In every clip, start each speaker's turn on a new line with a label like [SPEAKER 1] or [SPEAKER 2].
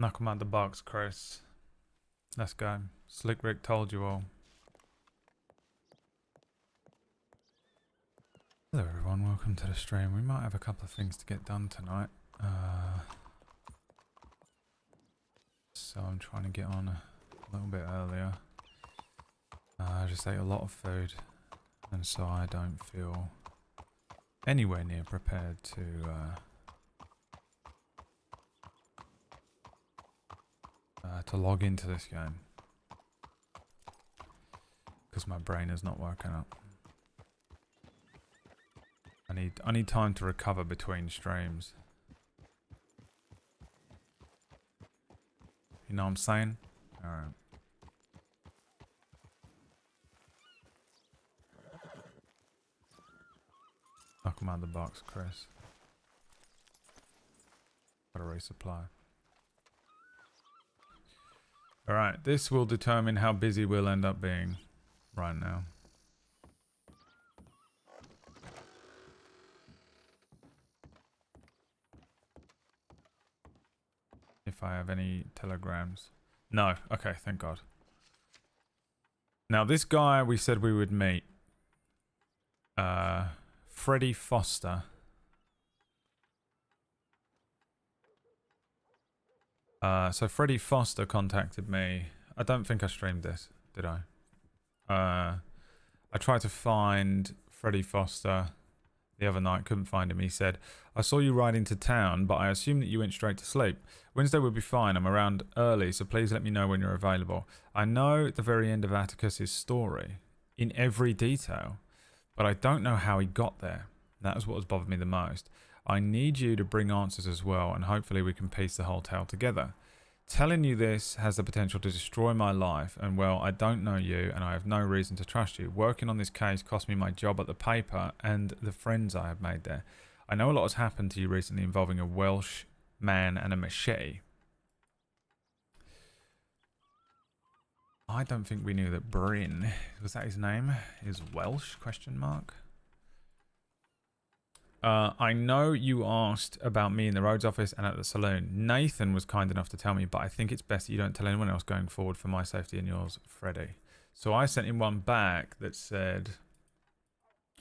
[SPEAKER 1] Knock 'em out the box, Chris. Let's go. Slick Rick told you all. Hello everyone, welcome to the stream. We might have a couple of things to get done tonight. So I'm trying to get on a little bit earlier. I just ate a lot of food, and so I don't feel anywhere near prepared to log into this game. Because my brain is not working up. I need time to recover between streams. You know what I'm saying? Alright. Knock 'em out of the box, Chris. Gotta resupply. Alright, this will determine how busy we'll end up being right now. If I have any telegrams. No. Okay, thank God. Now, this guy we said we would meet. Freddie Foster. So Freddie Foster contacted me. I don't think I streamed this, did I? I tried to find Freddie Foster the other night, couldn't find him. He said, I saw you ride into town, but I assume that you went straight to sleep. Wednesday will be fine. I'm around early, so please let me know when you're available. I know the very end of Atticus's story in every detail, but I don't know how he got there. That was what has bothered me the most. I need you to bring answers as well, and hopefully we can piece the whole tale together. Telling you this has the potential to destroy my life, and well, I don't know you, and I have no reason to trust you. Working on this case cost me my job at the paper and the friends I have made there. I know a lot has happened to you recently involving a Welsh man and a machete. I don't think we knew that Bryn, was that his name, is Welsh, question mark? I know you asked about me in the roads office and at the saloon. Nathan was kind enough to tell me, but I think it's best that you don't tell anyone else going forward for my safety and yours, Freddie. So I sent him one back that said,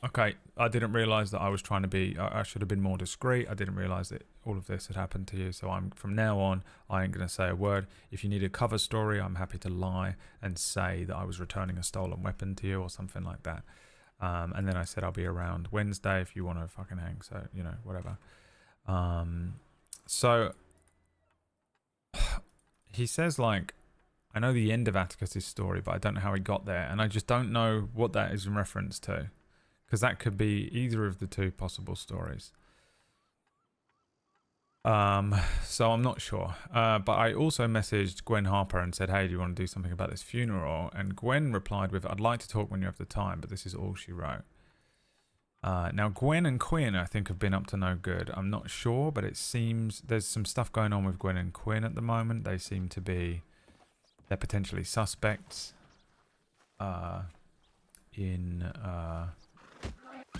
[SPEAKER 1] okay, I didn't realise that I was trying to be, I should have been more discreet. I didn't realise that all of this had happened to you. So from now on, I ain't going to say a word. If you need a cover story, I'm happy to lie and say that I was returning a stolen weapon to you or something like that. And then I said I'll be around Wednesday if you want to fucking hang. So, you know, whatever. So he says, like, I know the end of Atticus's story, but I don't know how he got there. And I just don't know what that is in reference to. Because that could be either of the two possible stories. So I'm not sure. But I also messaged Gwen Harper and said, hey, do you want to do something about this funeral? And Gwen replied with, I'd like to talk when you have the time, but this is all she wrote. Now, Gwen and Quinn, I think, have been up to no good. I'm not sure, but it seems there's some stuff going on with Gwen and Quinn at the moment. They seem to be, they're potentially suspects. I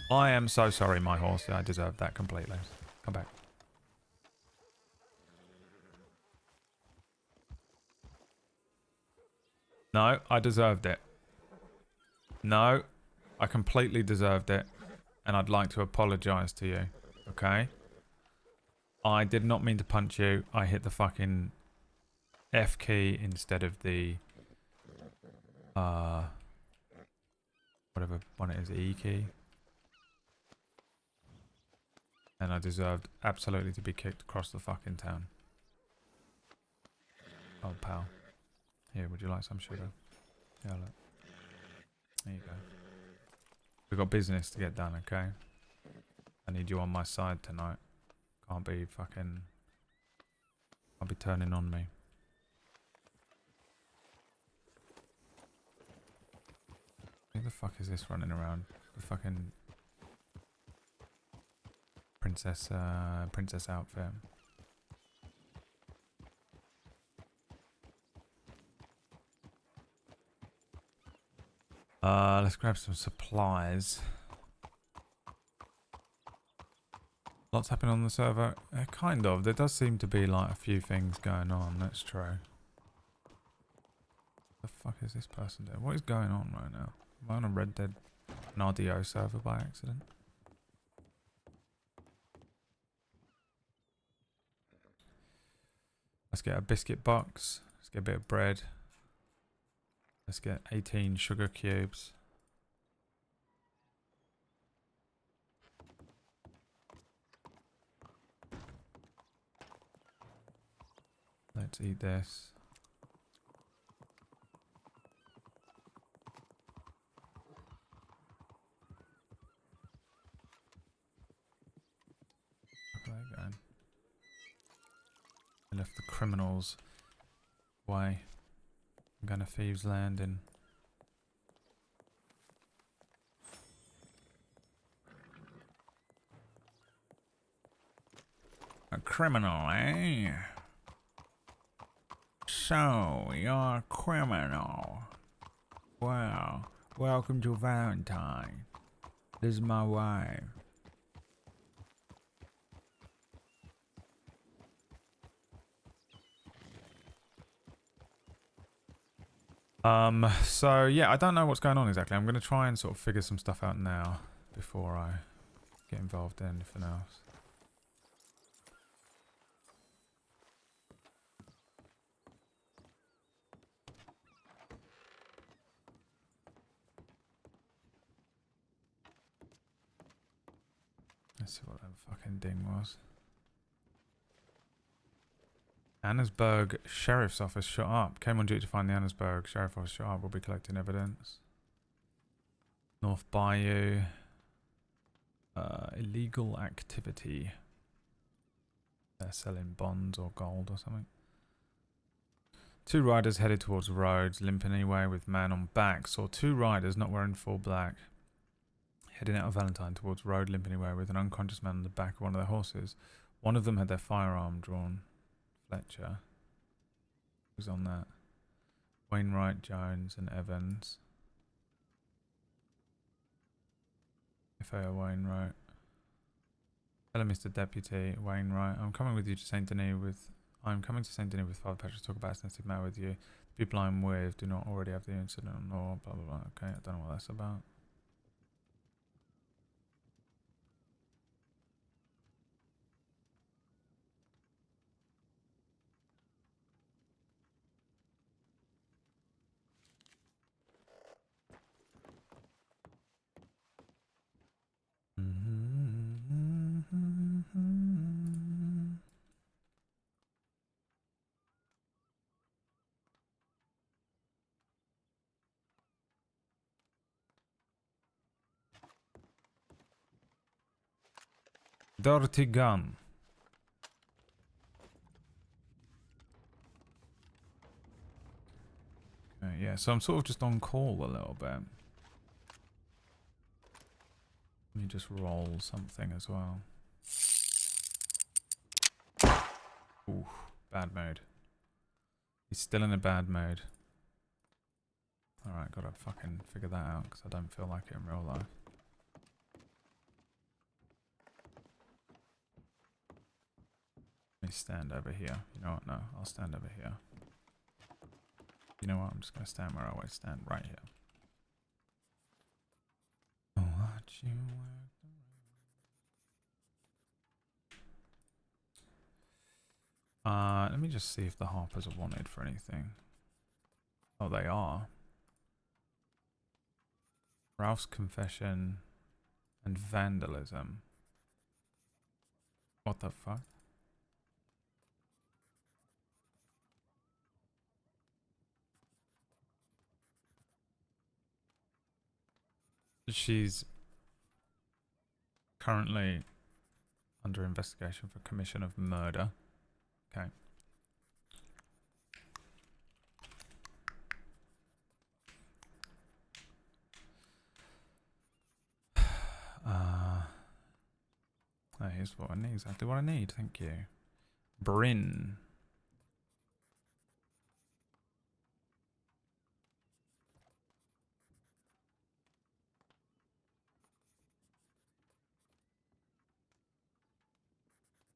[SPEAKER 1] am so sorry, my horse. I deserve that completely. Come back. No, I deserved it. No, I completely deserved it. And I'd like to apologise to you. Okay? I did not mean to punch you. I hit the fucking F key instead of the... whatever one it is, E key. And I deserved absolutely to be kicked across the fucking town. Oh, pal. Here, would you like some sugar? Yeah, look. There you go. We've got business to get done, okay? I need you on my side tonight. Can't be fucking... Can't be turning on me. Who the fuck is this running around? The fucking... Princess outfit. Let's grab some supplies. Lots happening on the server. Kind of. There does seem to be like a few things going on. That's true. The fuck is this person doing? What is going on right now? Am I on a Red Dead an RDO server by accident? Let's get a biscuit box. Let's get a bit of bread. Let's get 18 sugar cubes. Let's eat this. Where are they going? I left the criminals away. I'm going to Thieves Landing. A criminal, eh? So, you're a criminal. Wow. Welcome to Valentine. This is my wife. So yeah, I don't know what's going on exactly. I'm going to try and sort of figure some stuff out now before I get involved in anything else. Let's see what that fucking ding was. Annesburg Sheriff's Office shut up. Came on duty to find the Annesburg Sheriff's Office shut up. We'll be collecting evidence. North Bayou. Illegal activity. They're selling bonds or gold or something. Two riders headed towards the roads, limping anyway with man on back. Saw two riders not wearing full black. Heading out of Valentine towards road, limping anyway with an unconscious man on the back of one of their horses. One of them had their firearm drawn. Fletcher. Who's on that? Wainwright, Jones, and Evans. FAO Wainwright. Hello, Mr. Deputy Wainwright. I'm coming with you to Saint Denis with. I'm coming to Saint Denis with Father Patrick to talk about a sensitive matter with you. The people I'm with do not already have the incident or blah blah blah. Okay, I don't know what that's about. Dirty gun. Okay, yeah, so I'm sort of just on call a little bit. Let me just roll something as well. Ooh, bad mode. He's still in a bad mode. Alright, gotta fucking figure that out because I don't feel like it in real life. Let me stand over here. You know what? No, I'll stand over here. You know what? I'm just gonna stand where I always stand, right here. Watch you work let me just see if the Harpers are wanted for anything. Oh, they are. Ralph's confession and vandalism. What the fuck? She's currently under investigation for commission of murder. Okay. Oh, here's what I need. Exactly what I need. Thank you. Bryn.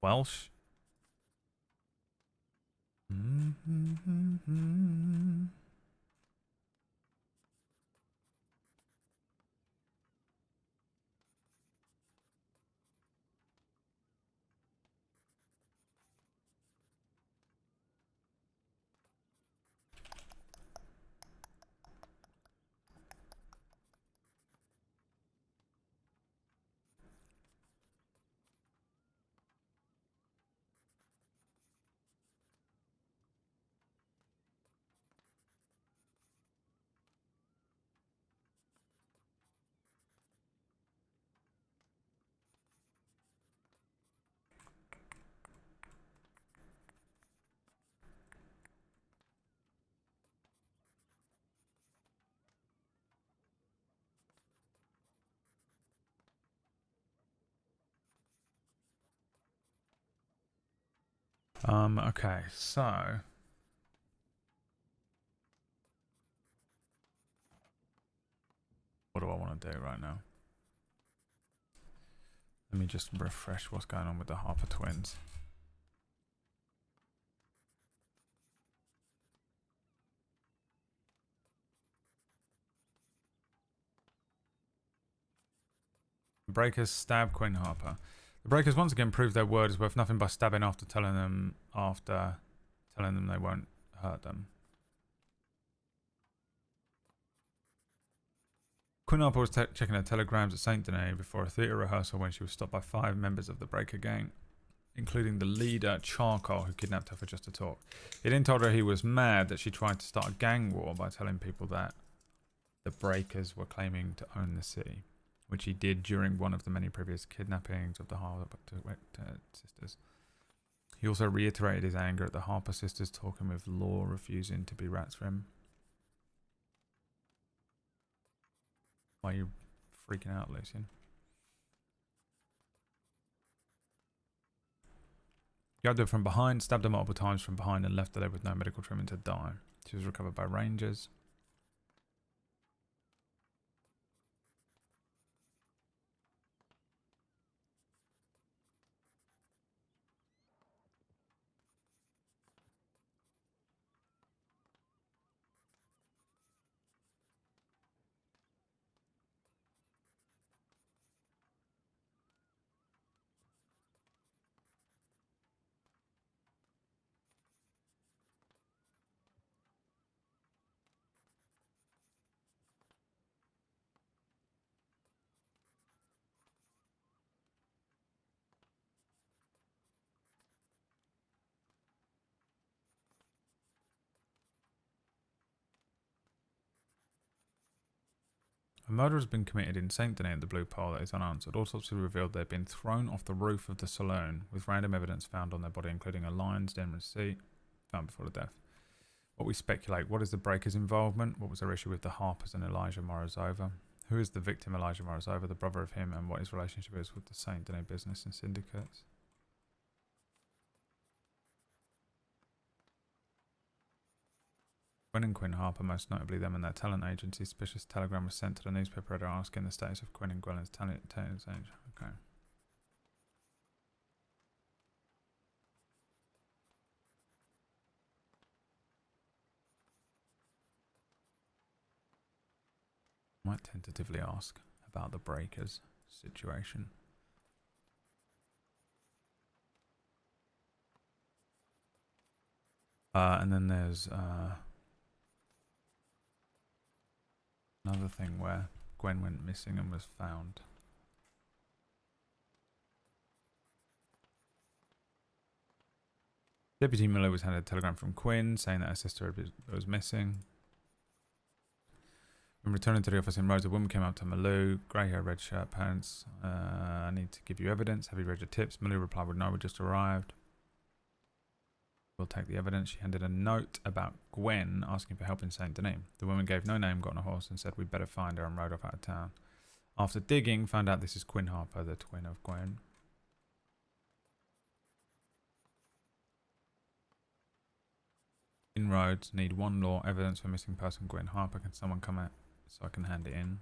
[SPEAKER 1] Welsh. Okay, so what do I want to do right now? Let me just refresh what's going on with the Harper twins. Breakers stab Quinn Harper. The Breakers once again proved their word is worth nothing by stabbing after telling them they won't hurt them. Quinn Harper was checking her telegrams at Saint Denis before a theatre rehearsal when she was stopped by 5 members of the Breaker gang, including the leader, Charcoal, who kidnapped her for just a talk. He then told her he was mad that she tried to start a gang war by telling people that the Breakers were claiming to own the city, which he did during one of the many previous kidnappings of the Harper sisters. He also reiterated his anger at the Harper sisters talking with Law refusing to be rats for him. Why are you freaking out, Lucien? Grabbed her from behind, stabbed her multiple times from behind, and left her there with no medical treatment to die. She was recovered by rangers. A murder has been committed in Saint Denis at the Blue Pole that is unanswered. Autopsy revealed they had been thrown off the roof of the saloon, with random evidence found on their body, including a lion's den receipt found before the death. What we speculate, what is the Breakers' involvement? What was their issue with the Harpers and Elijah Morozova? Who is the victim, Elijah Morozova, the brother of him, and what his relationship is with the Saint Denis business and syndicates? Gwen and Quinn Harper, most notably them and their talent agency, suspicious telegram was sent to the newspaper editor asking the status of Quinn and Gwyn's talent age. Okay. Might tentatively ask about the Breakers situation. And then there's another thing where Gwen went missing and was found. Deputy Miller was handed a telegram from Quinn saying that her sister was missing. When returning to the office in Rhodes, a woman came up to Malou, grey hair, red shirt, pants. I need to give you evidence. Have you read your tips? Malou replied with no, we just arrived. We'll take the evidence. She handed a note about Gwen asking for help in Saint Denis. The woman gave no name, got on a horse, and said we'd better find her and rode off out of town. After digging, found out this is Quinn Harper, the twin of Gwen. In Rhodes, need 1 law, evidence for missing person Gwen Harper. Can someone come out so I can hand it in?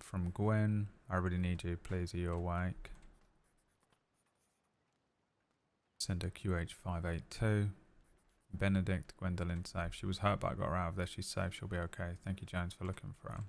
[SPEAKER 1] From Gwen, I really need you. Please, are you awake? Sender QH582. Benedict, Gwendolyn safe. She was hurt but I got her out of there. She's safe. She'll be okay. Thank you, Jones, for looking for her.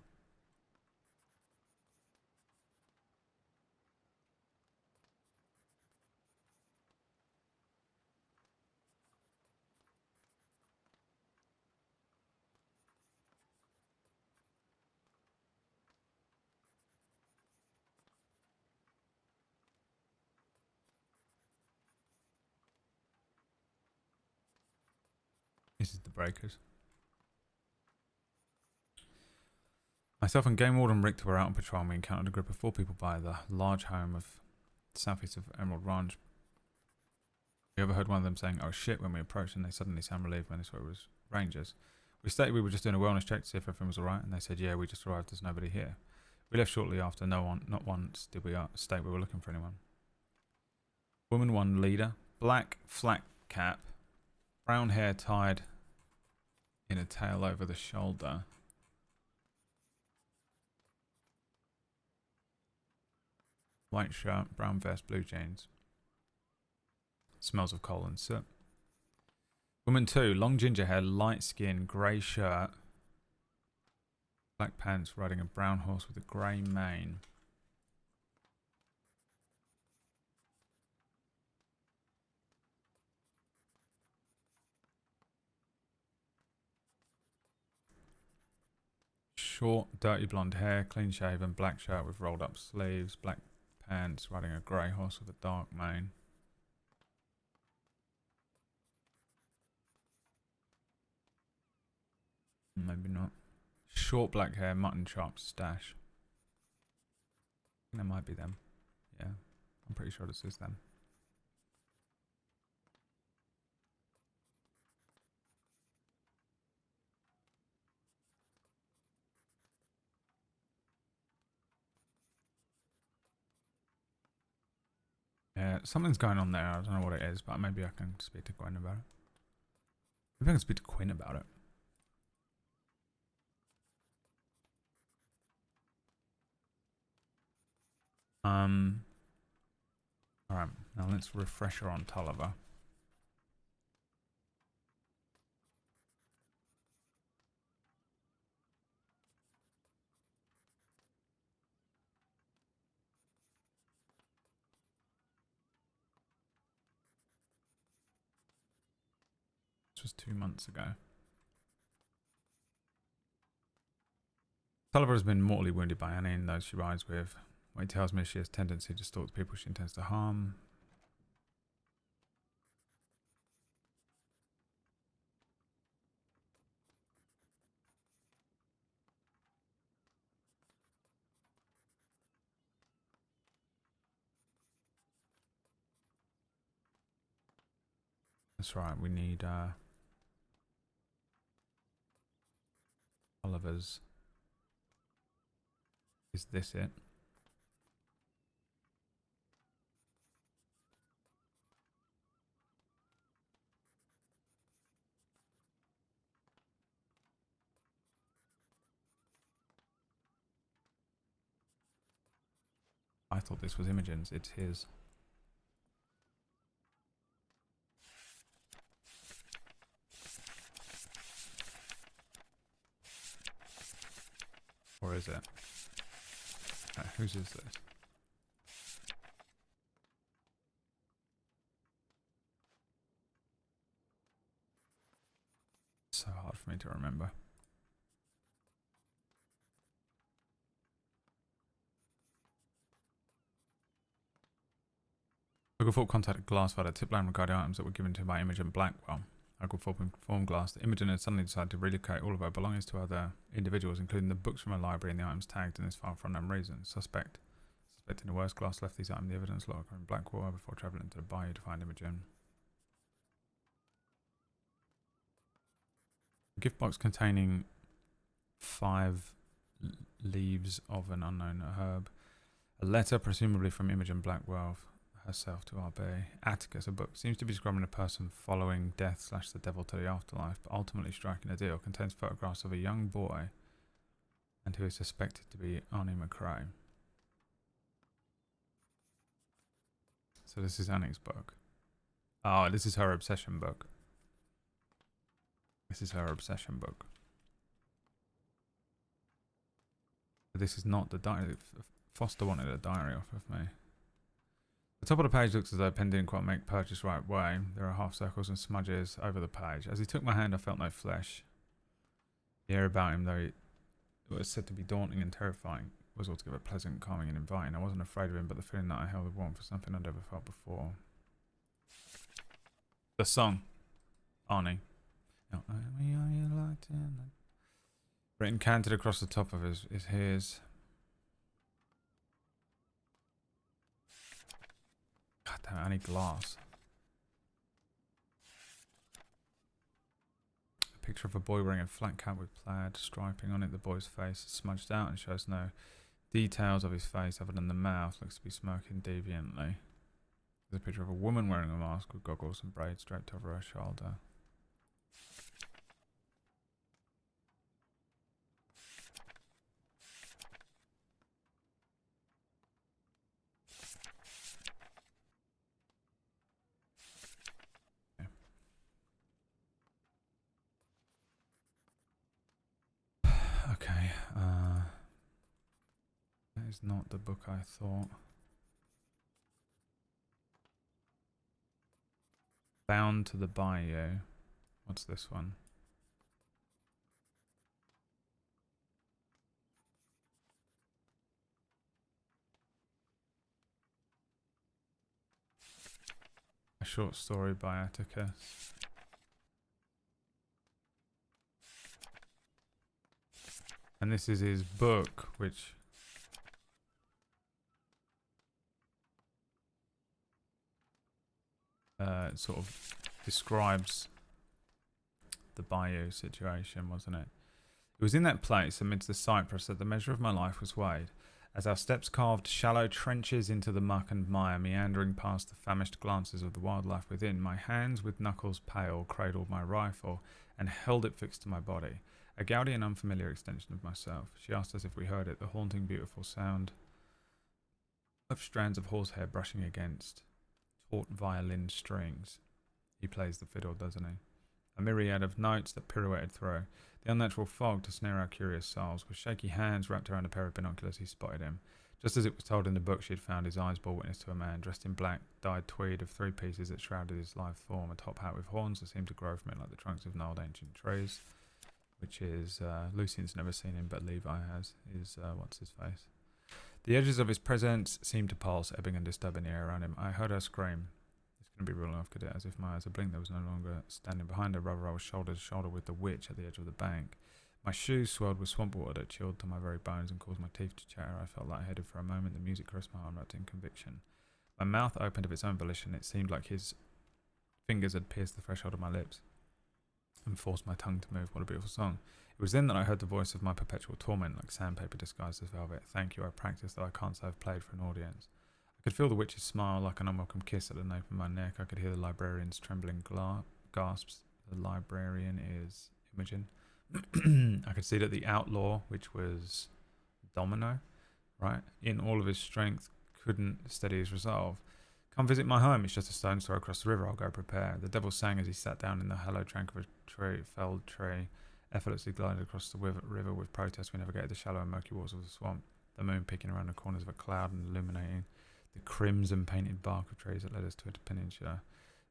[SPEAKER 1] This is the Breakers. Myself and Game Warden Richter were out on patrol and we encountered a group of 4 people by the large home of southeast of Emerald Ranch. We overheard one of them saying, "Oh shit," when we approached, and they suddenly sounded relieved when they saw it was Rangers. We stated we were just doing a wellness check to see if everything was alright, and they said, "Yeah, we just arrived, there's nobody here." We left shortly after. Not once did we state we were looking for anyone. Woman 1 leader, black flat cap, brown hair tied in a tail over the shoulder. White shirt, brown vest, blue jeans. Smells of coal and soot. Woman 2, long ginger hair, light skin, grey shirt, black pants, riding a brown horse with a grey mane. Short, dirty blonde hair, clean shaven, black shirt with rolled up sleeves, black pants, riding a grey horse with a dark mane. Maybe not. Short black hair, mutton chop, stash. I think that might be them. Yeah, I'm pretty sure this is them. Yeah, something's going on there. I don't know what it is, but maybe I can speak to Gwen about it. Maybe I can speak to Quinn about it. Alright, now let's refresh her on Tulliver. This was 2 months ago. Tulliver has been mortally wounded by Annie and those she rides with. What he tells me she has a tendency to stalk the people she intends to harm. That's right, we need Tulliver's. Is this it? I thought this was Imogen's. It's his. Or is it? Whose is this? It's so hard for me to remember. Oglethorpe contacted Glassfire at Tipland regarding items that were given to him by Imogen Blackwell. Oglethorpe informed Glass that Imogen had suddenly decided to relocate all of her belongings to other individuals, including the books from her library and the items tagged in this file for unknown reasons. Suspecting the worst, Glass left these items in the evidence locker in Blackwater before travelling to the bayou to find Imogen. A gift box containing 5 leaves of an unknown herb. A letter, presumably from Imogen Blackwell herself to RB. Atticus, a book, seems to be describing a person following death / the devil to the afterlife, but ultimately striking a deal. Contains photographs of a young boy and who is suspected to be Arnie McRae. So this is Annie's book. Oh, this is her obsession book. This is her obsession book. But this is not the diary. Foster wanted a diary off of me. The top of the page looks as though pen didn't quite make purchase right way. There are half circles and smudges over the page. As he took my hand, I felt no flesh. The air about him, though it was said to be daunting and terrifying, was altogether pleasant, calming and inviting. I wasn't afraid of him, but the feeling that I held the warmth was something I'd never felt before. The song. Arnie. Written canted across the top of his ears. God damn it, I need glass. A picture of a boy wearing a flat cap with plaid striping on it. The boy's face is smudged out and shows no details of his face other than the mouth. Looks to be smirking deviantly. There's a picture of a woman wearing a mask with goggles and braids draped over her shoulder. Okay, that is not the book I thought. Bound to the Bayou. What's this one? A short story by Atticus. And this is his book, which sort of describes the bayou situation, wasn't it? It was in that place, amidst the cypress, that the measure of my life was weighed. As our steps carved shallow trenches into the muck and mire, meandering past the famished glances of the wildlife within, my hands, with knuckles pale, cradled my rifle and held it fixed to my body. A gaudy and unfamiliar extension of myself. She asked us if we heard it, the haunting, beautiful sound of strands of horsehair brushing against taut violin strings. He plays the fiddle, doesn't he? A myriad of notes that pirouetted through. The unnatural fog to snare our curious souls. With shaky hands wrapped around a pair of binoculars, he spotted him. Just as it was told in the book, she had found his eyes bore witness to a man dressed in black, dyed tweed of 3 pieces that shrouded his lithe form, a top hat with horns that seemed to grow from it like the trunks of gnarled ancient trees. Which is, Lucien's never seen him, but Levi has, is, what's his face? The edges of his presence seemed to pulse, ebbing and disturbing the air around him. I heard her scream. It's going to be real enough, could it? As if my eyes had blinked, there was no longer standing behind her. Rather, I was shoulder to shoulder with the witch at the edge of the bank. My shoes swelled with swamp water that chilled to my very bones and caused my teeth to chatter. I felt lightheaded for a moment. The music caressed my arm, wrapped in conviction. My mouth opened of its own volition. It seemed like his fingers had pierced the threshold of my lips and forced my tongue to move. What a beautiful song. It was then that I heard the voice of my perpetual torment, like sandpaper disguised as velvet. Thank you, I practiced, though I can't say I've played for an audience. I could feel the witch's smile like an unwelcome kiss at the nape of my neck. I could hear the librarian's trembling gasps. The librarian is Imogen. I could see that the outlaw, which was Domino, right, in all of his strength, couldn't steady his resolve. Come visit my home. It's just a stone's throw across the river. I'll go prepare. The devil sang as he sat down in the hollow trunk of a felled tree. Effortlessly glided across the river with protest. We navigated the shallow and murky waters of the swamp, the moon peeking around the corners of a cloud and illuminating the crimson painted bark of trees that led us to a peninsula.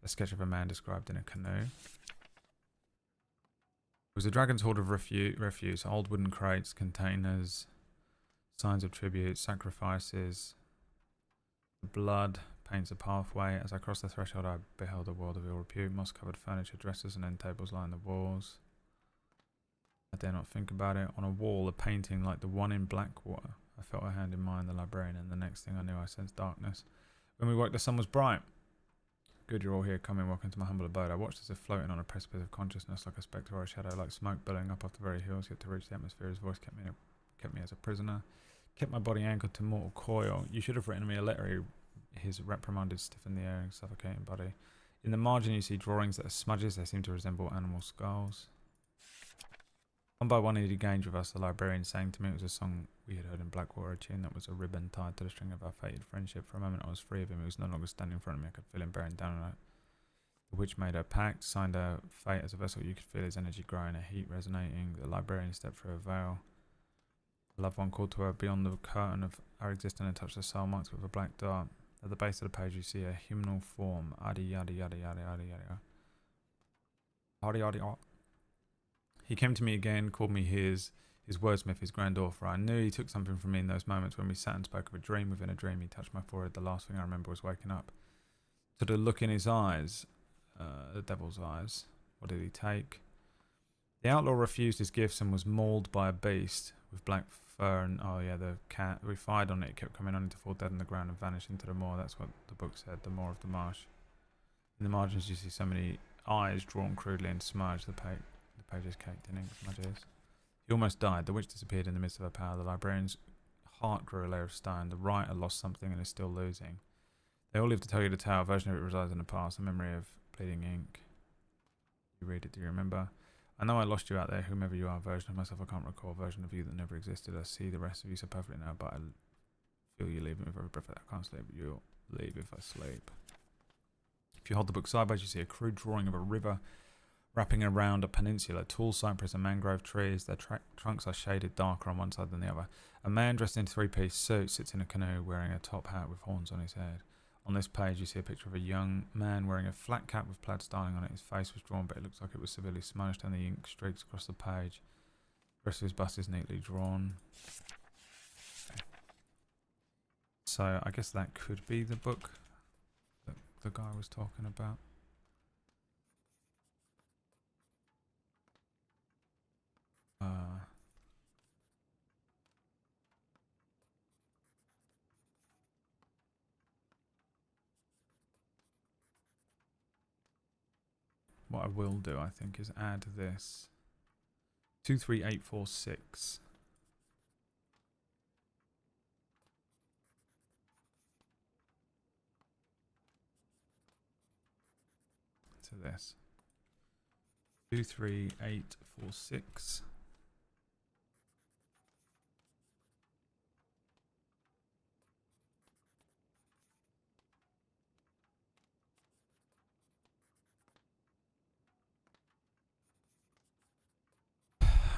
[SPEAKER 1] A sketch of a man described in a canoe. It was a dragon's hoard of refuse, old wooden crates, containers, signs of tribute, sacrifices. The blood paints a pathway. As I crossed the threshold, I beheld a world of ill repute, moss-covered furniture, dressers and end tables lined the walls. I dare not think about it. On a wall, a painting like the one in Blackwater. I felt a hand in mine, the librarian, and the next thing I knew, I sensed darkness. When we woke, the sun was bright. Good, you're all here. Come in, welcome to my humble abode. I watched as if floating on a precipice of consciousness, like a spectre or a shadow, like smoke billowing up off the very hills. Yet to reach the atmosphere, his voice kept me as a prisoner, kept my body anchored to mortal coil. You should have written me a letter. His reprimanded stiffened the air and suffocating body. In the margin, you see drawings that are smudges. They seem to resemble animal skulls. One by one, he'd engaged with us, the librarian saying to me it was a song we had heard in Blackwater, a tune that was a ribbon tied to the string of our fated friendship. For a moment, I was free of him. He was no longer standing in front of me. I could feel him bearing down on it. The witch made her pact, signed her fate as a vessel. You could feel his energy growing, a heat resonating. The librarian stepped through a veil. A loved one called to her beyond the curtain of our existence and touched her soul, marked with a black dart. At the base of the page, you see a hymnal form. Adi yada yada yada yada yada. Adi adi adi. He came to me again, called me his wordsmith, his grand author. I knew he took something from me in those moments when we sat and spoke of a dream within a dream. He touched my forehead. The last thing I remember was waking up. To the look in his eyes, the devil's eyes. What did he take? The outlaw refused his gifts and was mauled by a beast with black fur and, oh yeah, the cat. We fired on it. It kept coming on to fall dead on the ground and vanish into the moor. That's what the book said, the moor of the marsh. In the margins you see so many eyes drawn crudely and smudged. The pages caked in ink smudges. He almost died. The witch disappeared in the midst of her power. The librarian's heart grew a layer of stone. The writer lost something and is still losing. They all live to tell you the tale. A version of it resides in the past. A memory of bleeding ink. You read it, do you remember? I know I lost you out there, whomever you are. Version of myself I can't recall. A version of you that never existed. I see the rest of you so perfectly now, but I feel you leaving with every breath that I can't sleep. You'll leave if I sleep. If you hold the book sideways, you see a crude drawing of a river wrapping around a peninsula. Tall cypress and mangrove trees. Their trunks are shaded darker on one side than the other. A man dressed in a three-piece suit sits in a canoe wearing a top hat with horns on his head. On this page you see a picture of a young man wearing a flat cap with plaid styling on it. His face was drawn, but it looks like it was severely smudged, and the ink streaks across the page. The rest of his bust is neatly drawn. Okay. So I guess that could be the book that the guy was talking about. What I will do, I think, is add this 23846 to this. 23846.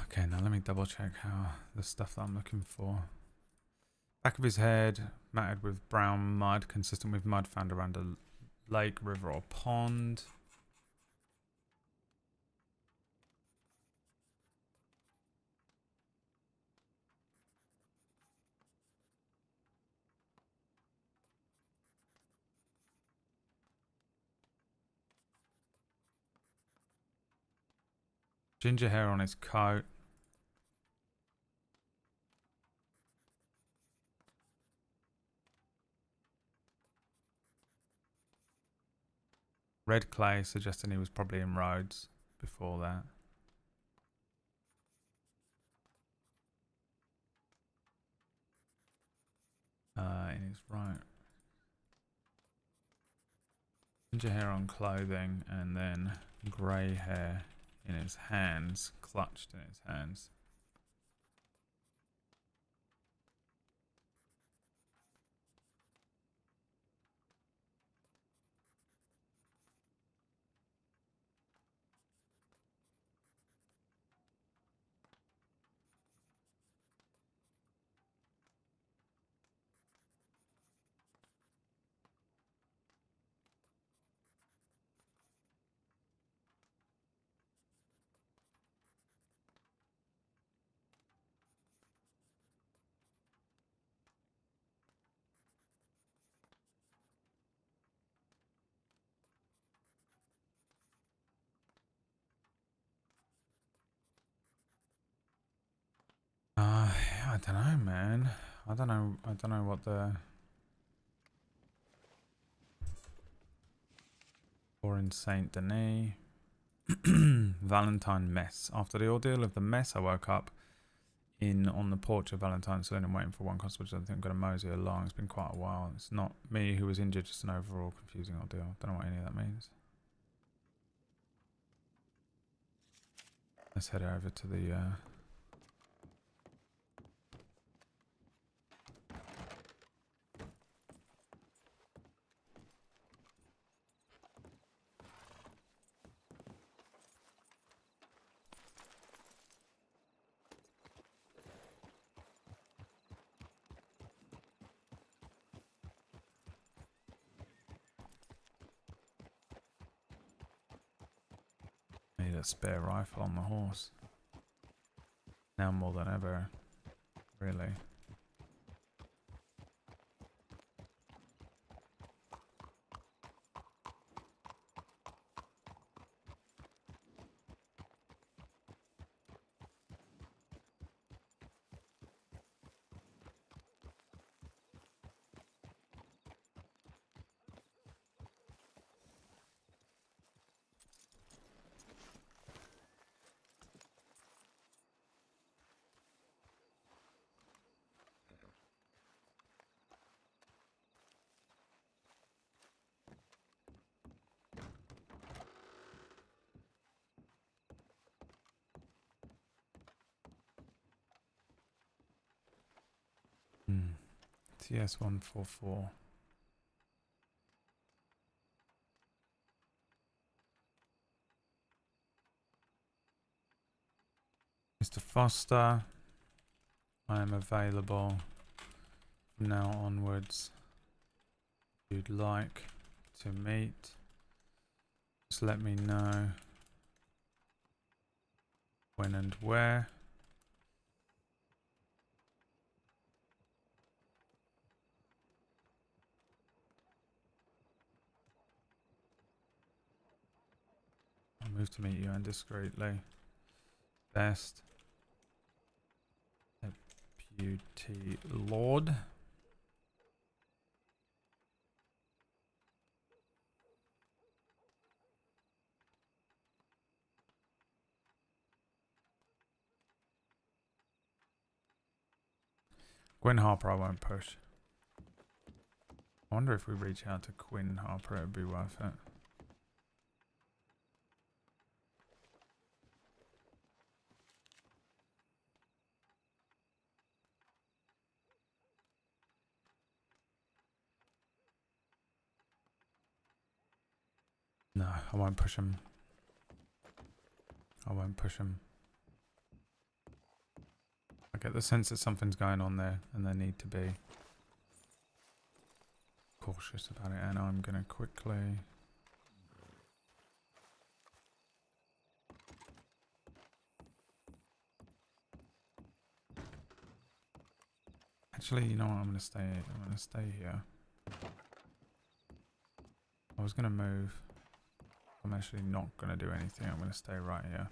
[SPEAKER 1] Okay, now let me double check how the stuff that I'm looking for. Back of his head, matted with brown mud, consistent with mud found around a lake, river, or pond. Ginger hair on his coat. Red clay, suggesting he was probably in Rhodes before that. In his right. Ginger hair on clothing, and then grey hair in his hands, clutched in his hands. I don't know, man. I don't know what the... Or in Saint Denis. Valentine mess. After the ordeal of the mess, I woke up on the porch of Valentine's Saloon and waiting for one constable. I think I'm going to mosey along. It's been quite a while. It's not me who was injured, just an overall confusing ordeal. Don't know what any of that means. Let's head over to the... a spare rifle on the horse. Now more than ever, really. TS-144. Mr. Foster, I am available from now onwards. If you'd like to meet, just let me know when and where. I'll move to meet you indiscreetly. Best. Deputy Lorde. Gwen Harper I won't push. I wonder if we reach out to Quinn Harper, it would be worth it. No, I won't push him. I won't push him. I get the sense that something's going on there and they need to be cautious about it, and I'm going to quickly... Actually, you know what? I'm going to stay. I'm going to stay here. I was going to move. I'm actually not going to do anything. I'm going to stay right here.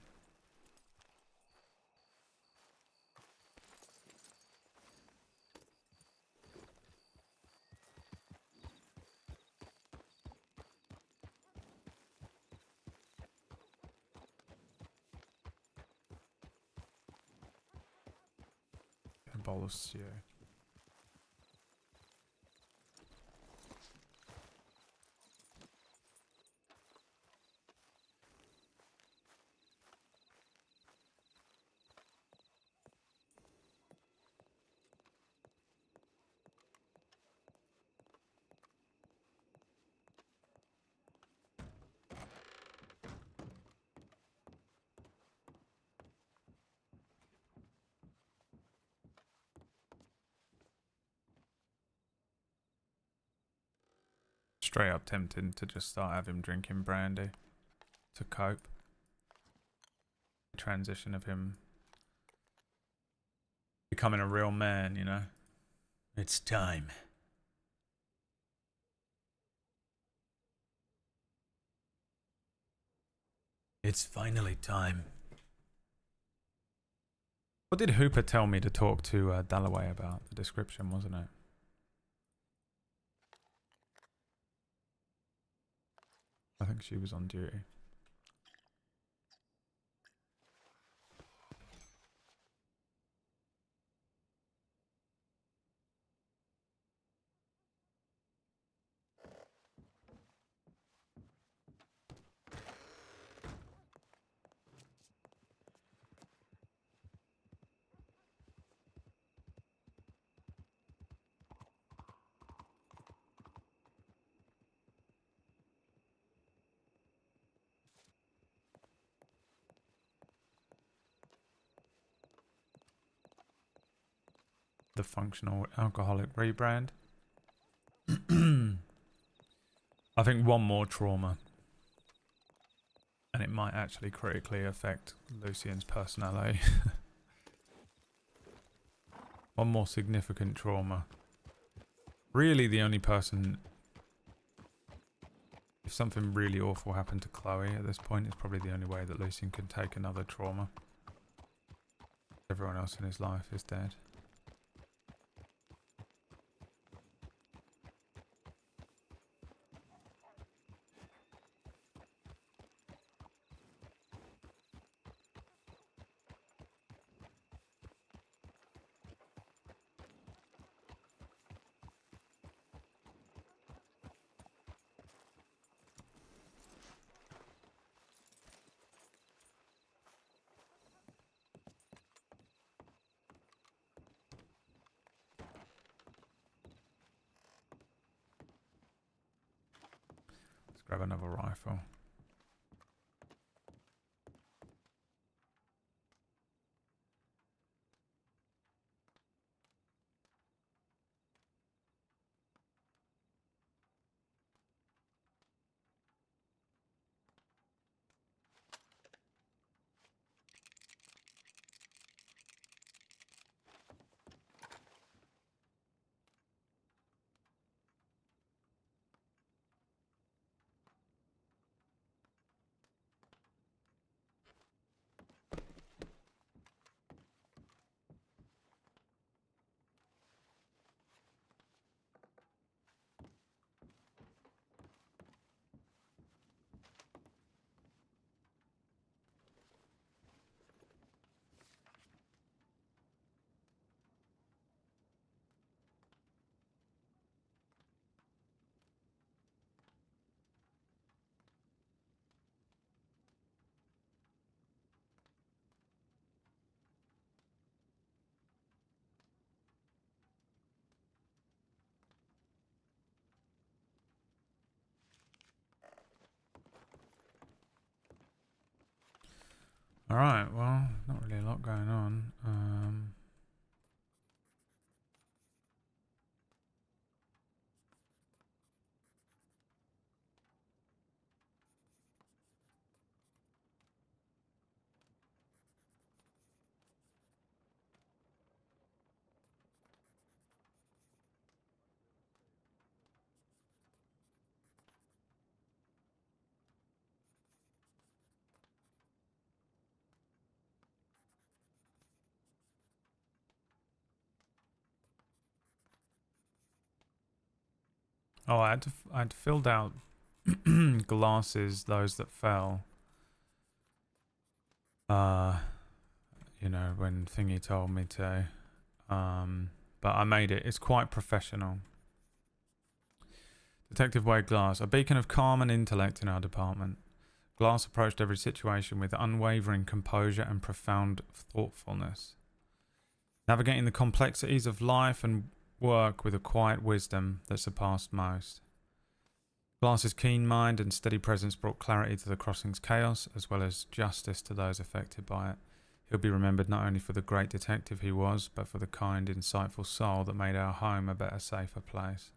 [SPEAKER 1] A bowl of stew. Straight up tempting to just start having drinking brandy to cope. The transition of him becoming a real man, you know. It's time. It's finally time. What did Hooper tell me to talk to Dalloway about? The description, wasn't it? I think she was on duty. The functional alcoholic rebrand. I think one more trauma. And it might actually critically affect Lucien's personality. One more significant trauma. Really the only person... If something really awful happened to Chloe at this point, it's probably the only way that Lucien can take another trauma. Everyone else in his life is dead. Let's grab another rifle. Alright, well, not really a lot going on. Oh, I'd filled out glasses, those that fell. You know, when Thingy told me to. But I made it. It's quite professional. Detective Wade Glass, a beacon of calm and intellect in our department. Glass approached every situation with unwavering composure and profound thoughtfulness, navigating the complexities of life and work with a quiet wisdom that surpassed most. Glass's keen mind and steady presence brought clarity to the crossing's chaos, as well as justice to those affected by it. He'll be remembered not only for the great detective he was, but for the kind, insightful soul that made our home a better, safer place.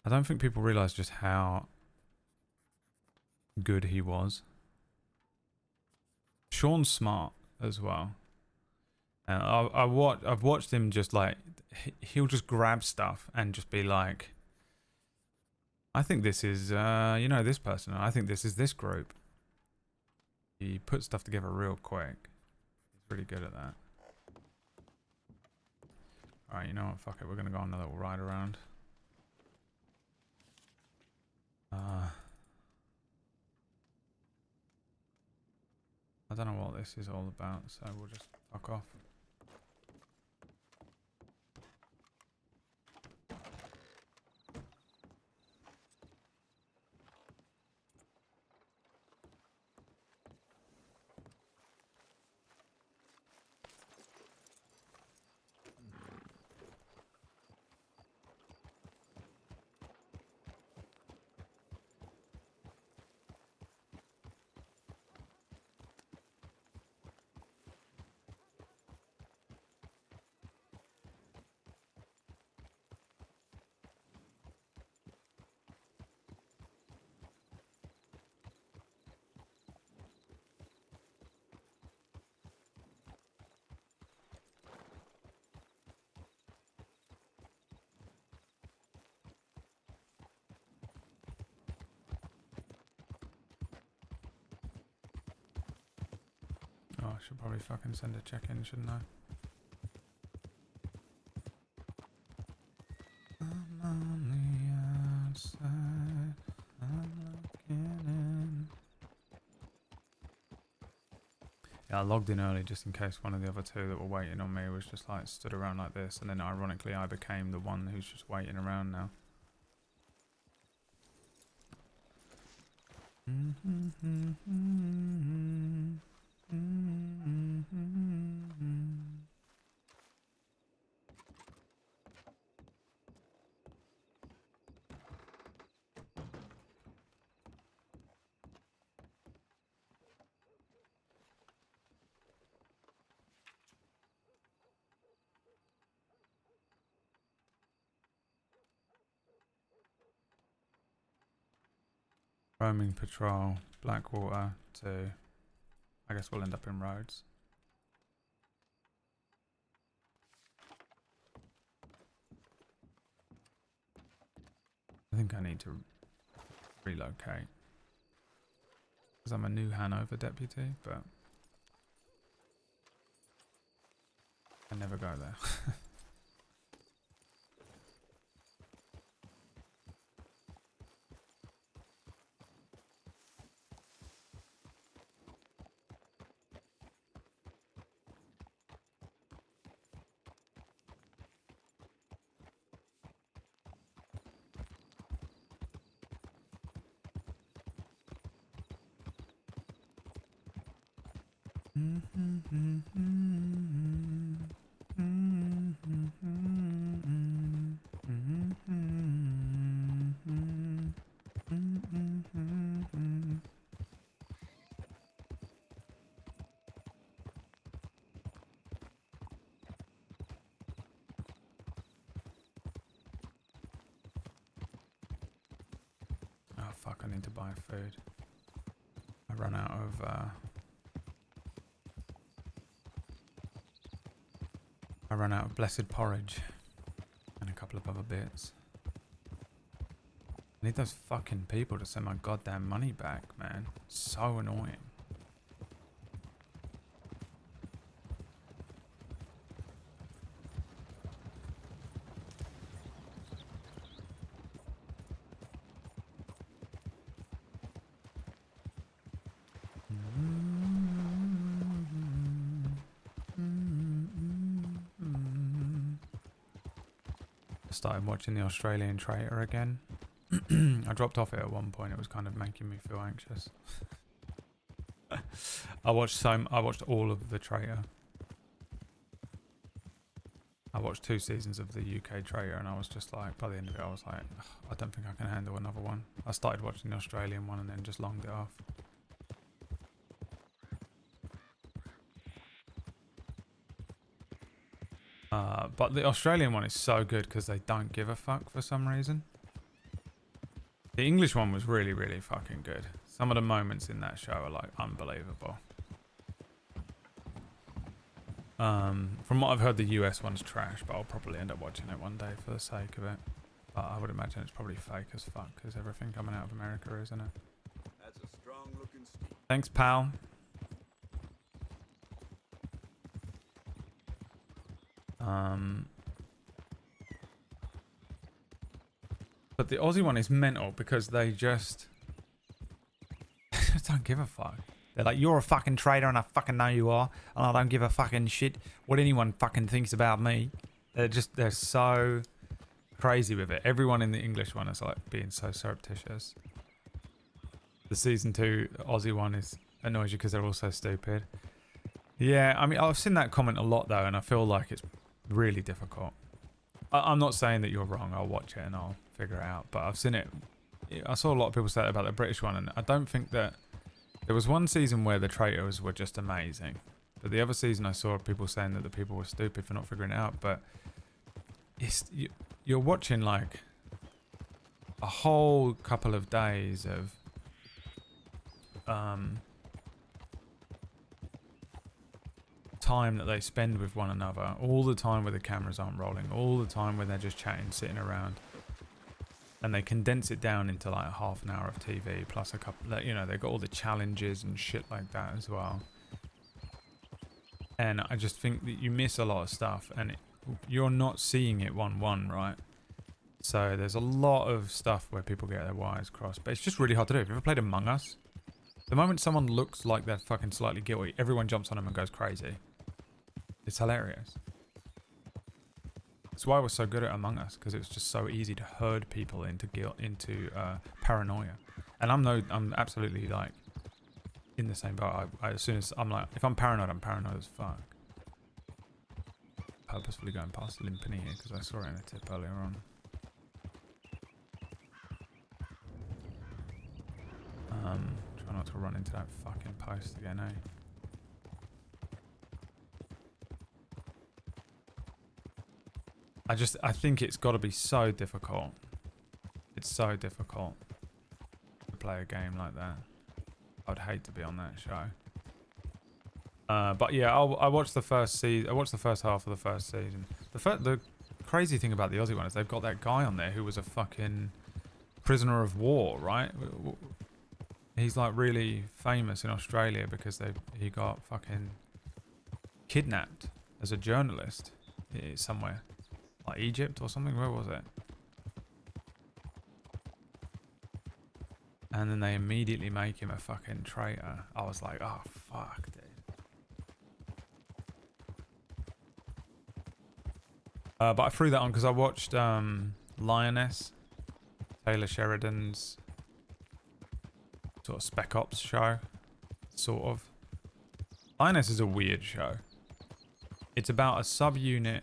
[SPEAKER 1] I don't think people realise just how good he was. Sean's smart as well. And I've watched him just like, he'll just grab stuff and just be like, I think this is, you know, this person. I think this is this group. He puts stuff together real quick. He's really good at that. Alright, you know what? Fuck it. We're going to go on a little ride around. I don't know what this is all about, so we'll just fuck off. Oh, I should probably fucking send a check-in, shouldn't I? I'm on the outside. I'm looking in. Yeah, I logged in early just in case one of the other two that were waiting on me was just like stood around like this, and then ironically I became the one who's just waiting around now. Roaming patrol, Blackwater to... I guess we'll end up in Rhodes. I think I need to relocate. Because I'm a new Hanover deputy, but... I never go there. Oh fuck, I need to buy food. I run out of blessed porridge and a couple of other bits. I need those fucking people to send my goddamn money back, man. So annoying. Started watching the Australian Traitor again. I dropped off it at one point. It was kind of making me feel anxious. I watched all of the Traitor. I watched 2 seasons of the UK Traitor, and I was just like, by the end of it, I was like, I don't think I can handle another one. I started watching the Australian one and then just longed it off. But the Australian one is so good because they don't give a fuck for some reason. The English one was really, really fucking good. Some of the moments in that show are like unbelievable. From what I've heard, the US one's trash, but I'll probably end up watching it one day for the sake of it. But I would imagine it's probably fake as fuck because everything coming out of America, isn't it?
[SPEAKER 2] That's a strong looking steed.
[SPEAKER 1] Thanks, pal. But the Aussie one is mental because they just don't give a fuck. They're like, you're a fucking traitor and I fucking know you are, and I don't give a fucking shit what anyone fucking thinks about me. They're so crazy with it. Everyone in the English one is like being so surreptitious. The season 2 Aussie one annoys you because they're all so stupid. Yeah, I mean, I've seen that comment a lot though, and I feel like it's really difficult. I'm not saying that you're wrong. I'll watch it and I'll figure it out. But I've seen it. I saw a lot of people say about the British one, and I don't think that... There was one season where the traitors were just amazing. But the other season I saw people saying that the people were stupid for not figuring it out. But you're watching like a whole couple of days of... time that they spend with one another, all the time where the cameras aren't rolling, all the time when they're just chatting, sitting around, and they condense it down into like half an hour of TV plus a couple, you know, they've got all the challenges and shit like that as well. And I just think that you miss a lot of stuff, and you're not seeing it 1-1, right? So there's a lot of stuff where people get their wires crossed, but it's just really hard to do. Have you ever played Among Us? The moment someone looks like they're fucking slightly guilty, everyone jumps on them and goes crazy. It's hilarious. That's why I was so good at Among Us, because it was just so easy to herd people into paranoia. And I'm absolutely like in the same boat. As soon as I'm like, if I'm paranoid as fuck. Purposefully going past Limpany here because I saw it in a tip earlier on. Try not to run into that fucking post again, eh? I think it's got to be so difficult. It's so difficult to play a game like that. I'd hate to be on that show. But yeah, I watched the first season. I watched the first half of the first season. The crazy thing about the Aussie one is they've got that guy on there who was a fucking prisoner of war, right? He's like really famous in Australia because he got fucking kidnapped as a journalist somewhere, like Egypt or something. Where was it? And then they immediately make him a fucking traitor. I was like, oh fuck, dude. But I threw that on because I watched Lioness, Taylor Sheridan's sort of Spec Ops show, sort of. Lioness is a weird show. It's about a subunit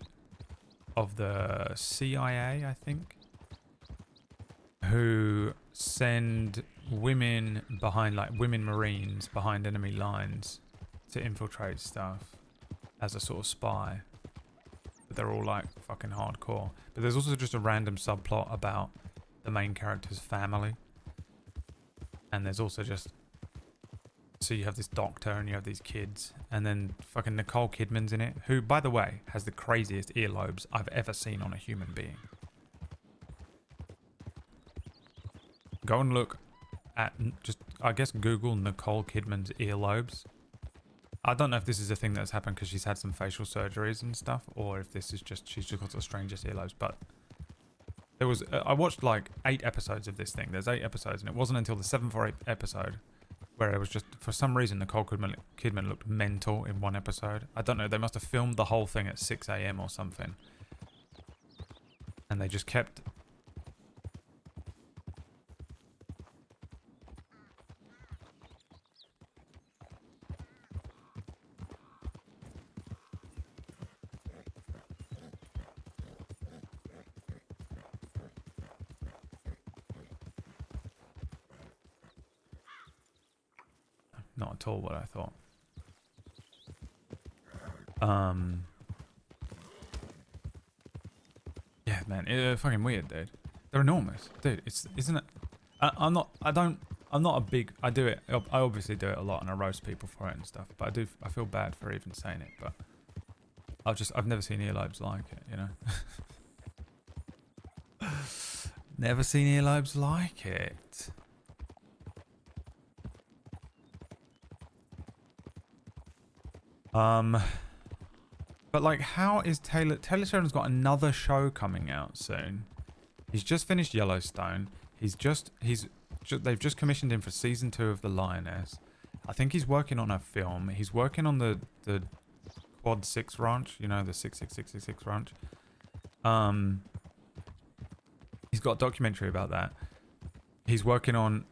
[SPEAKER 1] of the CIA, I think, who send women behind, like women Marines behind enemy lines to infiltrate stuff as a sort of spy. But they're all like fucking hardcore. But there's also just a random subplot about the main character's family. And there's also just, so you have this doctor and you have these kids, and then fucking Nicole Kidman's in it, who, by the way, has the craziest earlobes I've ever seen on a human being. Go and look at, just, I guess, Google Nicole Kidman's earlobes. I don't know if this is a thing that's happened because she's had some facial surgeries and stuff, or if this is just, she's just got the strangest earlobes, but there was, I watched like 8 episodes of this thing. There's 8 episodes, and it wasn't until the 7th or 8th episode where it was just, for some reason, Nicole Kidman looked mental in one episode. I don't know, they must have filmed the whole thing at 6 AM or something. And they just kept... Not at all what I thought. Yeah, man, it's fucking weird, dude. They're enormous, dude. Isn't it? I'm not a big. I do it. I obviously do it a lot, and I roast people for it and stuff. But I feel bad for even saying it. But I've never seen earlobes like it. You know. Never seen earlobes like it. But like, how is Taylor Sheridan's got another show coming out soon. He's just finished Yellowstone. They've just commissioned him for season 2 of The Lioness. I think he's working on a film. He's working on the Quad 6 ranch, you know, the 66666 ranch. He's got a documentary about that. He's working on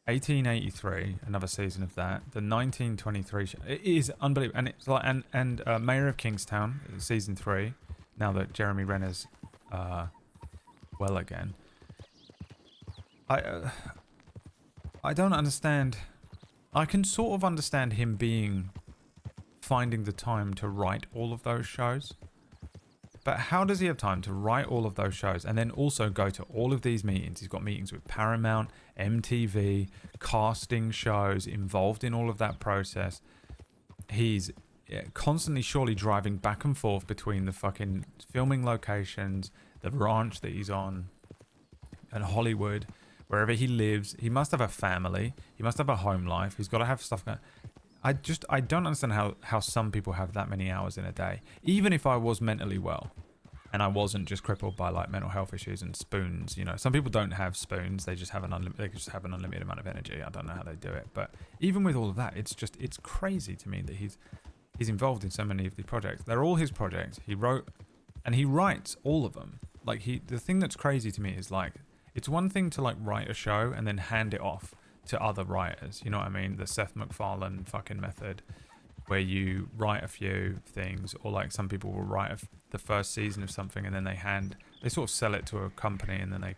[SPEAKER 1] 1883, another season of that. The 1923 show. It is unbelievable, and it's like and Mayor of Kingstown, season 3. Now that Jeremy Renner's well again. I don't understand. I can sort of understand him finding the time to write all of those shows. But how does he have time to write all of those shows and then also go to all of these meetings? He's got meetings with Paramount, MTV, casting shows, involved in all of that process. He's constantly surely driving back and forth between the fucking filming locations, the ranch that he's on, and Hollywood, wherever he lives. He must have a family. He must have a home life. He's got to have stuff going. I don't understand how some people have that many hours in a day. Even if I was mentally well and I wasn't just crippled by like mental health issues and spoons, you know, some people don't have spoons. They just have an unlimited amount of energy. I don't know how they do it, but even with all of that, it's crazy to me that he's involved in so many of the projects. They're all his projects. He wrote and he writes all of them. Like the thing that's crazy to me is like, it's one thing to like write a show and then hand it off to other writers. You know what I mean? The Seth MacFarlane fucking method, where you write a few things, or like some people will write the first season of something and then they sort of sell it to a company, and then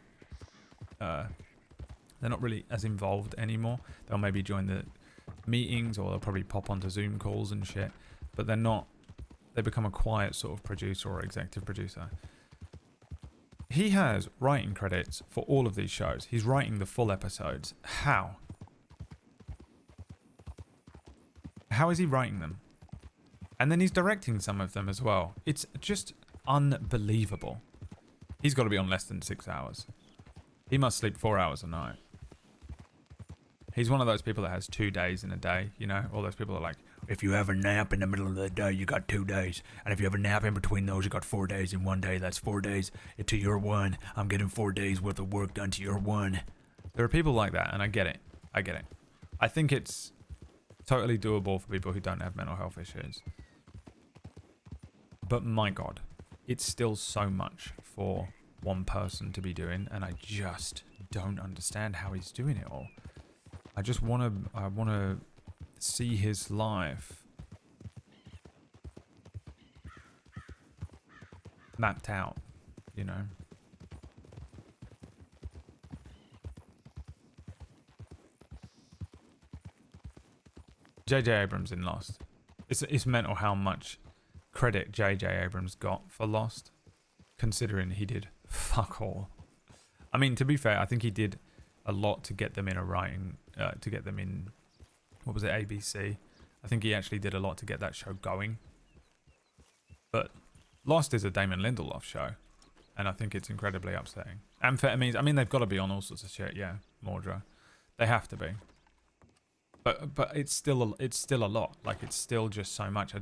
[SPEAKER 1] they're not really as involved anymore. They'll maybe join the meetings, or they'll probably pop onto Zoom calls and shit, but they're not. They become a quiet sort of producer or executive producer. He has writing credits for all of these shows. He's writing the full episodes. How? How is he writing them? And then he's directing some of them as well. It's just unbelievable. He's got to be on less than 6 hours. He must sleep 4 hours a night. He's one of those people that has 2 days in a day, you know? All those people are like, if you have a nap in the middle of the day, you got 2 days. And if you have a nap in between those, you got 4 days in one day. That's 4 days to your one. I'm getting 4 days worth of work done to your one. There are people like that, and I get it. I think it's totally doable for people who don't have mental health issues. But my God, it's still so much for one person to be doing, and I just don't understand how he's doing it all. I want to see his life mapped out, you know. J.J. Abrams in Lost. It's mental how much credit J.J. Abrams got for Lost, considering he did fuck all. I mean, to be fair, I think he did a lot to get them in a writing, to get them in, what was it, ABC? I think he actually did a lot to get that show going. But Lost is a Damon Lindelof show, and I think it's incredibly upsetting. Amphetamines, I mean, they've got to be on all sorts of shit, yeah, Mordra. They have to be. But it's still a lot. Like, it's still just so much.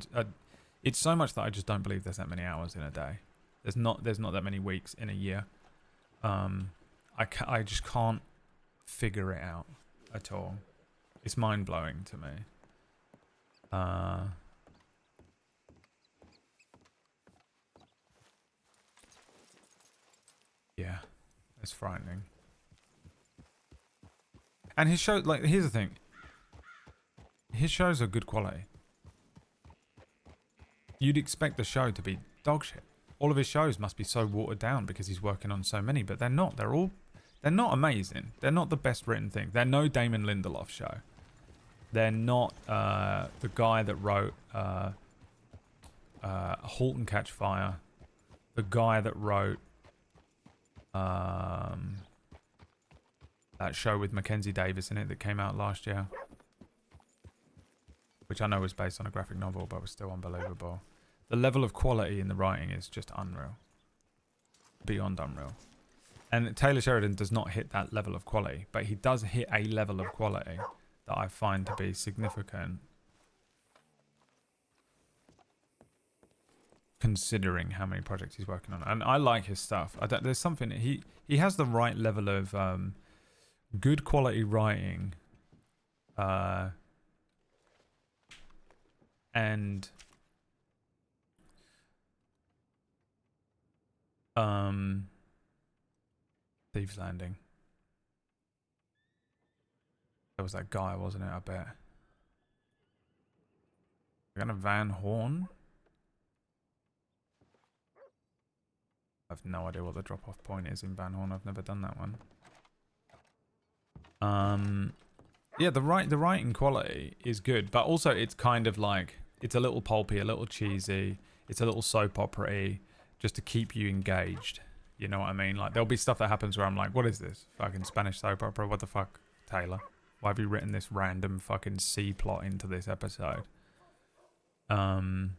[SPEAKER 1] It's so much that I just don't believe there's that many hours in a day. There's not that many weeks in a year. I just can't figure it out at all. It's mind blowing to me. Yeah, it's frightening. And his show, like, here's the thing. His shows are good quality. You'd expect the show to be dog shit. All of his shows must be so watered down because he's working on so many, but they're not. They're not amazing. They're not the best written thing. They're no Damon Lindelof show. They're not the guy that wrote Halt and Catch Fire. The guy that wrote that show with Mackenzie Davis in it that came out last year. Which I know was based on a graphic novel, but was still unbelievable. The level of quality in the writing is just unreal. Beyond unreal. And Taylor Sheridan does not hit that level of quality, but he does hit a level of quality that I find to be significant, considering how many projects he's working on. And I like his stuff. There's something, he has the right level of good quality writing, and Thieves Landing. There was that guy, wasn't it? I bet. Kind of Van Horn. I have no idea what the drop-off point is in Van Horn. I've never done that one. Yeah, the writing quality is good, but also it's kind of like, it's a little pulpy, a little cheesy, it's a little soap opera-y, just to keep you engaged. You know what I mean? Like, there'll be stuff that happens where I'm like, what is this? Fucking Spanish soap opera? What the fuck, Taylor? Why have you written this random fucking C plot into this episode? And,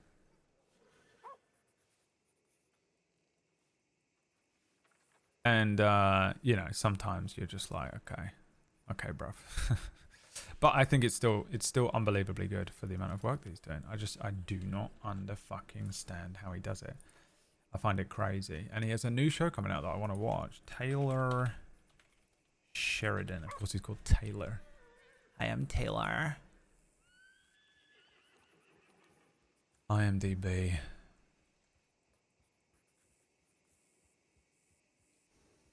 [SPEAKER 1] you know, sometimes you're just like, okay, bruv. But I think it's still unbelievably good for the amount of work that he's doing. I do not under fucking stand how he does it. I find it crazy. And he has a new show coming out that I want to watch. Taylor Sheridan. Of course he's called Taylor. I am Taylor. IMDb.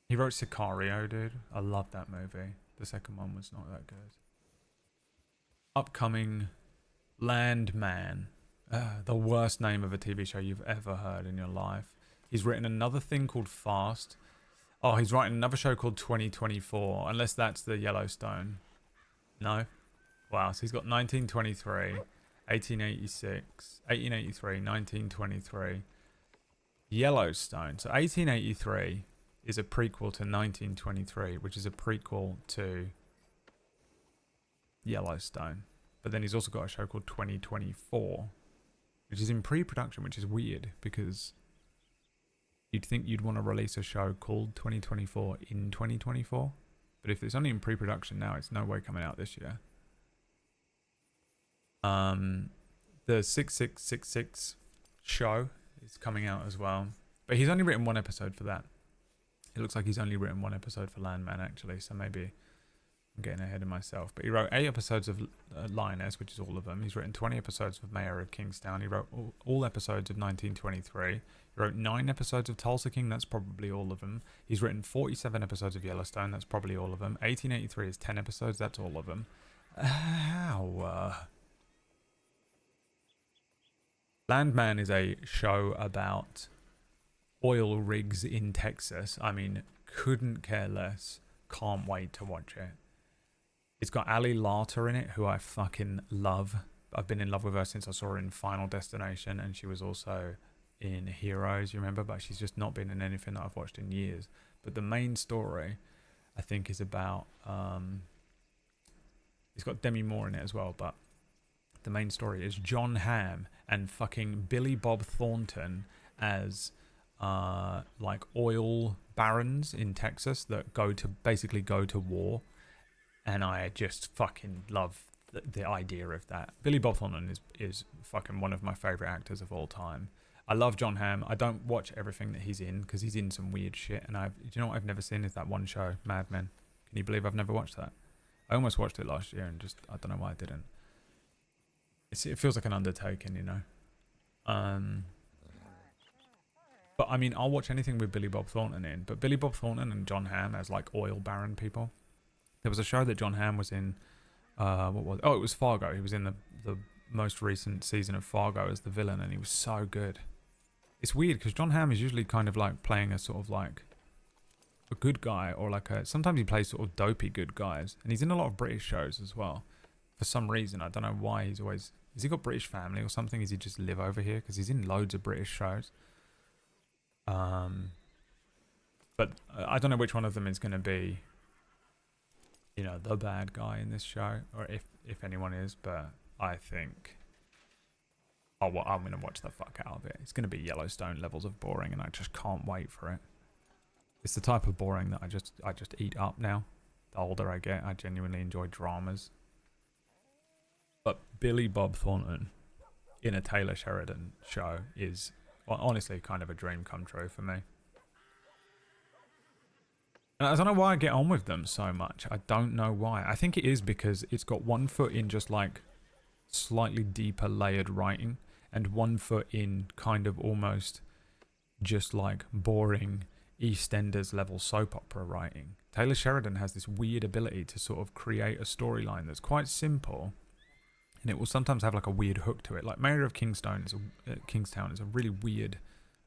[SPEAKER 1] He wrote Sicario, dude. I love that movie. The second one was not that good. Upcoming Landman. The worst name of a TV show you've ever heard in your life. He's written another thing called Fast. Oh, he's writing another show called 2024. Unless that's the Yellowstone. No? Wow, so he's got 1923, 1886, 1883, 1923. Yellowstone. So 1883 is a prequel to 1923, which is a prequel to Yellowstone. But then he's also got a show called 2024, which is in pre-production, which is weird because you'd think you'd want to release a show called 2024 in 2024. But if it's only in pre-production now, it's no way coming out this year. The 6666 show is coming out as well. But he's only written one episode for that. It looks like he's only written one episode for Landman, actually. So maybe I'm getting ahead of myself. But he wrote 8 episodes of Lioness, which is all of them. He's written 20 episodes of Mayor of Kingstown. He wrote all episodes of 1923. He wrote 9 episodes of Tulsa King. That's probably all of them. He's written 47 episodes of Yellowstone. That's probably all of them. 1883 is 10 episodes. That's all of them. How? Landman is a show about oil rigs in Texas. I mean, couldn't care less. Can't wait to watch it. It's got Ali Larter in it, who I fucking love. I've been in love with her since I saw her in Final Destination, and she was also in Heroes, you remember? But she's just not been in anything that I've watched in years. But the main story, I think, is about... it's got Demi Moore in it as well, but the main story is John Hamm and fucking Billy Bob Thornton as like oil barons in Texas that basically go to war. And I just fucking love the idea of that. Billy Bob Thornton is fucking one of my favorite actors of all time. I love John Hamm. I don't watch everything that he's in because he's in some weird shit. And do you know what I've never seen is that one show, Mad Men. Can you believe I've never watched that? I almost watched it last year and just I don't know why I didn't. It feels like an undertaking, you know. But I mean, I'll watch anything with Billy Bob Thornton in. But Billy Bob Thornton and John Hamm as like oil baron people. There was a show that John Hamm was in. What was it? Oh, it was Fargo. He was in the most recent season of Fargo as the villain, and he was so good. It's weird because John Hamm is usually kind of like playing a sort of like a good guy, or like sometimes he plays sort of dopey good guys, and he's in a lot of British shows as well. For some reason, I don't know why he's always. Has he got British family or something? Does he just live over here? Because he's in loads of British shows. But I don't know which one of them is going to be, you know, the bad guy in this show, or if anyone is. But I think, I'm going to watch the fuck out of it. It's going to be Yellowstone levels of boring, and I just can't wait for it. It's the type of boring that I just eat up now. The older I get, I genuinely enjoy dramas. But Billy Bob Thornton in a Taylor Sheridan show is honestly kind of a dream come true for me. And I don't know why I get on with them so much. I don't know why. I think it is because it's got one foot in just like slightly deeper layered writing and one foot in kind of almost just like boring EastEnders level soap opera writing. Taylor Sheridan has this weird ability to sort of create a storyline that's quite simple, and it will sometimes have like a weird hook to it. Like Mayor of Kingstown is a really weird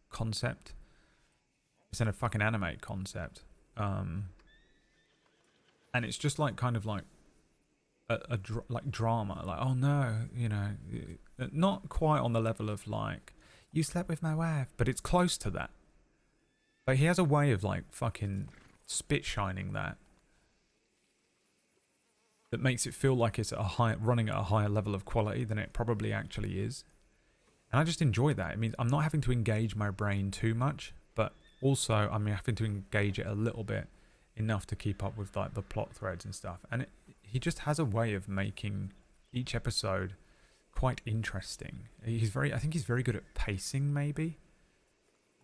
[SPEAKER 1] concept. It's in a fucking anime concept. And it's just like kind of like like drama. Like, oh no, you know, not quite on the level of like, you slept with my wife, but it's close to that. But he has a way of like fucking spit shining that makes it feel like it's running at a higher level of quality than it probably actually is. And I just enjoy that. It means I'm not having to engage my brain too much, but also I'm having to engage it a little bit enough to keep up with like the plot threads and stuff. And he just has a way of making each episode quite interesting. I think he's very good at pacing, maybe.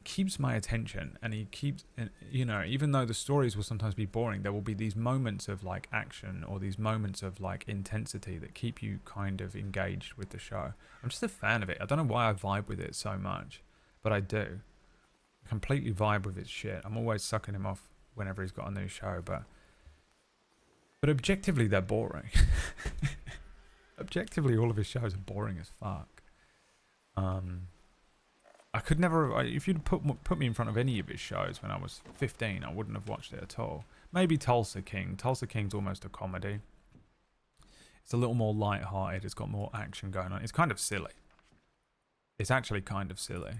[SPEAKER 1] Keeps my attention, and he keeps, you know, even though the stories will sometimes be boring, there will be these moments of like action or these moments of like intensity that keep you kind of engaged with the show. I'm just a fan of it. I don't know why I vibe with it so much, but I do. Completely vibe with his shit. I'm always sucking him off whenever he's got a new show, but objectively they're boring. Objectively, all of his shows are boring as fuck. I could never, if you'd put me in front of any of his shows when I was 15, I wouldn't have watched it at all. Maybe Tulsa King. Tulsa King's almost a comedy. It's a little more light-hearted. It's got more action going on. It's kind of silly. It's actually kind of silly.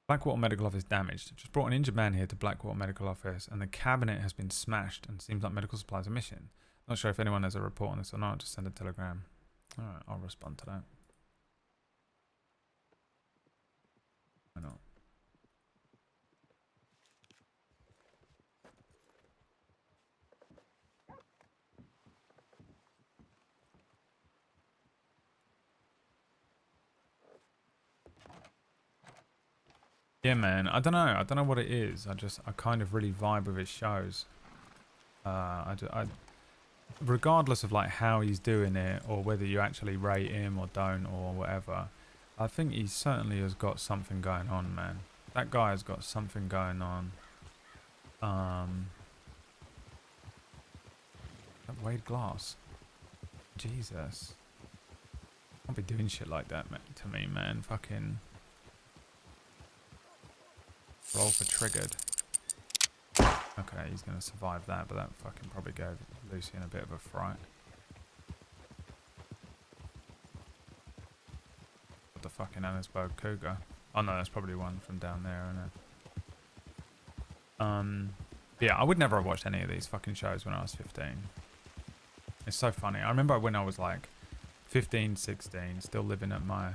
[SPEAKER 1] Blackwater Medical Office damaged. Just brought an injured man here to Blackwater Medical Office, and the cabinet has been smashed and seems like medical supplies are missing. Not sure if anyone has a report on this or not. Just send a telegram. Alright, I'll respond to that. Why not? Yeah, man. I don't know. I don't know what it is. I kind of really vibe with his shows. Regardless of like how he's doing it or whether you actually rate him or don't or whatever, I think he certainly has got something going on, man. That guy has got something going on. That Wade Glass. Jesus. Can't be doing shit like that, man, to me, man. Fucking roll for triggered. Okay, he's gonna survive that, but that fucking probably gave Lucien a bit of a fright. The fucking Annisburg Cougar. Oh no, that's probably one from down there, isn't it? Yeah, I would never have watched any of these fucking shows when I was 15. It's so funny. I remember when I was like 15, 16, still living at my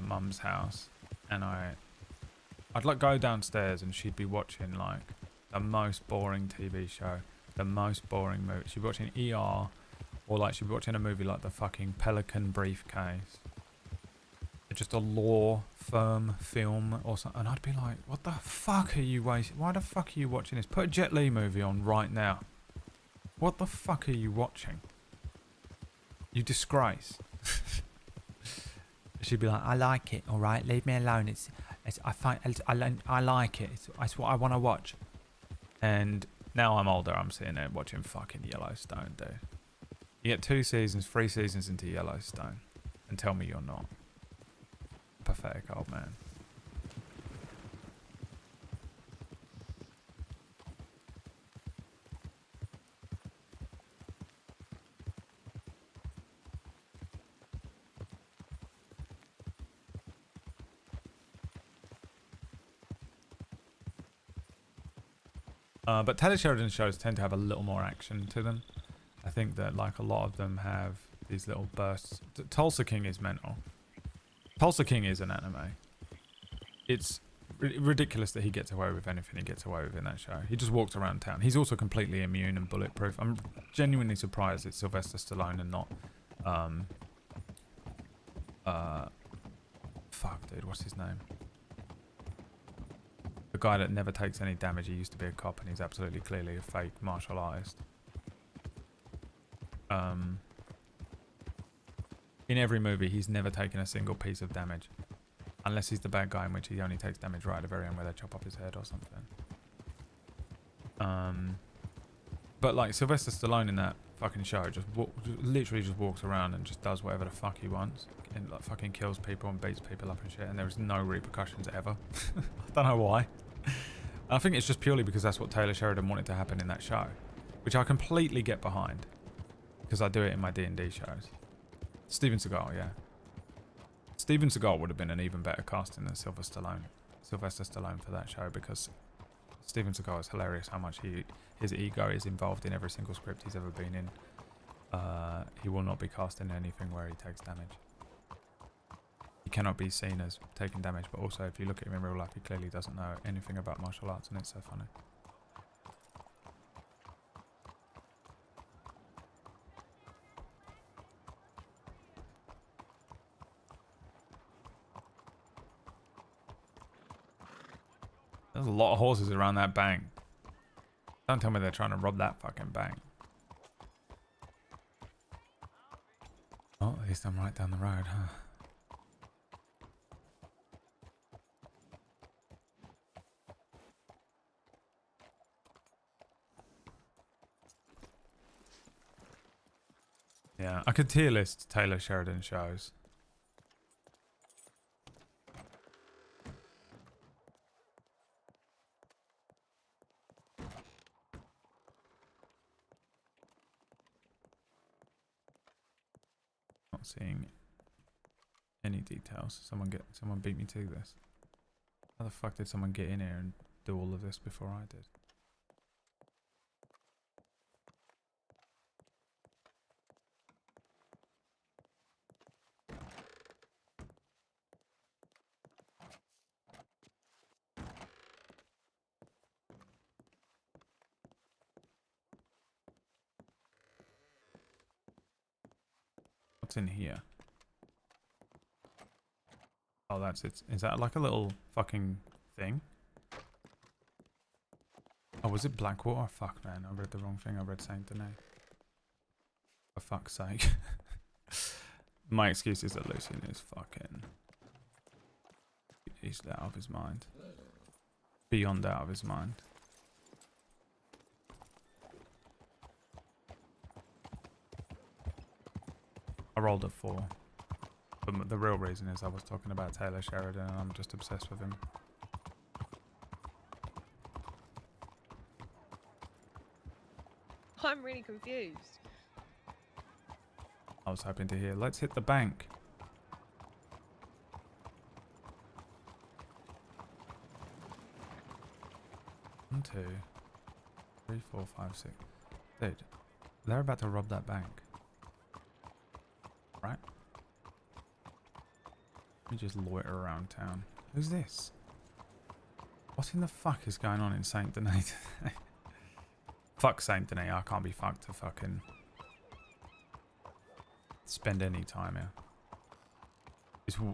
[SPEAKER 1] mum's house, and I'd like go downstairs and she'd be watching like the most boring TV show, the most boring movie. She'd be watching ER, or like she'd be watching a movie like the fucking Pelican Briefcase. Just a law firm film or something, and I'd be like, what the fuck are you wasting? Why the fuck are you watching this? Put a Jet Li movie on right now. What the fuck are you watching? You disgrace. She'd be like, I like it, alright, leave me alone. I like it. It's what I want to watch. And now I'm older, I'm sitting there watching fucking Yellowstone, dude. You get 2 seasons, 3 seasons into Yellowstone, and tell me you're not. Pathetic old man. But Taylor Sheridan shows tend to have a little more action to them. I think that like a lot of them have these little bursts. Tulsa King is mental. Tulsa King is an anime. It's ridiculous that he gets away with anything he gets away with in that show. He just walks around town. He's also completely immune and bulletproof. I'm genuinely surprised it's Sylvester Stallone and not fuck dude, what's his name? The guy that never takes any damage. He used to be a cop and he's absolutely clearly a fake martial artist. In every movie, he's never taken a single piece of damage. Unless he's the bad guy, in which he only takes damage right at the very end where they chop off his head or something. But like Sylvester Stallone in that fucking show literally just walks around and just does whatever the fuck he wants. And like fucking kills people and beats people up and shit. And there is no repercussions ever. I don't know why. I think it's just purely because that's what Taylor Sheridan wanted to happen in that show. Which I completely get behind. Because I do it in my D&D shows. Steven Seagal, yeah. Steven Seagal would have been an even better casting than Sylvester Stallone for that show, because Steven Seagal is hilarious how much his ego is involved in every single script he's ever been in. He will not be cast in anything where he takes damage. He cannot be seen as taking damage, but also if you look at him in real life, he clearly doesn't know anything about martial arts, and it's so funny. There's a lot of horses around that bank. Don't tell me they're trying to rob that fucking bank. Oh, at least I'm right down the road, huh? Yeah, I could tier list Taylor Sheridan shows. Not seeing any details. Someone beat me to this. How the fuck did someone get in here and do all of this before I did? What's in here? Oh, that's it. Is that like a little fucking thing? Oh, was it Blackwater? Oh, fuck, man. I read the wrong thing. I read Saint Denis. For fuck's sake. My excuse is that Lucien is fucking... He's out of his mind. Beyond out of his mind. I rolled a 4. But the real reason is I was talking about Taylor Sheridan and I'm just obsessed with him.
[SPEAKER 3] I'm really confused.
[SPEAKER 1] I was hoping to hear, let's hit the bank. One, 2, 3, 4, 5, 6. Dude, they're about to rob that bank. Right? Let me just loiter around town. Who's this? What in the fuck is going on in Saint Denis today? Fuck Saint Denis, I can't be fucked to fucking spend any time here.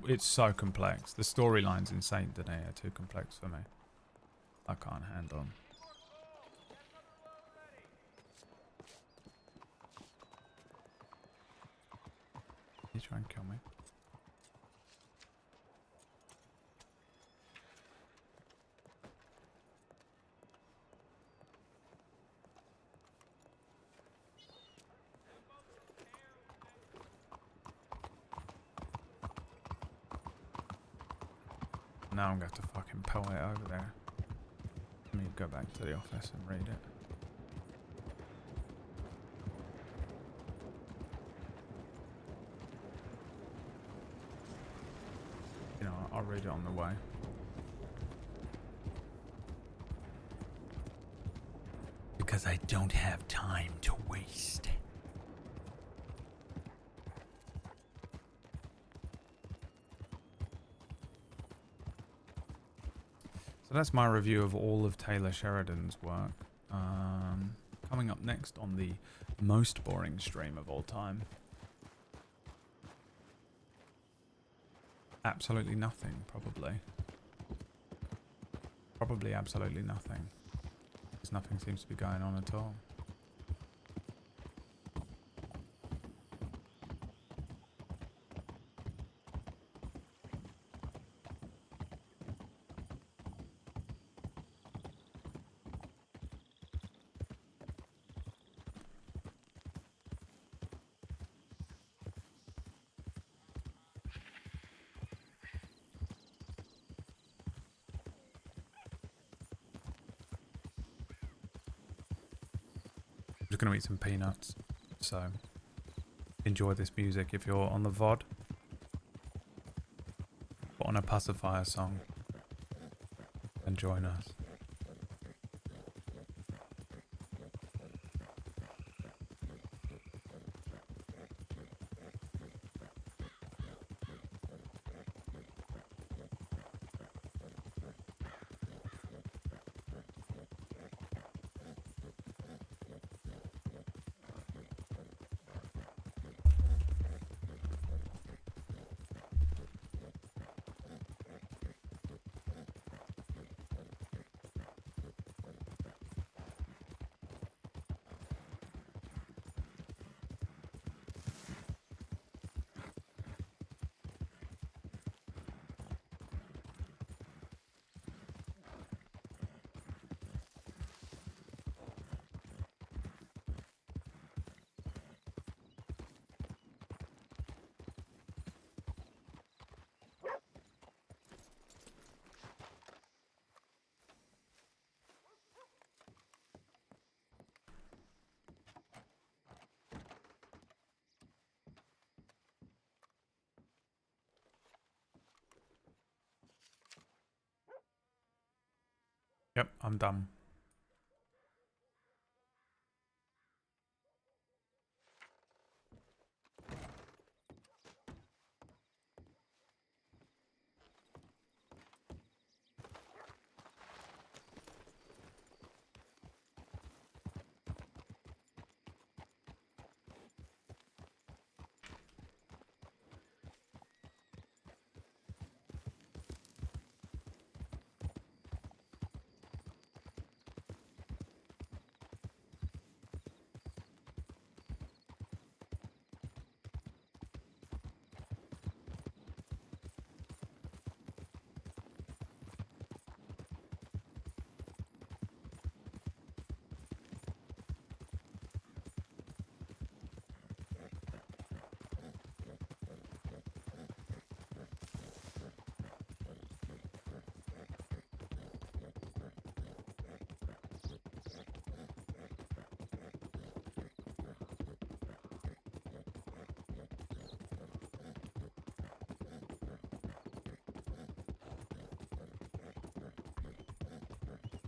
[SPEAKER 1] It's so complex. The storylines in Saint Denis are too complex for me. I can't handle them. You try and kill me. Now I'm going to have to fucking pull it over there. Let me go back to the office and read it. You know, I'll read it on the way. Because I don't have time to waste. So that's my review of all of Taylor Sheridan's work. Coming up next on the most boring stream of all time. Absolutely nothing, probably. Probably absolutely nothing. Because nothing seems to be going on at all. I'm just going to eat some peanuts, so enjoy this music if you're on the VOD. Put on a pacifier song and join us. Yep, I'm done.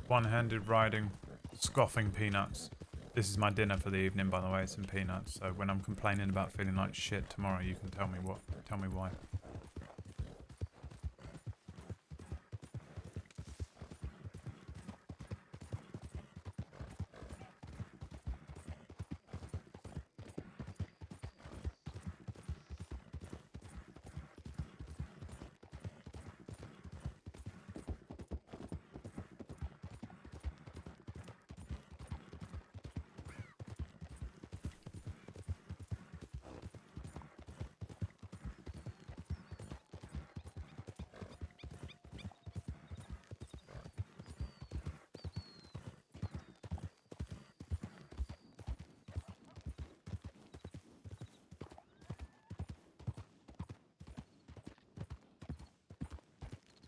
[SPEAKER 1] One-handed riding, scoffing peanuts. This is my dinner for the evening, by the way, some peanuts. So when I'm complaining about feeling like shit tomorrow, you can tell me why.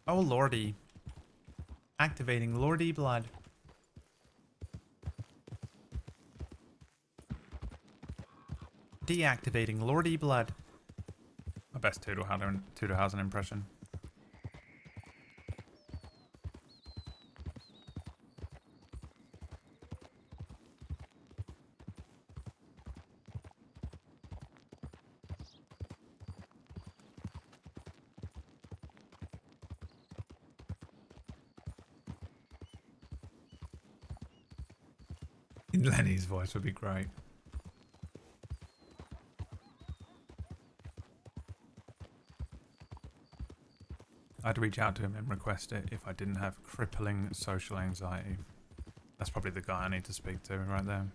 [SPEAKER 1] Oh, Lordy. Activating Lorde blood. Deactivating Lorde blood. My best Tudorhausen impression. In Lenny's voice would be great. I'd reach out to him and request it if I didn't have crippling social anxiety. That's probably the guy I need to speak to right there.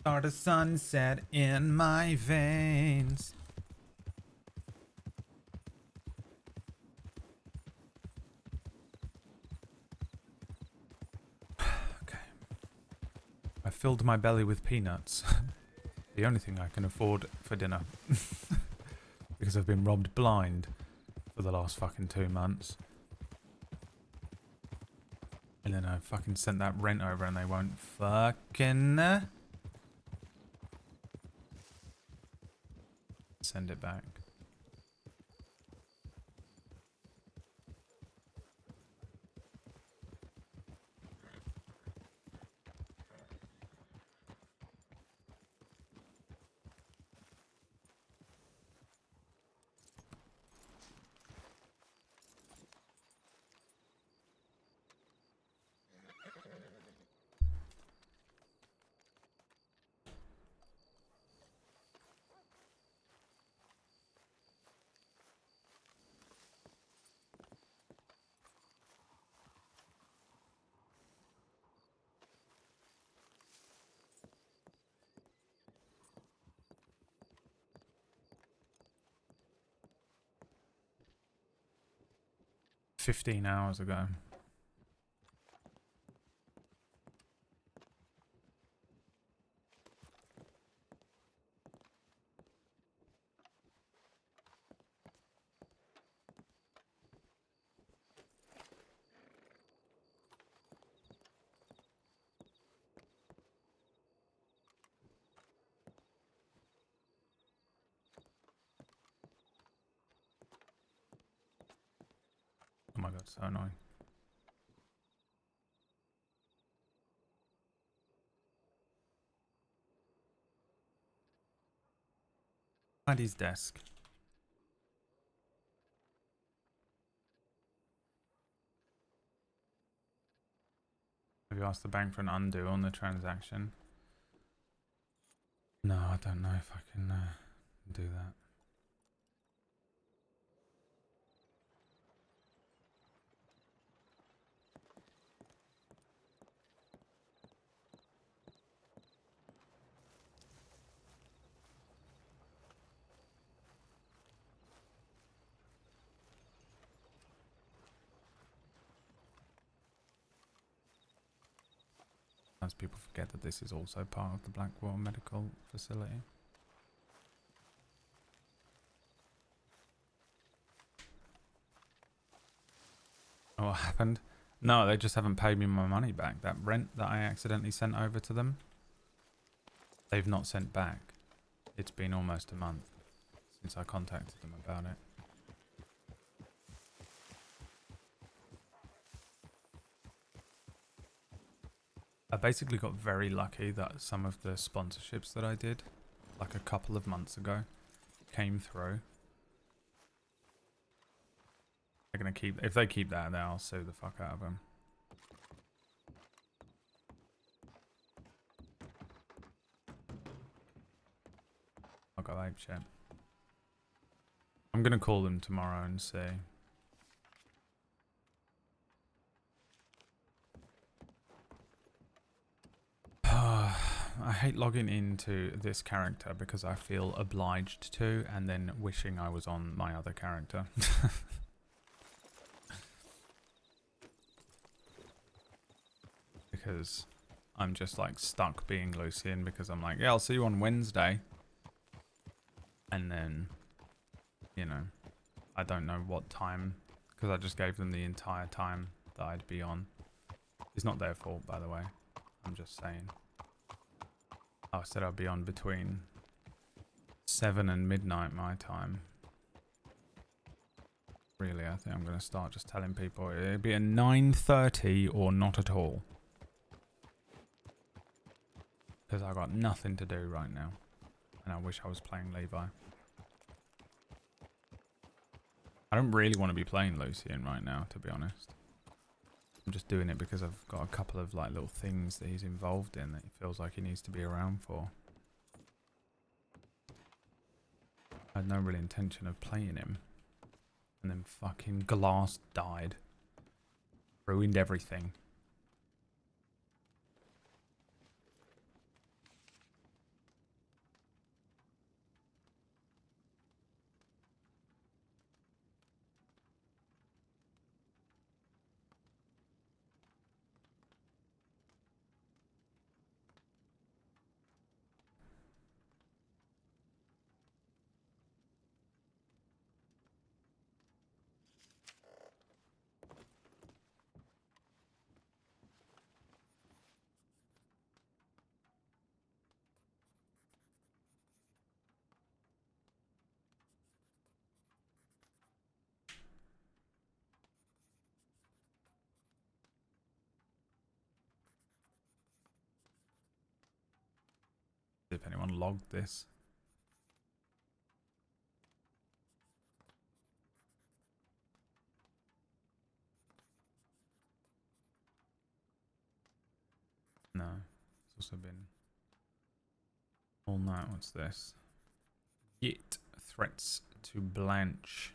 [SPEAKER 1] Start a sunset in my veins. Okay. I filled my belly with peanuts. The only thing I can afford for dinner. Because I've been robbed blind for the last fucking 2 months. And then I fucking sent that rent over and they won't fucking send it back. $15 ago. Oh my god, so annoying. At his desk. Have you asked the bank for an undo on the transaction? No, I don't know if I can do that. Sometimes people forget that this is also part of the Blackwater Medical Facility. Oh, what happened? No, they just haven't paid me my money back. That rent that I accidentally sent over to them, they've not sent back. It's been almost a month since I contacted them about it. I basically got very lucky that some of the sponsorships that I did, like a couple of months ago, came through. They're gonna keep, if they keep that, then I'll sue the fuck out of them. I'll go ape shit. I'm gonna call them tomorrow and see. I hate logging into this character because I feel obliged to and then wishing I was on my other character. Because I'm just like stuck being Lucien because I'm like, yeah, I'll see you on Wednesday. And then, you know, I don't know what time because I just gave them the entire time that I'd be on. It's not their fault, by the way. I'm just saying. I said I'd be on between 7 and midnight my time. Really, I think I'm going to start just telling people it'd be at 9:30 or not at all. Because I've got nothing to do right now. And I wish I was playing Levi. I don't really want to be playing Lucien right now, to be honest. I'm just doing it because I've got a couple of like little things that he's involved in that he feels like he needs to be around for. I had no real intention of playing him. And then fucking Glass died. Ruined everything. if anyone logged this. No. It's also been all night. What's this? Git threats to Blanche.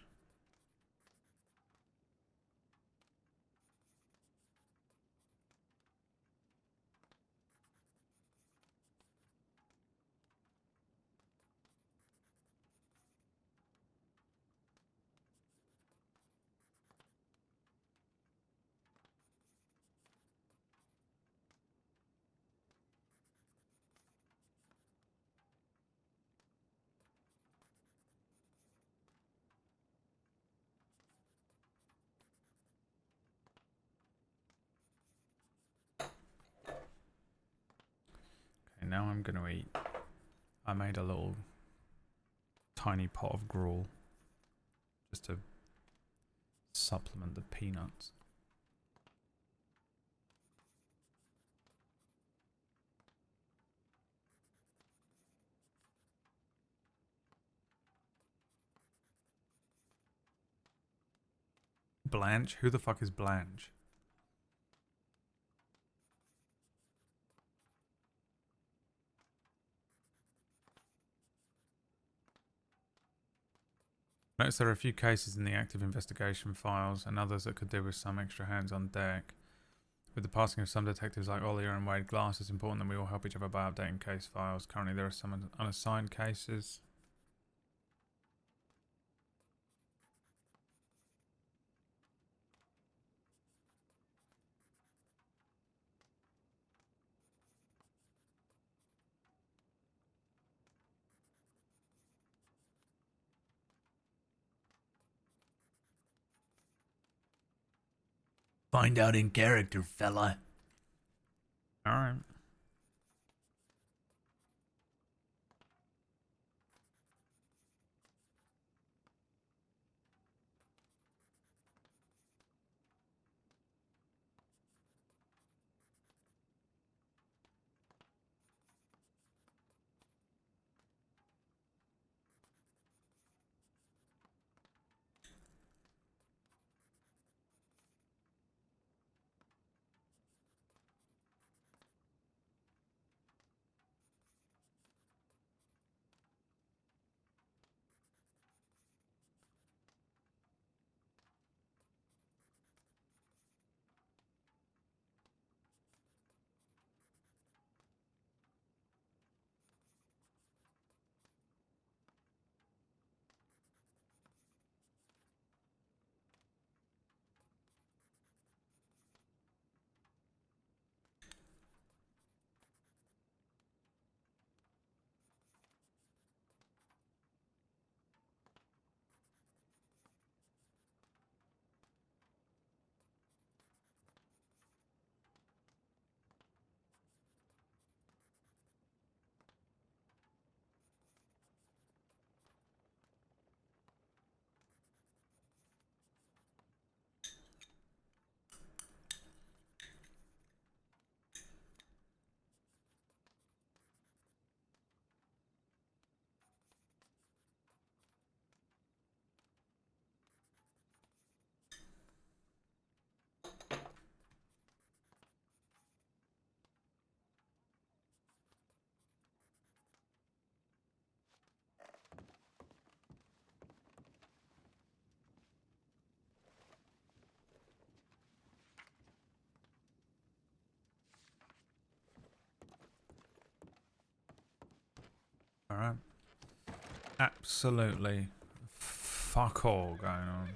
[SPEAKER 1] Okay, now I'm going to eat. I made a little tiny pot of gruel just to supplement the peanuts. Blanche? Who the fuck is Blanche? Notice there are a few cases in the active investigation files and others that could do with some extra hands on deck. With the passing of some detectives like Ollier and Wade Glass, it's important that we all help each other by updating case files. Currently there are some unassigned cases.
[SPEAKER 3] Find out in character, fella.
[SPEAKER 1] Alright. Alright. Absolutely fuck all going on.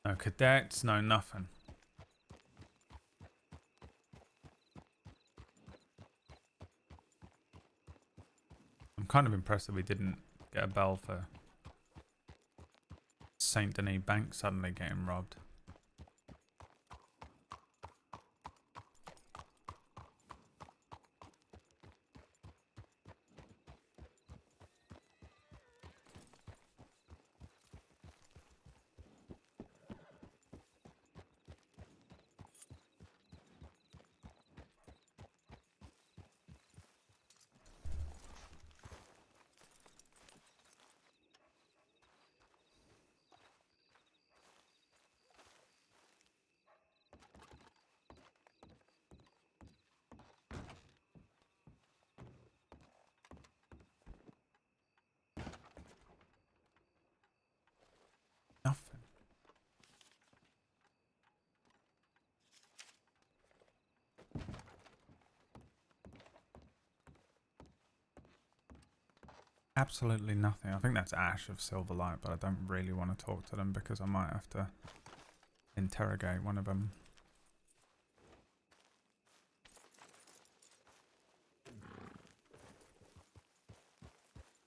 [SPEAKER 1] No cadets, no nothing. I'm kind of impressed that we didn't get a bell for Saint Denis Bank suddenly getting robbed. absolutely nothing. I think that's Ash of Silverlight, but I don't really want to talk to them because I might have to interrogate one of them.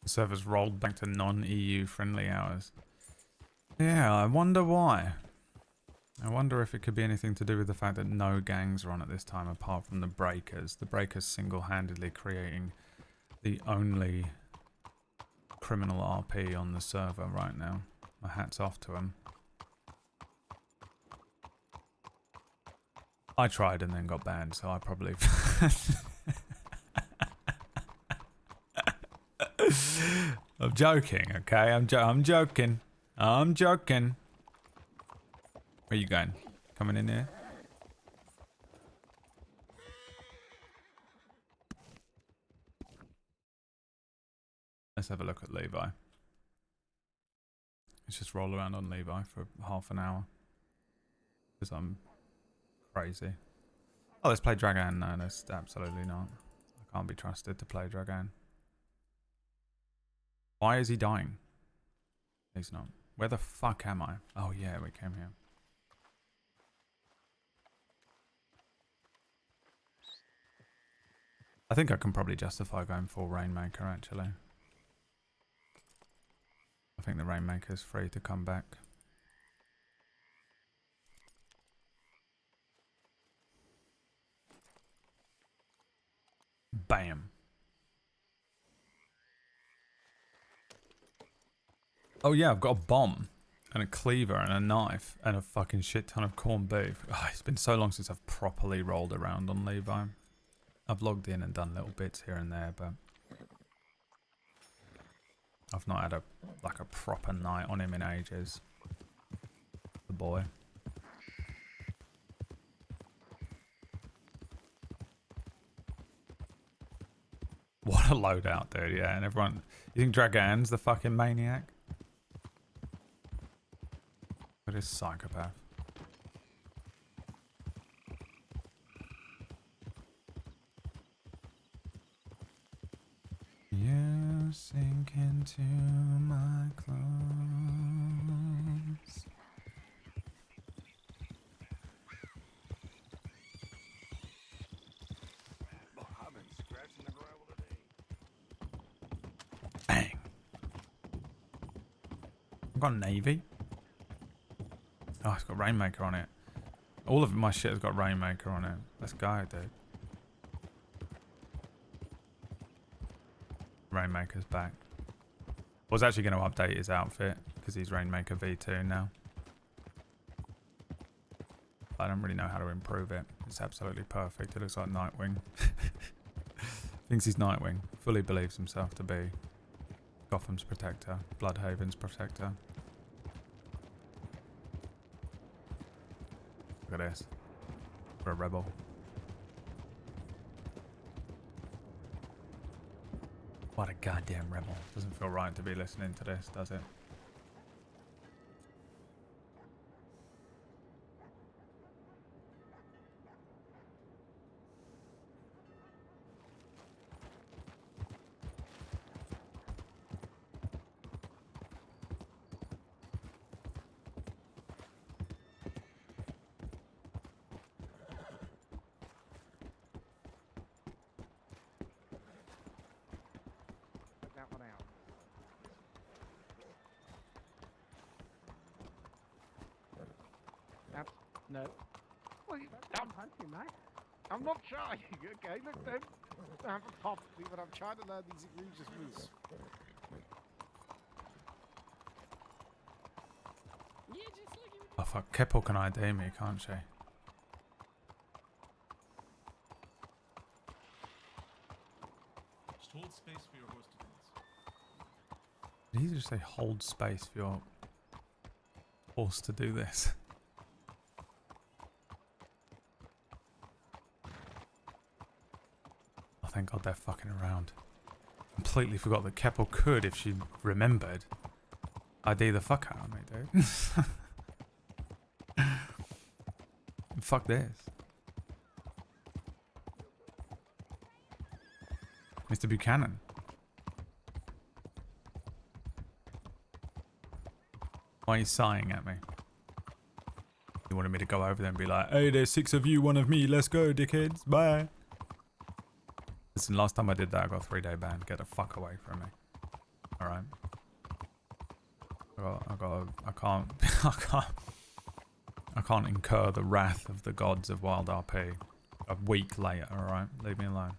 [SPEAKER 1] The server's rolled back to non-EU friendly hours. Yeah, I wonder why. I wonder if it could be anything to do with the fact that no gangs are on at this time apart from the Breakers. The Breakers single-handedly creating the only criminal RP on the server right now. My hat's off to them. I tried and then got banned, so I probably... I'm joking, okay? I'm joking. I'm joking. Where you going? Coming in here? Let's have a look at Levi. Let's just roll around on Levi for half an hour. Because I'm crazy. Oh, let's play Dragan. No, that's absolutely not. I can't be trusted to play Dragan. Why is he dying? He's not. Where the fuck am I? Oh yeah, we came here. I think I can probably justify going full Rainmaker actually. I think the Rainmaker's free to come back. Bam. Oh yeah, I've got a bomb and a cleaver and a knife and a fucking shit ton of corned beef. Oh, it's been so long since I've properly rolled around on Levi. I've logged in and done little bits here and there, but I've not had a proper night on him in ages. The boy. What a loadout, dude, yeah, and everyone... You think Dragan's the fucking maniac? What is psychopath? You sink into my clothes.
[SPEAKER 2] I've been scratching the gravel today.
[SPEAKER 1] Bang. I've got a Navy. Oh, it's got Rainmaker on it. All of my shit has got Rainmaker on it. Let's go, dude. Rainmaker's back. I was actually going to update his outfit because he's Rainmaker V2 now. I don't really know how to improve it. It's absolutely perfect. It looks like Nightwing. Thinks he's Nightwing. Fully believes himself to be Gotham's protector. Bloodhaven's protector. Look at this. We're a rebel. What a goddamn rebel. Doesn't feel right to be listening to this, does it?
[SPEAKER 4] That one out. No. Well, I'm hunting, mate. I'm not trying. Okay, look, don't have a pop at me, but I'm trying to learn these egregious moves.
[SPEAKER 1] Oh fuck, Keppel can ID me, can't she?
[SPEAKER 5] Just hold space for your horse to dance.
[SPEAKER 1] Did he just say hold space for your horse to do this? Oh, thank God they're fucking around. Completely forgot that Keppel could, if she remembered, ID the fuck out of me, dude. Fuck this. Mr. Buchanan. Why are you sighing at me? You wanted me to go over there and be like, hey, there's 6 of you, 1 of me. Let's go, dickheads. Bye. Listen, last time I did that, I got a 3-day ban. Get the fuck away from me. Alright. I can't incur the wrath of the gods of Wild RP a week later, alright? Leave me alone.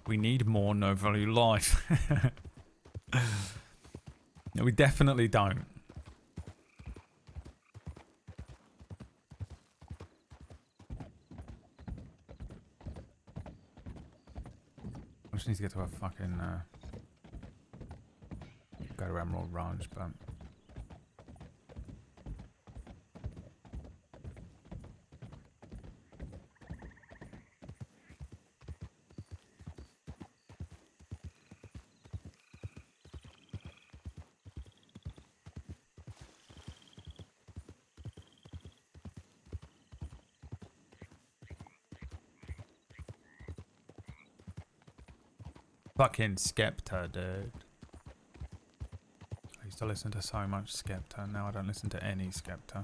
[SPEAKER 1] We need more no value life. No, we definitely don't. I just need to get to a fucking go to Emerald Ranch, but fucking Skepta, dude. I used to listen to so much Skepta. Now I don't listen to any Skepta.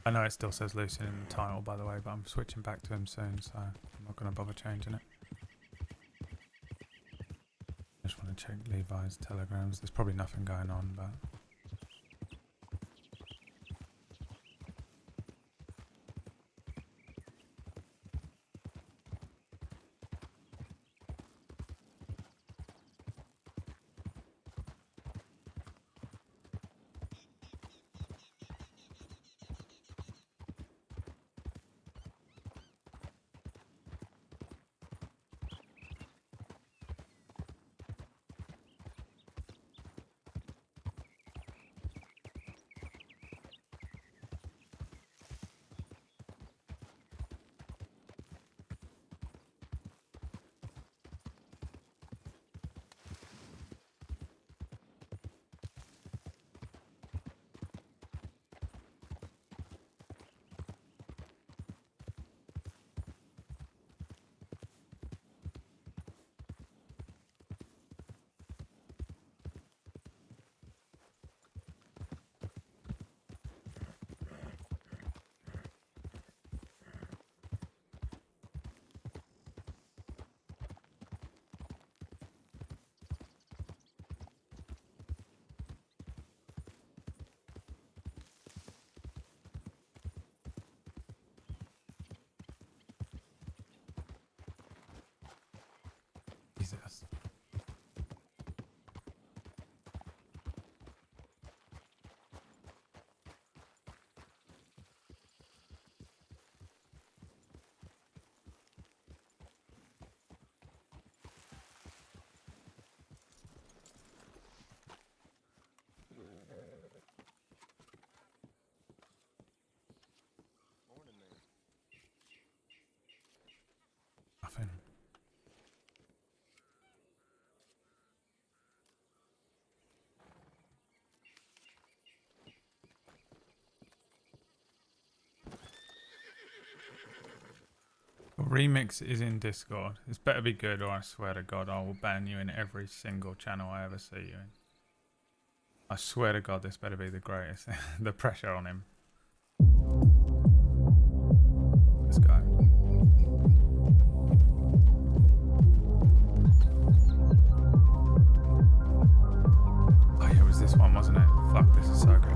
[SPEAKER 1] I know it still says Lucien in the title, by the way, but I'm switching back to him soon, so I'm not going to bother changing it. I just want to check Levi's telegrams. There's probably nothing going on, but... Jesus.
[SPEAKER 5] Morning there.
[SPEAKER 1] Nothing. Remix is in Discord. This better be good, or I swear to God, I will ban you in every single channel I ever see you in. I swear to God, this better be the greatest. The pressure on him. Let's go. Oh yeah, it was this one, wasn't it? Fuck, this is so good.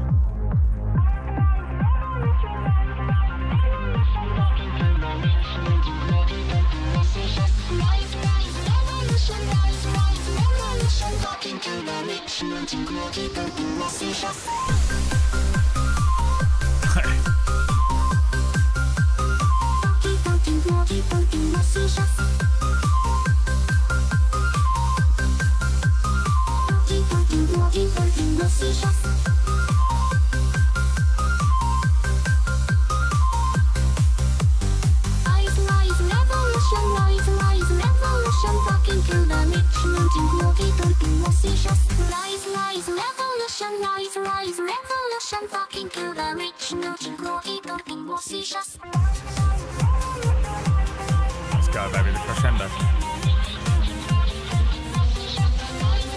[SPEAKER 1] Let's go, baby, the crescendo.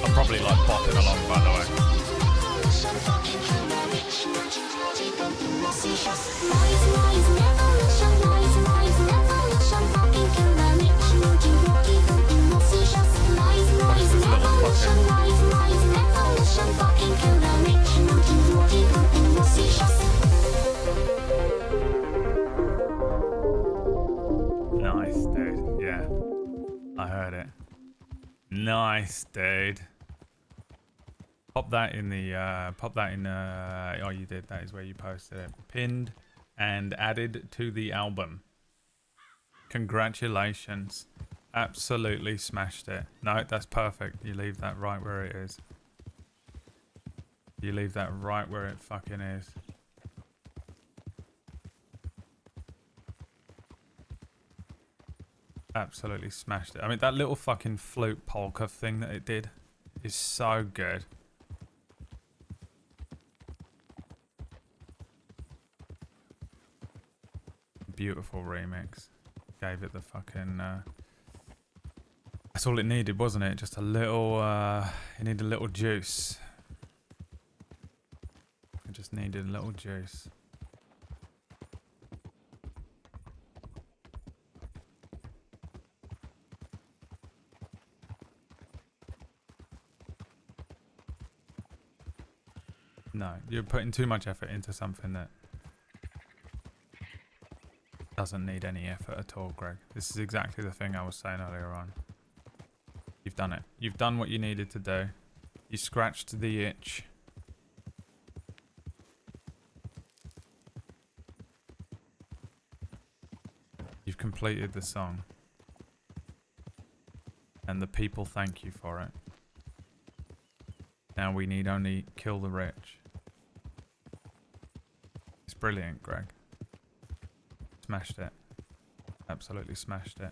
[SPEAKER 1] I'm probably like bopping along, by the way. Nice, dude. Yeah, I heard it. Nice, dude. Pop that in the, oh, you did. That is where you posted it. Pinned and added to the album. Congratulations. Absolutely smashed it. No, that's perfect. You leave that right where it is. You leave that right where it fucking is. Absolutely smashed it. I mean, that little fucking flute polka thing that it did is so good. Beautiful remix. Gave it the fucking... That's all it needed, wasn't it? Just a little... it needed a little juice. It just needed a little juice. No, you're putting too much effort into something that doesn't need any effort at all, Greg. This is exactly the thing I was saying earlier on. You've done it. You've done what you needed to do. You scratched the itch. You've completed the song. And the people thank you for it. Now we need only kill the rich. It's brilliant, Greg. Smashed it. Absolutely smashed it.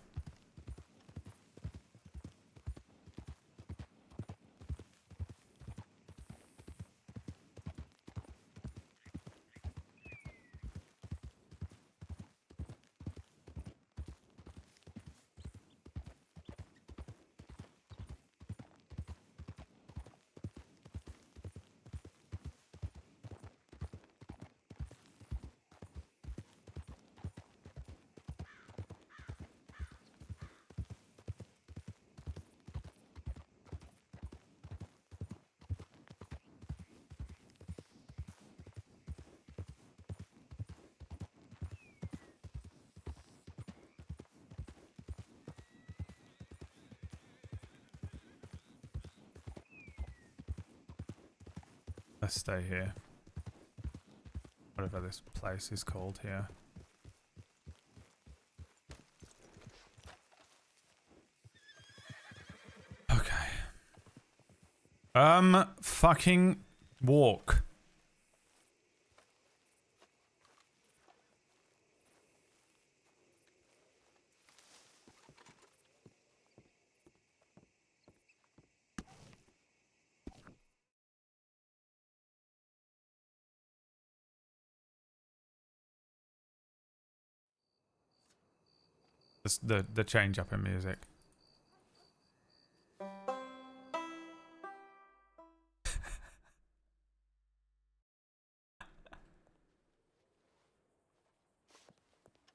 [SPEAKER 1] Let's stay here. Whatever this place is called here. Okay. Fucking walk. The the change up in music.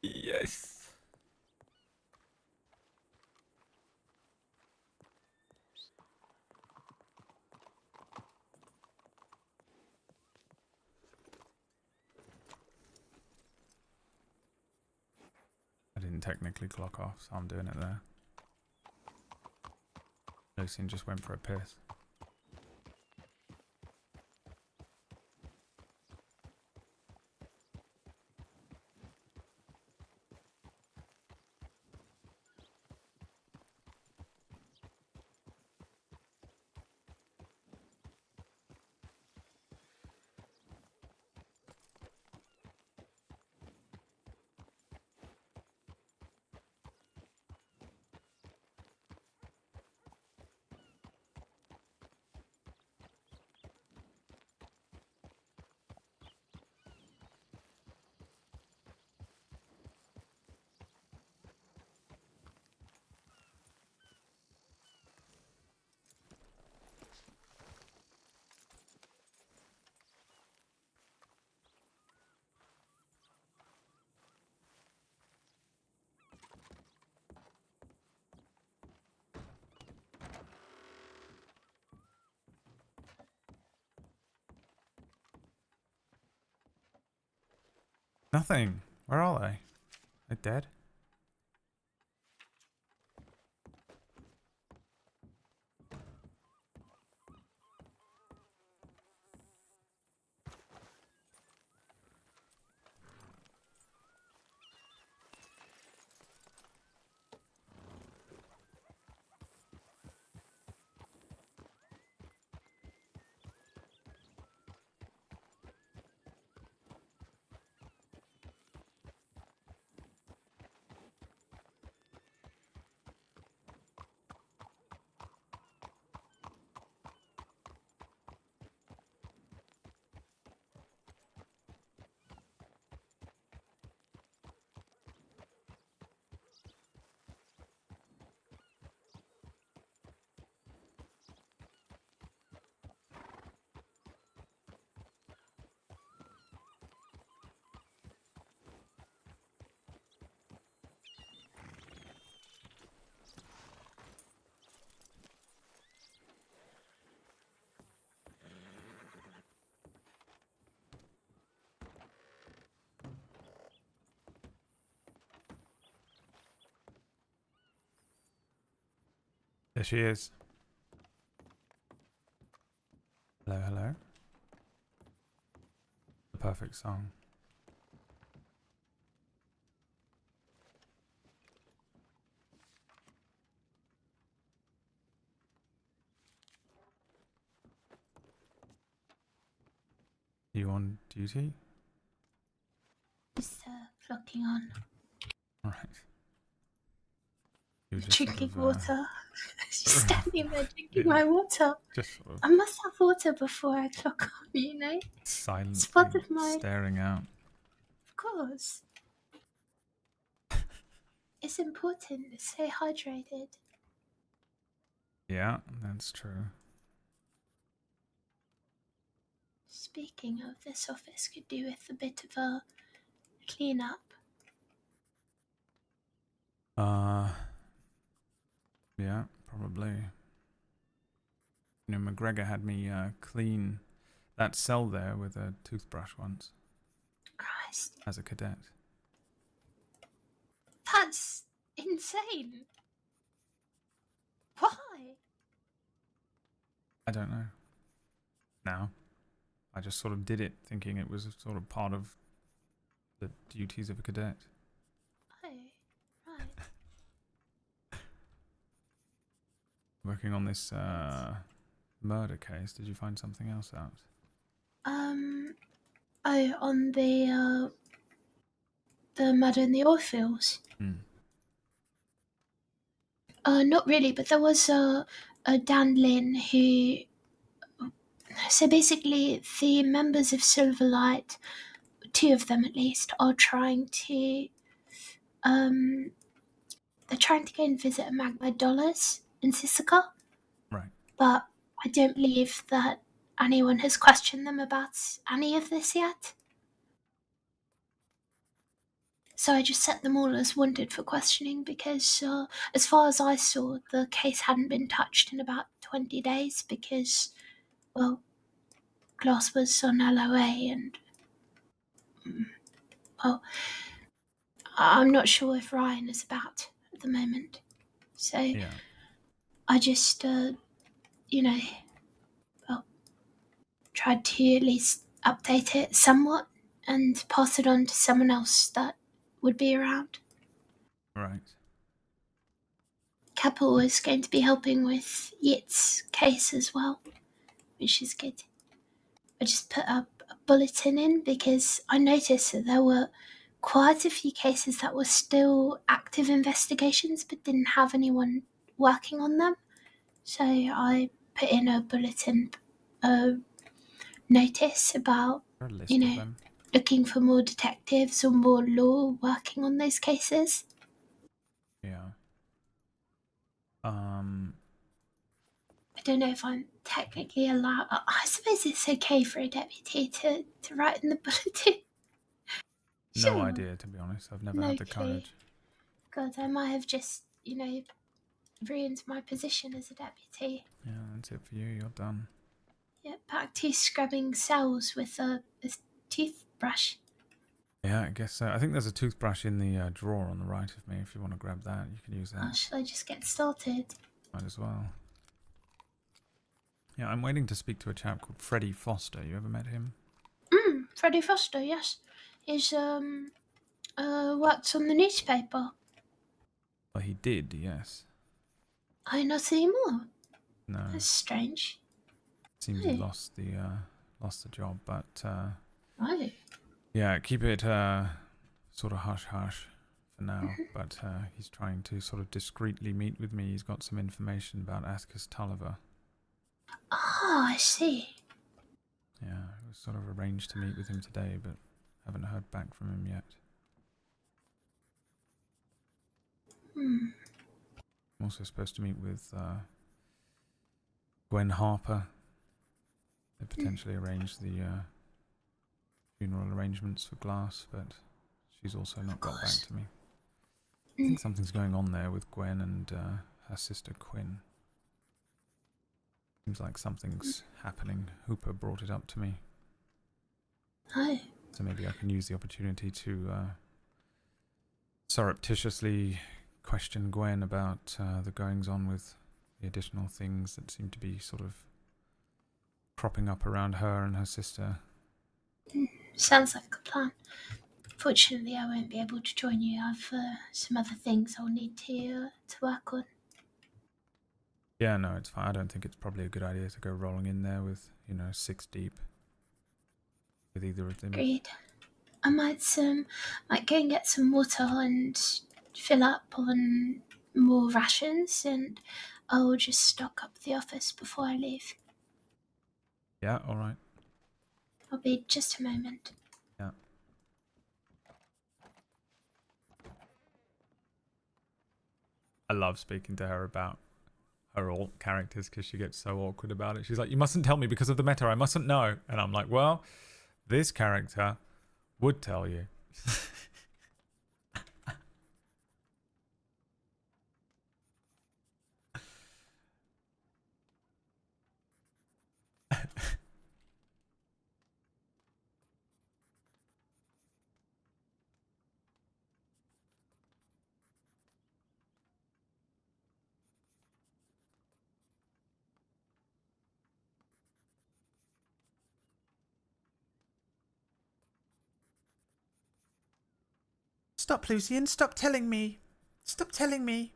[SPEAKER 1] Yes. I didn't technically clock off, so I'm doing it there. Lucien just went for a piss. Nothing. Where are they? They're dead. There she is. Hello, hello. The perfect song. You on duty?
[SPEAKER 6] Just clocking on.
[SPEAKER 1] Alright. You were just
[SPEAKER 6] Drinking
[SPEAKER 1] sort of,
[SPEAKER 6] water. Just standing there drinking my water.
[SPEAKER 1] just sort of
[SPEAKER 6] I must have water before I clock on, you know?
[SPEAKER 1] silently
[SPEAKER 6] part of my-
[SPEAKER 1] staring out.
[SPEAKER 6] Of course. It's important to stay hydrated.
[SPEAKER 1] Yeah, that's true.
[SPEAKER 6] Speaking of, this office could do with a bit of a clean up.
[SPEAKER 1] Yeah, probably. You know, McGregor had me clean that cell there with a toothbrush once
[SPEAKER 6] Christ.
[SPEAKER 1] as a cadet.
[SPEAKER 6] That's insane. Why?
[SPEAKER 1] I don't know. Now, I just sort of did it thinking it was sort of part of the duties of a cadet.
[SPEAKER 6] Oh, right.
[SPEAKER 1] Working on this murder case, did you find something else out?
[SPEAKER 6] On the murder in the oil fields. Not really, but there was a Dan Lin who. So basically, the members of Silverlight, two of them at least, are trying to they're trying to go and visit a Magma Dollars in Sisika,
[SPEAKER 1] Right.
[SPEAKER 6] but I don't believe that anyone has questioned them about any of this yet. So I just set them all as wanted for questioning because, as far as I saw, the case hadn't been touched in about 20 days because, well, Glass was on LOA and, well, I'm not sure if Ryan is about at the moment. So
[SPEAKER 1] Yeah.
[SPEAKER 6] I just, well, tried to at least update it somewhat and pass it on to someone else that would be around.
[SPEAKER 1] Right.
[SPEAKER 6] Keppel is going to be helping with Yit's case as well, which is good. I just put up a bulletin in because I noticed that there were quite a few cases that were still active investigations but didn't have anyone working on them. So I put in a bulletin notice about,
[SPEAKER 1] There are a list of them.
[SPEAKER 6] looking for more detectives or more law working on those cases.
[SPEAKER 1] Yeah.
[SPEAKER 6] I don't know if I'm technically allowed. I suppose it's okay for a deputy to write in the bulletin.
[SPEAKER 1] No
[SPEAKER 6] Sure.
[SPEAKER 1] idea, to be honest. I've never
[SPEAKER 6] No
[SPEAKER 1] had the
[SPEAKER 6] clue.
[SPEAKER 1] courage.
[SPEAKER 6] God, I might have just, ruined my position as a deputy.
[SPEAKER 1] Yeah, that's it for you. You're done.
[SPEAKER 6] Yeah, back to scrubbing cells with a toothbrush.
[SPEAKER 1] Yeah, I guess so. I think there's a toothbrush in the drawer on the right of me. If you want to grab that, you can use
[SPEAKER 6] Oh,
[SPEAKER 1] that.
[SPEAKER 6] shall I just get started?
[SPEAKER 1] Might as well. Yeah, I'm waiting to speak to a chap called Freddie Foster. You ever met him?
[SPEAKER 6] Freddie Foster, yes. He's, works on the newspaper.
[SPEAKER 1] Well, he did, yes.
[SPEAKER 6] I not anymore.
[SPEAKER 1] No,
[SPEAKER 6] That's strange.
[SPEAKER 1] seems he lost the job, but
[SPEAKER 6] Oh.
[SPEAKER 1] yeah, keep it sort of hush hush for now. But he's trying to sort of discreetly meet with me. He's got some information about Ascus Tulliver.
[SPEAKER 6] Oh, I see.
[SPEAKER 1] Yeah, it was sort of arranged to meet with him today, but haven't heard back from him yet. I'm also supposed to meet with Gwen Harper. They potentially arranged the funeral arrangements for Glass, but she's also not got back to me. I think something's going on there with Gwen and her sister Quinn. Seems like something's happening. Hooper brought it up to me.
[SPEAKER 6] Oh.
[SPEAKER 1] So maybe I can use the opportunity to surreptitiously question Gwen about the goings-on with the additional things that seem to be sort of cropping up around her and her sister.
[SPEAKER 6] Sounds like a plan. Fortunately, I won't be able to join you. I've some other things I'll need to work on.
[SPEAKER 1] Yeah, no, it's fine. I don't think it's probably a good idea to go rolling in there with, 6 deep with either of them.
[SPEAKER 6] Agreed. I might go and get some water and fill up on more rations, and I'll just stock up the office before I leave.
[SPEAKER 1] Yeah, alright.
[SPEAKER 6] I'll be just a moment.
[SPEAKER 1] Yeah. I love speaking to her about her alt characters because she gets so awkward about it. She's like, you mustn't tell me because of the meta. I mustn't know. And I'm like, well, this character would tell you.
[SPEAKER 3] Stop, Lucien. Stop telling me. Stop telling me.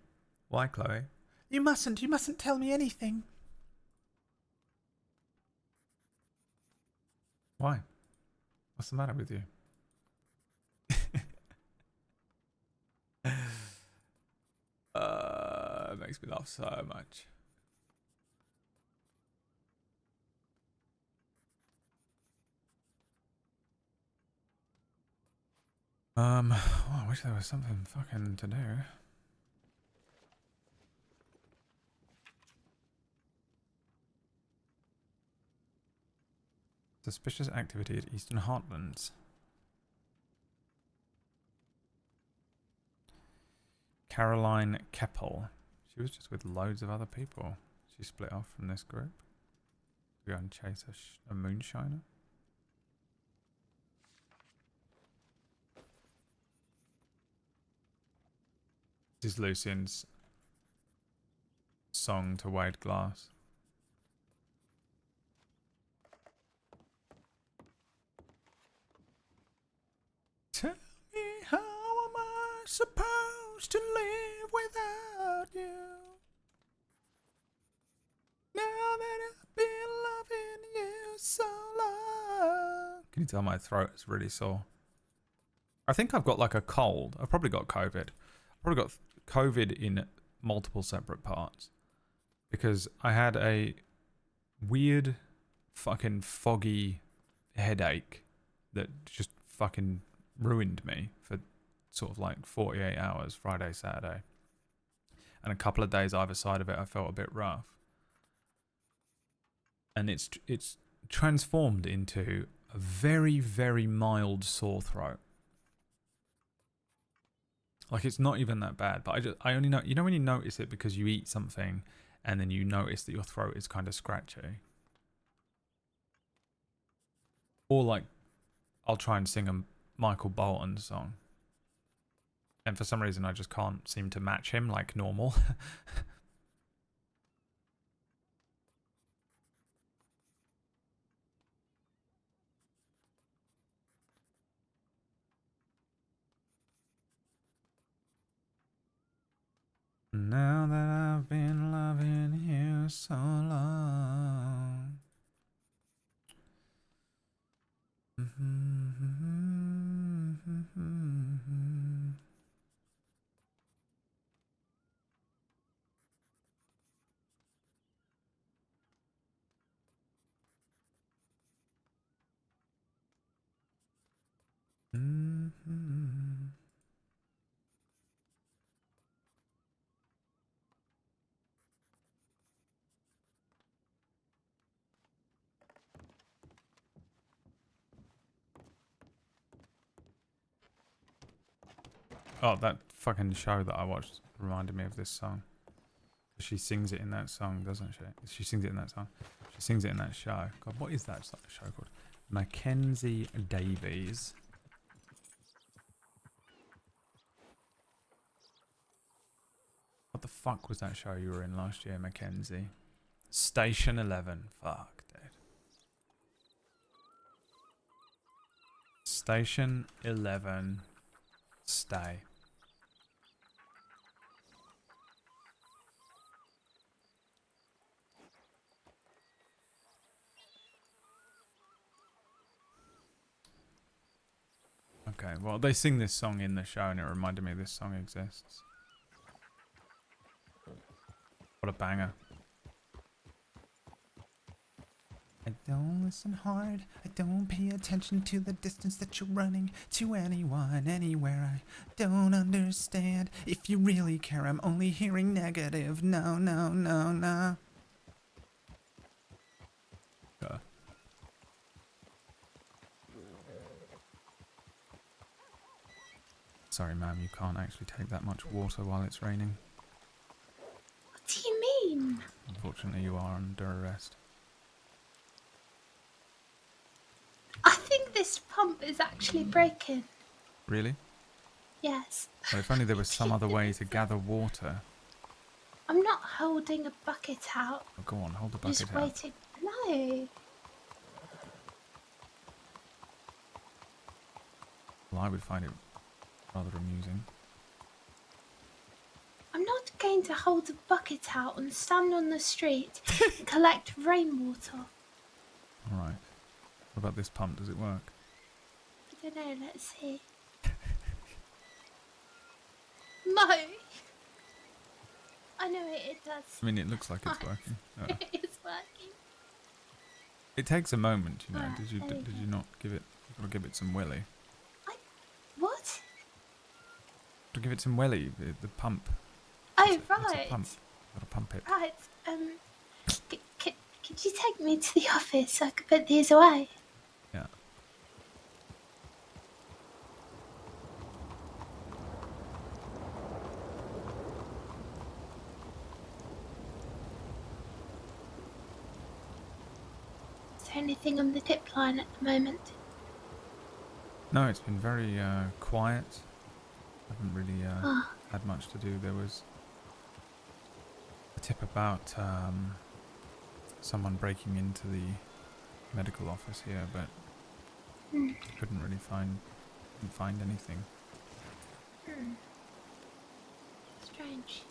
[SPEAKER 1] Why, Chloe?
[SPEAKER 3] You mustn't. You mustn't tell me anything.
[SPEAKER 1] Why? What's the matter with you? It makes me laugh so much. Oh, I wish there was something fucking to do. Suspicious activity at Eastern Heartlands. Caroline Keppel. She was just with loads of other people. She split off from this group. Go and chase a moonshiner. This is Lucien's song to Wade Glass. Tell me, how am I supposed to live without you? Now that I've been loving you so long. Can you tell my throat is really sore? I think I've got like a cold. I've probably got COVID. I've probably got COVID in multiple separate parts. Because I had a weird fucking foggy headache that just fucking ruined me for sort of like 48 hours, Friday, Saturday. And a couple of days either side of it I felt a bit rough. And it's transformed into a very, very mild sore throat. Like, it's not even that bad, but I only know, you know when you notice it because you eat something and then you notice that your throat is kind of scratchy? Or like, I'll try and sing a Michael Bolton song. And for some reason I just can't seem to match him like normal. Now that I've been loving you so long. Oh, that fucking show that I watched reminded me of this song. She sings it in that song, doesn't she? She sings it in that song. She sings it in that show. God, what is that show called? Mackenzie Davies. What the fuck was that show you were in last year, Mackenzie? Station 11. Fuck, dude. Station 11. Stay. Okay, well, they sing this song in the show and it reminded me this song exists. What a banger. I don't listen hard, I don't pay attention to the distance that you're running to anyone, anywhere. I don't understand. If you really care, I'm only hearing negative. No, no, no, no. Sorry, ma'am, you can't actually take that much water while it's raining.
[SPEAKER 6] What do you mean?
[SPEAKER 1] Unfortunately, you are under arrest.
[SPEAKER 6] I think this pump is actually broken.
[SPEAKER 1] Really?
[SPEAKER 6] Yes.
[SPEAKER 1] Well, if only there was some other way to gather water.
[SPEAKER 6] I'm not holding a bucket out.
[SPEAKER 1] Oh, go on, hold the
[SPEAKER 6] I'm
[SPEAKER 1] bucket
[SPEAKER 6] just
[SPEAKER 1] out.
[SPEAKER 6] waiting. No.
[SPEAKER 1] Well, I would find it rather amusing.
[SPEAKER 6] I'm not going to hold a bucket out and stand on the street and collect rainwater.
[SPEAKER 1] Alright. What about this pump? Does it work?
[SPEAKER 6] I don't know, let's see. No! I know it does.
[SPEAKER 1] I mean, it looks like it's working.
[SPEAKER 6] It is working.
[SPEAKER 1] It takes a moment, you know.
[SPEAKER 6] Alright,
[SPEAKER 1] Did you
[SPEAKER 6] there we
[SPEAKER 1] did
[SPEAKER 6] go.
[SPEAKER 1] you not give it? You gotta give it some welly.
[SPEAKER 6] What?
[SPEAKER 1] To give it some welly, the pump.
[SPEAKER 6] Oh,
[SPEAKER 1] It's a
[SPEAKER 6] right.
[SPEAKER 1] pump. Gotta pump it.
[SPEAKER 6] Right, could you take me to the office so I could put these away? anything on the tip line at the moment?
[SPEAKER 1] No, it's been very quiet. Haven't really
[SPEAKER 6] Oh,
[SPEAKER 1] had much to do. There was a tip about someone breaking into the medical office here, but couldn't really find anything.
[SPEAKER 6] strange.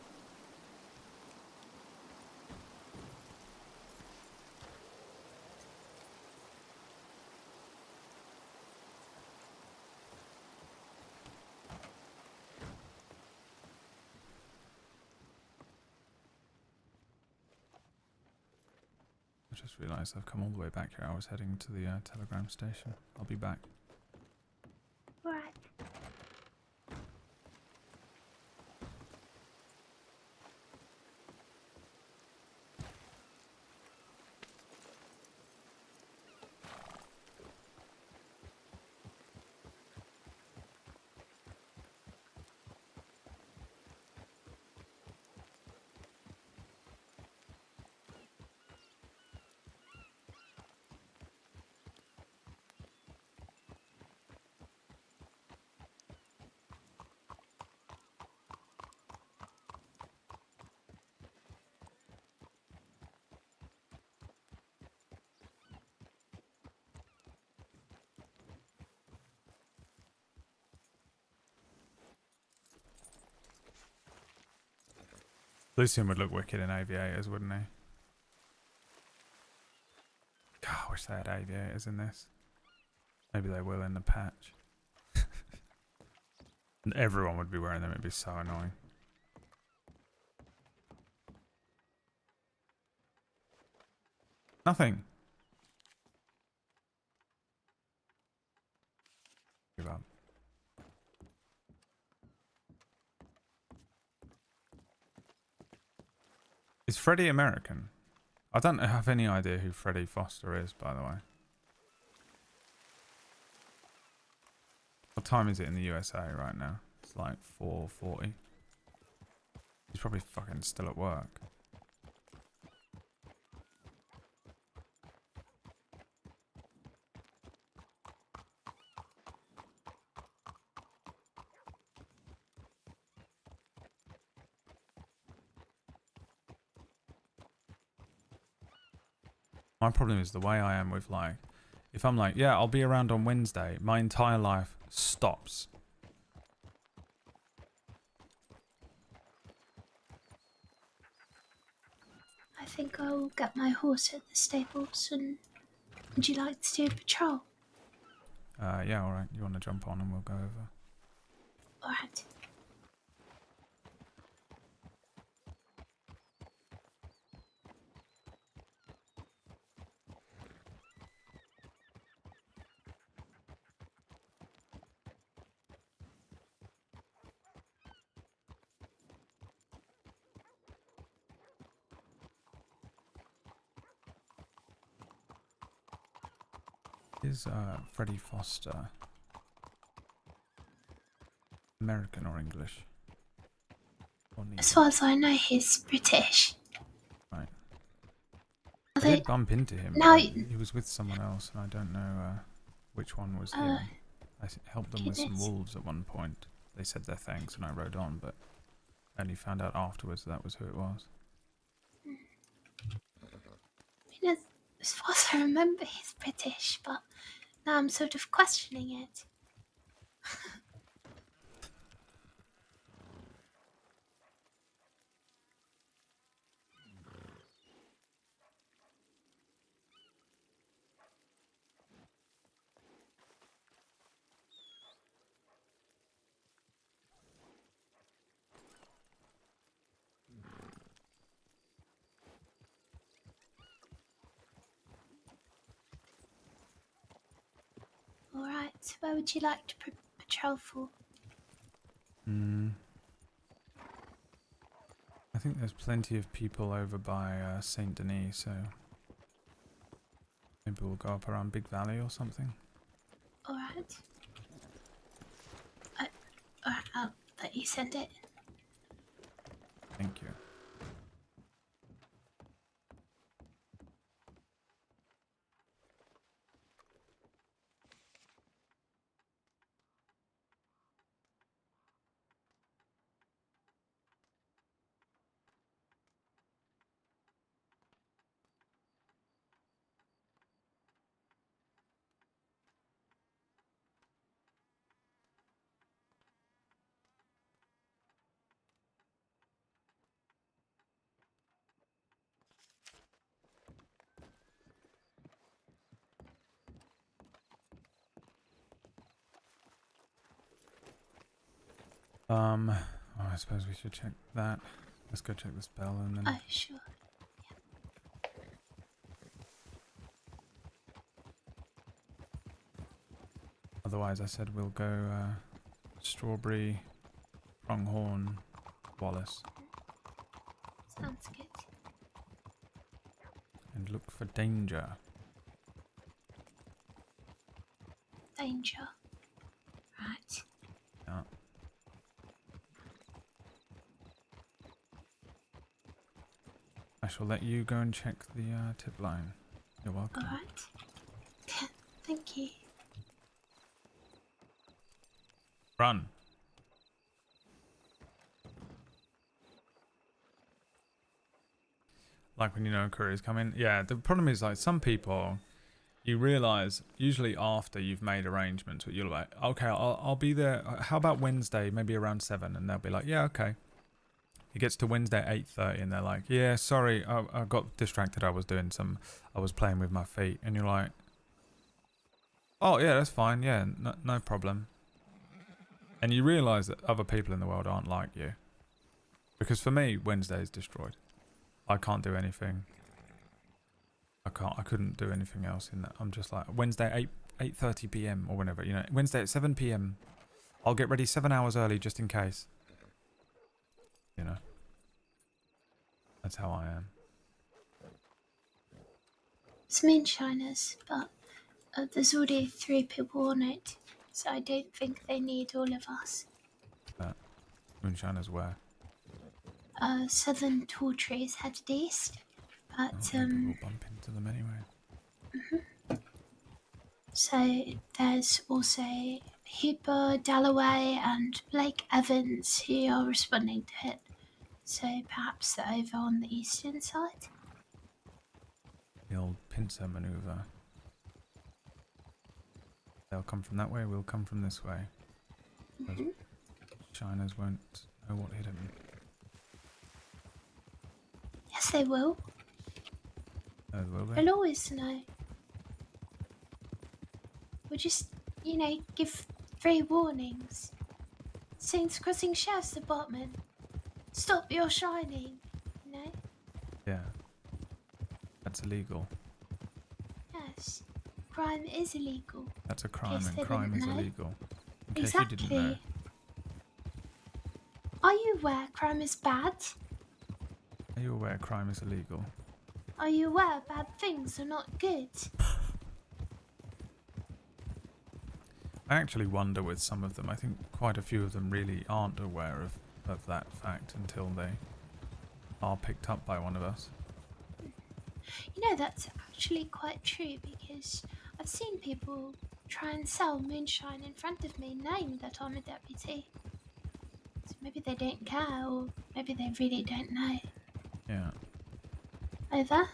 [SPEAKER 1] I just realised I've come all the way back here. I was heading to the telegram station. I'll be back.
[SPEAKER 6] Right.
[SPEAKER 1] Lucien would look wicked in aviators, wouldn't he? God, I wish they had aviators in this. Maybe they will in the patch. And everyone would be wearing them. It'd be so annoying. Nothing. Give up. Is Freddie American? I don't have any idea who Freddie Foster is, by the way. What time is it in the USA right now? It's like 4:40. He's probably fucking still at work. My problem is the way I am with, like, if I'm like, yeah, I'll be around on Wednesday, my entire life stops.
[SPEAKER 6] I think I will get my horse at the stables, and would you like to do a patrol?
[SPEAKER 1] Yeah, alright. You want to jump on and we'll go over.
[SPEAKER 6] Alright.
[SPEAKER 1] Is Freddie Foster American or English? Or neither?
[SPEAKER 6] As far as I know, he's British.
[SPEAKER 1] Right.
[SPEAKER 6] Are
[SPEAKER 1] I
[SPEAKER 6] they,
[SPEAKER 1] did bump into him.
[SPEAKER 6] No.
[SPEAKER 1] But he was with someone else, and I don't know which one was him. I helped them with some
[SPEAKER 6] goodness.
[SPEAKER 1] wolves at one point. They said their thanks, and I rode on, but I only found out afterwards that was who it was.
[SPEAKER 6] I mean, as far as I remember, he's British, but now I'm sort of questioning it. Alright, where would you like to patrol for?
[SPEAKER 1] I think there's plenty of people over by Saint Denis, so maybe we'll go up around Big Valley or something.
[SPEAKER 6] Alright. Alright, I'll let you send it.
[SPEAKER 1] Thank you. I suppose we should check that. Let's go check this bell and then.
[SPEAKER 6] Oh, sure.
[SPEAKER 1] Otherwise, I said we'll go Strawberry, Pronghorn, Wallace,
[SPEAKER 6] Sounds good.
[SPEAKER 1] and look for danger.
[SPEAKER 6] Danger. Right.
[SPEAKER 1] Yeah. I shall let you go and check the tip line. You're welcome.
[SPEAKER 6] Alright. Thank you.
[SPEAKER 1] Run. Like when you know a courier's coming. Yeah, the problem is like some people, you realise usually after you've made arrangements, you're like, okay, I'll be there. How about Wednesday, maybe around 7? And they'll be like, yeah, okay. It gets to Wednesday at 8:30 and they're like, yeah, sorry, I got distracted. I was playing with my feet. And you're like, oh yeah, that's fine. Yeah, no problem. And you realise that other people in the world aren't like you. Because for me, Wednesday is destroyed. I can't do anything. I couldn't do anything else in that. I'm just like, Wednesday 8:30 p.m. or whenever, you know, Wednesday at 7 p.m. I'll get ready 7 hours early just in case. You know. That's how I am.
[SPEAKER 6] It's moonshiners, but there's already 3 people on it, so I don't think they need all of us.
[SPEAKER 1] Moonshiners where?
[SPEAKER 6] Southern tall trees headed east, but
[SPEAKER 1] Maybe we'll bump into them anyway.
[SPEAKER 6] so there's also Hooper, Dalloway, and Blake Evans who are responding to it. So perhaps they're over on the eastern side.
[SPEAKER 1] The old pincer maneuver. They'll come from that way, we'll come from this way. Shiners won't know what hit them.
[SPEAKER 6] Yes, they will.
[SPEAKER 1] Oh, will they?
[SPEAKER 6] They'll always know. We'll just, give 3 warnings. Saints Crossing Sheriff's Department. Stop your shining.
[SPEAKER 1] Yeah. That's illegal.
[SPEAKER 6] Yes. Crime is illegal.
[SPEAKER 1] That's a crime,
[SPEAKER 6] case
[SPEAKER 1] and
[SPEAKER 6] they
[SPEAKER 1] crime
[SPEAKER 6] didn't
[SPEAKER 1] is
[SPEAKER 6] know.
[SPEAKER 1] illegal. In case you didn't know.
[SPEAKER 6] Exactly. Are you aware crime is bad?
[SPEAKER 1] Are you aware crime is illegal?
[SPEAKER 6] Are you aware bad things are not good?
[SPEAKER 1] I actually wonder with some of them. I think quite a few of them really aren't aware of that fact until they are picked up by one of us.
[SPEAKER 6] That's actually quite true because I've seen people try and sell moonshine in front of me knowing that I'm a deputy. So maybe they don't care, or maybe they really don't know.
[SPEAKER 1] Yeah.
[SPEAKER 6] Over?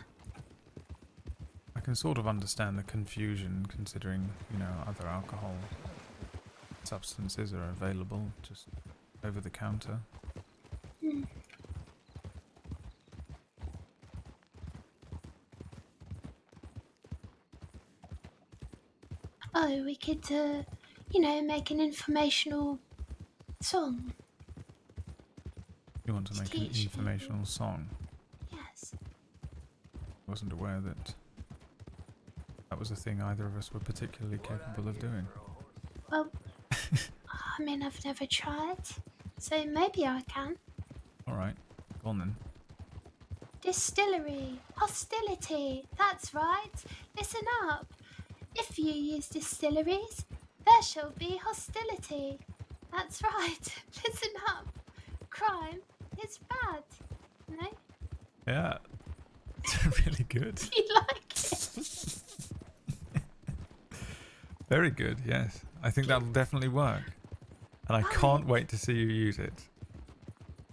[SPEAKER 1] I can sort of understand the confusion considering, other alcohol substances are available just over the counter.
[SPEAKER 6] Oh, we could, make an informational song.
[SPEAKER 1] You want to make an
[SPEAKER 6] Teach
[SPEAKER 1] informational song?
[SPEAKER 6] Yes.
[SPEAKER 1] I wasn't aware that was a thing either of us were particularly capable of doing.
[SPEAKER 6] Well, I've never tried, so maybe I can.
[SPEAKER 1] Alright, go on then.
[SPEAKER 6] Distillery, hostility, that's right. Listen up. If you use distilleries, there shall be hostility. That's right. Listen up. Crime is bad. No?
[SPEAKER 1] Yeah, it's really good.
[SPEAKER 6] You like it?
[SPEAKER 1] Very good, yes. I think that'll definitely work. And I can't wait to see you use it.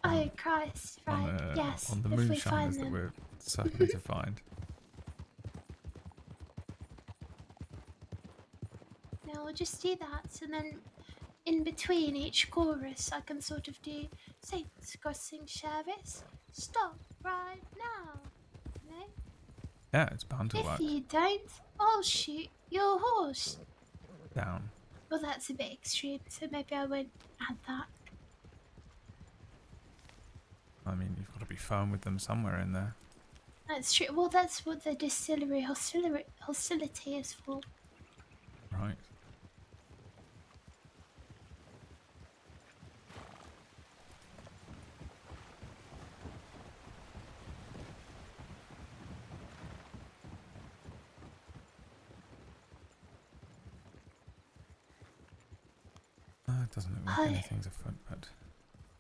[SPEAKER 6] Oh, Christ. Right, yes.
[SPEAKER 1] On the
[SPEAKER 6] if we find
[SPEAKER 1] moonshiners that
[SPEAKER 6] them.
[SPEAKER 1] we're certainly to find.
[SPEAKER 6] Now we'll just do that, and then in between each chorus, I can sort of do Saints Crossing Sheriffs. Stop right now. No?
[SPEAKER 1] Yeah, it's bound to
[SPEAKER 6] If
[SPEAKER 1] work.
[SPEAKER 6] you don't, I'll shoot your horse.
[SPEAKER 1] Down.
[SPEAKER 6] Well, that's a bit extreme, so maybe I won't add that.
[SPEAKER 1] I mean, you've got to be firm with them somewhere in there.
[SPEAKER 6] That's true. Well, that's what the distillery hostility is for.
[SPEAKER 1] Right. It doesn't look like
[SPEAKER 6] Hi.
[SPEAKER 1] anything's afoot, but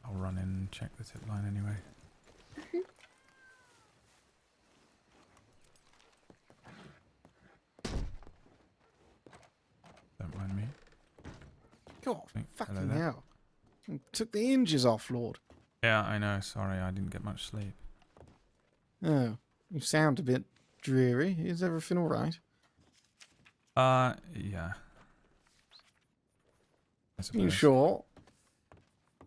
[SPEAKER 1] I'll run in and check the tip line anyway. Don't mind me.
[SPEAKER 4] God,
[SPEAKER 1] Hey, hello
[SPEAKER 4] fucking
[SPEAKER 1] there.
[SPEAKER 4] hell. Took the hinges off, Lord.
[SPEAKER 1] Yeah, I know. Sorry, I didn't get much sleep.
[SPEAKER 4] Oh, you sound a bit dreary. Is everything alright?
[SPEAKER 1] Yeah. I suppose.
[SPEAKER 4] You sure?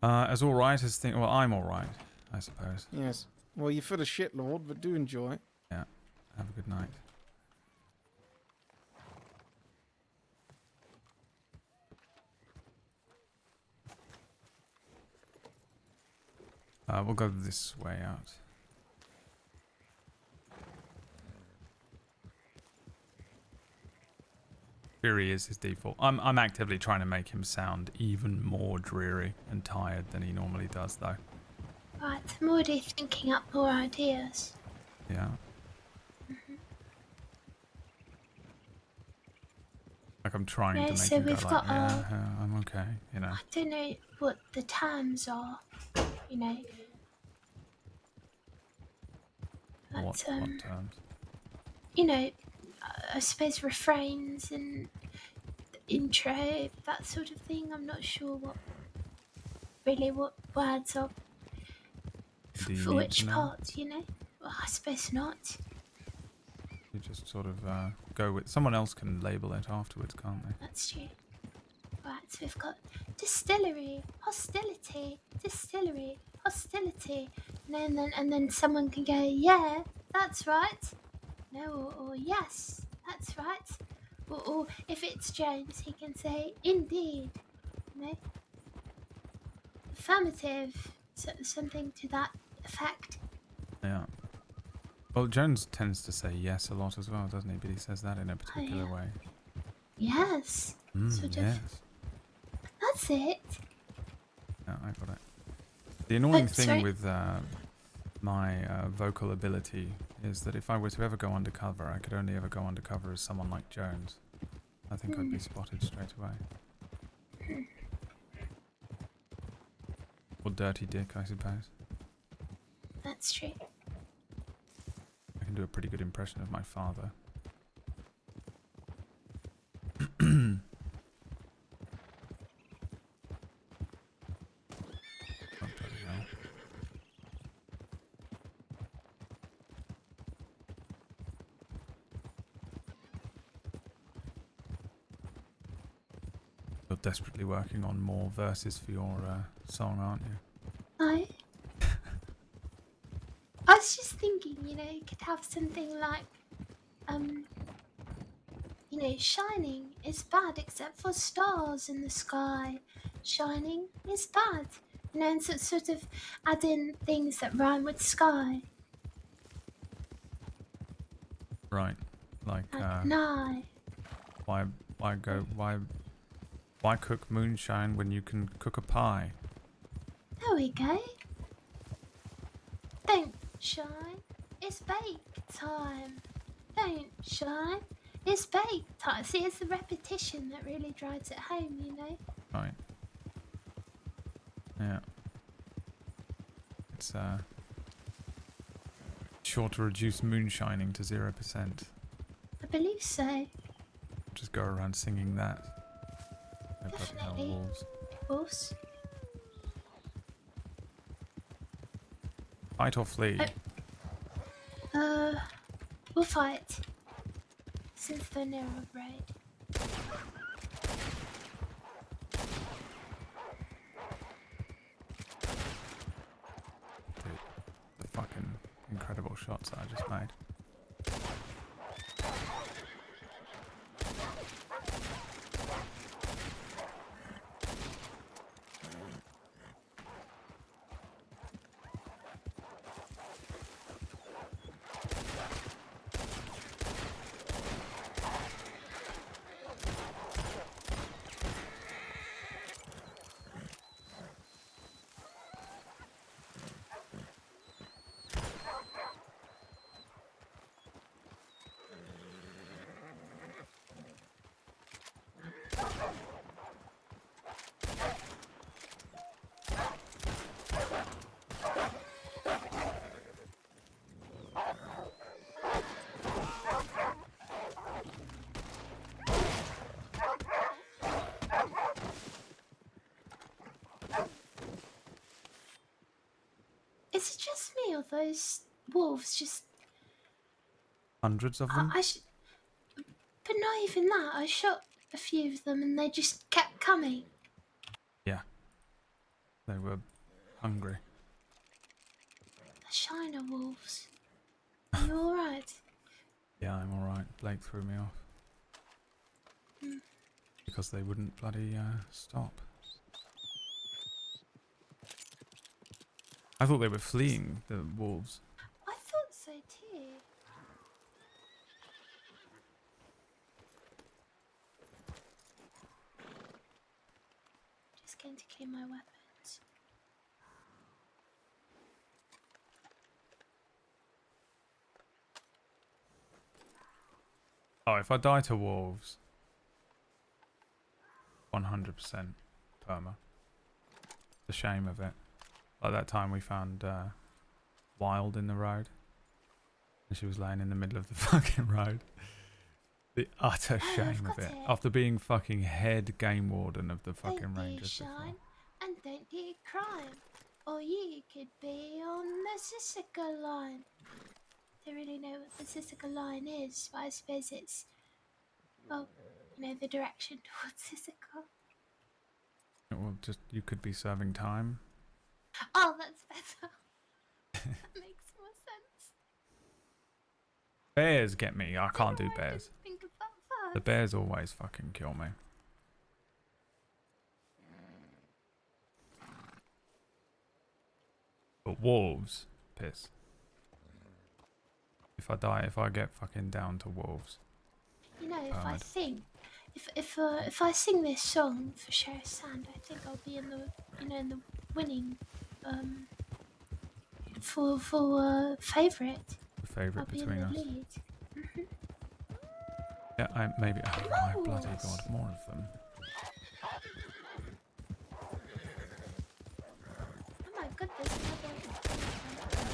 [SPEAKER 1] As all right as think. Well, I'm all right, I suppose.
[SPEAKER 4] Yes. Well, you're full of shit, Lord, but do enjoy it.
[SPEAKER 1] Yeah. Have a good night. We'll go this way out. Dreary is his default. I'm actively trying to make him sound even more dreary and tired than he normally does, though.
[SPEAKER 6] Right, I'm already thinking up more ideas.
[SPEAKER 1] Yeah. Like I'm trying
[SPEAKER 6] Yeah,
[SPEAKER 1] to make
[SPEAKER 6] so
[SPEAKER 1] him go
[SPEAKER 6] we've
[SPEAKER 1] like,
[SPEAKER 6] got,
[SPEAKER 1] yeah, I'm okay, you know.
[SPEAKER 6] I don't know what the terms are, you know. But,
[SPEAKER 1] What terms?
[SPEAKER 6] you know, I suppose refrains and intro, that sort of thing. I'm not sure what words are
[SPEAKER 1] Do you
[SPEAKER 6] for
[SPEAKER 1] need
[SPEAKER 6] which
[SPEAKER 1] to know?
[SPEAKER 6] parts, you know. Well, I suppose not.
[SPEAKER 1] You just sort of go with... Someone else can label it afterwards, can't they?
[SPEAKER 6] That's true. Right, so we've got distillery, hostility, distillery, hostility, and then someone can go, yeah, that's right. No, or yes, that's right. Or if it's Jones, he can say indeed. You know, affirmative, something to that effect.
[SPEAKER 1] Yeah. Well, Jones tends to say yes a lot as well, doesn't he? But he says that in a particular
[SPEAKER 6] yeah.
[SPEAKER 1] way.
[SPEAKER 6] Yes, sort of.
[SPEAKER 1] Yes.
[SPEAKER 6] That's it.
[SPEAKER 1] Yeah, I got it. The annoying thing
[SPEAKER 6] sorry.
[SPEAKER 1] with my vocal ability is that if I were to ever go undercover, I could only ever go undercover as someone like Jones. I think I'd be spotted straight away. Or Dirty Dick, I suppose.
[SPEAKER 6] That's true.
[SPEAKER 1] I can do a pretty good impression of my father. Oh, bloody hell. You're desperately working on more verses for your song, aren't you?
[SPEAKER 6] I was just thinking, you know, you could have something like, you know, shining is bad except for stars in the sky. Shining is bad. You know, and sort of add in things that rhyme with sky.
[SPEAKER 1] Right. Like,
[SPEAKER 6] Like nigh.
[SPEAKER 1] why cook moonshine when you can cook a pie?
[SPEAKER 6] There we go. Don't shine, it's bake time. Don't shine, it's bake time. See, it's the repetition that really drives it home, you know?
[SPEAKER 1] Right. Yeah. It's sure to reduce moonshining to 0%.
[SPEAKER 6] I believe so.
[SPEAKER 1] Just go around singing that. No bloody hell,
[SPEAKER 6] Definitely.
[SPEAKER 1] wolves.
[SPEAKER 6] Of course.
[SPEAKER 1] Fight or flee?
[SPEAKER 6] We'll fight. Since they're near our raid.
[SPEAKER 1] Dude, the fucking incredible shots that I just made.
[SPEAKER 6] Is it just me or those wolves just...
[SPEAKER 1] Hundreds of them?
[SPEAKER 6] But not even that. I shot a few of them and they just kept coming.
[SPEAKER 1] Yeah. They were hungry.
[SPEAKER 6] The Shiner wolves. Are you alright?
[SPEAKER 1] Yeah, I'm alright. Blake threw me off. Because they wouldn't bloody stop. I thought they were fleeing, the wolves.
[SPEAKER 6] I thought so too. Just going to clean my weapons.
[SPEAKER 1] Oh, if I die to wolves, 100% perma. The shame of it. Like that time we found Wild in the road. And she was laying in the middle of the fucking road. The utter
[SPEAKER 6] Oh,
[SPEAKER 1] shame
[SPEAKER 6] I've
[SPEAKER 1] of
[SPEAKER 6] got
[SPEAKER 1] it.
[SPEAKER 6] it.
[SPEAKER 1] After being fucking head game warden of the fucking
[SPEAKER 6] Don't do
[SPEAKER 1] rangers
[SPEAKER 6] shine
[SPEAKER 1] before.
[SPEAKER 6] and don't do crime. Or you could be on the Sissika line. Don't really know what the Sissika line is, but I suppose it's, well, you know, the direction towards Sissika.
[SPEAKER 1] Well, just you could be serving time.
[SPEAKER 6] Oh, that's better. That makes more sense.
[SPEAKER 1] Bears get me. I can't do
[SPEAKER 6] I didn't
[SPEAKER 1] bears.
[SPEAKER 6] think of that first.
[SPEAKER 1] The bears always fucking kill me. But wolves, piss. If I get fucking down to wolves.
[SPEAKER 6] You know, if I
[SPEAKER 1] Bad.
[SPEAKER 6] think, if I sing this song for Sheriff Sand, I think I'll be in the, you know, in the winning, for favourite.
[SPEAKER 1] The
[SPEAKER 6] I'll
[SPEAKER 1] favourite
[SPEAKER 6] be in
[SPEAKER 1] between
[SPEAKER 6] the
[SPEAKER 1] us.
[SPEAKER 6] lead.
[SPEAKER 1] Yeah, maybe. Oh my bloody
[SPEAKER 6] Wolves.
[SPEAKER 1] god, more of them.
[SPEAKER 6] Oh my goodness, another.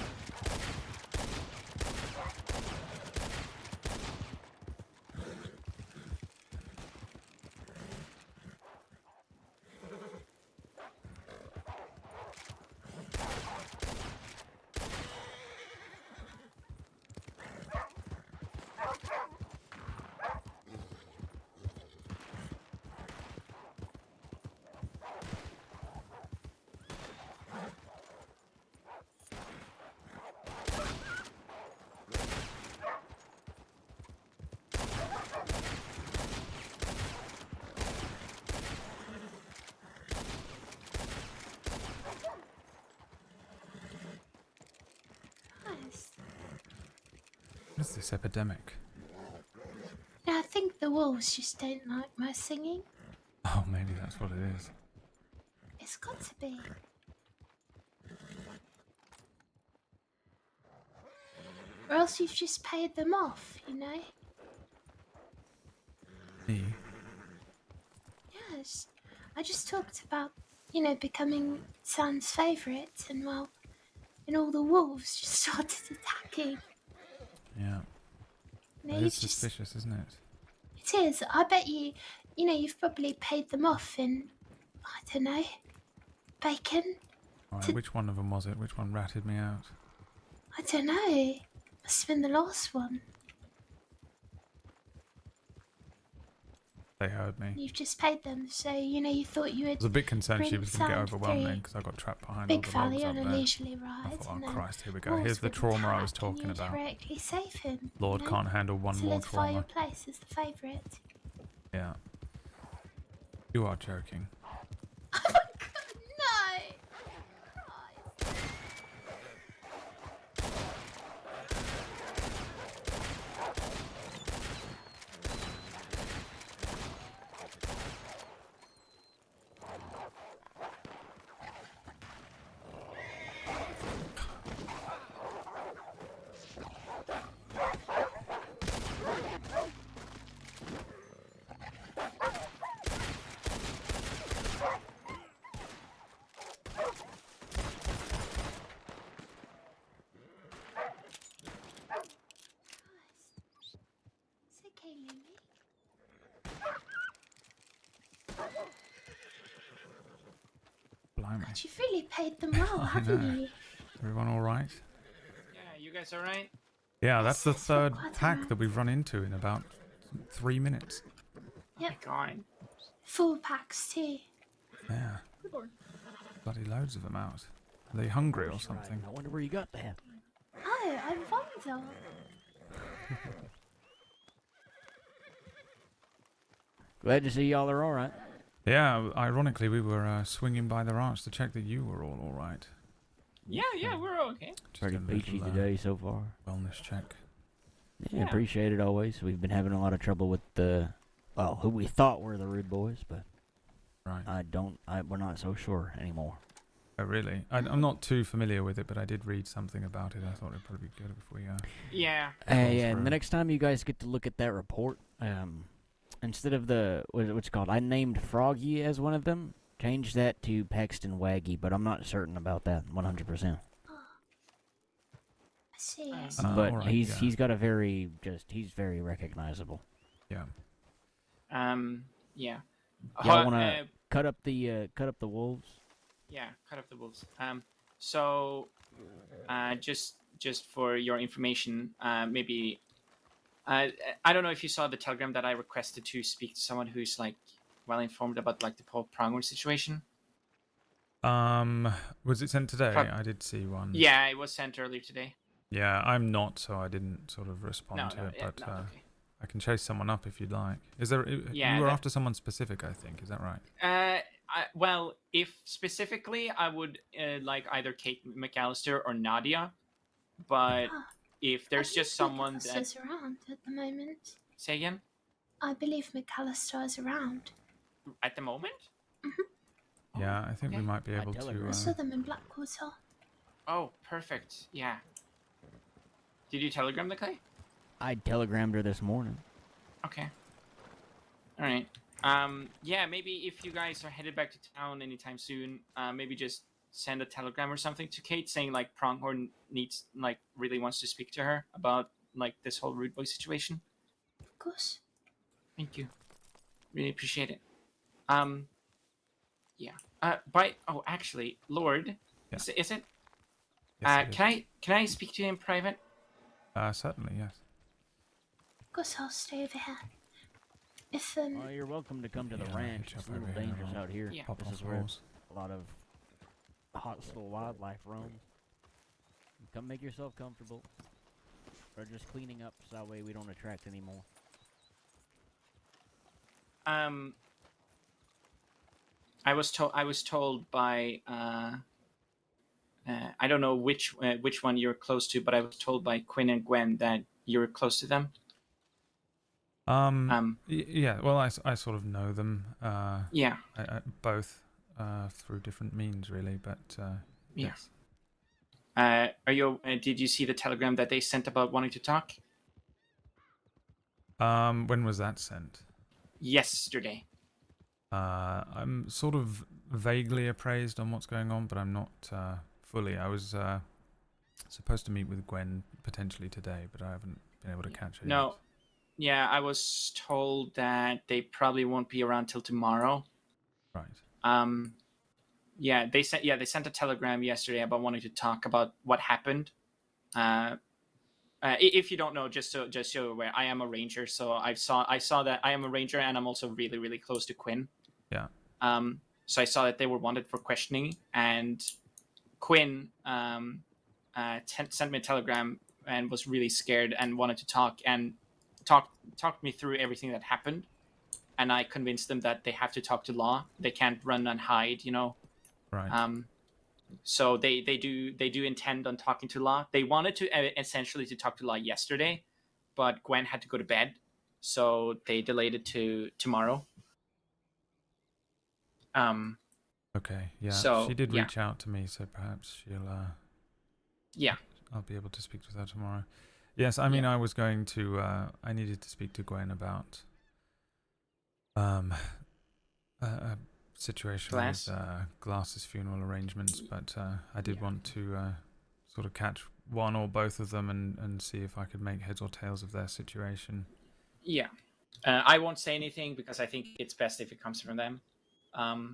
[SPEAKER 6] Nice.
[SPEAKER 1] What is this epidemic?
[SPEAKER 6] Now, I think the wolves just don't like my singing.
[SPEAKER 1] Oh, maybe that's what it is.
[SPEAKER 6] It's got to be. Or else you've just paid them off, you know?
[SPEAKER 1] Me?
[SPEAKER 6] Yes. I just talked about, you know, becoming Sand's favourite, and well, and all the wolves just started attacking.
[SPEAKER 1] Yeah.
[SPEAKER 6] You know,
[SPEAKER 1] That
[SPEAKER 6] you've
[SPEAKER 1] is suspicious, isn't it?
[SPEAKER 6] It is. I bet you, you know, you've probably paid them off in, I don't know, bacon?
[SPEAKER 1] Alright, which one of them was it? Which one ratted me out?
[SPEAKER 6] I don't know. Must have been the last one.
[SPEAKER 1] They heard me.
[SPEAKER 6] You've just paid them, so, you know, you thought you
[SPEAKER 1] I
[SPEAKER 6] would
[SPEAKER 1] was a bit concerned she
[SPEAKER 6] bring
[SPEAKER 1] was going to get
[SPEAKER 6] Sand
[SPEAKER 1] overwhelmed then
[SPEAKER 6] through
[SPEAKER 1] because I got trapped behind
[SPEAKER 6] Big
[SPEAKER 1] all the
[SPEAKER 6] Valley
[SPEAKER 1] logs
[SPEAKER 6] on
[SPEAKER 1] up
[SPEAKER 6] a
[SPEAKER 1] there.
[SPEAKER 6] leisurely
[SPEAKER 1] I
[SPEAKER 6] ride,
[SPEAKER 1] thought,
[SPEAKER 6] and
[SPEAKER 1] oh
[SPEAKER 6] then
[SPEAKER 1] Christ, here we go.
[SPEAKER 6] wolves
[SPEAKER 1] Here's the
[SPEAKER 6] would
[SPEAKER 1] trauma I was
[SPEAKER 6] attack and
[SPEAKER 1] talking
[SPEAKER 6] you'd
[SPEAKER 1] about.
[SPEAKER 6] heroically save him.
[SPEAKER 1] Lord
[SPEAKER 6] you know?
[SPEAKER 1] can't handle one more
[SPEAKER 6] Solidify your
[SPEAKER 1] trauma.
[SPEAKER 6] place as the favourite.
[SPEAKER 1] Yeah. You are joking.
[SPEAKER 6] Oh my god, no! Christ. It's okay, Lily.
[SPEAKER 1] Blimey.
[SPEAKER 6] God, you've really paid them well,
[SPEAKER 1] I
[SPEAKER 6] haven't
[SPEAKER 1] know.
[SPEAKER 6] you?
[SPEAKER 1] Everyone all right?
[SPEAKER 7] Yeah, you guys alright?
[SPEAKER 1] Yeah, that's the
[SPEAKER 6] Yes, we're
[SPEAKER 1] third
[SPEAKER 6] quite
[SPEAKER 1] pack
[SPEAKER 6] alright.
[SPEAKER 1] that we've run into in about 3 minutes.
[SPEAKER 7] Oh my god.
[SPEAKER 6] Full packs too.
[SPEAKER 1] Yeah. Bloody loads of them out. Are they hungry or something?
[SPEAKER 5] I wonder where you got that.
[SPEAKER 6] Oh, I wonder.
[SPEAKER 5] Glad to see y'all are all right.
[SPEAKER 1] Yeah, ironically, we were swinging by the ranch to check that you were all right.
[SPEAKER 7] Yeah, we're okay.
[SPEAKER 1] Just
[SPEAKER 5] Pretty
[SPEAKER 1] a
[SPEAKER 5] peachy
[SPEAKER 1] little,
[SPEAKER 5] today so far.
[SPEAKER 1] wellness check.
[SPEAKER 5] Yeah,
[SPEAKER 7] Yeah.
[SPEAKER 5] appreciate it always. We've been having a lot of trouble with the, well, who we thought were the rude boys, but
[SPEAKER 1] Right.
[SPEAKER 5] we're not so sure anymore.
[SPEAKER 1] Oh, really? I'm not too familiar with it, but I did read something about it. I thought it'd probably be good if we...
[SPEAKER 7] Yeah.
[SPEAKER 5] Hey,
[SPEAKER 1] Calls
[SPEAKER 5] and
[SPEAKER 1] for-
[SPEAKER 5] the next time you guys get to look at that report, instead of the, what's it called? I named Froggy as one of them. Change that to Paxton Waggy, but I'm not certain about that 100%.
[SPEAKER 6] I see. I
[SPEAKER 7] Uh,
[SPEAKER 6] see.
[SPEAKER 5] But
[SPEAKER 1] alright,
[SPEAKER 5] he's
[SPEAKER 1] yeah.
[SPEAKER 5] got a very he's very recognizable.
[SPEAKER 1] Yeah.
[SPEAKER 7] Yeah.
[SPEAKER 5] Y'all wanna cut up the wolves?
[SPEAKER 7] Yeah, cut off the wolves. So, just for your information, maybe, I don't know if you saw the telegram that I requested to speak to someone who's like well informed about like the Paul Pronghorn situation.
[SPEAKER 1] Was it sent today?
[SPEAKER 7] Prob-
[SPEAKER 1] I did see one.
[SPEAKER 7] Yeah, it was sent earlier today.
[SPEAKER 1] Yeah, I'm not, so I didn't sort of respond
[SPEAKER 7] No,
[SPEAKER 1] to
[SPEAKER 7] no,
[SPEAKER 1] it,
[SPEAKER 7] yeah,
[SPEAKER 1] but
[SPEAKER 7] no, okay.
[SPEAKER 1] I can chase someone up if you'd like. Is there...
[SPEAKER 7] Yeah,
[SPEAKER 1] you were
[SPEAKER 7] that-
[SPEAKER 1] after someone specific, I think. Is that right?
[SPEAKER 7] Well, if specifically, I would like either Kate McAllister or Nadia, but
[SPEAKER 6] Ah,
[SPEAKER 7] if there's just someone that
[SPEAKER 6] McAllister's around at the moment.
[SPEAKER 7] say again
[SPEAKER 6] I believe McAllister is around.
[SPEAKER 7] at the moment.
[SPEAKER 1] Yeah, I think we
[SPEAKER 7] okay.
[SPEAKER 1] might be
[SPEAKER 5] I
[SPEAKER 1] able
[SPEAKER 5] tell
[SPEAKER 1] to...
[SPEAKER 5] her.
[SPEAKER 6] I saw them in Blackwater.
[SPEAKER 7] Oh, perfect. Yeah. Did you telegram the guy?
[SPEAKER 5] I telegrammed her this morning.
[SPEAKER 7] Okay. All right. Yeah, maybe if you guys are headed back to town anytime soon, maybe just send a telegram or something to Kate saying like Pronghorn needs like really wants to speak to her about like this whole rude boy situation.
[SPEAKER 6] Of course.
[SPEAKER 7] Thank you. Really appreciate it. Yeah. Actually, Lord,
[SPEAKER 1] Yeah.
[SPEAKER 7] is it?
[SPEAKER 1] Yes, it is.
[SPEAKER 7] Can I speak to you in private?
[SPEAKER 1] Certainly, yes.
[SPEAKER 6] Of course, I'll stay over here. If
[SPEAKER 5] Well, you're welcome to come to the
[SPEAKER 1] Yeah,
[SPEAKER 5] ranch.
[SPEAKER 1] hitch
[SPEAKER 5] It's
[SPEAKER 1] up
[SPEAKER 5] a little
[SPEAKER 1] over here
[SPEAKER 5] dangerous
[SPEAKER 1] and
[SPEAKER 5] out here.
[SPEAKER 7] Yeah.
[SPEAKER 1] Pop
[SPEAKER 5] This
[SPEAKER 1] off
[SPEAKER 5] is
[SPEAKER 1] the
[SPEAKER 5] where
[SPEAKER 1] walls.
[SPEAKER 5] a lot of hostile wildlife roams. Come make yourself comfortable. We're just cleaning up so that way we don't attract any more.
[SPEAKER 7] I was told by I don't know which one you're close to, but I was told by Quinn and Gwen that you're close to them.
[SPEAKER 1] Yeah, well, I sort of know them.
[SPEAKER 7] Yeah.
[SPEAKER 1] Both through different means, really, but
[SPEAKER 7] Yeah.
[SPEAKER 1] yes.
[SPEAKER 7] Are you? Did you see the telegram that they sent about wanting to talk
[SPEAKER 1] When was that sent?
[SPEAKER 7] yesterday?
[SPEAKER 1] I'm sort of vaguely appraised on what's going on, but I'm not fully. I was supposed to meet with Gwen potentially today, but I haven't been able to catch her
[SPEAKER 7] No. Yeah, I was told that they probably won't be around till tomorrow.
[SPEAKER 1] yet. Right.
[SPEAKER 7] Yeah, they sent a telegram yesterday about wanting to talk about what happened. If you don't know, just so you're aware, I am a ranger, so I saw that I am a ranger, and I'm also really really close to Quinn.
[SPEAKER 1] Yeah.
[SPEAKER 7] So I saw that they were wanted for questioning, and Quinn sent me a telegram and was really scared and wanted to talk and talked me through everything that happened. And I convinced them that they have to talk to law. They can't run and hide, you know.
[SPEAKER 1] Right.
[SPEAKER 7] So they do intend on talking to law. They wanted to essentially to talk to law yesterday, but Gwen had to go to bed, so they delayed it to tomorrow.
[SPEAKER 1] Okay. Yeah.
[SPEAKER 7] so,
[SPEAKER 1] She did
[SPEAKER 7] yeah.
[SPEAKER 1] reach out to me, so perhaps she'll.
[SPEAKER 7] Yeah.
[SPEAKER 1] I'll be able to speak with her tomorrow. Yes, I mean, I was going to. I needed to speak to Gwen about. A situation
[SPEAKER 7] Glass?
[SPEAKER 1] with Glass's funeral arrangements, but I did
[SPEAKER 7] Yeah.
[SPEAKER 1] want to sort of catch one or both of them and see if I could make heads or tails of their situation.
[SPEAKER 7] Yeah. I won't say anything because I think it's best if it comes from them.
[SPEAKER 1] All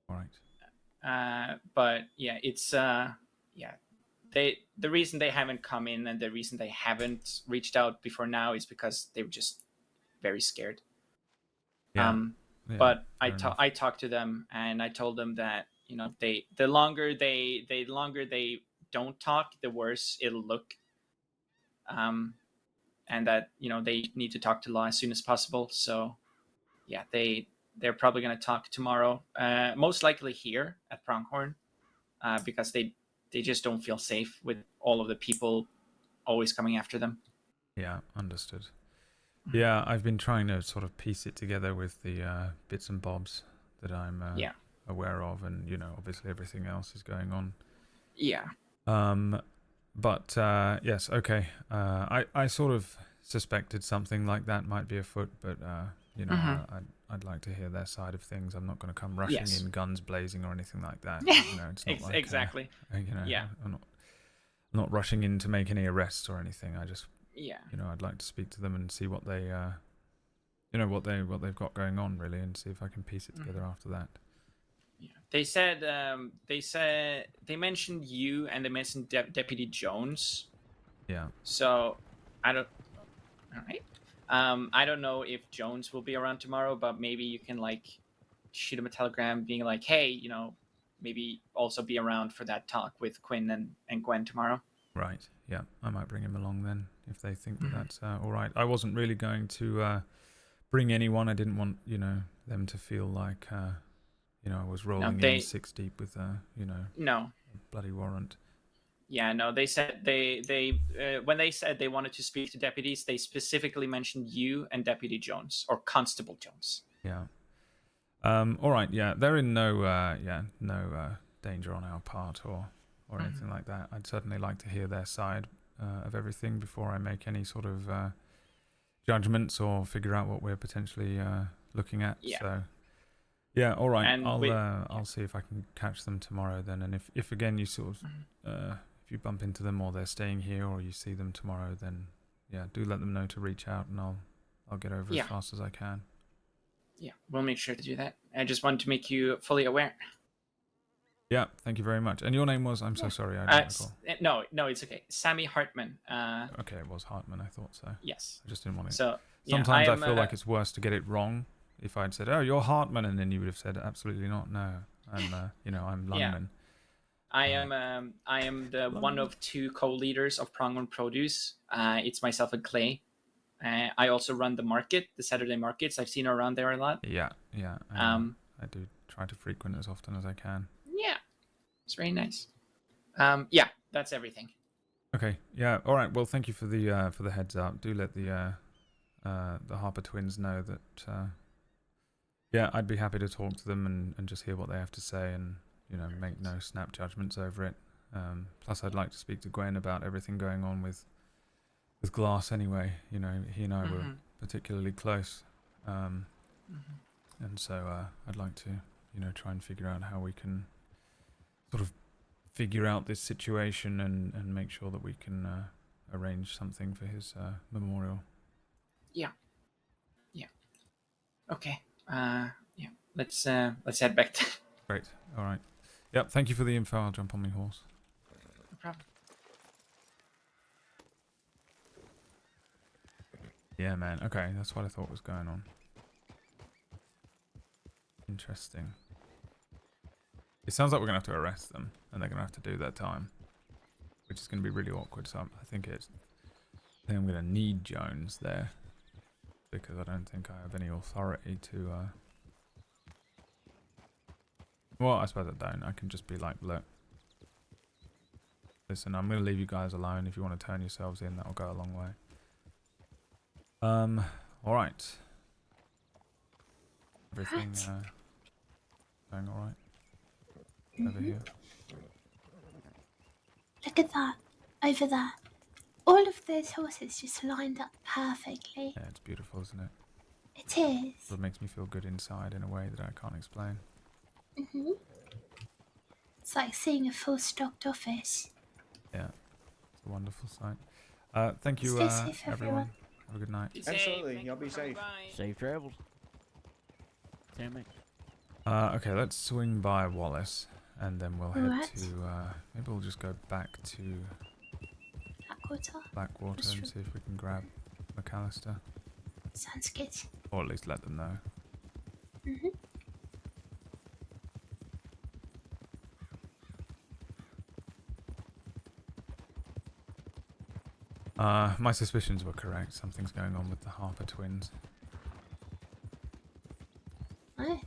[SPEAKER 1] right.
[SPEAKER 7] But yeah, it's yeah. the reason they haven't come in and the reason they haven't reached out before now is because they were just very scared.
[SPEAKER 1] Yeah. Yeah,
[SPEAKER 7] But
[SPEAKER 1] fair enough.
[SPEAKER 7] I talked to them and I told them that the longer they don't talk, the worse it'll look. And that they need to talk to Law as soon as possible. So yeah, they're probably gonna talk tomorrow, most likely here at Pronghorn, because they just don't feel safe with all of the people always coming after them.
[SPEAKER 1] Yeah, understood. Yeah, I've been trying to sort of piece it together with the bits and bobs that I'm
[SPEAKER 7] Yeah.
[SPEAKER 1] aware of, and obviously everything else is going on.
[SPEAKER 7] Yeah.
[SPEAKER 1] But yes, okay. I sort of suspected something like that might be afoot, but I'd like to hear their side of things. I'm not going to come rushing
[SPEAKER 7] Yes.
[SPEAKER 1] in, guns blazing, or anything like that. It's not like
[SPEAKER 7] Exactly. Yeah.
[SPEAKER 1] I'm not rushing in to make any arrests or anything. I just
[SPEAKER 7] Yeah.
[SPEAKER 1] I'd like to speak to them and see what they what they've got going on, really, and see if I can piece it together after that.
[SPEAKER 7] Yeah. They mentioned you and they mentioned Deputy Jones.
[SPEAKER 1] Yeah.
[SPEAKER 7] So I don't. All right. I don't know if Jones will be around tomorrow, but maybe you can shoot him a telegram, being like, "Hey, maybe also be around for that talk with Quinn and Gwen tomorrow."
[SPEAKER 1] Right. Yeah, I might bring him along then if they think that that's all right. I wasn't really going to bring anyone. I didn't want them to feel like I was rolling in 6 deep with
[SPEAKER 7] No.
[SPEAKER 1] a bloody warrant.
[SPEAKER 7] Yeah, no. They said they when they said they wanted to speak to deputies, they specifically mentioned you and Deputy Jones or Constable Jones.
[SPEAKER 1] Yeah. All right. Yeah, they're in no danger on our part or anything like that. I'd certainly like to hear their side of everything before I make any sort of judgments or figure out what we're potentially looking at.
[SPEAKER 7] Yeah.
[SPEAKER 1] So, yeah, all right.
[SPEAKER 7] And
[SPEAKER 1] I'll see if I can catch them tomorrow then. And if again you sort of if you bump into them or they're staying here or you see them tomorrow, then yeah, do let them know to reach out and I'll get over as fast as I can.
[SPEAKER 7] Yeah, we'll make sure to do that. I just wanted to make you fully aware.
[SPEAKER 1] Yeah, thank you very much. And your name was? I'm so sorry. I don't recall.
[SPEAKER 7] No, it's okay. Sammy Hartman.
[SPEAKER 1] Okay, it was Hartman. I thought so.
[SPEAKER 7] Yes.
[SPEAKER 1] I just didn't want it.
[SPEAKER 7] So
[SPEAKER 1] sometimes I feel like it's worse to get it wrong. If I'd said, "Oh, you're Hartman," and then you would have said, "Absolutely not. No, I'm I'm Lundman."
[SPEAKER 7] Yeah. I am the one of 2 co-leaders of Pronghorn Produce. It's myself and Clay. I also run the market, the Saturday markets. I've seen her around there a lot.
[SPEAKER 1] Yeah. I do try to frequent as often as I can.
[SPEAKER 7] Yeah, it's very nice. Yeah, that's everything.
[SPEAKER 1] Okay. Yeah. All right. Well, thank you for the heads up. Do let the Harper twins know that. Yeah, I'd be happy to talk to them and just hear what they have to say and make no snap judgments over it. Plus, I'd like to speak to Gwen about everything going on with Glass anyway. He and I were particularly close, and so I'd like to try and figure out how we can sort of figure out this situation and make sure that we can arrange something for his memorial.
[SPEAKER 7] Yeah. Okay. Yeah. Let's head back.
[SPEAKER 1] Great. All right. Yep. Thank you for the info. I'll jump on my horse.
[SPEAKER 7] No problem.
[SPEAKER 1] Yeah, man. Okay, that's what I thought was going on. Interesting. It sounds like we're going to have to arrest them, and they're going to have to do their time, which is going to be really awkward. So I think I'm going to need Jones there, because I don't think I have any authority to... Well, I suppose I don't. I can just be like, look, listen, I'm going to leave you guys alone. If you want to turn yourselves in, that'll go a long way. All right. Everything going all right over here?
[SPEAKER 6] Look at that. Over there. All of those horses just lined up perfectly.
[SPEAKER 1] Yeah, it's beautiful, isn't it?
[SPEAKER 6] It is.
[SPEAKER 1] It makes me feel good inside in a way that I can't explain.
[SPEAKER 6] It's like seeing a full-stocked office.
[SPEAKER 1] Yeah, it's a wonderful sight. Thank you,
[SPEAKER 6] Stay safe,
[SPEAKER 1] everyone. Have a good night.
[SPEAKER 8] Absolutely, y'all be safe.
[SPEAKER 5] Safe travels. Damn it.
[SPEAKER 1] Okay, let's swing by Wallace and then we'll head
[SPEAKER 6] Alright.
[SPEAKER 1] to, maybe we'll just go back to
[SPEAKER 6] Blackwater.
[SPEAKER 1] Blackwater
[SPEAKER 6] That's
[SPEAKER 1] and
[SPEAKER 6] true.
[SPEAKER 1] see if we can grab McAllister.
[SPEAKER 6] Sounds good.
[SPEAKER 1] Or at least let them know.
[SPEAKER 6] Mm-hmm.
[SPEAKER 1] My suspicions were correct. Something's going on with the Harper twins.
[SPEAKER 6] Right.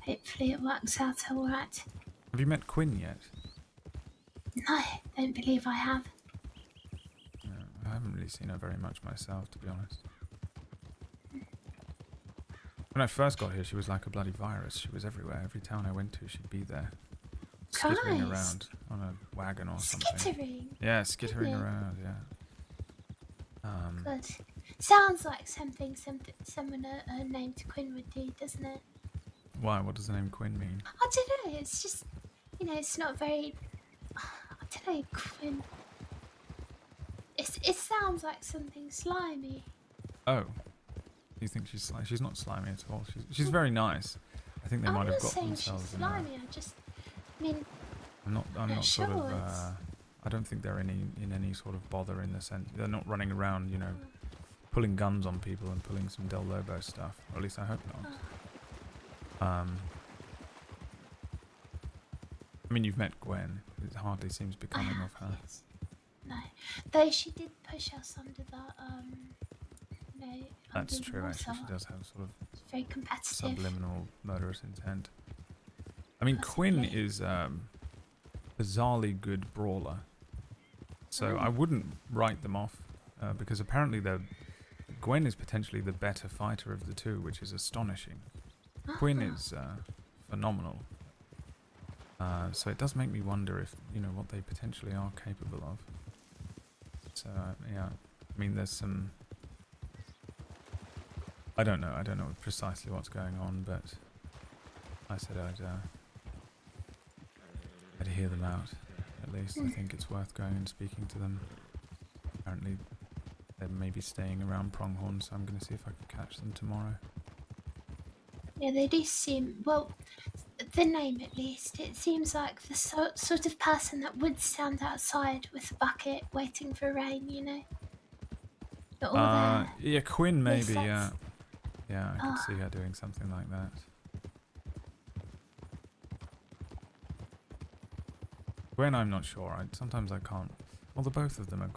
[SPEAKER 6] Hopefully it works out alright.
[SPEAKER 1] Have you met Quinn yet?
[SPEAKER 6] No, don't believe I have.
[SPEAKER 1] No, I haven't really seen her very much myself, to be honest. When I first got here, she was like a bloody virus. She was everywhere. Every town I went to, she'd be there. Skittering
[SPEAKER 6] Christ.
[SPEAKER 1] around on a wagon or something.
[SPEAKER 6] Skittering.
[SPEAKER 1] Yeah, skittering
[SPEAKER 6] Really?
[SPEAKER 1] around, yeah.
[SPEAKER 6] Good. Sounds like someone named Quinn would do, doesn't it?
[SPEAKER 1] Why? What does the name Quinn mean?
[SPEAKER 6] I don't know. It's just, it's not very. I don't know, Quinn. It sounds like something slimy.
[SPEAKER 1] Oh. You think she's slimy? She's not slimy at all. She's very nice. I think they
[SPEAKER 6] I'm
[SPEAKER 1] might have
[SPEAKER 6] not
[SPEAKER 1] got
[SPEAKER 6] saying she's
[SPEAKER 1] themselves in
[SPEAKER 6] slimy. I mean,
[SPEAKER 1] I'm not
[SPEAKER 6] not
[SPEAKER 1] sort
[SPEAKER 6] sure,
[SPEAKER 1] of,
[SPEAKER 6] it's-
[SPEAKER 1] I don't think they're in any sort of bother in the sense, they're not running around, pulling guns on people and pulling some Del Lobo stuff. Or at least I hope not. I mean, you've met Gwen. It hardly seems becoming of her.
[SPEAKER 6] yes. No, though she did push us under
[SPEAKER 1] That's
[SPEAKER 6] under the
[SPEAKER 1] true, actually.
[SPEAKER 6] water.
[SPEAKER 1] She does have sort of
[SPEAKER 6] It's very competitive.
[SPEAKER 1] subliminal murderous intent. I mean,
[SPEAKER 6] Possibly.
[SPEAKER 1] Quinn is bizarrely good brawler. So I wouldn't write them off, because apparently Gwen is potentially the better fighter of the two, which is astonishing. Quinn is phenomenal. So it does make me wonder if, what they potentially are capable of. So, yeah. I mean, there's some... I don't know precisely what's going on, but I said I'd hear them out, at least. I think it's worth going and speaking to them. Apparently, they're maybe staying around Pronghorn, so I'm going to see if I can catch them tomorrow.
[SPEAKER 6] Yeah, they do seem, well, the name at least, it seems like the sort of person that would stand outside with a bucket waiting for rain, But all their
[SPEAKER 1] Yeah, Quinn maybe, yeah.
[SPEAKER 6] sets.
[SPEAKER 1] Yeah, I could see her doing something like that. Gwen, I'm not sure. Sometimes I can't. Well, the both of them are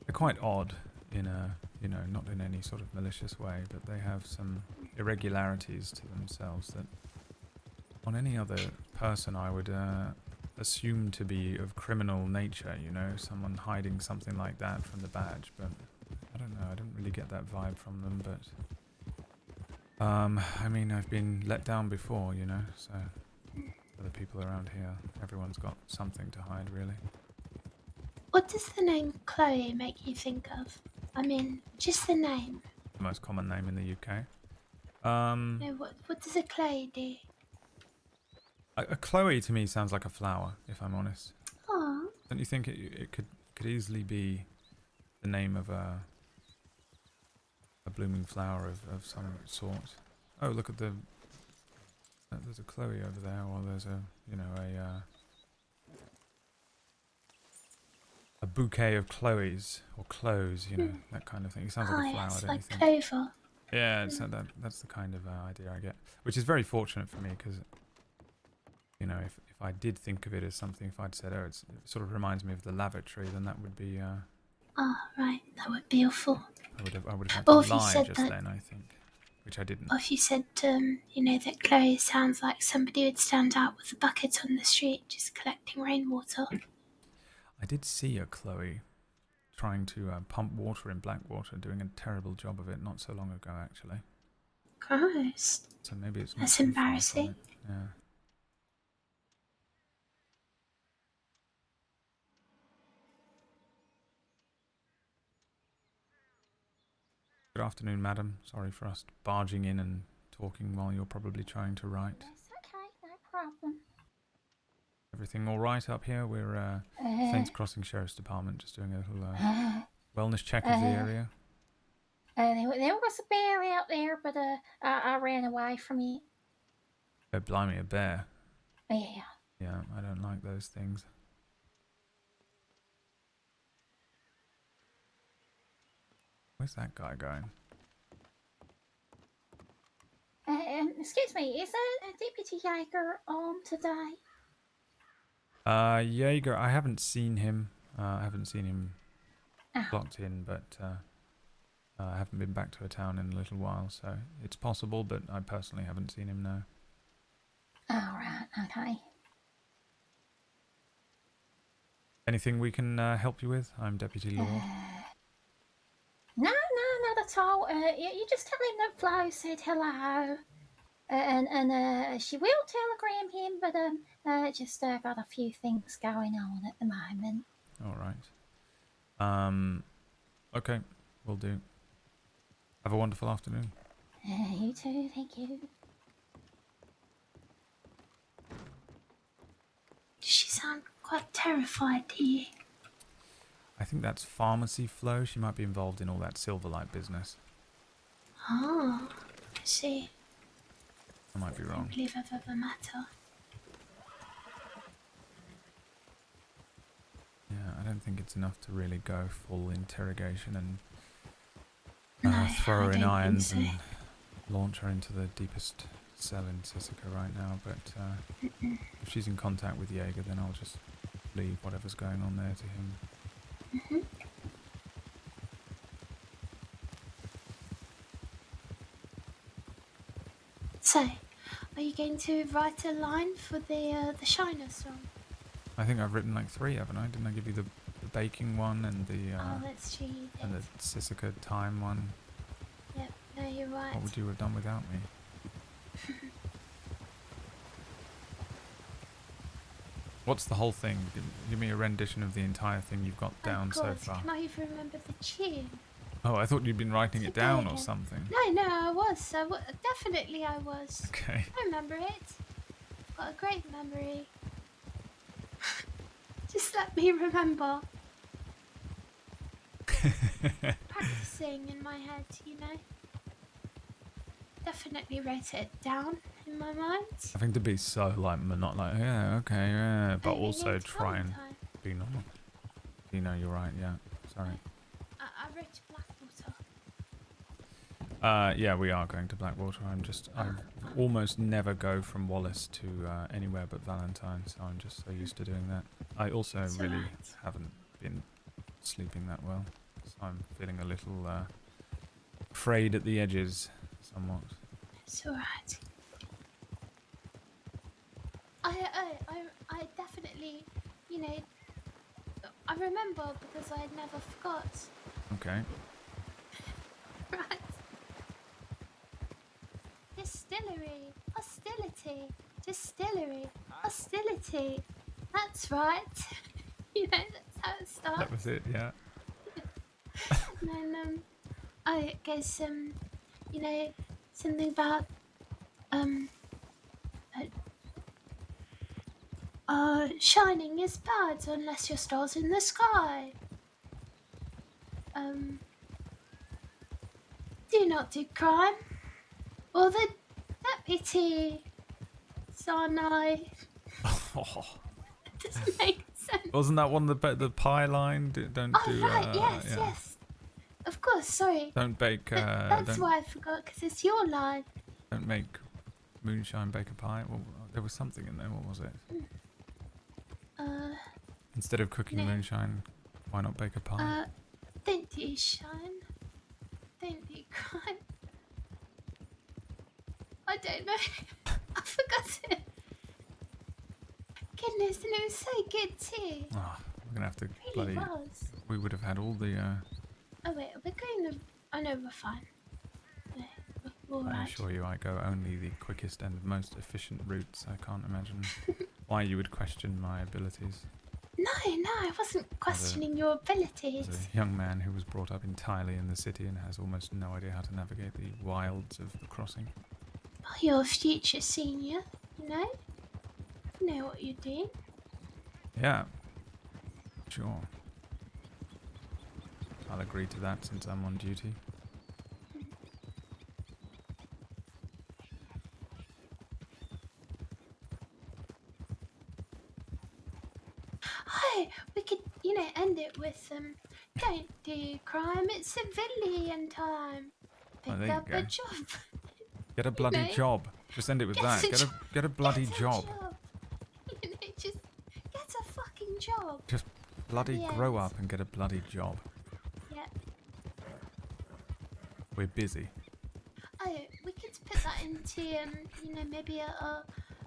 [SPEAKER 1] they're quite odd in a, not in any sort of malicious way, but they have some irregularities to themselves that on any other person I would assume to be of criminal nature, someone hiding something like that from the badge, but I don't know, I don't really get that vibe from them, but I mean, I've been let down before, so other people around here, everyone's got something to hide, really.
[SPEAKER 6] What does the name Chloe make you think of? I mean, just the name.
[SPEAKER 1] The most common name in the UK.
[SPEAKER 6] No, what does a Chloe do?
[SPEAKER 1] A Chloe to me sounds like a flower, if I'm honest.
[SPEAKER 6] Oh,
[SPEAKER 1] Don't you think it could easily be the name of a blooming flower of some sort? Oh, look at there's a Chloe over there, or there's a bouquet of Chloes or clothes, that kind of thing. It sounds like a flower,
[SPEAKER 6] yes,
[SPEAKER 1] don't
[SPEAKER 6] like
[SPEAKER 1] you think?
[SPEAKER 6] clover.
[SPEAKER 1] Yeah, that's the kind of idea I get, which is very fortunate for me because, if I did think of it as something, if I'd said, it sort of reminds me of the lavatory, then that would be,
[SPEAKER 6] Oh, right, that would be awful.
[SPEAKER 1] I would have had
[SPEAKER 6] Or
[SPEAKER 1] to
[SPEAKER 6] if you
[SPEAKER 1] lie
[SPEAKER 6] said
[SPEAKER 1] just
[SPEAKER 6] that-
[SPEAKER 1] then, I think, which I didn't.
[SPEAKER 6] Or if you said, that Chloe sounds like somebody would stand out with a bucket on the street just collecting rainwater.
[SPEAKER 1] I did see a Chloe trying to pump water in Blackwater, doing a terrible job of it not so long ago, actually.
[SPEAKER 6] Christ.
[SPEAKER 1] So maybe it's not
[SPEAKER 6] That's
[SPEAKER 1] too far from
[SPEAKER 6] embarrassing.
[SPEAKER 1] it. Yeah. Good afternoon, madam. Sorry for us barging in and talking while you're probably trying to write.
[SPEAKER 8] That's okay, no problem.
[SPEAKER 1] Everything all right up here? We're Saints Crossing Sheriff's Department, just doing a little wellness check of the area.
[SPEAKER 8] There was a bear out there, but I ran away from it.
[SPEAKER 1] Oh, blimey, a bear.
[SPEAKER 8] Yeah.
[SPEAKER 1] Yeah, I don't like those things. Where's that guy going?
[SPEAKER 8] Excuse me, is there a Deputy Jaeger on today?
[SPEAKER 1] Jaeger, I haven't seen him. I haven't seen him
[SPEAKER 8] Oh,
[SPEAKER 1] clocked in, but I haven't been back to a town in a little while, so it's possible, but I personally haven't seen him now.
[SPEAKER 8] alright, okay.
[SPEAKER 1] Anything we can help you with? I'm Deputy Lorde.
[SPEAKER 8] No, not at all. You just tell him that Flo said hello. And she will telegram him, but just got a few things going on at the moment.
[SPEAKER 1] All right. Okay, will do. Have a wonderful afternoon.
[SPEAKER 8] You too, thank you.
[SPEAKER 6] Does she sound quite terrified to you?
[SPEAKER 1] I think that's pharmacy Flo. She might be involved in all that Silverlight business.
[SPEAKER 6] Oh, I see.
[SPEAKER 1] I might be
[SPEAKER 6] I
[SPEAKER 1] wrong.
[SPEAKER 6] don't believe I've ever met her.
[SPEAKER 1] Yeah, I don't think it's enough to really go full interrogation and
[SPEAKER 6] No,
[SPEAKER 1] throw her
[SPEAKER 6] I
[SPEAKER 1] in
[SPEAKER 6] don't
[SPEAKER 1] irons
[SPEAKER 6] think
[SPEAKER 1] and launch her into the deepest cell in Sissika right now. But if she's in contact with Jaeger, then I'll just leave whatever's going on there to him.
[SPEAKER 6] So, are you going to write a line for the Shiner song?
[SPEAKER 1] I think I've written like 3, haven't I? Didn't I give you the baking one and the
[SPEAKER 6] Oh, that's true, you
[SPEAKER 1] and the
[SPEAKER 6] did.
[SPEAKER 1] Sissika time one?
[SPEAKER 6] Yep, no, you're right.
[SPEAKER 1] What would you have done without me? What's the whole thing? Give me a rendition of the entire thing you've got down
[SPEAKER 6] oh,
[SPEAKER 1] so
[SPEAKER 6] God,
[SPEAKER 1] far.
[SPEAKER 6] can I even remember the tune?
[SPEAKER 1] Oh, I thought you'd been writing it
[SPEAKER 6] Say
[SPEAKER 1] down
[SPEAKER 6] that
[SPEAKER 1] or
[SPEAKER 6] again.
[SPEAKER 1] something.
[SPEAKER 6] No, I was. Definitely I was.
[SPEAKER 1] Okay.
[SPEAKER 6] I remember it. I've got a great memory. Just let me remember. Practicing in my head, you know. Definitely wrote it down in my mind.
[SPEAKER 1] I think to be so like yeah, okay, yeah, but
[SPEAKER 6] Maybe
[SPEAKER 1] also
[SPEAKER 6] it's
[SPEAKER 1] try and
[SPEAKER 6] Valentine.
[SPEAKER 1] be normal. You know, you're right. Yeah, sorry.
[SPEAKER 6] I wrote Blackwater.
[SPEAKER 1] Yeah, we are going to Blackwater. I almost never go from Wallace to anywhere but Valentine, so I'm just so used to doing that. I also
[SPEAKER 6] It's
[SPEAKER 1] really
[SPEAKER 6] alright.
[SPEAKER 1] haven't been sleeping that well, so I'm feeling a little frayed at the edges, somewhat.
[SPEAKER 6] It's alright. I definitely, you know, I remember because I never forgot.
[SPEAKER 1] Okay.
[SPEAKER 6] Right. Distillery, hostility, distillery, hostility. That's right. You know, that's how it starts.
[SPEAKER 1] That was it. Yeah.
[SPEAKER 6] And then, I guess, you know, something about, shining is bad unless your star's in the sky. Do not do crime, or the deputy, Sanai. Doesn't make sense.
[SPEAKER 1] Wasn't that one the pie line? Don't
[SPEAKER 6] Oh,
[SPEAKER 1] do.
[SPEAKER 6] right, yes,
[SPEAKER 1] yeah.
[SPEAKER 6] yes. Of course, sorry.
[SPEAKER 1] Don't bake.
[SPEAKER 6] That's
[SPEAKER 1] don't
[SPEAKER 6] why I forgot, because it's your line.
[SPEAKER 1] don't make moonshine bake a pie. Well, there was something in there. What was it? Instead of cooking
[SPEAKER 6] no.
[SPEAKER 1] moonshine, why not bake a pie?
[SPEAKER 6] Don't do shine. Don't do crime. I don't know. I forgot it. Goodness, and it was so good too.
[SPEAKER 1] Oh, we're gonna have to
[SPEAKER 6] It really
[SPEAKER 1] bloody.
[SPEAKER 6] was.
[SPEAKER 1] We would have had all the.
[SPEAKER 6] Oh wait, we're going to... Oh no, we're fine. No, we're all
[SPEAKER 1] I
[SPEAKER 6] right.
[SPEAKER 1] assure you, I go only the quickest and most efficient routes. I can't imagine why you would question my abilities.
[SPEAKER 6] No, I wasn't questioning your abilities.
[SPEAKER 1] As a young man who was brought up entirely in the city and has almost no idea how to navigate the wilds of the crossing.
[SPEAKER 6] Oh, you're a future senior, you know? You know what you're doing.
[SPEAKER 1] Yeah, sure. I'll agree to that since I'm on duty.
[SPEAKER 6] them. Don't do crime, it's civilian time.
[SPEAKER 1] Oh,
[SPEAKER 6] Pick
[SPEAKER 1] there you
[SPEAKER 6] up
[SPEAKER 1] go.
[SPEAKER 6] a job.
[SPEAKER 1] Get a bloody
[SPEAKER 6] know,
[SPEAKER 1] job. Just end it with
[SPEAKER 6] get
[SPEAKER 1] that.
[SPEAKER 6] a
[SPEAKER 1] Get a
[SPEAKER 6] job.
[SPEAKER 1] get a bloody
[SPEAKER 6] Get a
[SPEAKER 1] job.
[SPEAKER 6] You know, just get a fucking job.
[SPEAKER 1] Just bloody
[SPEAKER 6] The
[SPEAKER 1] grow
[SPEAKER 6] end.
[SPEAKER 1] up and get a bloody job.
[SPEAKER 6] Yeah.
[SPEAKER 1] We're busy.
[SPEAKER 6] Oh, we could put that into, you know, maybe a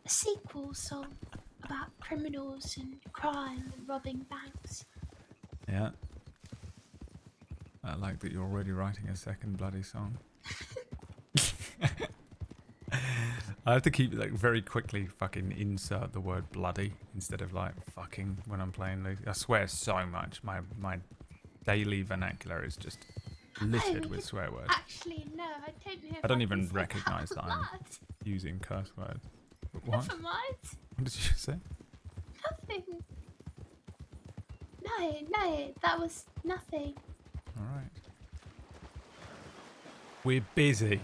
[SPEAKER 6] sequel song about criminals and crime and robbing banks.
[SPEAKER 1] Yeah. I like that you're already writing a second bloody song. I have to keep like very quickly fucking insert the word bloody instead of like fucking when I'm playing Lucy. I swear so much. My daily vernacular is just littered with swear words.
[SPEAKER 6] Actually, no, I don't know. If
[SPEAKER 1] I don't
[SPEAKER 6] can
[SPEAKER 1] even
[SPEAKER 6] say
[SPEAKER 1] recognise that I'm
[SPEAKER 6] loud.
[SPEAKER 1] using curse words. But what?
[SPEAKER 6] Never mind.
[SPEAKER 1] What did you say?
[SPEAKER 6] Nothing. No, that was nothing.
[SPEAKER 1] Alright. We're busy.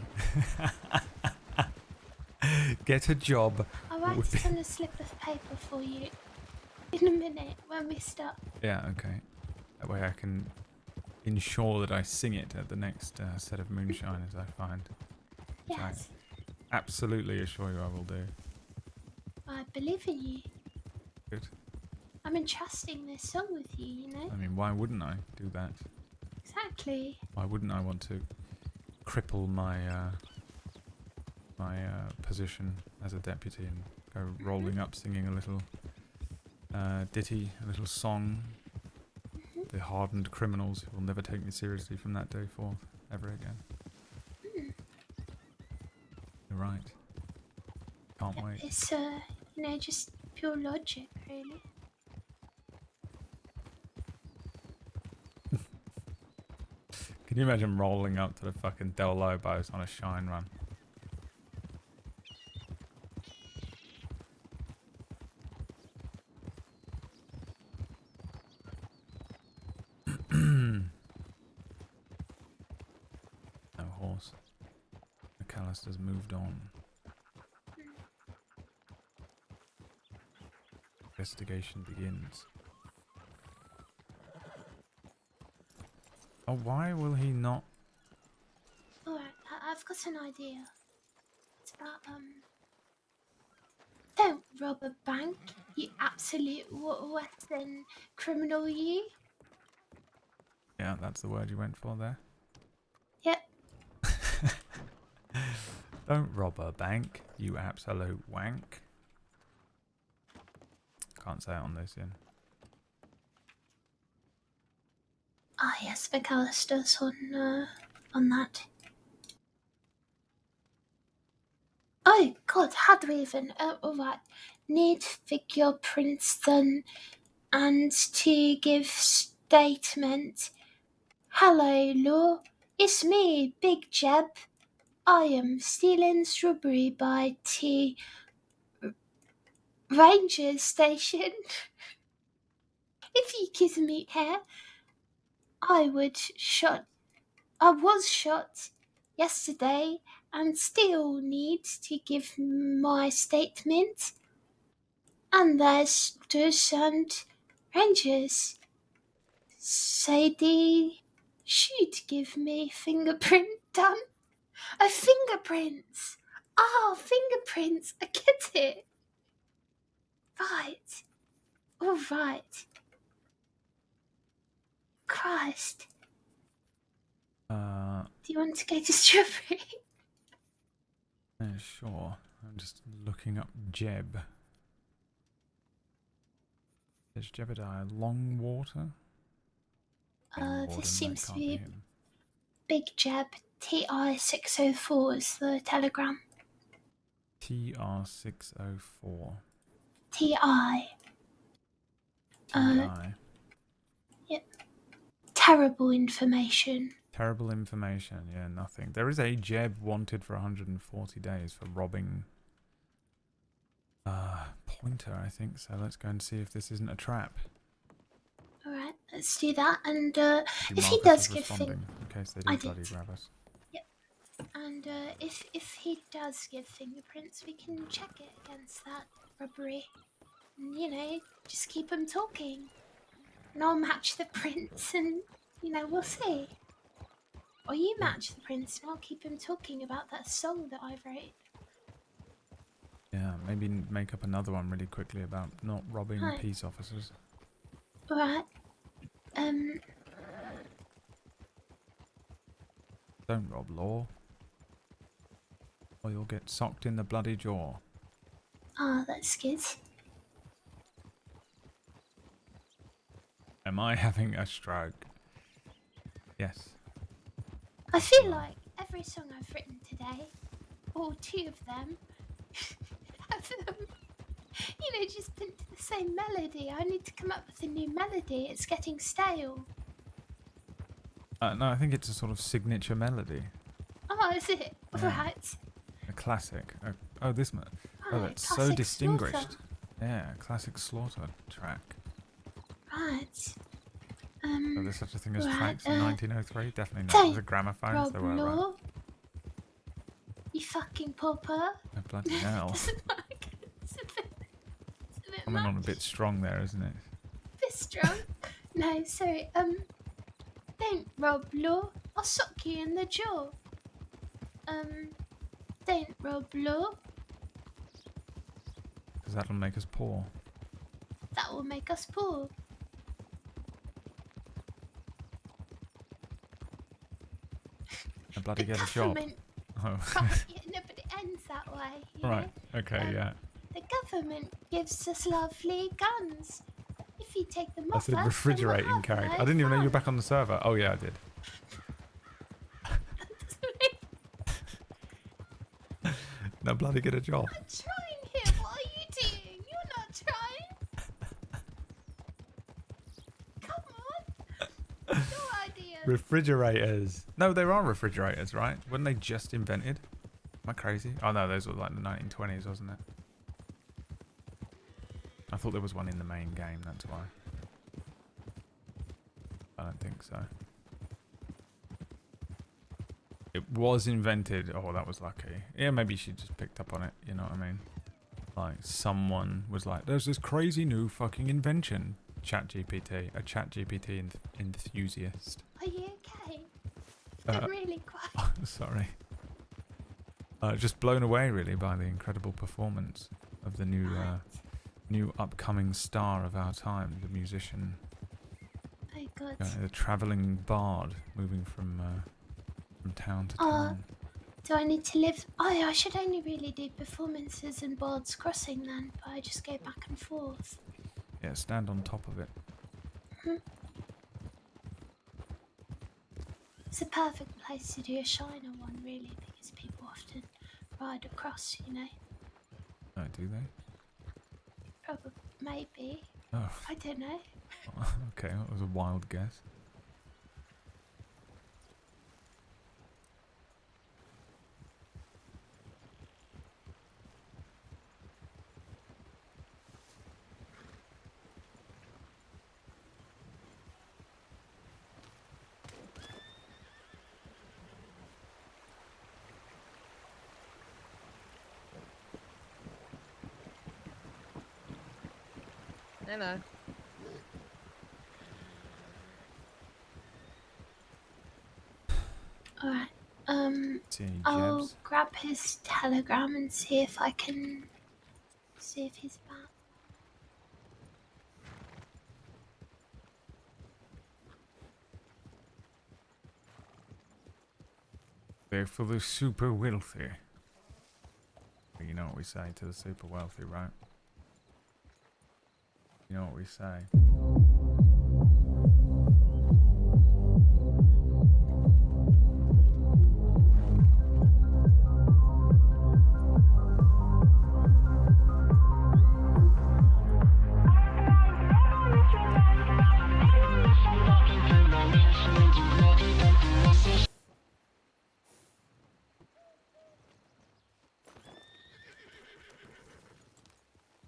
[SPEAKER 1] Get a job.
[SPEAKER 6] I'll write it on a slip of paper for you in a minute when we start.
[SPEAKER 1] Yeah, okay. That way I can ensure that I sing it at the next set of moonshiners I find. Which
[SPEAKER 6] Yes,
[SPEAKER 1] I absolutely assure you I will do.
[SPEAKER 6] I believe in you.
[SPEAKER 1] Good.
[SPEAKER 6] I'm entrusting this song with you, you know?
[SPEAKER 1] I mean, why wouldn't I do that?
[SPEAKER 6] Exactly.
[SPEAKER 1] Why wouldn't I want to cripple my position as a deputy and go rolling up singing a little ditty, a little song? The hardened criminals who will never take me seriously from that day forth, ever again. You're right. Can't wait.
[SPEAKER 6] It's, you know, just pure logic, really.
[SPEAKER 1] Can you imagine rolling up to the fucking Del Lobos on a shine run? No horse. McAllister's moved on. Investigation begins. Oh, why will he not?
[SPEAKER 6] Alright, I've got an idea. It's about, don't rob a bank, you absolute western criminal, you.
[SPEAKER 1] Yeah, that's the word you went for there.
[SPEAKER 6] Yep.
[SPEAKER 1] Don't rob a bank, you absolute wank. Can't say it on Lucien.
[SPEAKER 6] Ah, yes, McAllister's on that. Oh, God, how do we even? Alright. Need figure Princeton and to give statement. Hello, Law. It's me, Big Jeb. I am stealing strawberry by T Ranger Station. If you kiss me here, I was shot yesterday and still need to give my statement. And there's two and Rangers say they should give me fingerprint done. Oh, fingerprints! Oh, fingerprints! I get it. Right. All right. Christ. Do you want to go to Strawberry?
[SPEAKER 1] Yeah, sure. I'm just looking up Jeb. Is Jebediah Longwater?
[SPEAKER 6] This seems to be
[SPEAKER 1] him.
[SPEAKER 6] Big Jeb. TI-604 is the telegram.
[SPEAKER 1] TR604.
[SPEAKER 6] TI.
[SPEAKER 1] TI.
[SPEAKER 6] Yep. Terrible information.
[SPEAKER 1] Terrible information. Yeah, nothing. There is a Jeb wanted for 140 days for robbing Pointer, I think. So let's go and see if this isn't a trap.
[SPEAKER 6] Alright, let's do that. And if he
[SPEAKER 1] Marcus
[SPEAKER 6] does
[SPEAKER 1] is
[SPEAKER 6] give
[SPEAKER 1] responding in case they
[SPEAKER 6] I
[SPEAKER 1] do bloody
[SPEAKER 6] did.
[SPEAKER 1] grab us.
[SPEAKER 6] Yep. And if he does give fingerprints, we can check it against that robbery. And, you know, just keep him talking. and I'll match the prince, and we'll see. Or you match the prince, and I'll keep him talking about that song that I wrote.
[SPEAKER 1] Yeah, maybe make up another one really quickly about not robbing
[SPEAKER 6] Right.
[SPEAKER 1] peace officers.
[SPEAKER 6] Alright.
[SPEAKER 1] Don't rob law, or you'll get socked in the bloody jaw.
[SPEAKER 6] Oh, that's good.
[SPEAKER 1] Am I having a stroke? Yes.
[SPEAKER 6] I feel like every song I've written today, or two of them, have them, just been to the same melody. I need to come up with a new melody. It's getting stale.
[SPEAKER 1] No, I think it's a sort of signature melody.
[SPEAKER 6] Oh, is it?
[SPEAKER 1] Yeah.
[SPEAKER 6] Right.
[SPEAKER 1] A classic. Oh, this one. Oh,
[SPEAKER 6] Right,
[SPEAKER 1] that's so
[SPEAKER 6] classic
[SPEAKER 1] distinguished.
[SPEAKER 6] Slaughter.
[SPEAKER 1] Yeah, classic Slaughter track.
[SPEAKER 6] Right.
[SPEAKER 1] Oh, there's such a thing as
[SPEAKER 6] right,
[SPEAKER 1] tracks in 1903? Definitely not.
[SPEAKER 6] don't
[SPEAKER 1] There's a gramophones.
[SPEAKER 6] Rob
[SPEAKER 1] They were right.
[SPEAKER 6] Law. You fucking pauper.
[SPEAKER 1] Oh, bloody hell.
[SPEAKER 6] It's a bit
[SPEAKER 1] Coming on a
[SPEAKER 6] much.
[SPEAKER 1] bit strong there, isn't it?
[SPEAKER 6] Bit strong. No, sorry. Don't Rob Law. I'll sock you in the jaw. Don't Rob Law.
[SPEAKER 1] Because that'll make us poor.
[SPEAKER 6] That will make us poor.
[SPEAKER 1] And bloody
[SPEAKER 6] The
[SPEAKER 1] get a job.
[SPEAKER 6] government.
[SPEAKER 1] Oh.
[SPEAKER 6] Yeah, no, but it ends that way. You
[SPEAKER 1] Right.
[SPEAKER 6] know?
[SPEAKER 1] Okay, yeah.
[SPEAKER 6] The government gives us lovely guns. If you take them
[SPEAKER 1] I
[SPEAKER 6] off
[SPEAKER 1] said
[SPEAKER 6] us,
[SPEAKER 1] refrigerating
[SPEAKER 6] then we'll
[SPEAKER 1] character.
[SPEAKER 6] have
[SPEAKER 1] I didn't even know you were
[SPEAKER 6] fun.
[SPEAKER 1] back on the server. Oh, yeah, I did. No, bloody get a job.
[SPEAKER 6] I'm trying here. What are you doing? You're not trying. Come on. Your idea.
[SPEAKER 1] Refrigerators. No, there are refrigerators, right? Weren't they just invented? Am I crazy? Oh, no, those were like the 1920s, wasn't it? I thought there was one in the main game, that's why. I don't think so. It was invented. Oh, that was lucky. Yeah, maybe she just picked up on it, you know what I mean? Like, someone was like, there's this crazy new fucking invention. ChatGPT. A ChatGPT enthusiast.
[SPEAKER 6] Are you okay? I'm really quiet.
[SPEAKER 1] Sorry. Just blown away, really, by the incredible performance of the new upcoming star of our time, the musician,
[SPEAKER 6] Oh god.
[SPEAKER 1] the travelling bard, moving from town to
[SPEAKER 6] Oh.
[SPEAKER 1] town.
[SPEAKER 6] Do I need to live? Oh, I should only really do performances in Bard's Crossing then, but I just go back and forth.
[SPEAKER 1] Yeah, stand on top of it.
[SPEAKER 6] It's a perfect place to do a Shiner one, really, because people often ride across, you know.
[SPEAKER 1] Oh, do they?
[SPEAKER 6] Probably, maybe.
[SPEAKER 1] Oh,
[SPEAKER 6] I don't know.
[SPEAKER 1] okay, that was a wild guess.
[SPEAKER 9] Hello.
[SPEAKER 6] Alright.
[SPEAKER 1] See any
[SPEAKER 6] I'll
[SPEAKER 1] jabs?
[SPEAKER 6] grab his telegram and see if I can see if he's back.
[SPEAKER 1] They're for the super wealthy. You know what we say to the super wealthy, right? You know what we say.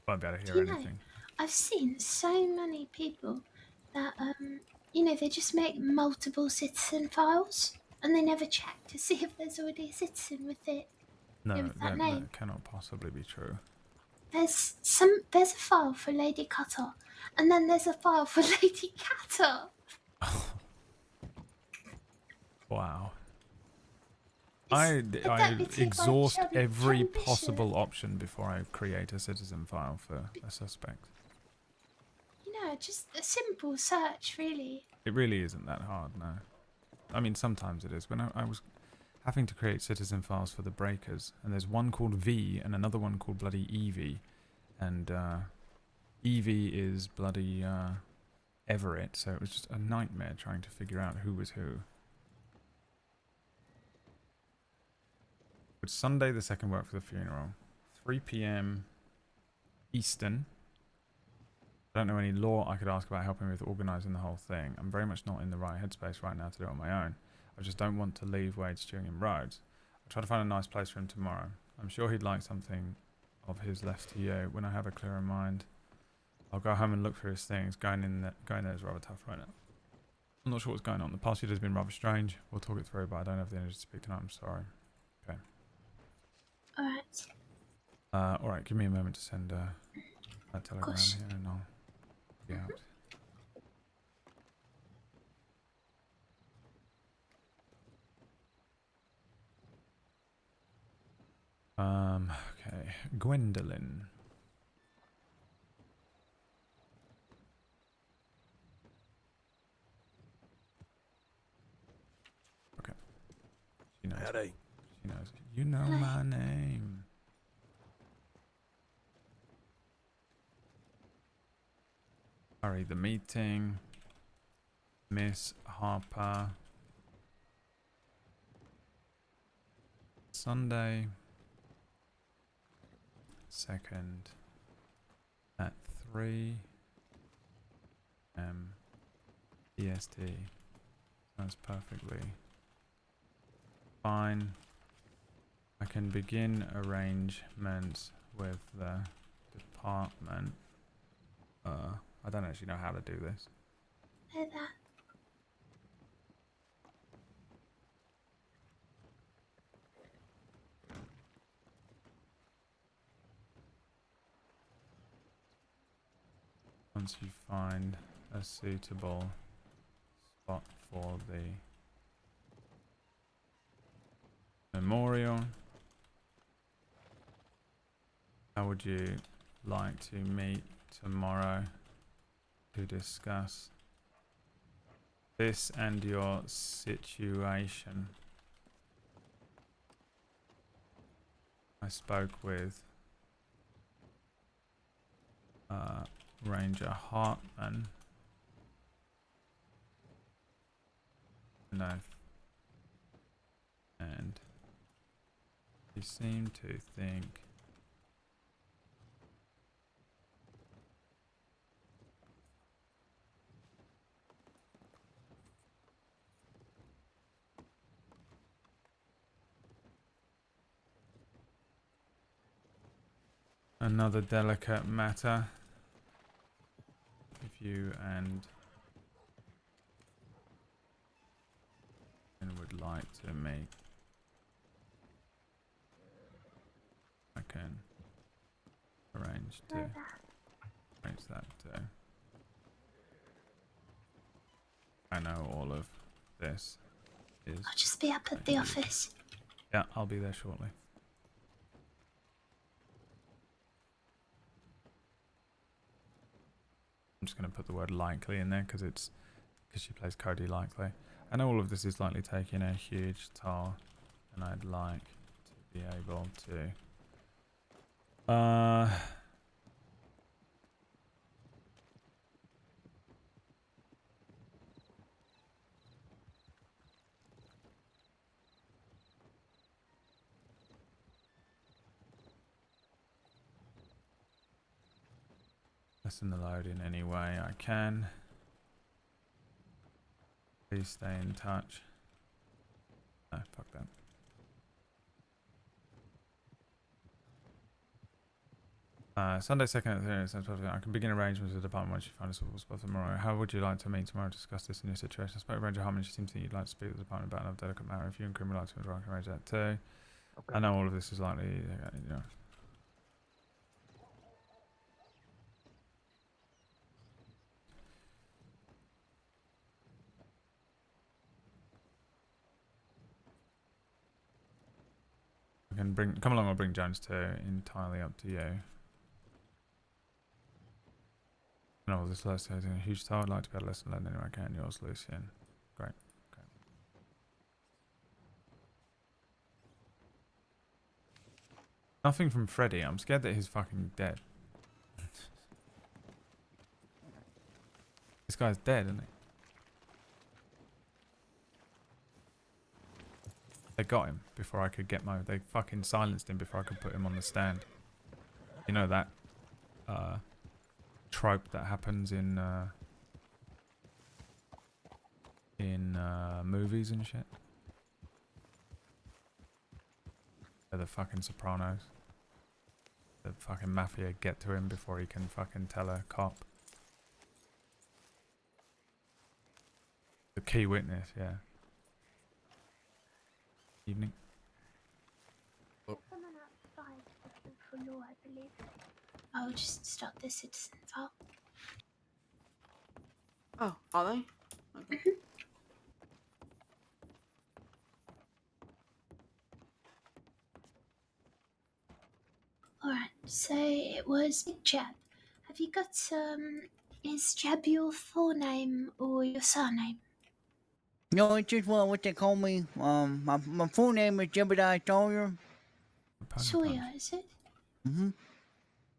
[SPEAKER 1] Won't be able to
[SPEAKER 6] Do
[SPEAKER 1] hear
[SPEAKER 6] you know,
[SPEAKER 1] anything.
[SPEAKER 6] I've seen so many people that they just make multiple citizen files and they never check to see if there's already a citizen with it.
[SPEAKER 1] No,
[SPEAKER 6] with that
[SPEAKER 1] that
[SPEAKER 6] name.
[SPEAKER 1] cannot possibly be true.
[SPEAKER 6] There's a file for Lady Cutter, and then there's a file for Lady Catter.
[SPEAKER 1] Wow.
[SPEAKER 6] Is the
[SPEAKER 1] I
[SPEAKER 6] deputy like
[SPEAKER 1] exhaust
[SPEAKER 6] Shelby,
[SPEAKER 1] every
[SPEAKER 6] Shelby Bishop?
[SPEAKER 1] possible option before I create a citizen file for a suspect.
[SPEAKER 6] You know, just a simple search, really.
[SPEAKER 1] It really isn't that hard, no. I mean, sometimes it is. When I was having to create citizen files for the breakers, and there's one called V and another one called bloody Evie, and Evie is bloody Everett, so it was just a nightmare trying to figure out who was who. Would Sunday the 2nd work for the funeral? 3 p.m. Eastern. I don't know any law I could ask about helping with organising the whole thing. I'm very much not in the right headspace right now to do it on my own. I just don't want to leave Wade stewing in roads. I'll try to find a nice place for him tomorrow. I'm sure he'd like something of his left to you. When I have a clearer mind, I'll go home and look for his things. Going there is rather tough right now. I'm not sure what's going on. The past few days have been rather strange. We'll talk it through, but I don't have the energy to speak tonight. I'm sorry. Okay.
[SPEAKER 6] Alright.
[SPEAKER 1] Alright, give me a moment to send a telegram
[SPEAKER 6] Gosh.
[SPEAKER 1] here and I'll be out. Okay. Gwendolyn. Okay. She knows.
[SPEAKER 2] Howdy.
[SPEAKER 1] She knows. You know
[SPEAKER 6] Hello.
[SPEAKER 1] my name. Hurry the meeting. Miss Harper. Sunday. 2nd at 3 EST. That's perfectly fine. I can begin arrangements with the department. I don't actually know how to do this.
[SPEAKER 6] Know that.
[SPEAKER 1] Once you find a suitable spot for the memorial, how would you like to meet tomorrow to discuss this and your situation? I spoke with Ranger Hartman. No. And he seemed to think another delicate matter. If you and would like to meet, I can arrange that too. I know all of this is.
[SPEAKER 6] I'll just be up at the office.
[SPEAKER 1] Yeah, I'll be there shortly. I'm just going to put the word likely in there because she plays Cody likely. I know all of this is likely taking a huge toll, and I'd like to be able to lessen the load in any way I can. Please stay in touch. No, fuck that. Sunday 2nd at 3. I can begin arrangements with the department once you find a suitable spot tomorrow. How would you like to meet tomorrow to discuss this in your situation? I spoke with Ranger Harmon. She seems to think you'd like to speak with the department about another delicate matter. If you and Grim would like to, I can arrange that too. Okay. I know all of this is likely, you know. can come along or bring Jones too. Entirely up to you. No, this last day is a huge toll. I'd like to be able to listen to anywhere I can. Yours, Lucien. Great. Okay. Nothing from Freddy. I'm scared that he's fucking dead. This guy's dead, isn't he? They got him before I could get They fucking silenced him before I could put him on the stand. You know that trope that happens in movies and shit? They're the fucking Sopranos. The fucking mafia get to him before he can fucking tell a cop. The key witness, yeah. Evening.
[SPEAKER 6] Someone outside looking for law, I believe. I'll just start the citizen file.
[SPEAKER 9] Oh, are they? Okay.
[SPEAKER 6] Alright, so it was Big Jab. Have you got is Jab your full name or your surname?
[SPEAKER 10] No, it's just what they call me. My full name is Jebediah Sawyer.
[SPEAKER 6] Sawyer, is it?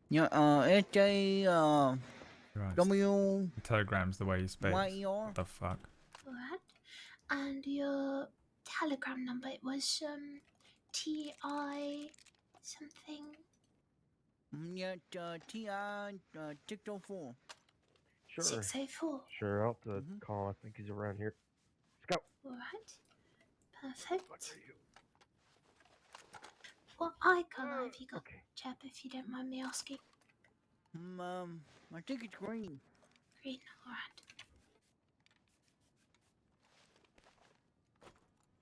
[SPEAKER 10] Yeah, S-A,
[SPEAKER 1] Right.
[SPEAKER 10] W,
[SPEAKER 1] The telegram's the way you speak.
[SPEAKER 10] Y-E-R.
[SPEAKER 1] What the fuck?
[SPEAKER 6] Alright. And your telegram number, it was TI something.
[SPEAKER 10] Yeah, T-I, 604.
[SPEAKER 4] Sure.
[SPEAKER 6] 604.
[SPEAKER 4] Sure, I'll have to call. I think he's around here. Let's go.
[SPEAKER 6] Alright. Perfect.
[SPEAKER 4] What are you?
[SPEAKER 6] What eye colour have you got,
[SPEAKER 4] Okay.
[SPEAKER 6] Jab, if you don't mind me asking?
[SPEAKER 10] I think it's green.
[SPEAKER 6] Green, alright.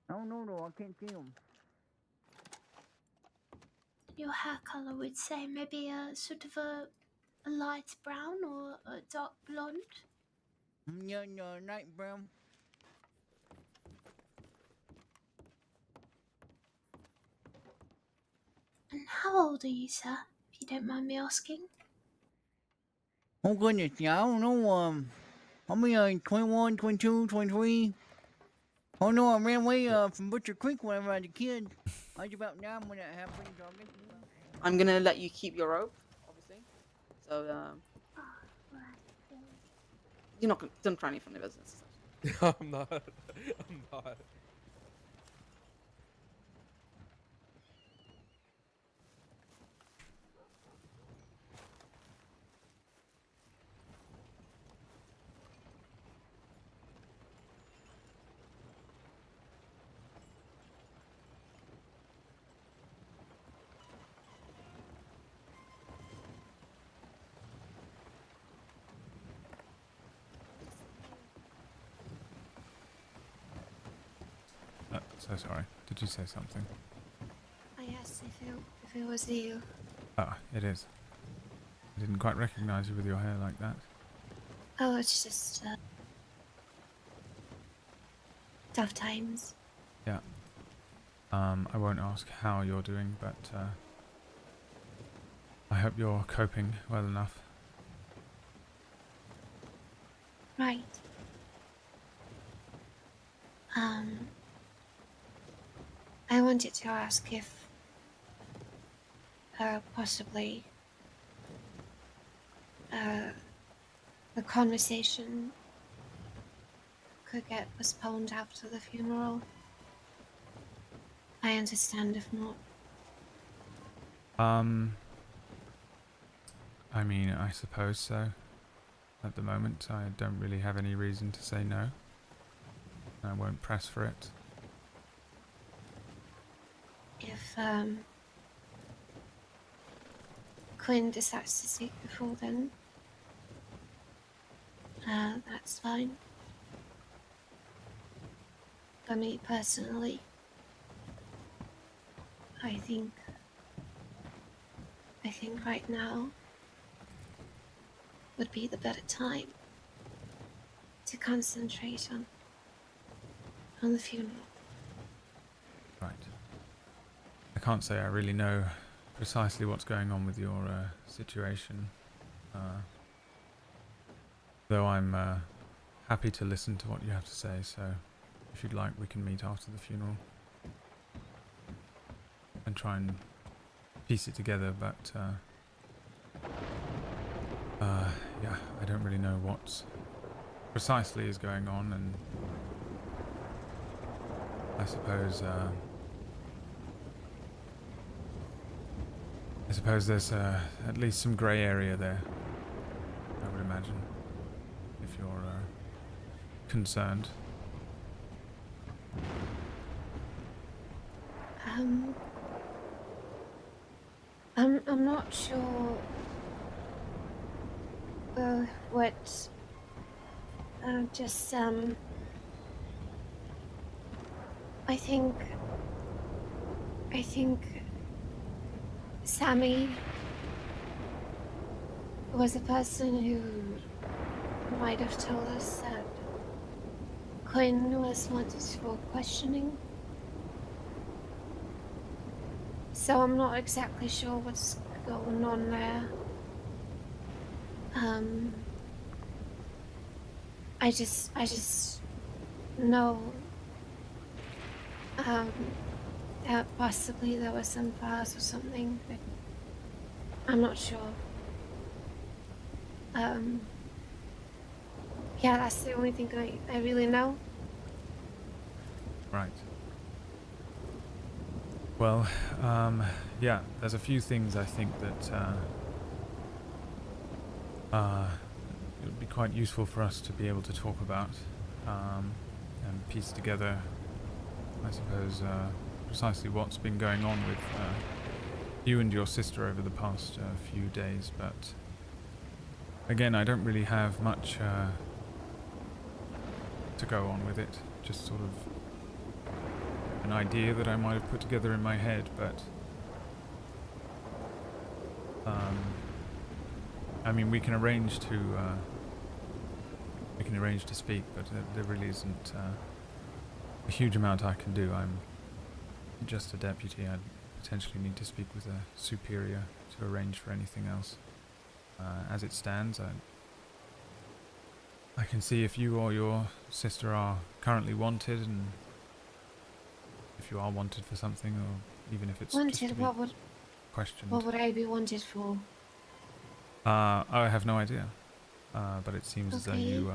[SPEAKER 10] I don't know though, I can't see them.
[SPEAKER 6] Your hair colour would say maybe a sort of a light brown or a dark blonde?
[SPEAKER 10] Yeah, no, night brown.
[SPEAKER 6] And how old are you, sir, if you don't mind me asking?
[SPEAKER 10] Oh goodness, yeah, I don't know, I'll be 21, 22, 23. Oh no, I ran away from Butcher Creek whenever I was a kid. I was about 9 when that happened, so I guess
[SPEAKER 9] I'm gonna let you keep your rope, obviously. So, you're not gonna, don't try any funny business.
[SPEAKER 11] I'm not. I'm not.
[SPEAKER 1] So sorry. Did you say something?
[SPEAKER 6] I asked if it was you.
[SPEAKER 1] Ah, it is. I didn't quite recognise you with your hair like that.
[SPEAKER 6] Oh, it's just tough times.
[SPEAKER 1] Yeah. I won't ask how you're doing, but I hope you're coping well enough.
[SPEAKER 6] Right. I wanted to ask if possibly the conversation could get postponed after the funeral. I understand if not.
[SPEAKER 1] I mean, I suppose so. At the moment, I don't really have any reason to say no. I won't press for it.
[SPEAKER 6] If Quinn decides to speak before then, that's fine. For me personally, I think right now would be the better time to concentrate on the funeral.
[SPEAKER 1] Right. I can't say I really know precisely what's going on with your situation. Though I'm happy to listen to what you have to say, so if you'd like, we can meet after the funeral and try and piece it together, but yeah, I don't really know what precisely is going on, and I suppose there's at least some grey area there, I would imagine, if you're concerned.
[SPEAKER 6] I'm not sure what just I think Sammy was a person who might have told us that Quinn was wanted for questioning. So I'm not exactly sure what's going on there. I just know that possibly there was some files or something, but I'm not sure. Yeah, that's the only thing I really know.
[SPEAKER 1] Right. Well, yeah, there's a few things I think that it would be quite useful for us to be able to talk about and piece together, I suppose, precisely what's been going on with you and your sister over the past few days, but again, I don't really have much to go on with it, just sort of an idea that I might have put together in my head, but I mean, we can arrange to speak, but there really isn't a huge amount I can do. I'm just a deputy. I'd potentially need to speak with a superior to arrange for anything else. As it stands, I can see if you or your sister are currently wanted, and if you are wanted for something, or even if it's just to
[SPEAKER 6] Wanted?
[SPEAKER 1] be questioned.
[SPEAKER 6] What would I be wanted for?
[SPEAKER 1] I have no idea, but it seems as though
[SPEAKER 6] Okay.
[SPEAKER 1] you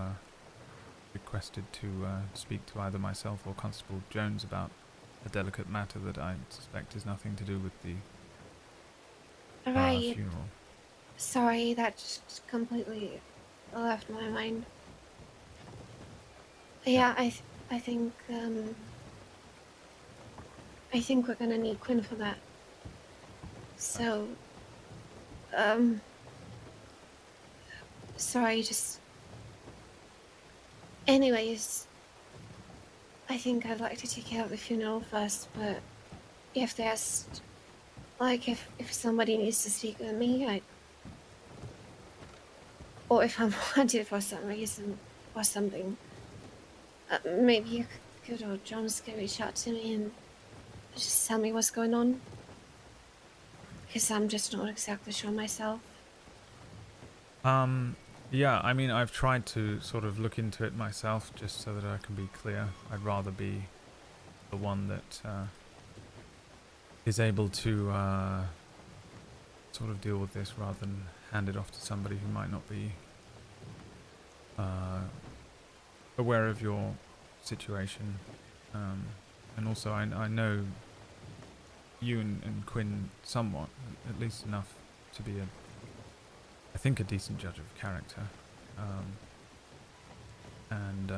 [SPEAKER 1] requested to speak to either myself or Constable Jones about a delicate matter that I suspect has nothing to do with the
[SPEAKER 6] Right.
[SPEAKER 1] funeral.
[SPEAKER 6] Sorry, that just completely left my mind. Yeah, I think we're gonna need Quinn for that. So, sorry, just. Anyways, I think I'd like to take care of the funeral first, but if there's, like, if somebody needs to speak with me, or if I'm wanted for some reason or something, maybe you could, or Jones could reach out to me and just tell me what's going on. Because I'm just not exactly sure myself.
[SPEAKER 1] Yeah, I mean, I've tried to sort of look into it myself just so that I can be clear. I'd rather be the one that is able to sort of deal with this rather than hand it off to somebody who might not be aware of your situation. And also, I know you and Quinn somewhat, at least enough to be I think a decent judge of character, and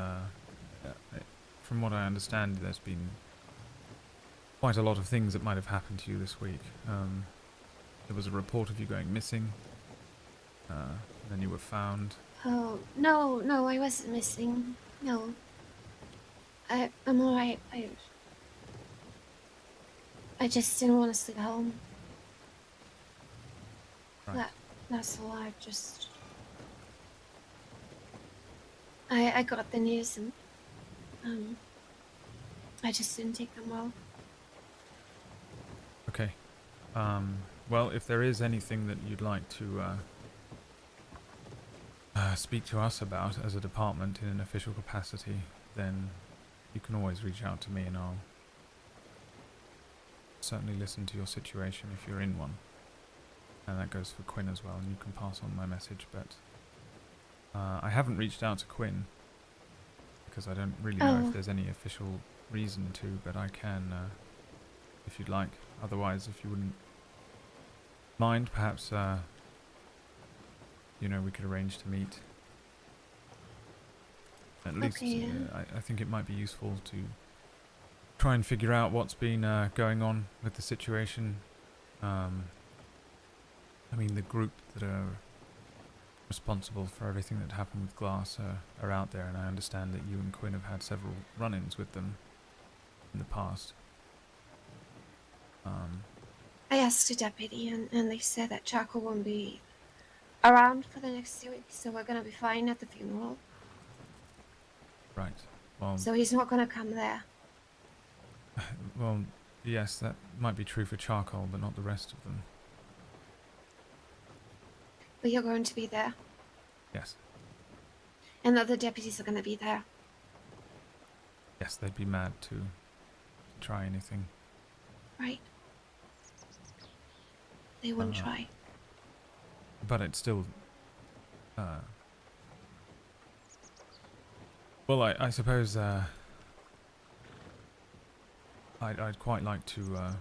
[SPEAKER 1] from what I understand, there's been quite a lot of things that might have happened to you this week. There was a report of you going missing, then you were found.
[SPEAKER 6] Oh, no, I wasn't missing. No. I'm alright. I just didn't want to sleep home.
[SPEAKER 1] Right.
[SPEAKER 6] That's all. I got the news and I just didn't take them well.
[SPEAKER 1] Okay. Well, if there is anything that you'd like to speak to us about as a department in an official capacity, then you can always reach out to me and I'll certainly listen to your situation if you're in one. And that goes for Quinn as well, and you can pass on my message, but I haven't reached out to Quinn because I don't really know if there's any official reason to, but I can if you'd like. Otherwise, if you wouldn't mind, perhaps you know, we could arrange to meet. At least, I think it might be useful to try and figure out what's been going on with the situation. I mean, the group that are responsible for everything that happened with Glass are out there, and I understand that you and Quinn have had several run-ins with them in the past.
[SPEAKER 12] I asked a deputy, and they said that Charcoal won't be around for the next 2 weeks, so we're gonna be fine at the funeral.
[SPEAKER 1] Right. Well.
[SPEAKER 12] So he's not gonna come there.
[SPEAKER 1] Well, yes, that might be true for Charcoal, but not the rest of them.
[SPEAKER 12] But you're going to be there,
[SPEAKER 1] Yes.
[SPEAKER 12] and the other deputies are gonna be there.
[SPEAKER 1] Yes, they'd be mad to try anything.
[SPEAKER 12] Right. They wouldn't try.
[SPEAKER 1] But it's still... well, I suppose I'd quite like to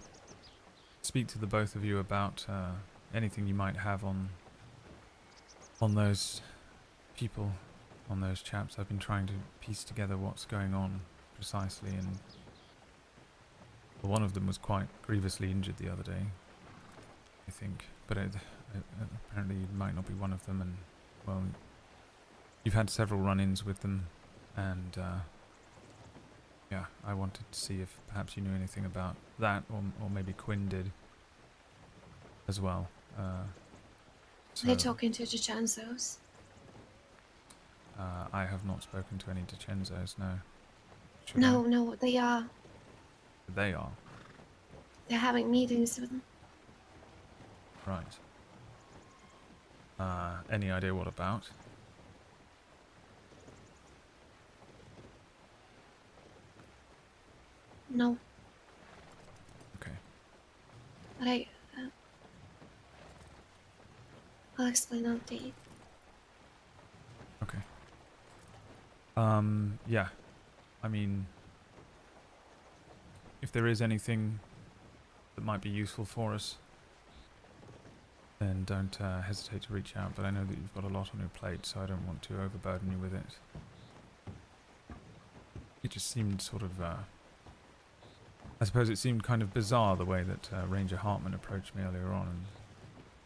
[SPEAKER 1] speak to the both of you about anything you might have on those people, on those chaps. I've been trying to piece together what's going on precisely, and one of them was quite grievously injured the other day, I think, but apparently it might not be one of them, and, well, you've had several run-ins with them, and, yeah, I wanted to see if perhaps you knew anything about that, or maybe Quinn did as well.
[SPEAKER 12] They're talking to DiCenzo's.
[SPEAKER 1] I have not spoken to any DiCenzo's, no.
[SPEAKER 12] No, they are.
[SPEAKER 1] They are?
[SPEAKER 12] They're having meetings with them.
[SPEAKER 1] Right. Any idea what about?
[SPEAKER 12] No.
[SPEAKER 1] Okay.
[SPEAKER 12] But I'll explain on date.
[SPEAKER 1] Okay. Yeah. I mean, if there is anything that might be useful for us, then don't hesitate to reach out, but I know that you've got a lot on your plate, so I don't want to overburden you with it. It just seemed sort of, I suppose it seemed kind of bizarre the way that Ranger Hartman approached me earlier on, and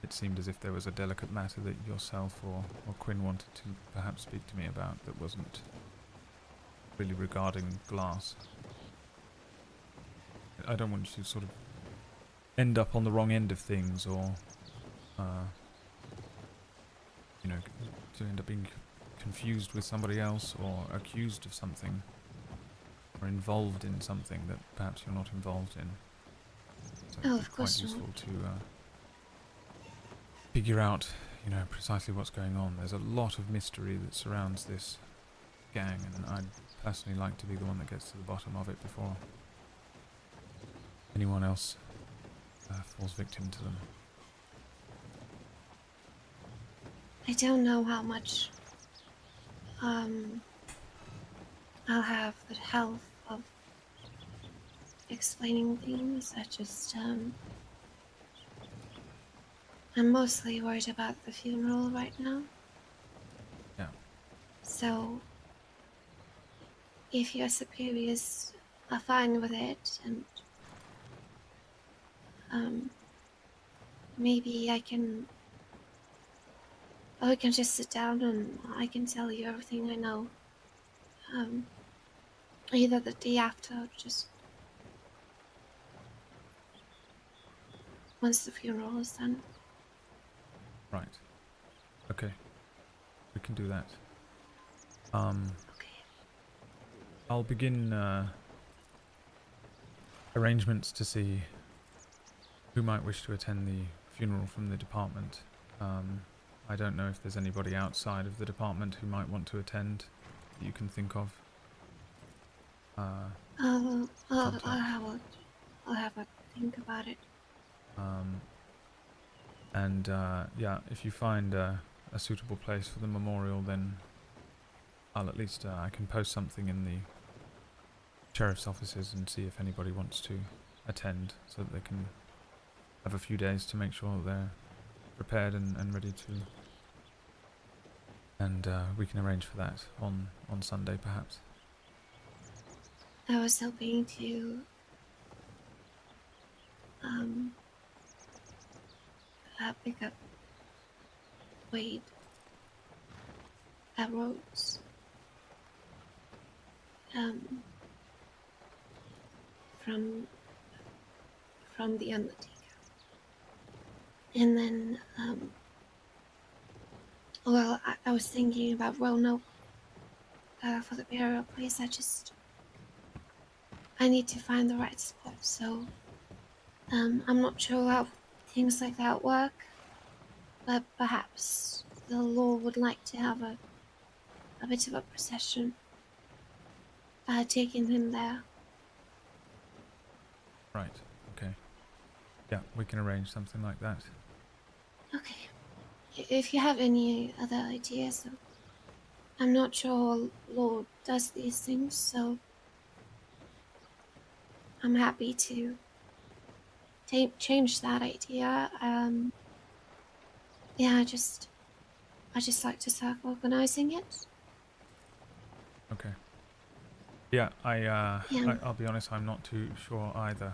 [SPEAKER 1] it seemed as if there was a delicate matter that yourself or Quinn wanted to perhaps speak to me about that wasn't really regarding Glass. I don't want you to sort of end up on the wrong end of things, or you know, to end up being confused with somebody else, or accused of something, or involved in something that perhaps you're not involved in. So
[SPEAKER 12] Of course
[SPEAKER 1] quite
[SPEAKER 12] not.
[SPEAKER 1] useful to figure out, you know, precisely what's going on. There's a lot of mystery that surrounds this gang, and I'd personally like to be the one that gets to the bottom of it before anyone else falls victim to them.
[SPEAKER 12] I don't know how much I'll have the help of explaining things. I'm mostly worried about the funeral right now.
[SPEAKER 1] Yeah.
[SPEAKER 12] So if your superiors are fine with it, and maybe we can just sit down and I can tell you everything I know. Either the day after or just once the funeral is done.
[SPEAKER 1] Right. Okay. We can do that.
[SPEAKER 12] Okay.
[SPEAKER 1] I'll begin arrangements to see who might wish to attend the funeral from the department. I don't know if there's anybody outside of the department who might want to attend that you can think of.
[SPEAKER 12] I'll
[SPEAKER 1] Contact.
[SPEAKER 12] I'll have a think about it.
[SPEAKER 1] And yeah, if you find a suitable place for the memorial, then I'll at least I can post something in the sheriff's offices and see if anybody wants to attend, so that they can have a few days to make sure that they're prepared and ready to. And we can arrange for that on Sunday, perhaps.
[SPEAKER 12] I was hoping to pick up Wade at Rhodes. From the undertaker. And then well, I was thinking about Roanoke for the burial place. I need to find the right spot, so I'm not sure how things like that work, but perhaps the Lord would like to have a bit of a procession taking him there.
[SPEAKER 1] Right. Okay. Yeah, we can arrange something like that.
[SPEAKER 12] Okay. If you have any other ideas, I'm not sure Lord does these things, so I'm happy to change that idea. Yeah, I just like to start organizing it.
[SPEAKER 1] Okay. Yeah,
[SPEAKER 12] Yeah.
[SPEAKER 1] I'll be honest, I'm not too sure either.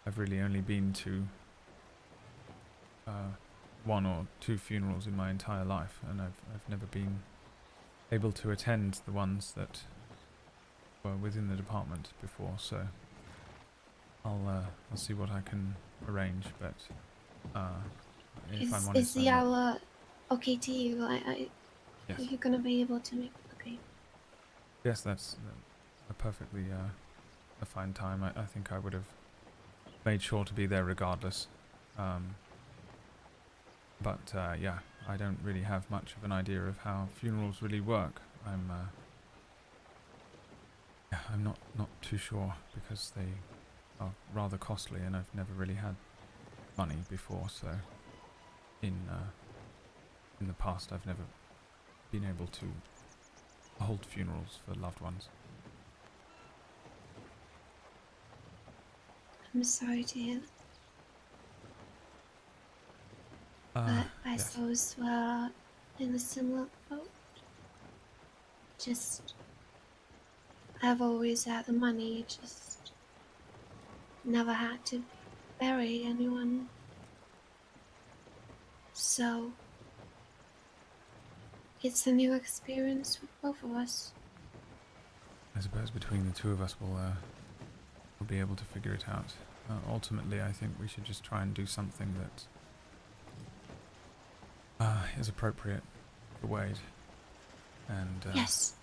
[SPEAKER 1] I've really only been to one or two funerals in my entire life, and I've never been able to attend the ones that were within the department before. So I'll see what I can arrange. But if I'm honest,
[SPEAKER 12] Is the hour okay to you?
[SPEAKER 1] Yes.
[SPEAKER 12] Are you gonna be able to make? Okay.
[SPEAKER 1] Yes, that's a perfectly a fine time. I think I would have made sure to be there regardless. But yeah, I don't really have much of an idea of how funerals really work. I'm not too sure, because they are rather costly, and I've never really had money before. So in the past, I've never been able to hold funerals for loved ones.
[SPEAKER 12] I'm sorry to hear. But I
[SPEAKER 1] yes.
[SPEAKER 12] suppose we're in a similar boat. Just, I've always had the money, just never had to bury anyone. So, it's a new experience for both of us.
[SPEAKER 1] I suppose between the two of us, we'll be able to figure it out. Ultimately, I think we should just try and do something that is appropriate for Wade. And
[SPEAKER 12] yes.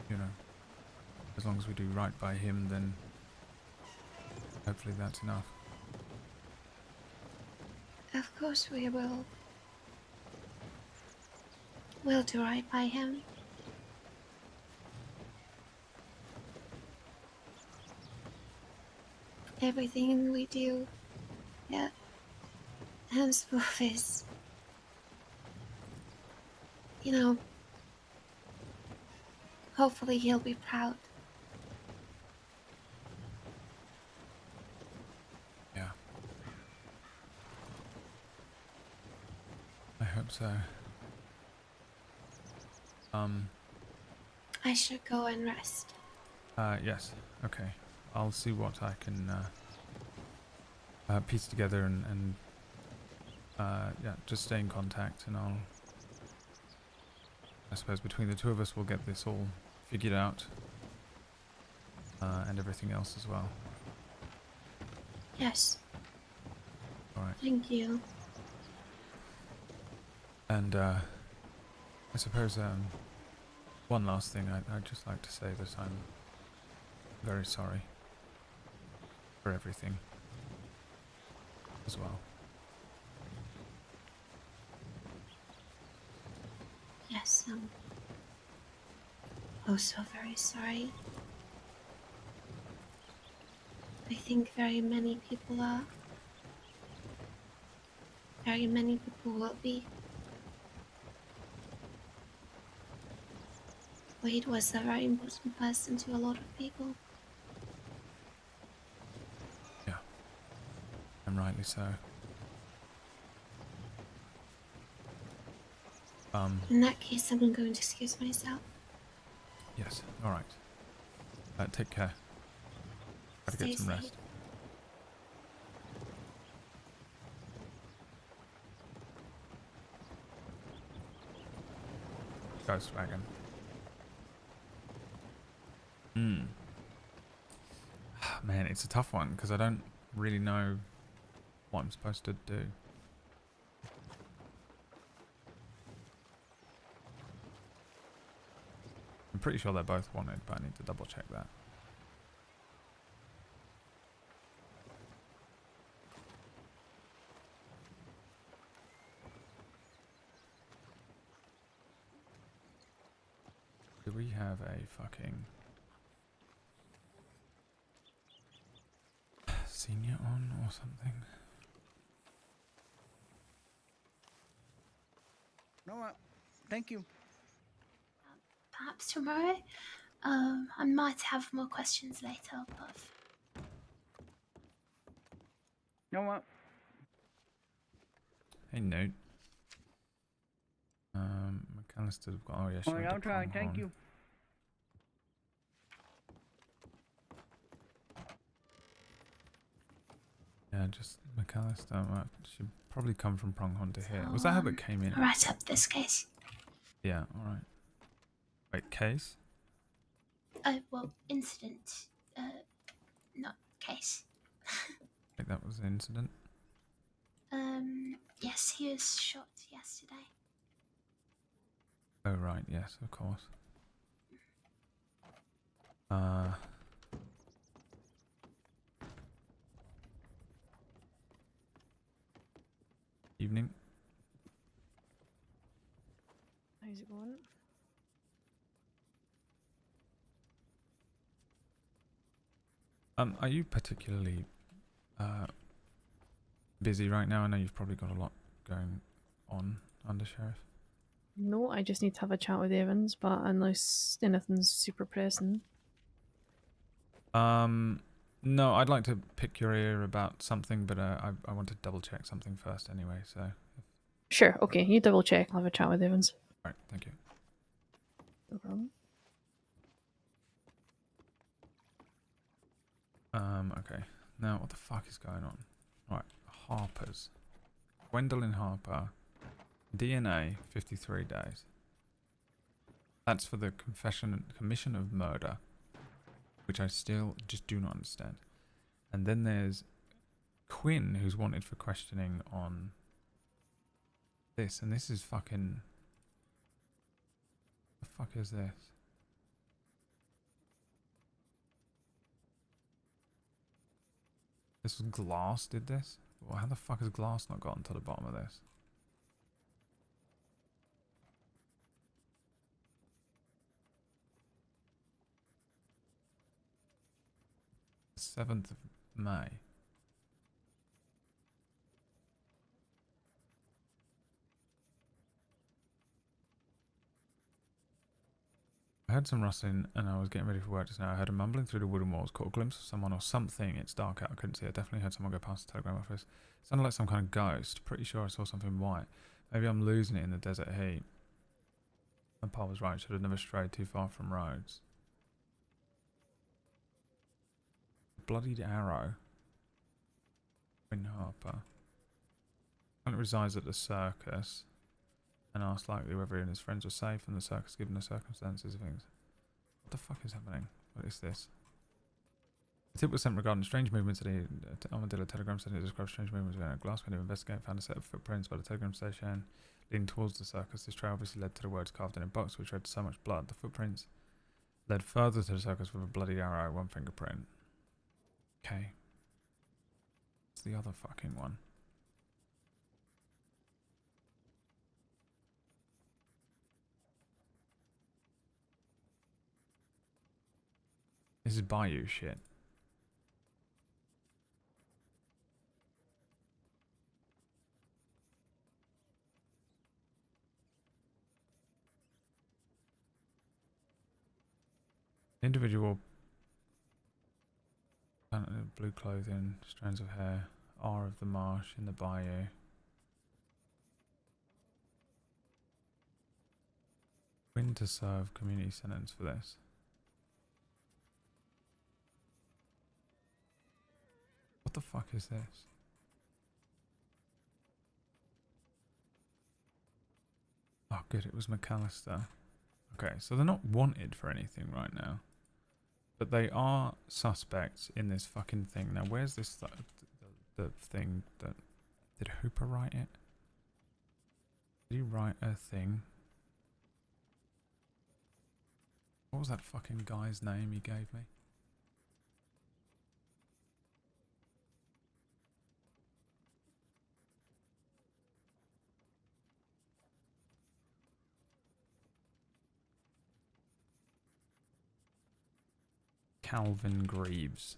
[SPEAKER 1] You know, as long as we do right by him, then hopefully that's enough.
[SPEAKER 12] Of course we will. We'll do right by him. Everything we do, yeah, henceforth is, you know, hopefully he'll be proud.
[SPEAKER 1] Yeah. I hope so.
[SPEAKER 12] I should go and rest.
[SPEAKER 1] Yes. Okay. I'll see what I can piece together and yeah, just stay in contact, and I suppose between the two of us we'll get this all figured out, and everything else as well.
[SPEAKER 12] Yes.
[SPEAKER 1] Alright.
[SPEAKER 12] Thank you.
[SPEAKER 1] And I suppose one last thing I'd just like to say that Very sorry for everything as well.
[SPEAKER 12] Yes, also very sorry. I think very many people are. Very many people will be. Wade was a very important person to a lot of people.
[SPEAKER 1] Yeah, and rightly so.
[SPEAKER 12] In that case, I'm going to excuse myself.
[SPEAKER 1] Yes, alright. Take care. Gotta
[SPEAKER 12] Stay
[SPEAKER 1] get some
[SPEAKER 12] safe.
[SPEAKER 1] rest. Ghost wagon. Man, it's a tough one because I don't really know what I'm supposed to do. I'm pretty sure they're both wanted, but I need to double check that. Do we have a fucking senior on or something?
[SPEAKER 10] No, thank you.
[SPEAKER 12] Perhaps tomorrow. I might have more questions later, Puff.
[SPEAKER 10] No,
[SPEAKER 1] Hey, Newt. McAllister's got. Oh yeah, she
[SPEAKER 10] alright,
[SPEAKER 1] went to
[SPEAKER 10] I'll try. Thank
[SPEAKER 1] Pronghorn.
[SPEAKER 10] you.
[SPEAKER 1] Yeah, just McAllister. She'd probably come from Pronghorn to here. Was that how it came in?
[SPEAKER 12] Write up this case.
[SPEAKER 1] Yeah, alright. Wait, case?
[SPEAKER 12] Well, incident. Not case.
[SPEAKER 1] I think that was the incident.
[SPEAKER 12] Yes, he was shot yesterday.
[SPEAKER 1] Oh, right, yes, of course. Evening.
[SPEAKER 13] How's it going?
[SPEAKER 1] Are you particularly busy right now? I know you've probably got a lot going on, Under Sheriff.
[SPEAKER 13] No, I just need to have a chat with Evans, but unless anything's super pressing.
[SPEAKER 1] No, I'd like to pick your ear about something, but I want to double check something first anyway, so.
[SPEAKER 13] Sure, okay, you double check, I'll have a chat with Evans.
[SPEAKER 1] Alright, thank you.
[SPEAKER 13] No problem.
[SPEAKER 1] Okay. Now, what the fuck is going on? Alright, Harper's. Gwendolyn Harper. DNA, 53 days. That's for the commission of murder, which I still just do not understand. And then there's Quinn, who's wanted for questioning on this, and this is fucking... The fuck is this? This was Glass did this? Well, how the fuck has Glass not gotten to the bottom of this? The 7th of May. I heard some rustling and I was getting ready for work just now. I heard a mumbling through the wooden walls, caught a glimpse of someone or something. It's dark out, I couldn't see. I definitely heard someone go past the telegram office. It sounded like some kind of ghost. Pretty sure I saw something white. Maybe I'm losing it in the desert heat. My pa was right, should have never strayed too far from roads. Bloodied arrow. Quinn Harper. Hunt resides at the circus and asked likely whether he and his friends were safe in the circus given the circumstances of things. What the fuck is happening? What is this? The tip was sent regarding strange movements at the Armadillo telegram station. It described strange movements within a glass window. Investigate found a set of footprints by the telegram station leading towards the circus. This trail obviously led to the words carved in a box which read so much blood. The footprints Led further to the circus with a bloody arrow, 1 fingerprint. Okay. What's the other fucking one? This is Bayou shit. Individual blue clothing, strands of hair, R of the marsh in the bayou. When to serve community sentence for this. What the fuck is this? Oh good, it was McAllister. Okay, so they're not wanted for anything right now. But they are suspects in this fucking thing. Now, where's this the thing that... Did Hooper write it? Did he write a thing? What was that fucking guy's name he gave me? Calvin Greaves.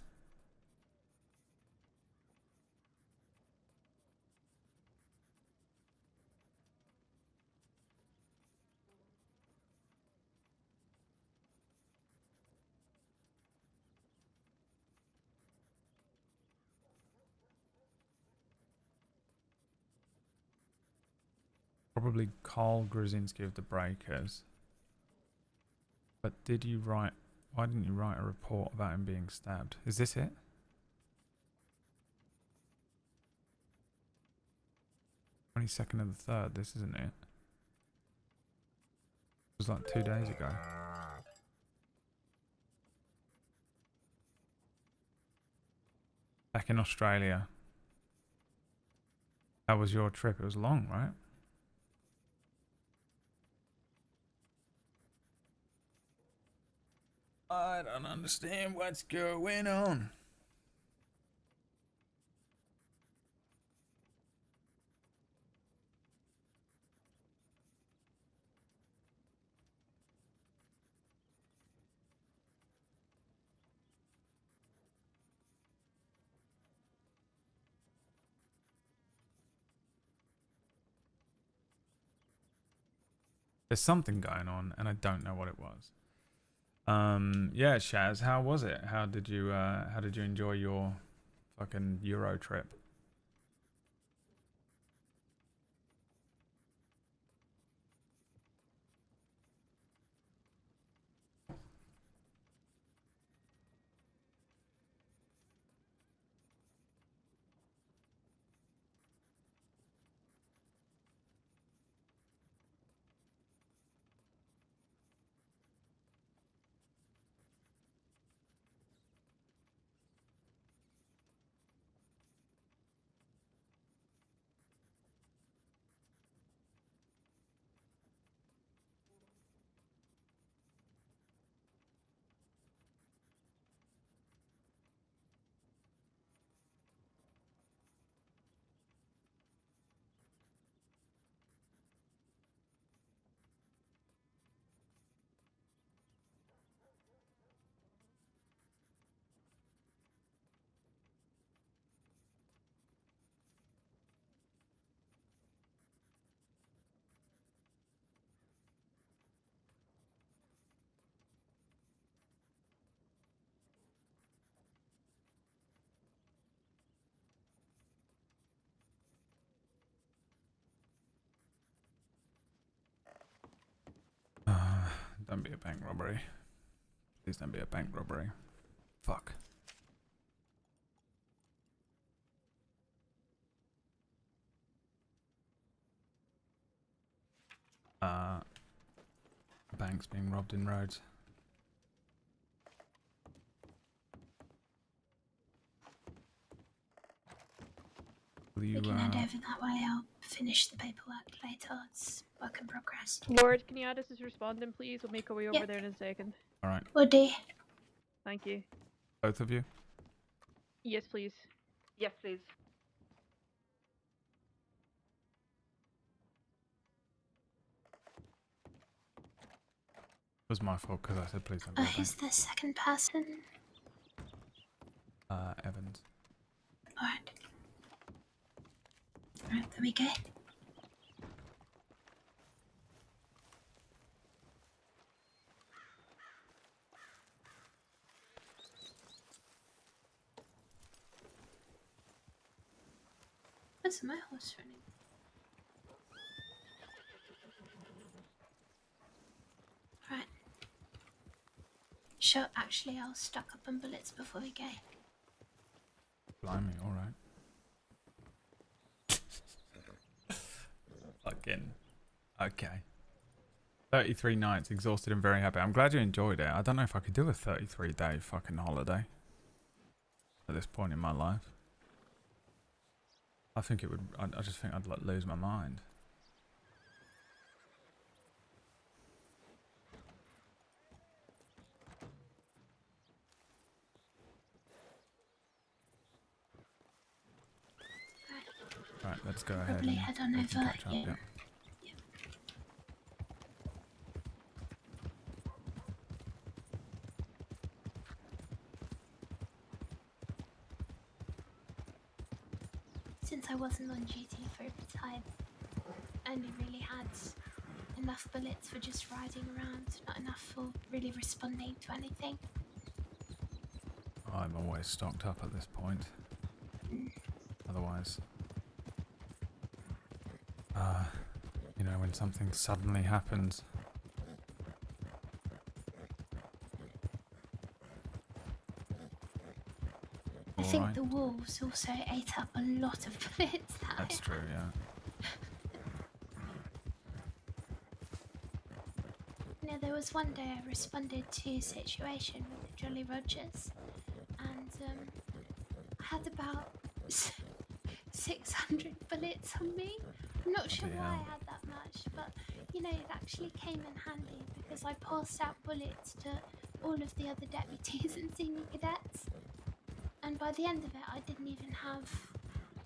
[SPEAKER 1] Probably Carl Gruzinski of the Breakers. But did you write... Why didn't you write a report about him being stabbed? Is this it? 22nd of the 3rd, this isn't it. It was like 2 days ago. Back in Australia. How was your trip? It was long, right? I don't understand what's going on. There's something going on, and I don't know what it was. Yeah, Shaz, how was it? How did you enjoy your fucking Euro trip? Don't be a bank robbery. Please don't be a bank robbery. Fuck. Banks being robbed in roads. Will you?
[SPEAKER 6] We can head over that way. I'll finish the paperwork later. It's work in progress.
[SPEAKER 13] Lord, can you add us as respondent, please? We'll make our way over
[SPEAKER 6] Yep.
[SPEAKER 13] there in a second.
[SPEAKER 1] All right.
[SPEAKER 6] Will do.
[SPEAKER 13] Thank you.
[SPEAKER 1] Both of you.
[SPEAKER 13] Yes, please.
[SPEAKER 9] Yes, please.
[SPEAKER 1] It was my fault because I said please don't
[SPEAKER 6] Oh,
[SPEAKER 1] go
[SPEAKER 6] who's the second person?
[SPEAKER 1] back. Evans.
[SPEAKER 6] Alright. Alright, there we go. Where's my horse running? Right. Sure, actually, I'll stock up on bullets before we go.
[SPEAKER 1] Blimey, all right. Fucking. Okay. 33 nights, exhausted and very happy. I'm glad you enjoyed it. I don't know if I could do a 33-day fucking holiday at this point in my life. I think it would. I just think I'd like lose my mind. Right, let's go ahead.
[SPEAKER 6] Probably head on
[SPEAKER 1] we can
[SPEAKER 6] over.
[SPEAKER 1] catch up,
[SPEAKER 6] Yeah.
[SPEAKER 1] yeah.
[SPEAKER 6] Since I wasn't on duty for a time, I only really had enough bullets for just riding around, not enough for really responding to anything.
[SPEAKER 1] I'm always stocked up at this point. Otherwise, you know, when something suddenly happens.
[SPEAKER 6] I think the wolves also ate up a lot of bullets.
[SPEAKER 1] That's true, yeah.
[SPEAKER 6] You know, there was one day I responded to a situation with the Jolly Rogers, and I had about 600 bullets on me. I'm not sure why I had that much, but you know, it actually came in handy because I passed out bullets to all of the other deputies and senior cadets. And by the end of it, I didn't even have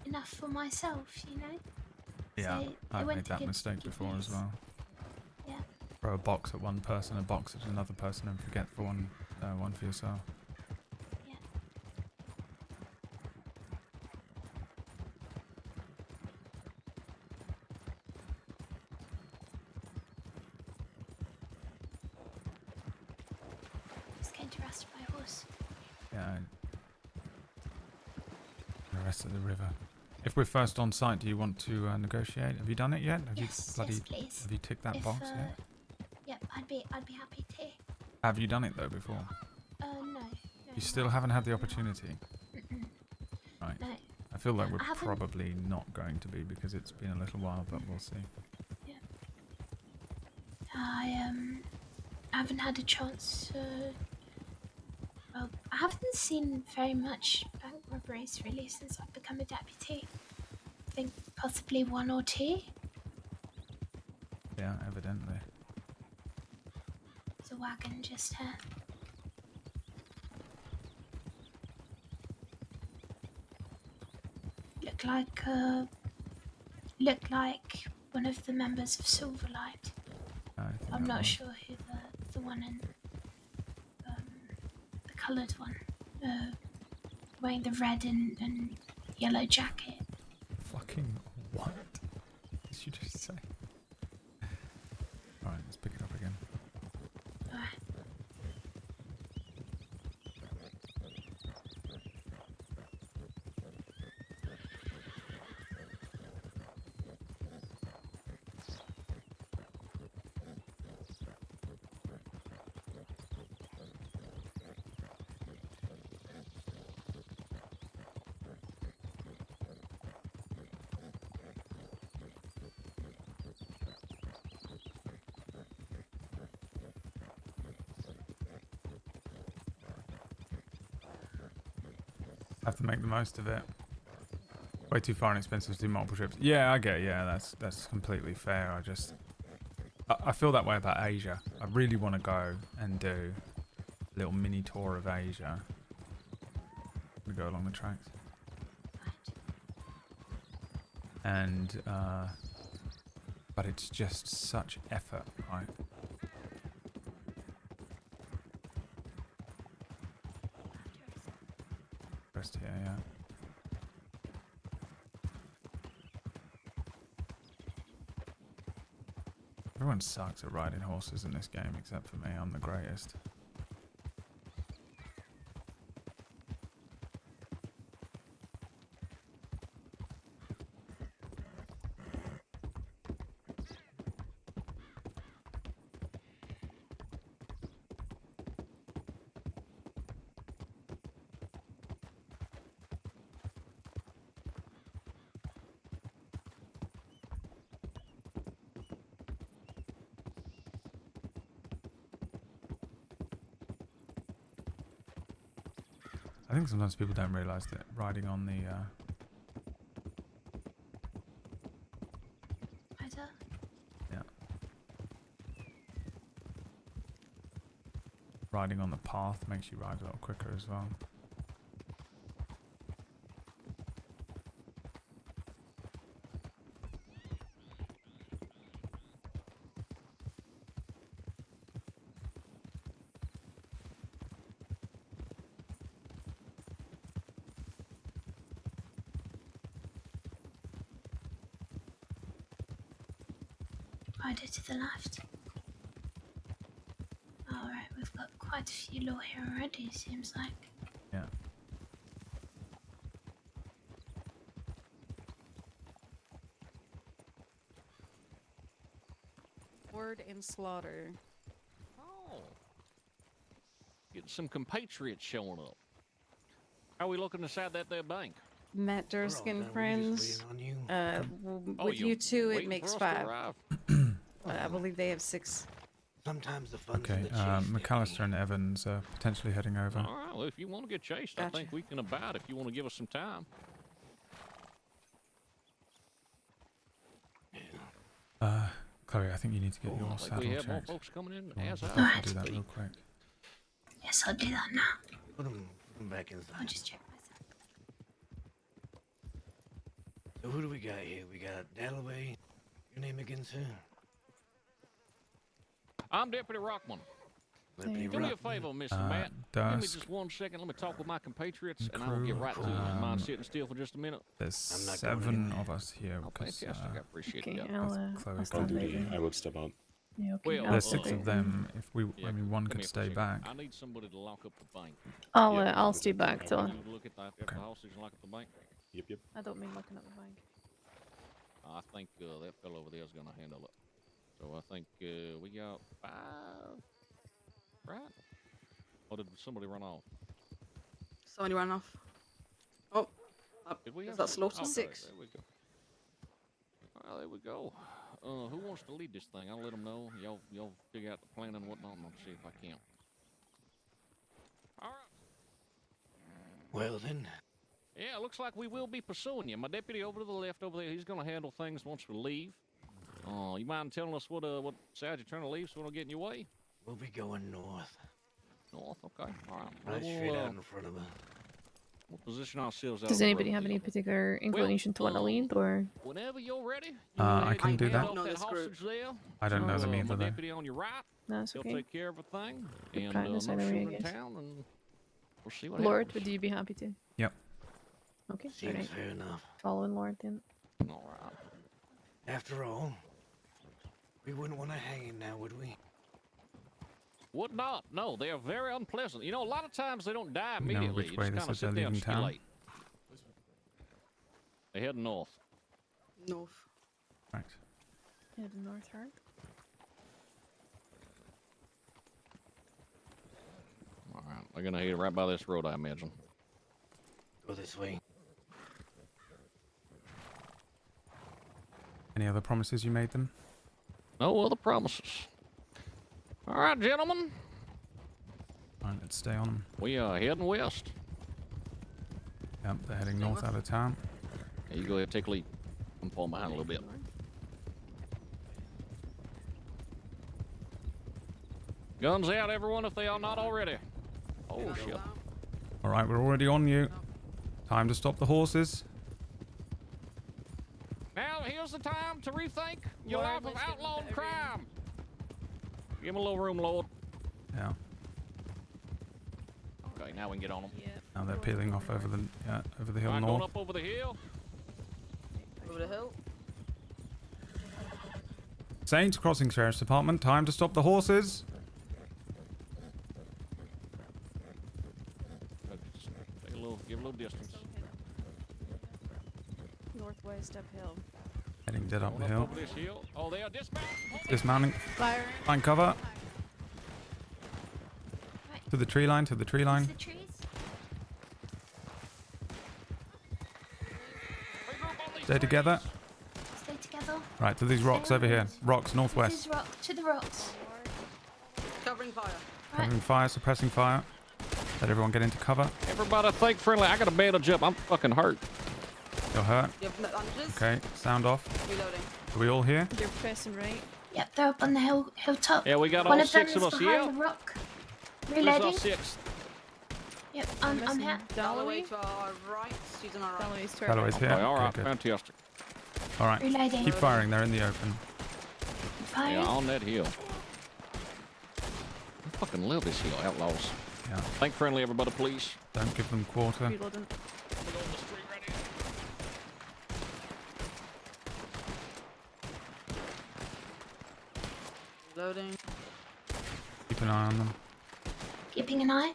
[SPEAKER 6] enough for myself, you know?
[SPEAKER 1] Yeah,
[SPEAKER 6] So
[SPEAKER 1] I've
[SPEAKER 6] went
[SPEAKER 1] made
[SPEAKER 6] to
[SPEAKER 1] that
[SPEAKER 6] good
[SPEAKER 1] mistake before as
[SPEAKER 6] use.
[SPEAKER 1] well.
[SPEAKER 6] Yeah.
[SPEAKER 1] Throw a box at one person, a box at another person, and forget for one for yourself.
[SPEAKER 6] Yeah. Just going to rest my horse.
[SPEAKER 1] Yeah. The rest of the river. If we're first on site, do you want to negotiate? Have you done it yet? Have
[SPEAKER 6] Yes,
[SPEAKER 1] you bloody,
[SPEAKER 6] yes, please.
[SPEAKER 1] Have you ticked that box yet?
[SPEAKER 6] Yep, I'd be happy to.
[SPEAKER 1] Have you done it though before?
[SPEAKER 6] No.
[SPEAKER 1] You still haven't had the opportunity. Right.
[SPEAKER 6] No.
[SPEAKER 1] I feel like we're
[SPEAKER 6] I haven't-
[SPEAKER 1] probably not going to be because it's been a little while, but we'll see.
[SPEAKER 6] Yeah. I haven't had a chance to. Well, I haven't seen very much bank robberies really since I've become a deputy. I think possibly one or two.
[SPEAKER 1] Yeah, evidently.
[SPEAKER 6] There's a wagon just here. Looked like one of the members of Silverlight. I'm not sure who the one in the coloured one, wearing the red and yellow jacket.
[SPEAKER 1] Fucking what? Did you just say? Alright, let's pick it up again.
[SPEAKER 6] Alright.
[SPEAKER 1] Have to make the most of it. Way too far and expensive to do multiple trips. Yeah, I get it. Yeah, that's completely fair. I feel that way about Asia. I really want to go and do a little mini tour of Asia. We go along the tracks. And but it's just such effort, right? Rest here, yeah. Everyone sucks at riding horses in this game except for me. I'm the greatest. I think sometimes people don't realise that riding on the yeah, riding on the path makes you ride a little quicker as well.
[SPEAKER 6] Rider to the left. Alright, we've got quite a few law here already, seems like.
[SPEAKER 1] Yeah.
[SPEAKER 14] Lorde and Slaughter.
[SPEAKER 15] Oh. Getting some compatriots showing up. How are we looking inside that there bank?
[SPEAKER 14] Matt Durskin friends.
[SPEAKER 15] Oh,
[SPEAKER 14] With
[SPEAKER 15] you
[SPEAKER 14] you two, it
[SPEAKER 15] waiting
[SPEAKER 14] makes
[SPEAKER 15] for us to
[SPEAKER 14] 5.
[SPEAKER 15] arrive?
[SPEAKER 14] I believe they have 6.
[SPEAKER 2] Sometimes the fun's
[SPEAKER 1] Okay, McAllister and Evans are potentially heading over.
[SPEAKER 15] All right, well, if you want to get chased, I think we can abide if you want to give us some time.
[SPEAKER 1] Chloe, I think you need to get your
[SPEAKER 15] I think
[SPEAKER 1] saddle
[SPEAKER 15] we have more
[SPEAKER 1] checked.
[SPEAKER 15] folks coming in
[SPEAKER 1] Well,
[SPEAKER 15] as
[SPEAKER 1] I'll
[SPEAKER 15] I
[SPEAKER 1] do that
[SPEAKER 15] speak.
[SPEAKER 1] real quick.
[SPEAKER 6] Yes, I'll do that now.
[SPEAKER 2] Put them back inside.
[SPEAKER 6] I'll just check myself.
[SPEAKER 2] So who do we got here? We got Dalloway. Your name again, sir?
[SPEAKER 15] I'm Deputy Rockman.
[SPEAKER 2] Deputy
[SPEAKER 15] Do me a
[SPEAKER 2] Rockman.
[SPEAKER 15] favor, Mr. Matt. Give me
[SPEAKER 1] Dusk.
[SPEAKER 15] just 1 second. Let me talk with my compatriots, and I'll
[SPEAKER 1] Crew,
[SPEAKER 15] get right to it. Mind sitting still for just a minute?
[SPEAKER 1] There's
[SPEAKER 2] I'm not going
[SPEAKER 1] 7
[SPEAKER 2] anywhere.
[SPEAKER 1] of us here
[SPEAKER 15] Oh,
[SPEAKER 1] because
[SPEAKER 15] fantastic. I appreciate
[SPEAKER 13] Okay,
[SPEAKER 15] it.
[SPEAKER 13] I'll
[SPEAKER 1] Chloe's
[SPEAKER 13] stand
[SPEAKER 1] duty.
[SPEAKER 13] over.
[SPEAKER 16] I would step out.
[SPEAKER 13] Yeah, okay.
[SPEAKER 15] Well,
[SPEAKER 13] I'll
[SPEAKER 1] There's
[SPEAKER 13] stay
[SPEAKER 1] 6 of
[SPEAKER 13] there.
[SPEAKER 1] them. If we,
[SPEAKER 15] Yeah,
[SPEAKER 1] I mean, one
[SPEAKER 15] come
[SPEAKER 1] could
[SPEAKER 15] here for a
[SPEAKER 1] stay
[SPEAKER 15] second.
[SPEAKER 1] back.
[SPEAKER 15] I need somebody to lock up the bank.
[SPEAKER 13] I'll stay back till.
[SPEAKER 15] You look at the hostage and lock up the bank.
[SPEAKER 16] Yep.
[SPEAKER 13] I don't mean looking at the bank.
[SPEAKER 15] I think that fellow over there is going to handle it. So I think we got 5, right? Or did somebody run off?
[SPEAKER 9] Somebody ran off. Oh,
[SPEAKER 15] Did we
[SPEAKER 9] is
[SPEAKER 15] have
[SPEAKER 9] that
[SPEAKER 15] some-
[SPEAKER 9] Slaughter?
[SPEAKER 15] okay,
[SPEAKER 9] 6.
[SPEAKER 15] There we go. Well, there we go. Who wants to lead this thing? I'll let them know. Y'all figure out the plan and whatnot, and I'll see if I can. All right.
[SPEAKER 2] Well then.
[SPEAKER 15] Yeah, looks like we will be pursuing you. My deputy over to the left over there, he's going to handle things once we leave. You mind telling us what side you're trying to leave so we don't get in your way?
[SPEAKER 2] We'll be going north.
[SPEAKER 15] North, okay. All right.
[SPEAKER 2] Right straight out in front of us.
[SPEAKER 15] We'll position ourselves out.
[SPEAKER 13] Does
[SPEAKER 15] on the
[SPEAKER 13] anybody
[SPEAKER 15] road.
[SPEAKER 13] have any particular inclination to want to lead, or?
[SPEAKER 15] Whenever you're ready,
[SPEAKER 1] I can do that.
[SPEAKER 15] Off that hostage there.
[SPEAKER 1] I don't know them
[SPEAKER 15] My
[SPEAKER 1] either though.
[SPEAKER 15] deputy on your right.
[SPEAKER 13] No, it's
[SPEAKER 15] He'll
[SPEAKER 13] okay.
[SPEAKER 15] take care of everything.
[SPEAKER 13] Good
[SPEAKER 15] And
[SPEAKER 13] practice
[SPEAKER 15] I'm
[SPEAKER 13] either way, I
[SPEAKER 15] shooting in
[SPEAKER 13] guess.
[SPEAKER 15] town, and we'll see what
[SPEAKER 13] Lord,
[SPEAKER 15] happens.
[SPEAKER 13] would you be happy to?
[SPEAKER 1] Yep.
[SPEAKER 13] Okay,
[SPEAKER 2] Seems
[SPEAKER 13] alright.
[SPEAKER 2] fair enough.
[SPEAKER 13] Following Lord then.
[SPEAKER 15] All right.
[SPEAKER 2] After all, we wouldn't want to hang him now, would we?
[SPEAKER 15] Would not. No, they are very unpleasant. You know, a lot of times they don't die
[SPEAKER 1] We know
[SPEAKER 15] immediately.
[SPEAKER 1] which
[SPEAKER 15] You
[SPEAKER 1] way
[SPEAKER 15] just
[SPEAKER 1] this
[SPEAKER 15] kind of
[SPEAKER 1] is. They're
[SPEAKER 15] sit there and
[SPEAKER 1] leaving town.
[SPEAKER 15] speculate. They head north.
[SPEAKER 9] North.
[SPEAKER 1] Right.
[SPEAKER 13] Yeah, the North Heart.
[SPEAKER 15] All right. They're gonna head right by this road, I imagine.
[SPEAKER 2] Go this way.
[SPEAKER 1] Any other promises you made them?
[SPEAKER 15] No other promises. All right, gentlemen.
[SPEAKER 1] All right, let's stay on them.
[SPEAKER 15] We are heading west.
[SPEAKER 1] Yep, they're heading north out of town.
[SPEAKER 15] Yeah, you go ahead, take a lead. I'm pulling behind a little bit. Guns out, everyone, if they are not already. Oh, shit.
[SPEAKER 1] All right, we're already on you. Time to stop the horses.
[SPEAKER 15] Now, here's the time to rethink your
[SPEAKER 13] Lord,
[SPEAKER 15] life of
[SPEAKER 13] let's get
[SPEAKER 15] outlawed
[SPEAKER 13] into everything.
[SPEAKER 15] crime. Give him a little room, Lord.
[SPEAKER 1] Yeah.
[SPEAKER 15] Okay, now we can get on them.
[SPEAKER 1] Now they're peeling off over the hill
[SPEAKER 15] All right, going
[SPEAKER 1] north.
[SPEAKER 15] up over the hill.
[SPEAKER 9] Over the hill.
[SPEAKER 1] Saints crossing Sheriff's Department. Time to stop the horses.
[SPEAKER 15] Take a little, give a little distance.
[SPEAKER 13] Northwest uphill.
[SPEAKER 1] Heading dead up the
[SPEAKER 15] Going
[SPEAKER 1] hill.
[SPEAKER 15] up over this hill. Oh, they are dismounting.
[SPEAKER 1] Dismounting.
[SPEAKER 13] Fire.
[SPEAKER 1] Find cover. To the tree line. To the tree line.
[SPEAKER 6] The trees.
[SPEAKER 1] Stay together.
[SPEAKER 6] Stay together.
[SPEAKER 1] Right, to these rocks over here. Rocks,
[SPEAKER 6] This
[SPEAKER 1] northwest.
[SPEAKER 6] is rock to the rocks.
[SPEAKER 9] Covering fire.
[SPEAKER 1] Covering fire, suppressing fire. Let everyone get into cover.
[SPEAKER 15] Everybody think friendly. I got a bandage up. I'm fucking hurt.
[SPEAKER 1] You're hurt.
[SPEAKER 9] You have bandages?
[SPEAKER 1] Okay, sound off.
[SPEAKER 9] Reloading.
[SPEAKER 1] Are we all here?
[SPEAKER 13] They're pressing right.
[SPEAKER 6] Yep, they're up on the hilltop.
[SPEAKER 15] Yeah, we got
[SPEAKER 6] One
[SPEAKER 15] all
[SPEAKER 6] of them
[SPEAKER 15] 6
[SPEAKER 6] is
[SPEAKER 15] of us
[SPEAKER 6] behind
[SPEAKER 15] here.
[SPEAKER 6] the rock.
[SPEAKER 15] Where's
[SPEAKER 6] Reloading.
[SPEAKER 15] all 6?
[SPEAKER 6] Yep, I'm here.
[SPEAKER 9] Dalloway to our right. She's on our right.
[SPEAKER 13] Dalloway's turret.
[SPEAKER 1] Dalloway's here.
[SPEAKER 15] Okay, all right,
[SPEAKER 1] Okay, good.
[SPEAKER 15] fantastic.
[SPEAKER 1] All right.
[SPEAKER 6] Reloading.
[SPEAKER 1] Keep firing. They're in the open.
[SPEAKER 6] Firing.
[SPEAKER 15] Yeah, on that hill. I fucking love this hill, outlaws.
[SPEAKER 1] Yeah.
[SPEAKER 15] Think friendly, everybody, please.
[SPEAKER 1] Don't give them quarter.
[SPEAKER 13] Reloading.
[SPEAKER 9] Reloading.
[SPEAKER 1] Keep an eye on them.
[SPEAKER 6] Keeping an eye.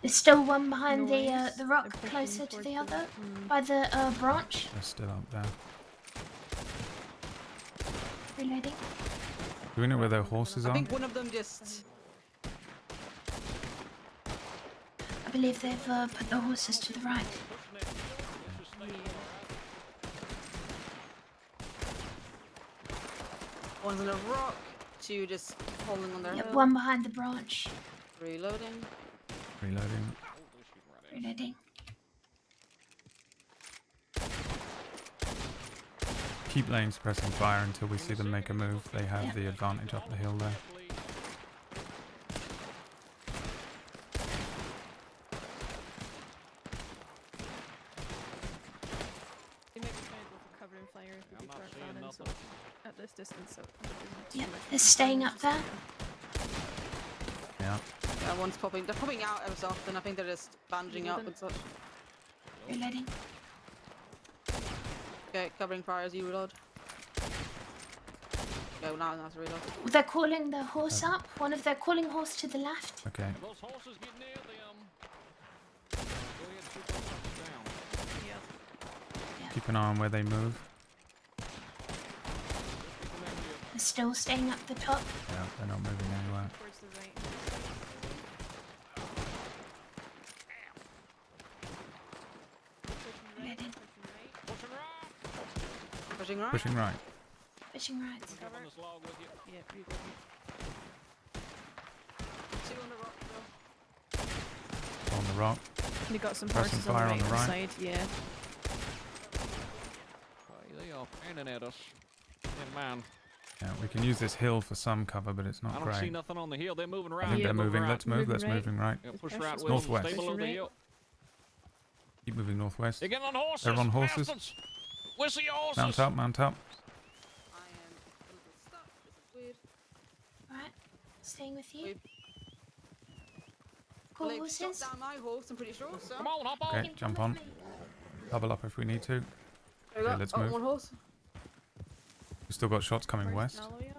[SPEAKER 6] There's still one behind
[SPEAKER 13] Noise.
[SPEAKER 6] the rock
[SPEAKER 13] They're pushing
[SPEAKER 6] closer to
[SPEAKER 13] towards
[SPEAKER 6] the
[SPEAKER 13] the-
[SPEAKER 6] other, by the branch.
[SPEAKER 1] They're still up there.
[SPEAKER 6] Reloading.
[SPEAKER 1] Do we know where their horses
[SPEAKER 9] I
[SPEAKER 1] are?
[SPEAKER 9] think one of them just.
[SPEAKER 6] I believe they've put the horses to the right.
[SPEAKER 9] One's on a rock. Two just holding on their
[SPEAKER 6] Yep,
[SPEAKER 9] hill.
[SPEAKER 6] one behind the branch.
[SPEAKER 9] Reloading.
[SPEAKER 1] Reloading.
[SPEAKER 6] Reloading.
[SPEAKER 1] Keep laying suppressing fire until we see them make a move. They have the advantage up the hill there.
[SPEAKER 13] They might be trying to go for cover and fire if we keep our crowd in, so at this distance, so
[SPEAKER 6] Yep, they're staying up there.
[SPEAKER 1] Yeah.
[SPEAKER 9] Yeah, one's popping. They're popping out every so often. I think they're just bandaging up and such.
[SPEAKER 6] Reloading.
[SPEAKER 9] Okay, covering fire as you reload. Okay, now to reload.
[SPEAKER 6] They're calling the horse up. They're calling horse to the left.
[SPEAKER 1] Okay.
[SPEAKER 15] Those horses get near them. Go ahead and shoot those horses down.
[SPEAKER 1] Keep an eye on where they move.
[SPEAKER 6] They're still staying up the top.
[SPEAKER 1] Yeah, they're not moving anywhere.
[SPEAKER 13] towards the right.
[SPEAKER 6] Reloading.
[SPEAKER 9] Pushing right.
[SPEAKER 1] Pushing right.
[SPEAKER 6] Pushing right.
[SPEAKER 15] Cover. On this log with you.
[SPEAKER 13] Yeah, reloading.
[SPEAKER 9] Two on the rock though.
[SPEAKER 1] On the rock.
[SPEAKER 13] They got some
[SPEAKER 1] Pressing
[SPEAKER 13] horses on the
[SPEAKER 1] fire
[SPEAKER 13] right
[SPEAKER 1] on the right.
[SPEAKER 13] side, yeah.
[SPEAKER 15] Hey, they are fanning at us. In mind.
[SPEAKER 1] Yeah, we can use this hill for some cover, but it's
[SPEAKER 15] I
[SPEAKER 1] not
[SPEAKER 15] don't see
[SPEAKER 1] great.
[SPEAKER 15] nothing on the hill. They're moving right.
[SPEAKER 1] I think they're moving.
[SPEAKER 15] Right.
[SPEAKER 1] Let's move. Let's
[SPEAKER 13] Moving
[SPEAKER 1] moving right.
[SPEAKER 15] Yeah, push
[SPEAKER 13] There's
[SPEAKER 15] right
[SPEAKER 13] horses
[SPEAKER 15] with them.
[SPEAKER 1] Northwest.
[SPEAKER 15] Stay below the
[SPEAKER 13] Pushing
[SPEAKER 15] hill.
[SPEAKER 1] Keep moving northwest.
[SPEAKER 15] They're getting on horses.
[SPEAKER 1] They're on horses.
[SPEAKER 15] bastards. Where's the horses?
[SPEAKER 1] Mount up, mount up.
[SPEAKER 9] I am a little stuck. This is weird.
[SPEAKER 6] Right. Staying with you.
[SPEAKER 9] We've
[SPEAKER 6] Call
[SPEAKER 9] Blake shot
[SPEAKER 6] horses.
[SPEAKER 9] down my horse, I'm pretty sure. So.
[SPEAKER 15] Come on, hop on.
[SPEAKER 1] Okay, jump on. Double up if we need to.
[SPEAKER 9] There we
[SPEAKER 1] Okay,
[SPEAKER 9] go.
[SPEAKER 1] let's
[SPEAKER 9] Oh,
[SPEAKER 1] move.
[SPEAKER 9] one horse.
[SPEAKER 1] We've still got shots coming
[SPEAKER 13] Where's
[SPEAKER 1] west.
[SPEAKER 13] Dalloway at?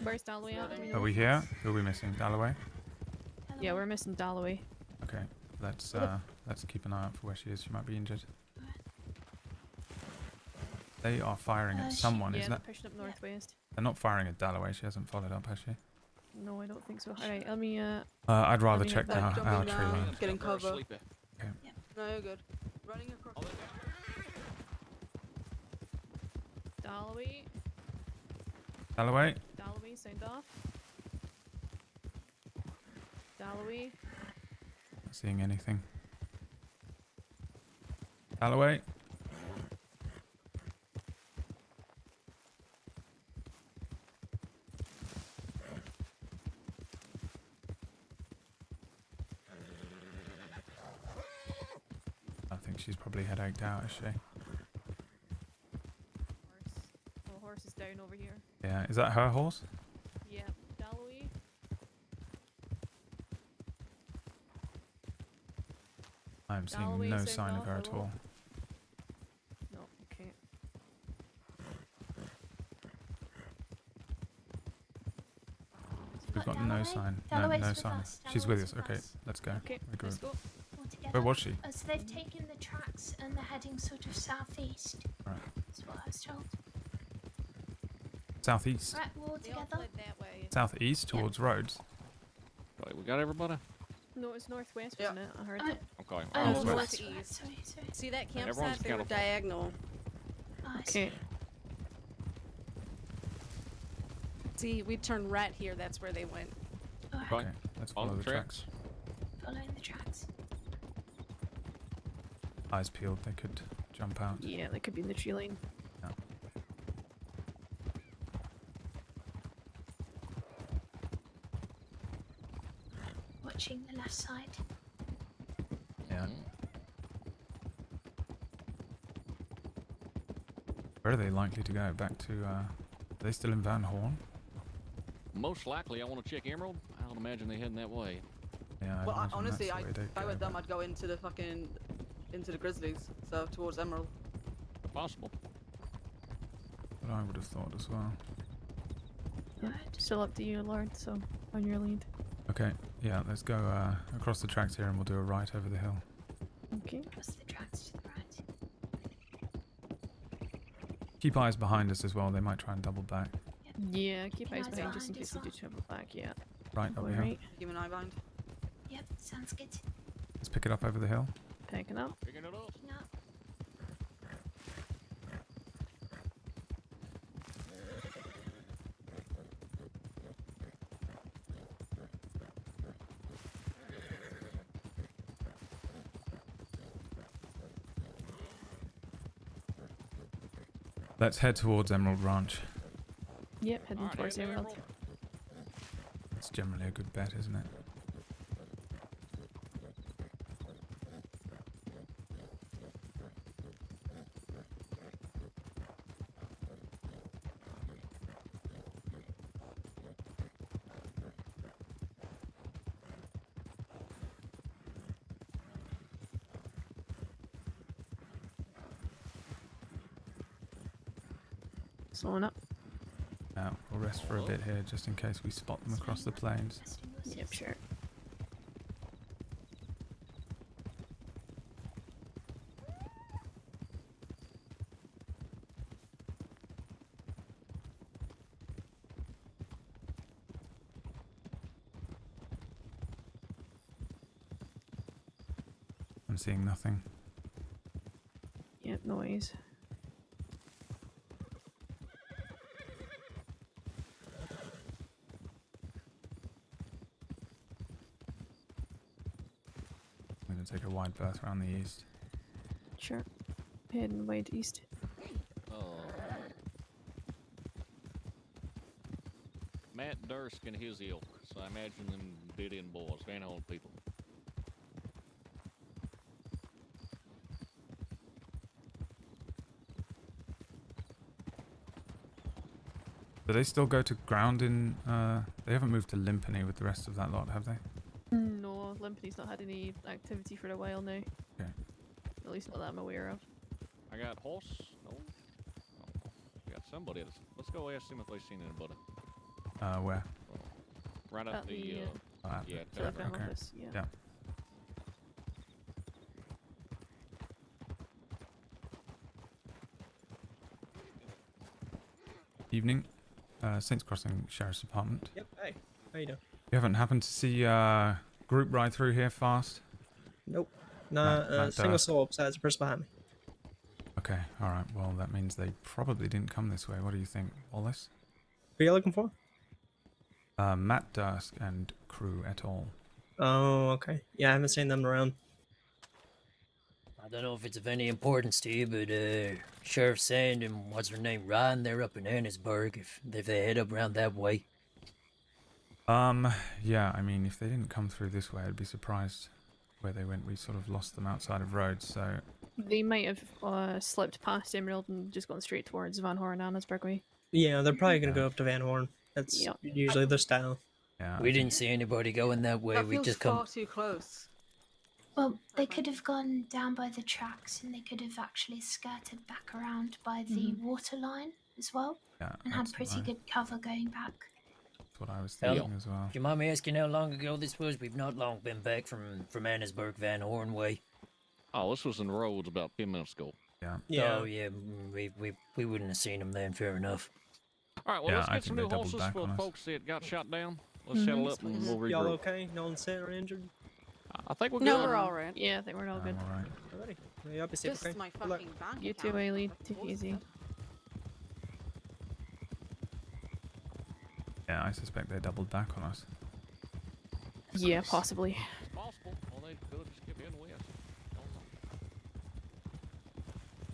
[SPEAKER 13] Where's Dalloway at? Do we
[SPEAKER 1] Are
[SPEAKER 13] know?
[SPEAKER 1] we here? Who are we missing? Dalloway?
[SPEAKER 13] Yeah, we're missing Dalloway.
[SPEAKER 1] Okay, let's keep an eye out for where she is. She might be injured. They are firing at someone,
[SPEAKER 13] Yeah,
[SPEAKER 1] isn't
[SPEAKER 13] they're
[SPEAKER 1] it?
[SPEAKER 13] pushing up northwest.
[SPEAKER 1] They're not firing at Dalloway. She hasn't followed up, has she?
[SPEAKER 13] No, I don't think so. Alright, let me
[SPEAKER 1] I'd rather
[SPEAKER 13] me
[SPEAKER 1] check
[SPEAKER 13] have that.
[SPEAKER 1] our
[SPEAKER 9] Jumping
[SPEAKER 1] tree
[SPEAKER 9] down,
[SPEAKER 1] line.
[SPEAKER 9] getting cover.
[SPEAKER 15] Sleepy.
[SPEAKER 1] Okay.
[SPEAKER 9] No, you're good. Running across.
[SPEAKER 13] Dalloway.
[SPEAKER 1] Dalloway?
[SPEAKER 13] Dalloway, sound off. Dalloway.
[SPEAKER 1] Not seeing anything. Alloway. I think she's probably headached out, is she?
[SPEAKER 13] The horse is down over here.
[SPEAKER 1] Yeah, is that her horse?
[SPEAKER 13] Yeah, Dalloway.
[SPEAKER 1] I'm seeing
[SPEAKER 13] Dalloway
[SPEAKER 1] no
[SPEAKER 13] sound
[SPEAKER 1] sign of
[SPEAKER 13] off
[SPEAKER 1] her
[SPEAKER 13] a
[SPEAKER 1] at
[SPEAKER 13] little.
[SPEAKER 1] all.
[SPEAKER 13] No, okay.
[SPEAKER 1] We've got no
[SPEAKER 6] Dalloway?
[SPEAKER 1] sign.
[SPEAKER 6] Dalloway's
[SPEAKER 1] No
[SPEAKER 6] with
[SPEAKER 1] sign.
[SPEAKER 6] us.
[SPEAKER 1] She's with
[SPEAKER 6] Dalloway's
[SPEAKER 1] us. Okay,
[SPEAKER 6] us.
[SPEAKER 1] let's go.
[SPEAKER 13] Okay,
[SPEAKER 1] Regroup.
[SPEAKER 13] let's go.
[SPEAKER 6] All together.
[SPEAKER 1] Where was she?
[SPEAKER 6] So they've taken the tracks and they're heading sort of southeast.
[SPEAKER 1] Right.
[SPEAKER 6] That's what I was told.
[SPEAKER 1] Southeast.
[SPEAKER 6] Right, we're all together.
[SPEAKER 14] that way.
[SPEAKER 1] Southeast towards roads.
[SPEAKER 15] Right, we got everybody?
[SPEAKER 13] No, it's northwest, wasn't it? I heard
[SPEAKER 6] Uh,
[SPEAKER 13] it.
[SPEAKER 15] Okay.
[SPEAKER 6] Oh,
[SPEAKER 1] Northwest.
[SPEAKER 14] Northeast.
[SPEAKER 6] Sorry.
[SPEAKER 14] See that
[SPEAKER 15] Yeah, everyone's
[SPEAKER 14] campsite? They were
[SPEAKER 15] kind of-
[SPEAKER 14] diagonal.
[SPEAKER 6] Oh, I see.
[SPEAKER 13] Okay.
[SPEAKER 14] See, we turned right here. That's where they went.
[SPEAKER 6] Alright,
[SPEAKER 1] Okay, let's follow the tracks.
[SPEAKER 6] following the tracks.
[SPEAKER 1] Eyes peeled, they could jump out.
[SPEAKER 13] Yeah, they could be in the tree line.
[SPEAKER 1] Yeah.
[SPEAKER 6] Watching the left side.
[SPEAKER 1] Yeah. Where are they likely to go? Back to, are they still in Van Horn?
[SPEAKER 15] Most likely, I want to check Emerald. I don't imagine they're heading that way.
[SPEAKER 1] Yeah, I
[SPEAKER 9] Well,
[SPEAKER 1] imagine
[SPEAKER 9] honestly,
[SPEAKER 1] that's the way they'd
[SPEAKER 9] if I
[SPEAKER 1] go,
[SPEAKER 9] were them,
[SPEAKER 1] but
[SPEAKER 9] I'd go into the fucking into the Grizzlies, so towards Emerald.
[SPEAKER 15] Possible.
[SPEAKER 1] but I would have thought as well.
[SPEAKER 13] Yeah, still up to you, Lord, so on your lead.
[SPEAKER 1] Okay, yeah, let's go across the tracks here and we'll do a right over the hill.
[SPEAKER 13] Okay.
[SPEAKER 6] Across the tracks to the right.
[SPEAKER 1] Keep eyes behind us as well, they might try and double back.
[SPEAKER 13] Yeah, keep
[SPEAKER 6] Keep
[SPEAKER 13] eyes
[SPEAKER 6] eyes
[SPEAKER 13] behind just in
[SPEAKER 6] behind
[SPEAKER 13] case
[SPEAKER 6] as
[SPEAKER 13] they do
[SPEAKER 6] well.
[SPEAKER 13] travel back, yeah.
[SPEAKER 1] Right, up the
[SPEAKER 13] Going
[SPEAKER 1] hill.
[SPEAKER 13] right.
[SPEAKER 9] Keep an eye behind.
[SPEAKER 6] Yep, sounds good.
[SPEAKER 1] Let's pick it up over the hill.
[SPEAKER 13] Picking up.
[SPEAKER 15] Picking it up.
[SPEAKER 6] No.
[SPEAKER 1] Let's head towards Emerald Ranch.
[SPEAKER 13] Yep, heading
[SPEAKER 15] Alright,
[SPEAKER 13] towards
[SPEAKER 15] head there,
[SPEAKER 13] Emerald.
[SPEAKER 1] It's generally a good bet, isn't it?
[SPEAKER 13] Slowing up.
[SPEAKER 1] Now, we'll rest for a bit here just in case we spot them across the plains.
[SPEAKER 13] Yep, sure.
[SPEAKER 1] I'm seeing nothing.
[SPEAKER 13] Yep, noise.
[SPEAKER 1] I'm going to take a wide berth around the east.
[SPEAKER 13] Sure. Heading wide east.
[SPEAKER 15] Matt Dursk and his ilk, so I imagine them bid-in boys, Van Horn people.
[SPEAKER 1] Do they still go to ground in, they haven't moved to Limpany with the rest of that lot, have they?
[SPEAKER 13] No, Limpany's not had any activity for a while now.
[SPEAKER 1] Okay.
[SPEAKER 13] At least not that I'm aware of.
[SPEAKER 15] I got horse. No. I got somebody. Let's go ask them if they've seen anybody.
[SPEAKER 1] Where?
[SPEAKER 15] Right up
[SPEAKER 13] At
[SPEAKER 15] the.
[SPEAKER 13] the,
[SPEAKER 15] Yeah.
[SPEAKER 13] telephone
[SPEAKER 1] Okay.
[SPEAKER 13] office, yeah.
[SPEAKER 1] Yeah. Evening. Saints Crossing Sheriff's Department.
[SPEAKER 16] Yep, hey. How you doing?
[SPEAKER 1] You haven't happened to see group ride through here fast?
[SPEAKER 16] Nope. Nah,
[SPEAKER 1] Matt
[SPEAKER 16] single
[SPEAKER 1] Dursk.
[SPEAKER 16] soul besides the person behind me.
[SPEAKER 1] Okay, alright. Well, that means they probably didn't come this way. What do you think, Wallace?
[SPEAKER 16] Who are you looking for?
[SPEAKER 1] Matt Dursk and crew et al.
[SPEAKER 16] Oh, okay. Yeah, I haven't seen them around.
[SPEAKER 17] I don't know if it's of any importance to you, but Sheriff Sand and what's her name, Ryan, they're up in Annisburg. If they head up around that way.
[SPEAKER 1] Yeah, I mean, if they didn't come through this way, I'd be surprised where they went. We sort of lost them outside of Rhodes, so...
[SPEAKER 13] They might have slipped past Emerald and just gone straight towards Van Horn and Annesburg way.
[SPEAKER 16] Yeah, they're probably gonna go up to Van Horn. That's
[SPEAKER 13] Yep.
[SPEAKER 16] usually their style.
[SPEAKER 1] Yeah,
[SPEAKER 17] We didn't see anybody going that way.
[SPEAKER 9] That
[SPEAKER 17] We
[SPEAKER 9] feels
[SPEAKER 17] just
[SPEAKER 9] far
[SPEAKER 17] come.
[SPEAKER 9] too close.
[SPEAKER 6] Well, they could have gone down by the tracks and they could have actually skirted back around by the water line as well.
[SPEAKER 1] Yeah,
[SPEAKER 6] and had
[SPEAKER 1] that's
[SPEAKER 6] pretty
[SPEAKER 1] what I-
[SPEAKER 6] good cover going back.
[SPEAKER 1] That's what I was
[SPEAKER 17] Hell,
[SPEAKER 1] thinking as well.
[SPEAKER 17] Do you mind me asking how long ago this was? We've not long been back from Annisburg, Van Horn way.
[SPEAKER 15] Oh, this was in Rhodes about 10 minutes ago.
[SPEAKER 1] Yeah.
[SPEAKER 17] Oh yeah, we wouldn't have seen them then. Fair enough.
[SPEAKER 15] All right, well,
[SPEAKER 1] Yeah,
[SPEAKER 15] let's
[SPEAKER 1] I
[SPEAKER 15] get some
[SPEAKER 1] think
[SPEAKER 15] new
[SPEAKER 1] they doubled
[SPEAKER 15] horses
[SPEAKER 1] back
[SPEAKER 15] for
[SPEAKER 1] on
[SPEAKER 15] the
[SPEAKER 1] us.
[SPEAKER 15] folks that got shot down. Let's settle up and we'll regroup.
[SPEAKER 16] Y'all okay? No one's sick or injured?
[SPEAKER 15] I think we're
[SPEAKER 14] No,
[SPEAKER 15] good.
[SPEAKER 14] we're all right.
[SPEAKER 13] Yeah, I think we're all good.
[SPEAKER 1] Alright.
[SPEAKER 16] Alrighty. Well, y'all be safe,
[SPEAKER 9] Just
[SPEAKER 16] okay?
[SPEAKER 9] my
[SPEAKER 16] Good luck.
[SPEAKER 9] fucking bank
[SPEAKER 13] You too,
[SPEAKER 9] account.
[SPEAKER 13] Ailey. Take it easy.
[SPEAKER 1] Yeah, I suspect they doubled back on us.
[SPEAKER 13] Yeah, possibly.
[SPEAKER 15] It's possible. Well, they could have just kept in west. Don't know.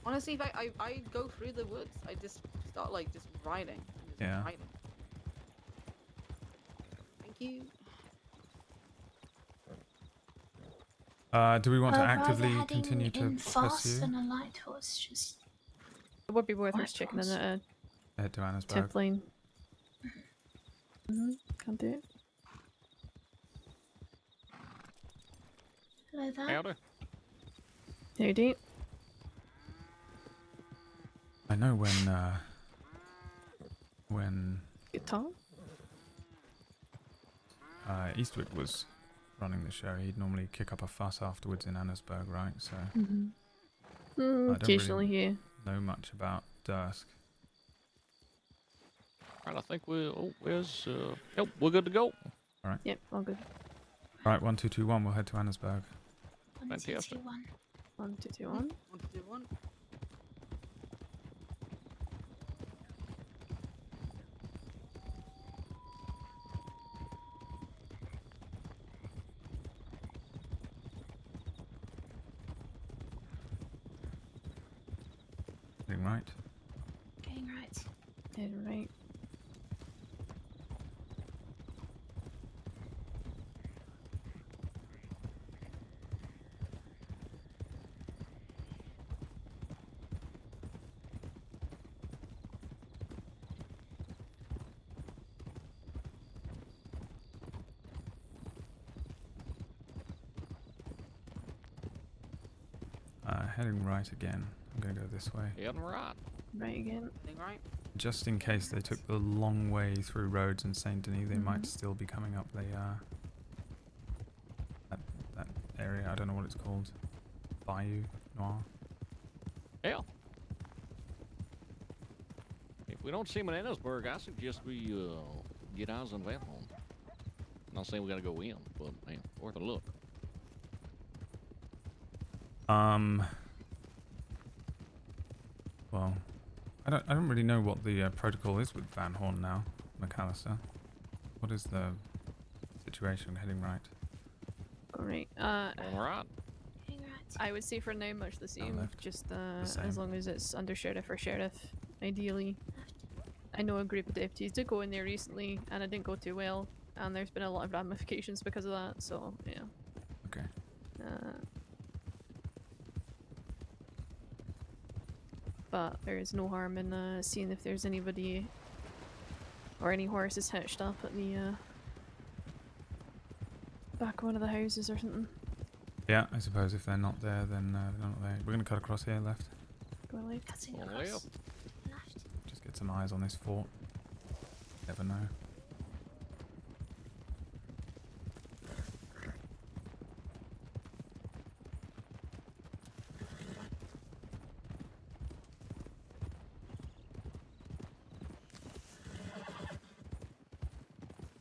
[SPEAKER 9] Honestly, if I go through the woods, I just start like just riding. And just
[SPEAKER 1] Yeah.
[SPEAKER 9] riding. Thank you.
[SPEAKER 1] Do we want to
[SPEAKER 6] Rather
[SPEAKER 1] actively
[SPEAKER 6] heading
[SPEAKER 1] continue to
[SPEAKER 6] in fast
[SPEAKER 1] pursue?
[SPEAKER 6] than a light horse, just
[SPEAKER 13] It would be worth
[SPEAKER 6] White
[SPEAKER 13] us checking in
[SPEAKER 6] horse.
[SPEAKER 13] at
[SPEAKER 1] Head to
[SPEAKER 13] a
[SPEAKER 1] Annisburg.
[SPEAKER 13] tip lane. Can't do it.
[SPEAKER 6] hello there.
[SPEAKER 15] Howdy.
[SPEAKER 13] Howdy.
[SPEAKER 1] I know when
[SPEAKER 13] Good talk.
[SPEAKER 1] Eastwick was running the show, he'd normally kick up a fuss afterwards in Annisburg, right? So I don't
[SPEAKER 13] Occasionally,
[SPEAKER 1] really
[SPEAKER 13] yeah.
[SPEAKER 1] know much about Dursk.
[SPEAKER 15] All right, I think we're. Oh, where's. Yep, we're good to go.
[SPEAKER 1] Alright.
[SPEAKER 13] Yep, all good.
[SPEAKER 1] Right, 1, 2, 2, 1, we'll head to Annisburg.
[SPEAKER 6] 1, 2, 2, 1.
[SPEAKER 13] 1, 2, 2, 1.
[SPEAKER 9] 1, 2, 1.
[SPEAKER 1] Heading right.
[SPEAKER 6] Going right.
[SPEAKER 13] Head right.
[SPEAKER 1] Heading right again. I'm gonna go this way.
[SPEAKER 15] Heading right.
[SPEAKER 13] Right again.
[SPEAKER 9] Thing right.
[SPEAKER 1] Just in case they took the long way through Rhodes and Saint Denis, they might
[SPEAKER 13] Mhm.
[SPEAKER 1] still be coming up the that area. I don't know what it's called. Bayou Noir.
[SPEAKER 15] Hell. If we don't see him in Annisburg, I suggest we get eyes on Van Horn. I'm not saying we gotta go in, but man, worth a look.
[SPEAKER 1] Well, I don't really know what the protocol is with Van Horn now, McAllister. What is the situation heading right?
[SPEAKER 13] Alright.
[SPEAKER 15] All right.
[SPEAKER 6] Going right.
[SPEAKER 13] I would say for now much the same.
[SPEAKER 1] left.
[SPEAKER 13] Just
[SPEAKER 1] same.
[SPEAKER 13] as long as it's under sheriff or sheriff, ideally. I know a group of deputies did go in there recently, and it didn't go too well, and there's been a lot of ramifications because of that. So yeah.
[SPEAKER 1] Okay.
[SPEAKER 13] But there is no harm in seeing if there's anybody or any horses hitched up at the back of one of the houses or something.
[SPEAKER 1] Yeah, I suppose if they're not there, then they're not there. We're gonna cut across here, left.
[SPEAKER 13] Go left.
[SPEAKER 6] Cutting
[SPEAKER 15] Well,
[SPEAKER 6] across.
[SPEAKER 15] left.
[SPEAKER 6] Left.
[SPEAKER 1] Just get some eyes on this fort. Never know.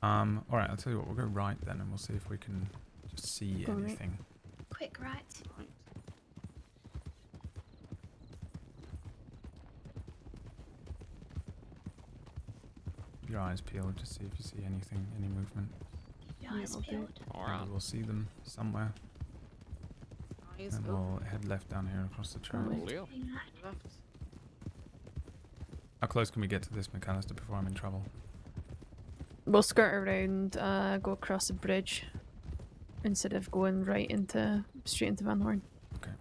[SPEAKER 1] Alright, I'll tell you what, we'll go right then and we'll see if we can just see
[SPEAKER 13] Go right.
[SPEAKER 1] anything.
[SPEAKER 6] Quick right.
[SPEAKER 9] Right.
[SPEAKER 1] Keep your eyes peeled, just see if you see anything, any movement.
[SPEAKER 6] Your eyes
[SPEAKER 13] okay.
[SPEAKER 6] peeled.
[SPEAKER 15] All
[SPEAKER 1] Maybe
[SPEAKER 15] right.
[SPEAKER 1] we'll see them somewhere.
[SPEAKER 9] Eyes
[SPEAKER 1] And
[SPEAKER 9] open.
[SPEAKER 1] we'll head left down here across the track.
[SPEAKER 9] Left.
[SPEAKER 1] How close can we get to this, McAllister, before I'm in trouble?
[SPEAKER 13] We'll skirt around, go across the bridge instead of going straight into Van Horn.
[SPEAKER 1] Okay.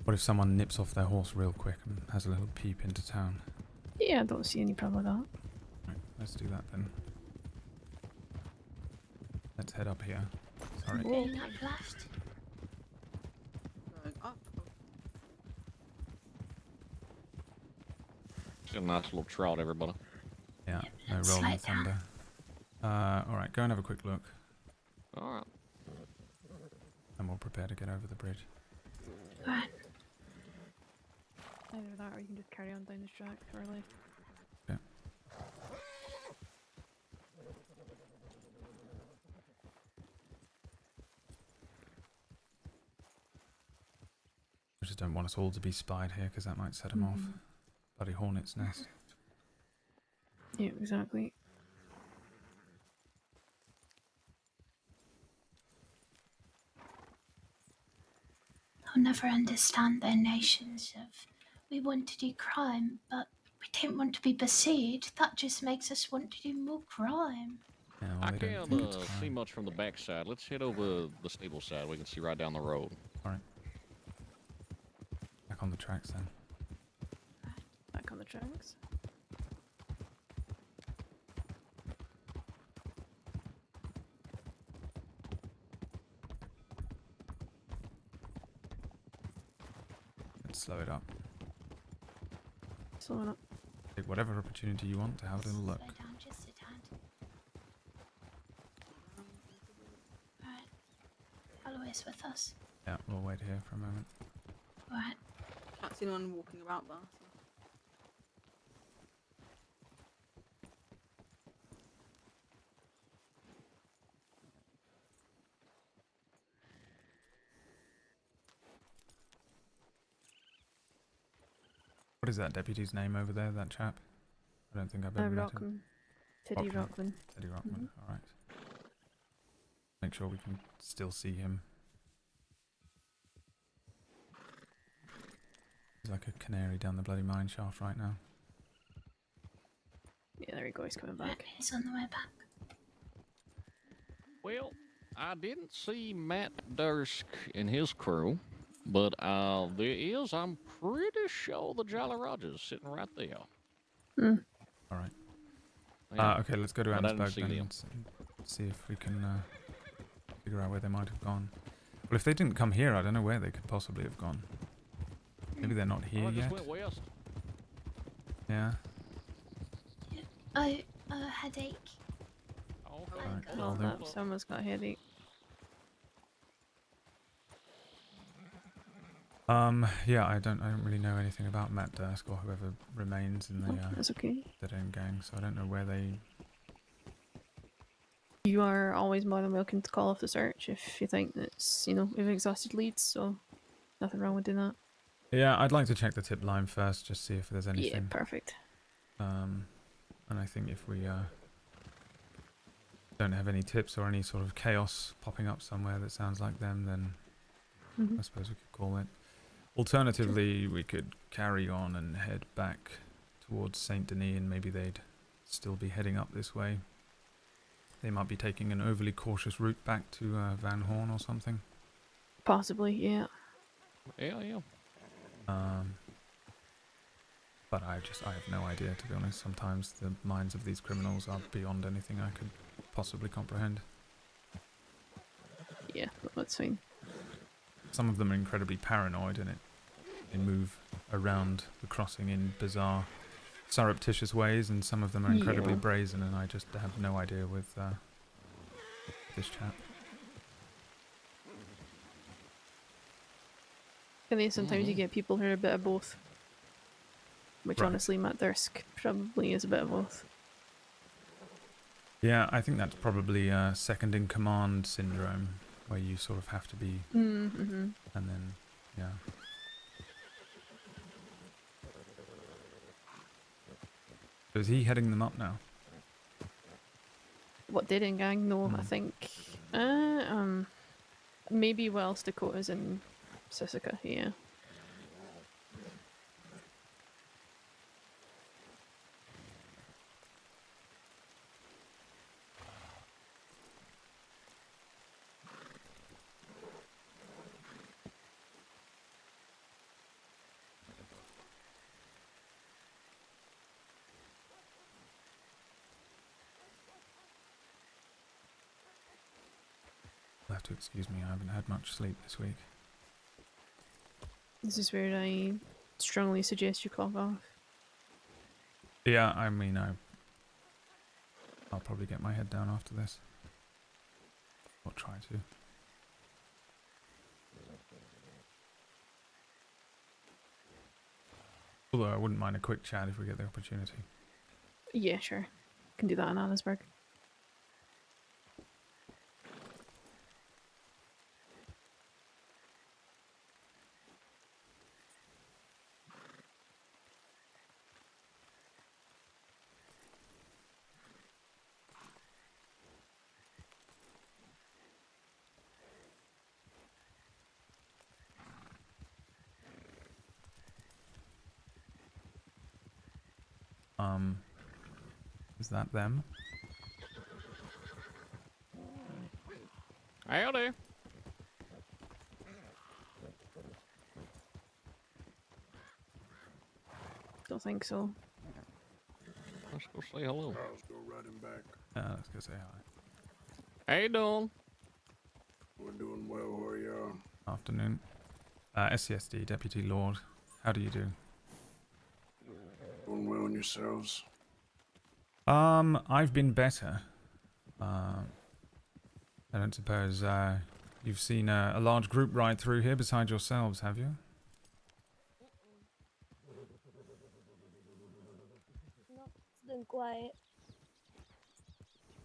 [SPEAKER 1] What if someone nips off their horse real quick and has a little peep into town?
[SPEAKER 13] Yeah, I don't see any problem with that.
[SPEAKER 1] Right, let's do that then. Let's head up here. Sorry.
[SPEAKER 6] Going up left.
[SPEAKER 9] Going up.
[SPEAKER 15] It's a nice little trot, everybody.
[SPEAKER 1] Yeah, no
[SPEAKER 6] let's
[SPEAKER 1] rolling
[SPEAKER 6] slow down.
[SPEAKER 1] thunder. Alright, go and have a quick look.
[SPEAKER 15] Alright.
[SPEAKER 1] And we'll prepare to get over the bridge.
[SPEAKER 6] Alright.
[SPEAKER 13] Either that or you can just carry on down this track to our left.
[SPEAKER 1] Okay. I just don't want us all to be spied here because that might set them off. Bloody hornet's nest.
[SPEAKER 13] Yeah, exactly.
[SPEAKER 6] I'll never understand their notions of we want to do crime, but we don't want to be besieged. That just makes us want to do more crime.
[SPEAKER 1] Yeah, well,
[SPEAKER 15] I
[SPEAKER 1] they don't
[SPEAKER 15] can't
[SPEAKER 1] think it's
[SPEAKER 15] see
[SPEAKER 1] crime.
[SPEAKER 15] much from the back side. Let's head over the stable side. We can see right down the road.
[SPEAKER 1] Alright. Back on the tracks then.
[SPEAKER 13] Back on the tracks.
[SPEAKER 1] Let's slow it up.
[SPEAKER 13] Slow it up.
[SPEAKER 1] Take whatever opportunity you want to have a little look.
[SPEAKER 6] Slow down just a tad. Alright. Follow us with us.
[SPEAKER 1] Yeah, we'll wait here for a moment.
[SPEAKER 6] Alright.
[SPEAKER 9] Can't see anyone walking about there. So.
[SPEAKER 1] What is that deputy's name over there, that chap? I don't think I've ever met him.
[SPEAKER 13] Rockman. Teddy Rockman.
[SPEAKER 1] Teddy Rockman, alright. Make sure we can still see him. He's like a canary down the bloody mine shaft right now.
[SPEAKER 13] Yeah, there he goes, coming back.
[SPEAKER 6] He's on the way back.
[SPEAKER 15] Well, I didn't see Matt Dursk and his crew, but there is, I'm pretty sure, the Jolly Rogers sitting right there.
[SPEAKER 1] Alright.
[SPEAKER 15] Yeah.
[SPEAKER 1] Okay, let's go to
[SPEAKER 15] But I didn't
[SPEAKER 1] Ansberg
[SPEAKER 15] see
[SPEAKER 1] then
[SPEAKER 15] them.
[SPEAKER 1] and see if we can figure out where they might have gone. Well, if they didn't come here, I don't know where they could possibly have gone. Maybe they're not here
[SPEAKER 15] I just
[SPEAKER 1] yet.
[SPEAKER 15] went west.
[SPEAKER 1] Yeah.
[SPEAKER 6] Oh, headache.
[SPEAKER 15] Oh,
[SPEAKER 1] Alright,
[SPEAKER 13] Oh,
[SPEAKER 1] well,
[SPEAKER 13] no, someone's got a headache.
[SPEAKER 1] yeah, I don't really know anything about Matt Dursk or whoever remains in the
[SPEAKER 13] That's okay.
[SPEAKER 1] dead end gang, so I don't know where they.
[SPEAKER 13] You are always more than welcome to call off the search if you think that's, we've exhausted leads, so nothing wrong with doing that.
[SPEAKER 1] Yeah, I'd like to check the tip line first, just see if there's anything.
[SPEAKER 13] Yeah, perfect.
[SPEAKER 1] And I think if we don't have any tips or any sort of chaos popping up somewhere that sounds like them, then I suppose we could call it. Alternatively, we could carry on and head back towards Saint Denis, and maybe they'd still be heading up this way. They might be taking an overly cautious route back to Van Horn or something.
[SPEAKER 13] Possibly, yeah.
[SPEAKER 15] Yeah.
[SPEAKER 1] But I have no idea, to be honest. Sometimes the minds of these criminals are beyond anything I could possibly comprehend.
[SPEAKER 13] Yeah, that's fine.
[SPEAKER 1] Some of them are incredibly paranoid, and they move around the crossing in bizarre, surreptitious ways, and some of them are incredibly
[SPEAKER 13] Yeah.
[SPEAKER 1] brazen, and I just have no idea with this chap.
[SPEAKER 13] And then sometimes you get people who are a bit of both. Which
[SPEAKER 1] Right.
[SPEAKER 13] honestly, Matt Dursk probably is a bit of both.
[SPEAKER 1] Yeah, I think that's probably second in command syndrome, where you sort of have to be,
[SPEAKER 13] Mm-hmm.
[SPEAKER 1] and then, yeah. So is he heading them up now?
[SPEAKER 13] What, Dead End Gang? No, I think... Maybe whilst Dakota's in Sisika, yeah.
[SPEAKER 1] You'll have to excuse me, I haven't had much sleep this week.
[SPEAKER 13] This is where I strongly suggest you clock off.
[SPEAKER 1] Yeah, I mean, I'll probably get my head down after this. Or try to. Although I wouldn't mind a quick chat if we get the opportunity.
[SPEAKER 13] Yeah, sure. Can do that in Annesburg.
[SPEAKER 1] Is that them?
[SPEAKER 15] Howdy.
[SPEAKER 13] Don't think so.
[SPEAKER 15] Let's go say hello.
[SPEAKER 2] Let's go riding back.
[SPEAKER 1] Let's go say hi.
[SPEAKER 15] How you doing?
[SPEAKER 2] We're doing well. How are y'all?
[SPEAKER 1] Afternoon. SCSD, Deputy Lorde. How do you do?
[SPEAKER 2] Doing well on yourselves?
[SPEAKER 1] I've been better. I don't suppose you've seen a large group ride through here besides yourselves, have you?
[SPEAKER 18] No, it's been quiet.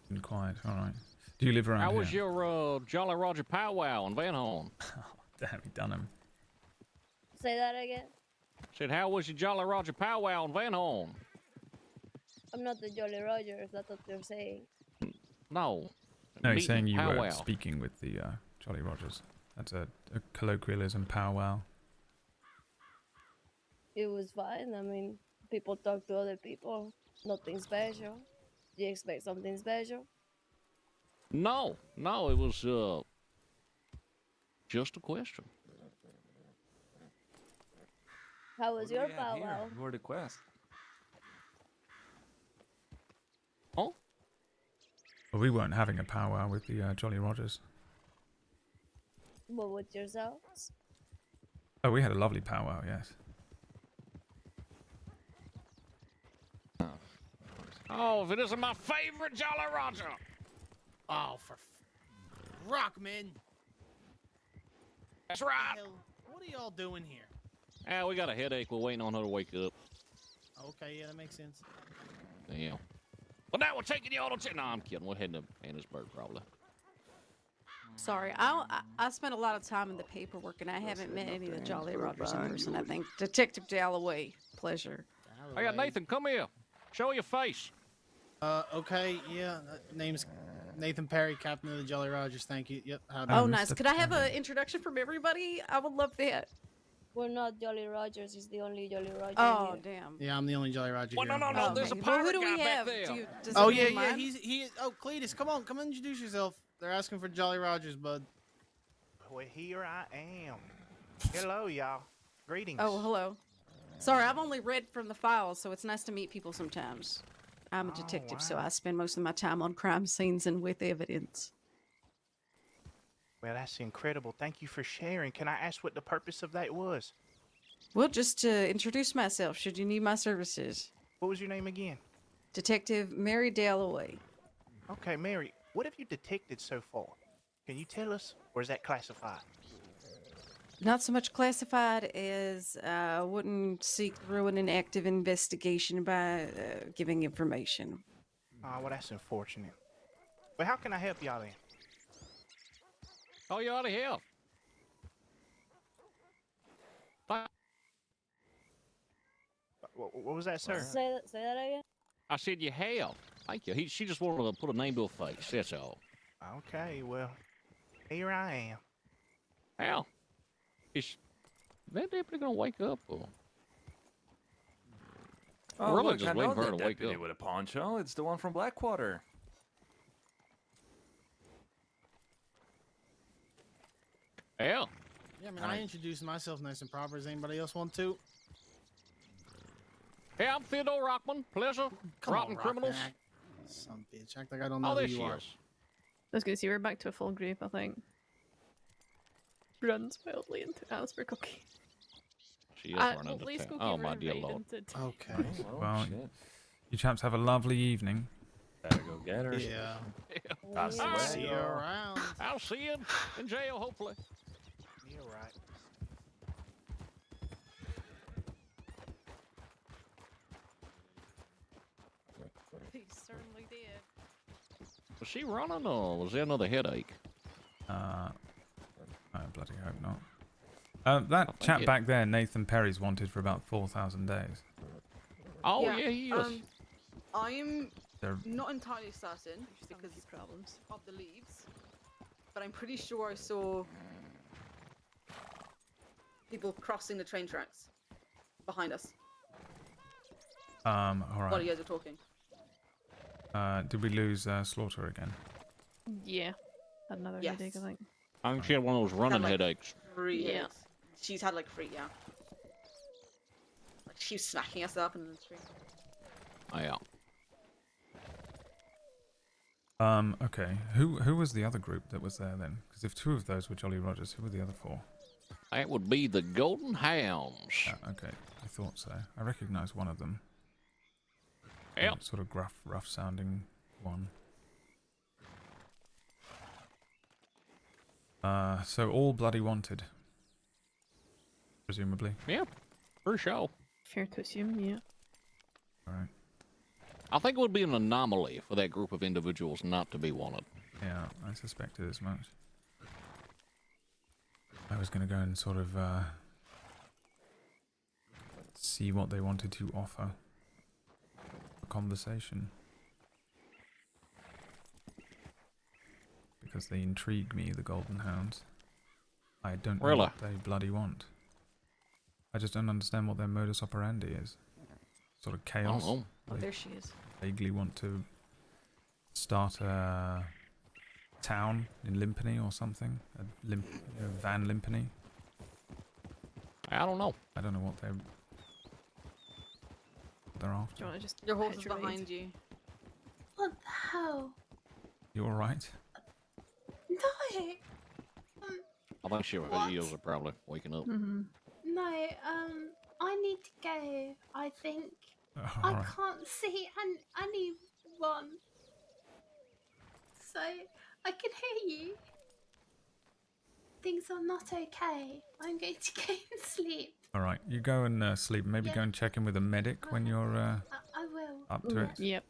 [SPEAKER 1] Been quiet, alright. Do you live around
[SPEAKER 15] How
[SPEAKER 1] here?
[SPEAKER 15] was your Jolly Roger powwow in Van Horn?
[SPEAKER 1] Damn, you done him.
[SPEAKER 18] Say that again.
[SPEAKER 15] Said, how was your Jolly Roger powwow in Van Horn?
[SPEAKER 18] I'm not the Jolly Rogers, that's what they're saying.
[SPEAKER 15] No.
[SPEAKER 1] No, he's
[SPEAKER 15] Meeting,
[SPEAKER 1] saying you were
[SPEAKER 15] powwow.
[SPEAKER 1] speaking with the Jolly Rogers. That's a colloquialism, powwow.
[SPEAKER 18] It was fine. I mean, people talk to other people. Nothing special. Do you expect something special?
[SPEAKER 15] No, it was just a question.
[SPEAKER 18] How was your powwow?
[SPEAKER 19] More the quest.
[SPEAKER 15] Oh?
[SPEAKER 1] Well, we weren't having a powwow with the Jolly Rogers.
[SPEAKER 18] But with yourselves?
[SPEAKER 1] Oh, we had a lovely powwow, yes.
[SPEAKER 15] Oh, if it isn't my favorite Jolly Roger!
[SPEAKER 20] Oh, for Rockman!
[SPEAKER 15] That's right!
[SPEAKER 20] What are y'all doing here?
[SPEAKER 15] Ah, we got a headache. We're waiting on her to wake up.
[SPEAKER 20] Okay, yeah, that makes sense.
[SPEAKER 15] Yeah. Well, now we're taking you all to... No, I'm kidding. We're heading to Annesburg, probably.
[SPEAKER 14] Sorry, I spent a lot of time in the paperwork, and I haven't met any of the Jolly Rogers in person. I think Detective Dalloway, pleasure.
[SPEAKER 15] I got Nathan. Come here. Show your face.
[SPEAKER 20] Okay, yeah. Name's Nathan Perry, Captain of the Jolly Rogers. Thank you. Yep.
[SPEAKER 14] Oh, nice. Could I have an introduction from everybody? I would love that.
[SPEAKER 18] We're not Jolly Rogers. He's the only Jolly Roger
[SPEAKER 14] Oh,
[SPEAKER 18] here.
[SPEAKER 14] damn.
[SPEAKER 20] Yeah, I'm the only Jolly Roger
[SPEAKER 15] Well,
[SPEAKER 20] here.
[SPEAKER 15] no. There's a
[SPEAKER 14] Well,
[SPEAKER 15] pirate
[SPEAKER 14] who do
[SPEAKER 15] guy
[SPEAKER 14] we
[SPEAKER 15] back
[SPEAKER 14] have?
[SPEAKER 15] there.
[SPEAKER 20] Oh,
[SPEAKER 14] he
[SPEAKER 20] yeah,
[SPEAKER 14] know
[SPEAKER 20] yeah.
[SPEAKER 14] mine?
[SPEAKER 20] He. Oh, Cletus, come on, introduce yourself. They're asking for Jolly Rogers, bud.
[SPEAKER 4] Well, here I am. Hello, y'all. Greetings.
[SPEAKER 14] Oh, hello. Sorry, I've only read from the files, so it's nice to meet people sometimes. I'm a detective, so I spend most of my time on crime scenes and with evidence.
[SPEAKER 4] Well, that's incredible. Thank you for sharing. Can I ask what the purpose of that was?
[SPEAKER 14] Well, just to introduce myself, should you need my services.
[SPEAKER 4] What was your name again?
[SPEAKER 14] Detective Mary Dalloway.
[SPEAKER 4] Okay, Mary, what have you detected so far? Can you tell us, or is that classified?
[SPEAKER 14] Not so much classified as I wouldn't seek ruin an active investigation by giving information.
[SPEAKER 4] Oh, well, that's unfortunate. Well, how can I help y'all then?
[SPEAKER 15] Oh, you ought to help.
[SPEAKER 4] What was that, sir?
[SPEAKER 18] Say that again?
[SPEAKER 15] I said you have. Thank you. She just wanted to put a name to a face. That's all.
[SPEAKER 4] Okay, well, here I am.
[SPEAKER 15] Hell, is that deputy gonna wake up or?
[SPEAKER 19] Oh,
[SPEAKER 15] really
[SPEAKER 19] look,
[SPEAKER 15] just
[SPEAKER 19] I know
[SPEAKER 15] waiting for her
[SPEAKER 19] that
[SPEAKER 15] to wake
[SPEAKER 19] deputy
[SPEAKER 15] up.
[SPEAKER 19] with a poncho. It's the one from Blackwater.
[SPEAKER 15] Hell.
[SPEAKER 20] Yeah, I mean, I introduced myself nice and proper. Does anybody else want to?
[SPEAKER 15] Hey, I'm Theodore Rockman. Pleasure.
[SPEAKER 20] Come
[SPEAKER 15] Rotten
[SPEAKER 20] on,
[SPEAKER 15] criminals.
[SPEAKER 20] Rockman. Some bitch. Act like I don't know
[SPEAKER 15] Oh,
[SPEAKER 20] who
[SPEAKER 15] there
[SPEAKER 20] you
[SPEAKER 15] she
[SPEAKER 20] are.
[SPEAKER 15] is.
[SPEAKER 13] I was gonna say we're back to a full group, I think. Runs wildly into Asper Cookie.
[SPEAKER 15] She is running to town. Oh, my dear Lord.
[SPEAKER 20] Okay.
[SPEAKER 1] Well, you chaps have a lovely evening.
[SPEAKER 19] Better go get her.
[SPEAKER 20] Yeah.
[SPEAKER 19] Pass the
[SPEAKER 15] All right.
[SPEAKER 19] way.
[SPEAKER 20] See you around.
[SPEAKER 15] I'll see you in jail, hopefully.
[SPEAKER 2] You're right.
[SPEAKER 14] He certainly did.
[SPEAKER 15] Was she running or was there another headache?
[SPEAKER 1] I bloody hope not. That chap
[SPEAKER 15] it-
[SPEAKER 1] back there, Nathan Perry's wanted for about 4,000 days.
[SPEAKER 15] Oh, yeah, he is.
[SPEAKER 14] I'm
[SPEAKER 1] They're-
[SPEAKER 14] not entirely certain because
[SPEAKER 13] problems
[SPEAKER 14] of the leaves, but I'm pretty sure I saw people crossing the train tracks behind us
[SPEAKER 1] All
[SPEAKER 14] while you
[SPEAKER 1] right.
[SPEAKER 14] guys are talking.
[SPEAKER 1] Did we lose Slaughter again?
[SPEAKER 13] Yeah. Had another
[SPEAKER 14] Yes.
[SPEAKER 13] headache, I think.
[SPEAKER 15] I think she had one of those running
[SPEAKER 14] like,
[SPEAKER 15] headaches.
[SPEAKER 14] 3
[SPEAKER 13] Yeah.
[SPEAKER 14] headaches. She's had like 3, yeah. Like she was smacking us up in the street.
[SPEAKER 15] Oh, yeah.
[SPEAKER 1] Okay. Who was the other group that was there then? Because if 2 of those were Jolly Rogers, who were the other 4?
[SPEAKER 15] That would be the Golden Hounds.
[SPEAKER 1] Okay, I thought so. I recognise one of them.
[SPEAKER 15] Yep.
[SPEAKER 1] Sort of gruff, rough-sounding one. So all bloody wanted. Presumably.
[SPEAKER 15] Yep, for sure.
[SPEAKER 13] Fair to assume, yeah.
[SPEAKER 1] Alright.
[SPEAKER 15] I think it would be an anomaly for that group of individuals not to be wanted.
[SPEAKER 1] Yeah, I suspected as much. I was going to go and sort of see what they wanted to offer. A conversation. Because they intrigue me, the Golden Hounds. I don't know
[SPEAKER 15] Really?
[SPEAKER 1] what they bloody want. I just don't understand what their modus operandi is. Sort of chaos.
[SPEAKER 15] know.
[SPEAKER 14] Oh,
[SPEAKER 1] They
[SPEAKER 14] there she is.
[SPEAKER 1] vaguely want to start a town in Limpany or something. Van Limpany.
[SPEAKER 15] I don't know.
[SPEAKER 1] I don't know what they're after.
[SPEAKER 13] Do you want to just
[SPEAKER 14] Your horse is
[SPEAKER 13] hitch a raid?
[SPEAKER 14] behind you.
[SPEAKER 6] What the hell?
[SPEAKER 1] You alright?
[SPEAKER 6] No.
[SPEAKER 15] I think her
[SPEAKER 6] What?
[SPEAKER 15] ears are probably waking up.
[SPEAKER 13] Mm-hmm.
[SPEAKER 6] No. I need to go. I think I
[SPEAKER 1] Alright.
[SPEAKER 6] can't see anyone. So I can hear you. Things are not okay. I'm going to go and sleep.
[SPEAKER 1] Alright, you go and sleep. Maybe
[SPEAKER 6] Yeah.
[SPEAKER 1] go and check in with a medic when you're
[SPEAKER 6] I will.
[SPEAKER 1] up to it.
[SPEAKER 13] Yep.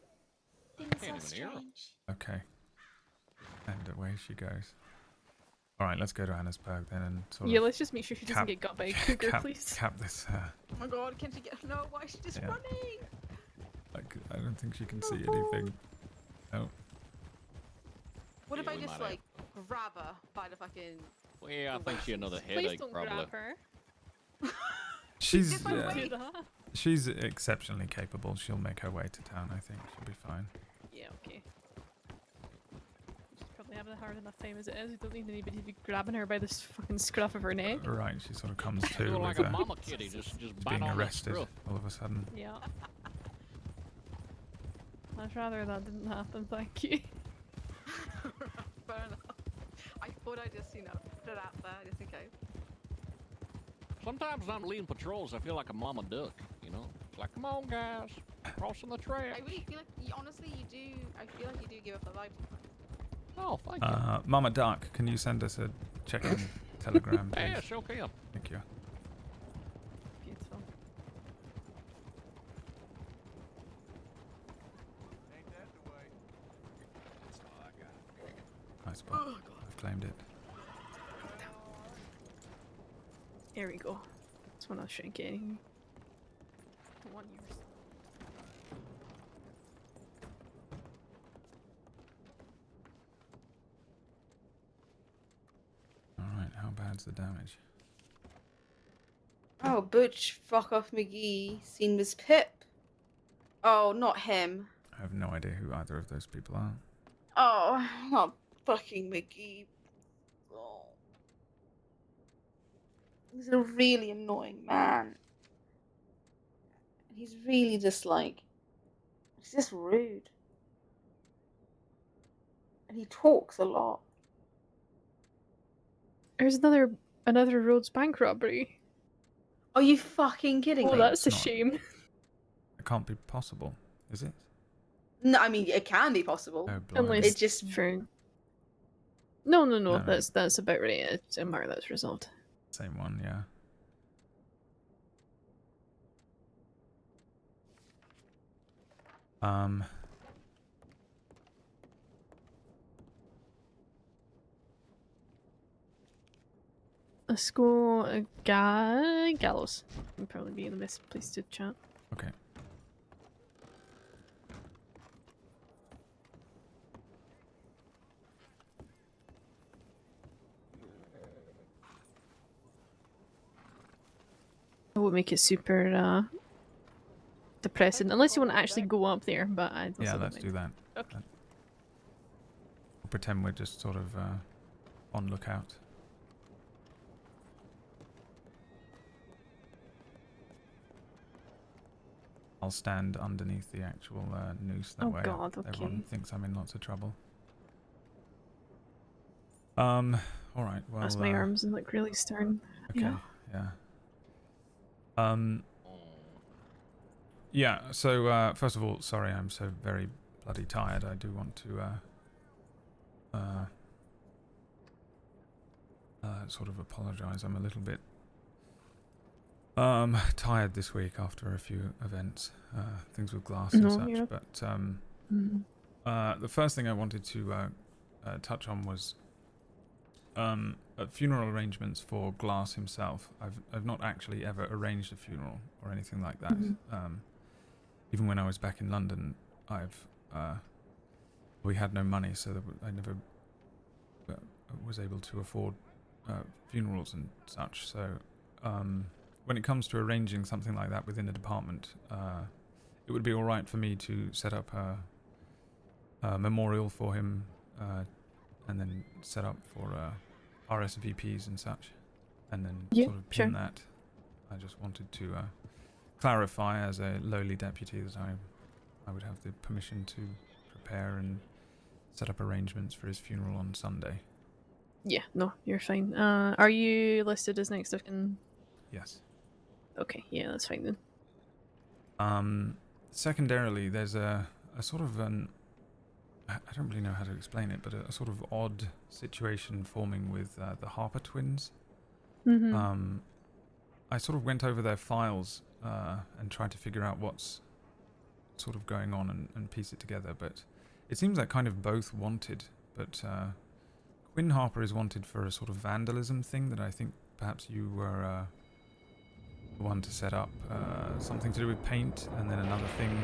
[SPEAKER 6] Things
[SPEAKER 15] Can't
[SPEAKER 6] are
[SPEAKER 15] even hear her.
[SPEAKER 6] strange.
[SPEAKER 1] Okay. And away she goes. Alright, let's go to Annesburg then and sort
[SPEAKER 13] Yeah,
[SPEAKER 1] of
[SPEAKER 13] let's just make sure she doesn't get got by a cougar, please.
[SPEAKER 1] cap this.
[SPEAKER 14] Oh my god, can't you get? No, why is she just
[SPEAKER 1] Yeah.
[SPEAKER 14] running?
[SPEAKER 1] Like, I don't think she can see anything. Oh.
[SPEAKER 14] What if
[SPEAKER 15] Yeah,
[SPEAKER 14] I
[SPEAKER 15] we
[SPEAKER 14] just
[SPEAKER 15] might
[SPEAKER 14] like grab her by the fucking?
[SPEAKER 15] Well, yeah, I think she had another
[SPEAKER 13] Please
[SPEAKER 15] headache
[SPEAKER 13] don't
[SPEAKER 15] probably.
[SPEAKER 13] grab her.
[SPEAKER 1] She's
[SPEAKER 13] Don't do that.
[SPEAKER 1] she's exceptionally capable. She'll make her way to town, I think. She'll be fine.
[SPEAKER 13] Yeah, okay. She's probably having a hard enough time as it is. We don't need anybody to be grabbing her by the fucking scruff of her neck.
[SPEAKER 1] Right, she sort of comes to
[SPEAKER 15] Feel like
[SPEAKER 1] with
[SPEAKER 15] a mama kitty, just
[SPEAKER 1] being
[SPEAKER 15] bite on that
[SPEAKER 1] arrested
[SPEAKER 15] scruff.
[SPEAKER 1] all of a sudden.
[SPEAKER 13] Yeah. I'd rather that didn't happen, thank you.
[SPEAKER 14] Fair enough. I thought I just, put it out there just in case.
[SPEAKER 15] Sometimes when I'm leading patrols, I feel like a mama duck, you know? It's like, come on, guys, crossing the track.
[SPEAKER 14] I really feel like, honestly, you do. I feel like you do give up the vibe.
[SPEAKER 15] Oh, thank you.
[SPEAKER 1] Mama Duck, can you send us a check-in telegram, please?
[SPEAKER 15] Yeah, sure can.
[SPEAKER 1] Thank you.
[SPEAKER 13] Beautiful.
[SPEAKER 1] Nice spot. I've claimed it.
[SPEAKER 13] Here we go. That's when I shrink anything. To 1 year.
[SPEAKER 1] Alright, how bad adds the damage.
[SPEAKER 14] Oh, Butch, fuck off McGee, seen Miss Pip. Oh, not him.
[SPEAKER 1] I have no idea who either of those people are.
[SPEAKER 14] Oh, not fucking McGee. Oh. He's a really annoying man. He's really just like, he's just rude. And he talks a lot.
[SPEAKER 13] There's another Rhodes bank robbery.
[SPEAKER 14] Are you fucking kidding
[SPEAKER 13] Oh,
[SPEAKER 14] me?
[SPEAKER 13] that's a
[SPEAKER 1] It's not.
[SPEAKER 13] shame.
[SPEAKER 1] It can't be possible, is it?
[SPEAKER 14] No, I mean, it can be possible.
[SPEAKER 1] Oh,
[SPEAKER 13] Unless
[SPEAKER 14] It just...
[SPEAKER 13] for... No,
[SPEAKER 1] No.
[SPEAKER 13] that's about right. It's a matter that's resolved.
[SPEAKER 1] Same one, yeah.
[SPEAKER 13] Let's go Gallows. Would probably be the best place to chat.
[SPEAKER 1] Okay.
[SPEAKER 13] I won't make it super depressing, unless you want to actually go up there, but I also
[SPEAKER 1] Yeah,
[SPEAKER 13] don't
[SPEAKER 1] let's
[SPEAKER 13] mind.
[SPEAKER 1] do that.
[SPEAKER 13] Okay.
[SPEAKER 1] We'll pretend we're just sort of on lookout. I'll stand underneath the actual noose. That
[SPEAKER 13] Oh
[SPEAKER 1] way
[SPEAKER 13] God,
[SPEAKER 1] everyone
[SPEAKER 13] okay.
[SPEAKER 1] thinks I'm in lots of trouble. All right. Well,
[SPEAKER 13] That's my arms and look really stern.
[SPEAKER 1] Okay.
[SPEAKER 13] Yeah.
[SPEAKER 1] Yeah. So first of all, sorry, I'm so very bloody tired. I do want to sort of apologise. I'm a little bit tired this week after a few events, things with glass and such.
[SPEAKER 13] Yeah.
[SPEAKER 1] But the first thing I wanted to touch on was funeral arrangements for Glass himself. I've not actually ever arranged a funeral or anything like that. Even when I was back in London, we had no money, so that I never was able to afford funerals and such. So when it comes to arranging something like that within the department, it would be all right for me to set up a memorial for him, and then set up for RSVPs and such, and then sort of pin that. I just wanted to clarify as a lowly deputy that I would have the permission to prepare and set up arrangements for his funeral on Sunday.
[SPEAKER 13] Yeah, no, you're fine. Are you listed as next of kin?
[SPEAKER 1] Yes.
[SPEAKER 13] Okay, yeah, that's fine then.
[SPEAKER 1] Secondarily, there's a sort of an... I don't really know how to explain it, but a sort of odd situation forming with the Harper twins.
[SPEAKER 13] Mm-hmm.
[SPEAKER 1] I sort of went over their files and tried to figure out what's sort of going on and piece it together, but it seems like kind of both wanted, but Quinn Harper is wanted for a sort of vandalism thing that I think perhaps you were the one to set up, something to do with paint, and then another thing,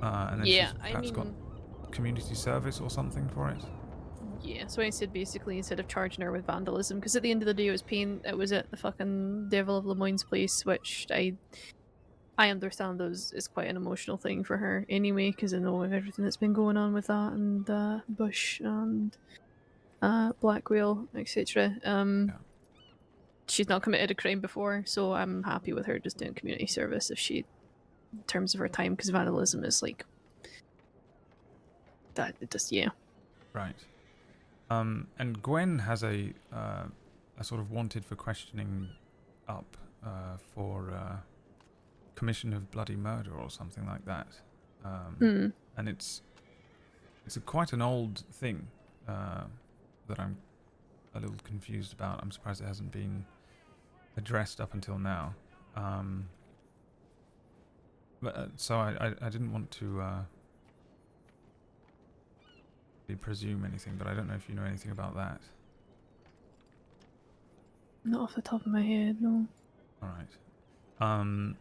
[SPEAKER 1] and then
[SPEAKER 13] Yeah,
[SPEAKER 1] she's
[SPEAKER 13] I
[SPEAKER 1] perhaps got
[SPEAKER 13] mean-
[SPEAKER 1] community service or something for it.
[SPEAKER 13] Yeah, so I said basically instead of charging her with vandalism, because at the end of the day it was paint, it was at the fucking Devil of Lemoyne's place, which I understand is quite an emotional thing for her anyway, because I know of everything that's been going on with that, and Bush, and Blackwell, etc. She's not committed a crime before, so I'm happy with her just doing community service if she, in terms of her time, because vandalism is like, that, it just, yeah.
[SPEAKER 1] Right. And Gwen has a sort of wanted for questioning up for commission of bloody murder or something like that. And it's quite an old thing that I'm a little confused about. I'm surprised it hasn't been addressed up until now. But so I didn't want to presume anything, but I don't know if you know anything about that.
[SPEAKER 13] Not off the top of my head, no.
[SPEAKER 1] Alright.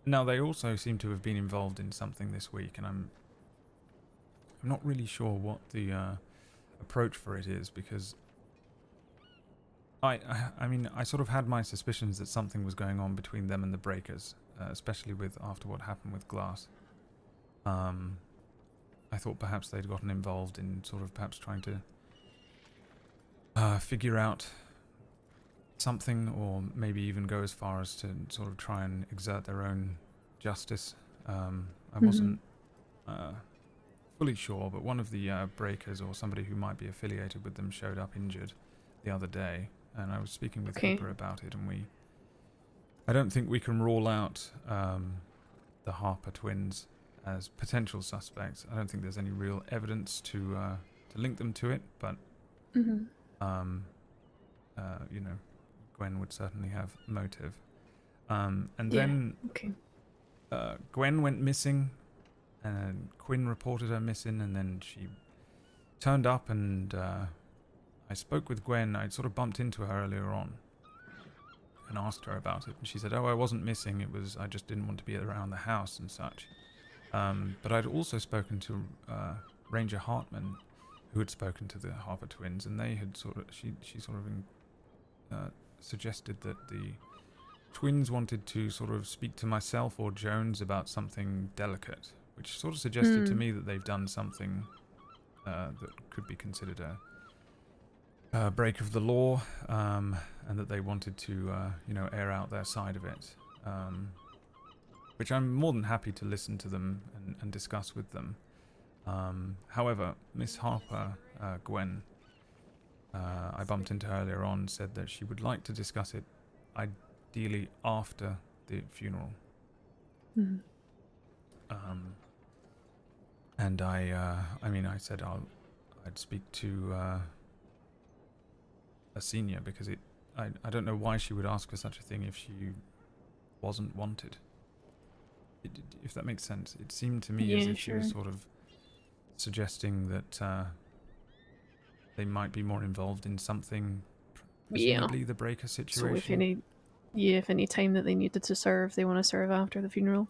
[SPEAKER 1] Now they also seem to have been involved in something this week, and I'm not really sure what the approach for it is, because I mean, I sort of had my suspicions that something was going on between them and the breakers, especially after what happened with Glass. I thought perhaps they'd gotten involved in sort of perhaps trying to figure out something, or maybe even go as far as to sort of try and exert their own justice. I wasn't fully sure, but one of the breakers or somebody who might be affiliated with them showed up injured the other day, and I was speaking with Cooper about it, and I don't think we can rule out the Harper twins as potential suspects. I don't think there's any real evidence to link them to it, but you know, Gwen would certainly have motive. And then Gwen went missing, and Quinn reported her missing, and then she turned up, and I spoke with Gwen. I'd sort of bumped into her earlier on and asked her about it, and she said, "Oh, I wasn't missing. It was I just didn't want to be around the house and such." But I'd also spoken to Ranger Hartman, who had spoken to the Harper twins, and they had she sort of suggested that the twins wanted to sort of speak to myself or Jones about something delicate, which sort of suggested to me that they've done something that could be considered a break of the law, and that they wanted to, you know, air out their side of it, which I'm more than happy to listen to them and discuss with them. However, Miss Harper, Gwen, I bumped into her earlier on, said that she would like to discuss it ideally after the funeral. And I mean, I said I'd speak to a senior, because I don't know why she would ask for such a thing if she wasn't wanted. If that makes sense. It seemed to me as if she was sort of suggesting that they might be more involved in something, presumably the breaker situation.
[SPEAKER 13] So if any time that they needed to serve, they want to serve after the funeral.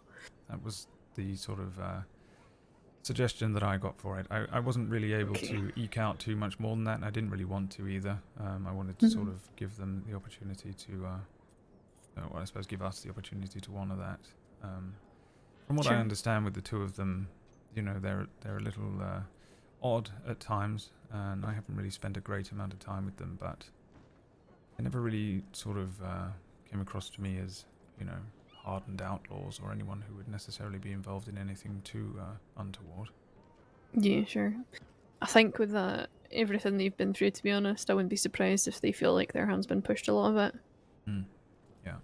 [SPEAKER 1] That was the sort of suggestion that I got for it. I wasn't really able to eke out too much more than that, and I didn't really want to either. I wanted to sort of give them the opportunity to, well, I suppose give us the opportunity to honour that. From what I understand with the two of them, you know, they're a little odd at times, and I haven't really spent a great amount of time with them, but they never really sort of came across to me as, you know, hardened outlaws or anyone who would necessarily be involved in anything too untoward.
[SPEAKER 13] Yeah, sure. I think with everything they've been through, to be honest, I wouldn't be surprised if they feel like their hand's been pushed a lot of it.
[SPEAKER 1] Yeah.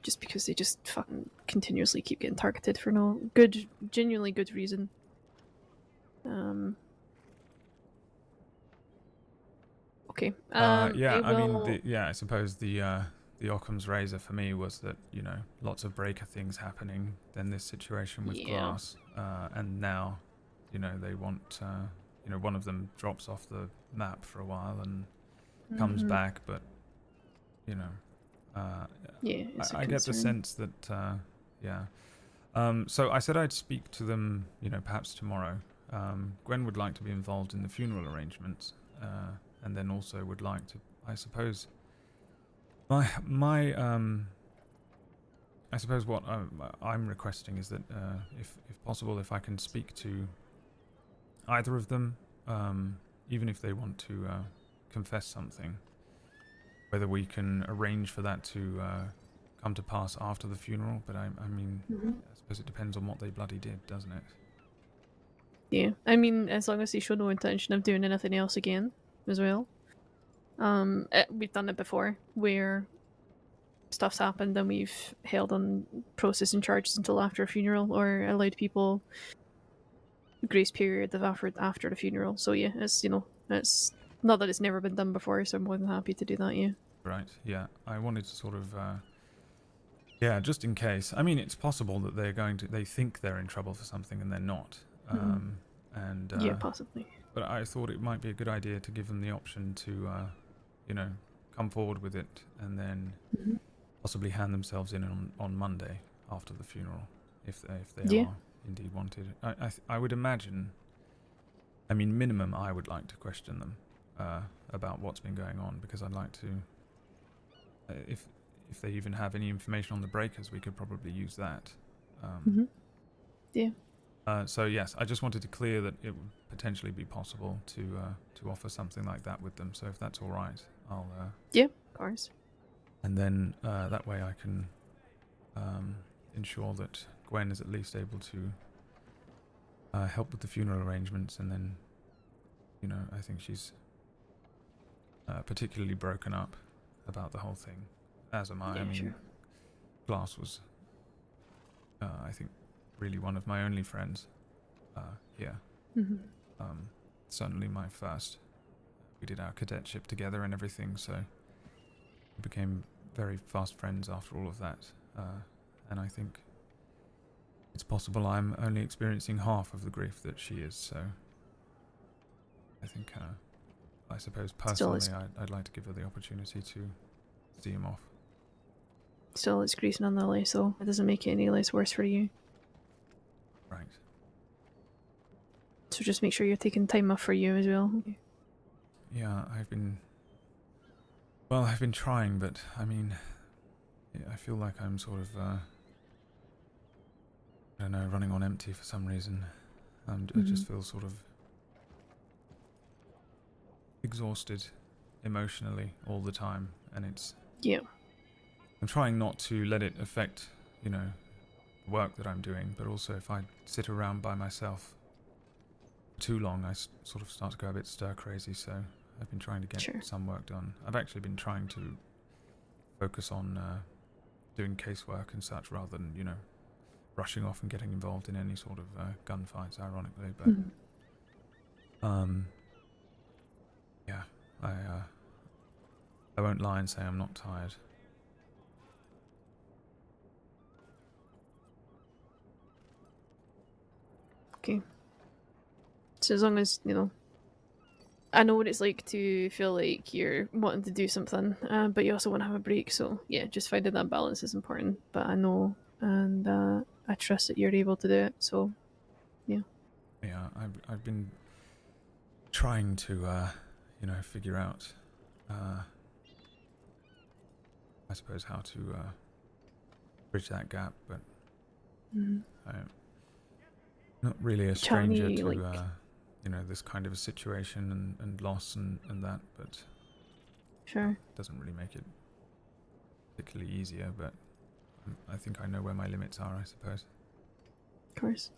[SPEAKER 13] Just because they just fucking continuously keep getting targeted for no good, genuinely good reason. Okay.
[SPEAKER 1] Yeah, I mean, I suppose the Occam's razor for me was that, you know, lots of breaker things happening, then this situation with Glass, and now, you know, they want, you know, one of them drops off the map for a while and comes back, but, you know, I get the sense that, so I said I'd speak to them, you know, perhaps tomorrow. Gwen would like to be involved in the funeral arrangements, and then also would like to, I suppose, I suppose what I'm requesting is that, if possible, if I can speak to either of them, even if they want to confess something, whether we can arrange for that to come to pass after the funeral. But I mean, I suppose it depends on what they bloody did, doesn't it?
[SPEAKER 13] Yeah, I mean, as long as they show no intention of doing anything else again, as well. We've done it before, where stuff's happened and we've held on processing charges until after a funeral, or allowed people grace period of after the funeral. So yeah, it's, you know, it's not that it's never been done before, so I'm more than happy to do that. Yeah.
[SPEAKER 1] Right. Yeah, I wanted to sort of, yeah, just in case. I mean, it's possible that they think they're in trouble for something and they're not. And
[SPEAKER 13] yeah, possibly.
[SPEAKER 1] But I thought it might be a good idea to give them the option to, you know, come forward with it and then possibly hand themselves in on Monday after the funeral, if they are indeed wanted. I would imagine, I mean, minimum, I would like to question them about what's been going on, because I'd like to if they even have any information on the breakers, we could probably use that.
[SPEAKER 13] Yeah.
[SPEAKER 1] So yes, I just wanted to clear that it would potentially be possible to offer something like that with them. So if that's all right, I'll.
[SPEAKER 13] Yeah, of course.
[SPEAKER 1] And then that way I can ensure that Gwen is at least able to help with the funeral arrangements, and then, you know, I think she's particularly broken up about the whole thing, as am I.
[SPEAKER 13] Yeah,
[SPEAKER 1] I mean,
[SPEAKER 13] sure.
[SPEAKER 1] Glass was, I think, really one of my only friends here. Certainly my first. We did our cadetship together and everything, so we became very fast friends after all of that. And I think it's possible I'm only experiencing half of the grief that she is, so I think, I suppose personally I'd like to give her the opportunity to see him off.
[SPEAKER 13] Still, it's grief nonetheless, so it doesn't make it any less worse for you.
[SPEAKER 1] Right.
[SPEAKER 13] So just make sure you're taking time off for you as well.
[SPEAKER 1] Yeah, I've been trying, but I mean, I feel like I'm sort of, I don't know, running on empty for some reason. I just feel sort of exhausted emotionally all the time, and it's...
[SPEAKER 13] Yeah.
[SPEAKER 1] I'm trying not to let it affect, you know, the work that I'm doing, but also if I sit around by myself too long, I sort of start to go a bit stir-crazy, so I've been trying to get some work done. I've actually been trying to focus on doing casework and such, rather than, you know, rushing off and getting involved in any sort of gunfights, ironically, but... yeah, I won't lie and say I'm not tired.
[SPEAKER 13] Okay. So as long as, you know, I know what it's like to feel like you're wanting to do something, but you also want to have a break, so yeah, just finding that balance is important, but I know, and I trust that you're able to do it, so yeah.
[SPEAKER 1] Yeah, I've been trying to, you know, figure out, I suppose, how to bridge that gap, but I'm not really a stranger to, you know, this kind of a situation and loss and that, but
[SPEAKER 13] sure,
[SPEAKER 1] it doesn't really make it particularly easier, but I think I know where my limits are, I suppose.
[SPEAKER 13] Of course.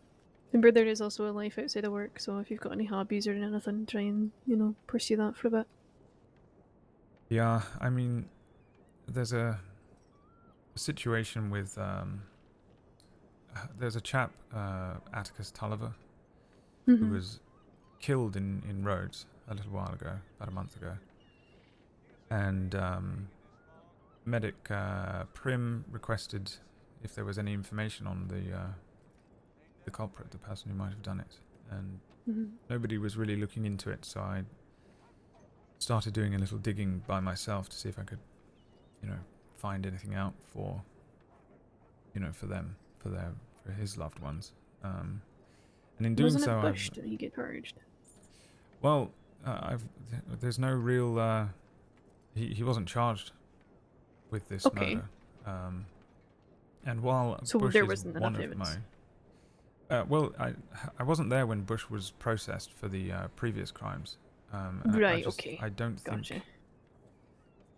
[SPEAKER 13] Remember, there is also a life outside of work, so if you've got any hobbies or anything, try and, you know, pursue that for a bit.
[SPEAKER 1] Yeah, I mean, there's a situation with, there's a chap, Atticus Tulliver, who was killed in Rhodes a little while ago, about a month ago. And medic Prim requested if there was any information on the culprit, the person who might have done it. And nobody was really looking into it, so I started doing a little digging by myself to see if I could, you know, find anything out for, you know, for them, for his loved ones. And in doing
[SPEAKER 13] Wasn't
[SPEAKER 1] so,
[SPEAKER 13] it Bush did he get purged?
[SPEAKER 1] well, there's no real. He wasn't charged with this murder. And while
[SPEAKER 13] so
[SPEAKER 1] Bush
[SPEAKER 13] there
[SPEAKER 1] is
[SPEAKER 13] wasn't
[SPEAKER 1] one
[SPEAKER 13] enough
[SPEAKER 1] of
[SPEAKER 13] evidence.
[SPEAKER 1] my, well, I wasn't there when Bush was processed for the previous crimes.
[SPEAKER 13] Right.
[SPEAKER 1] I don't think.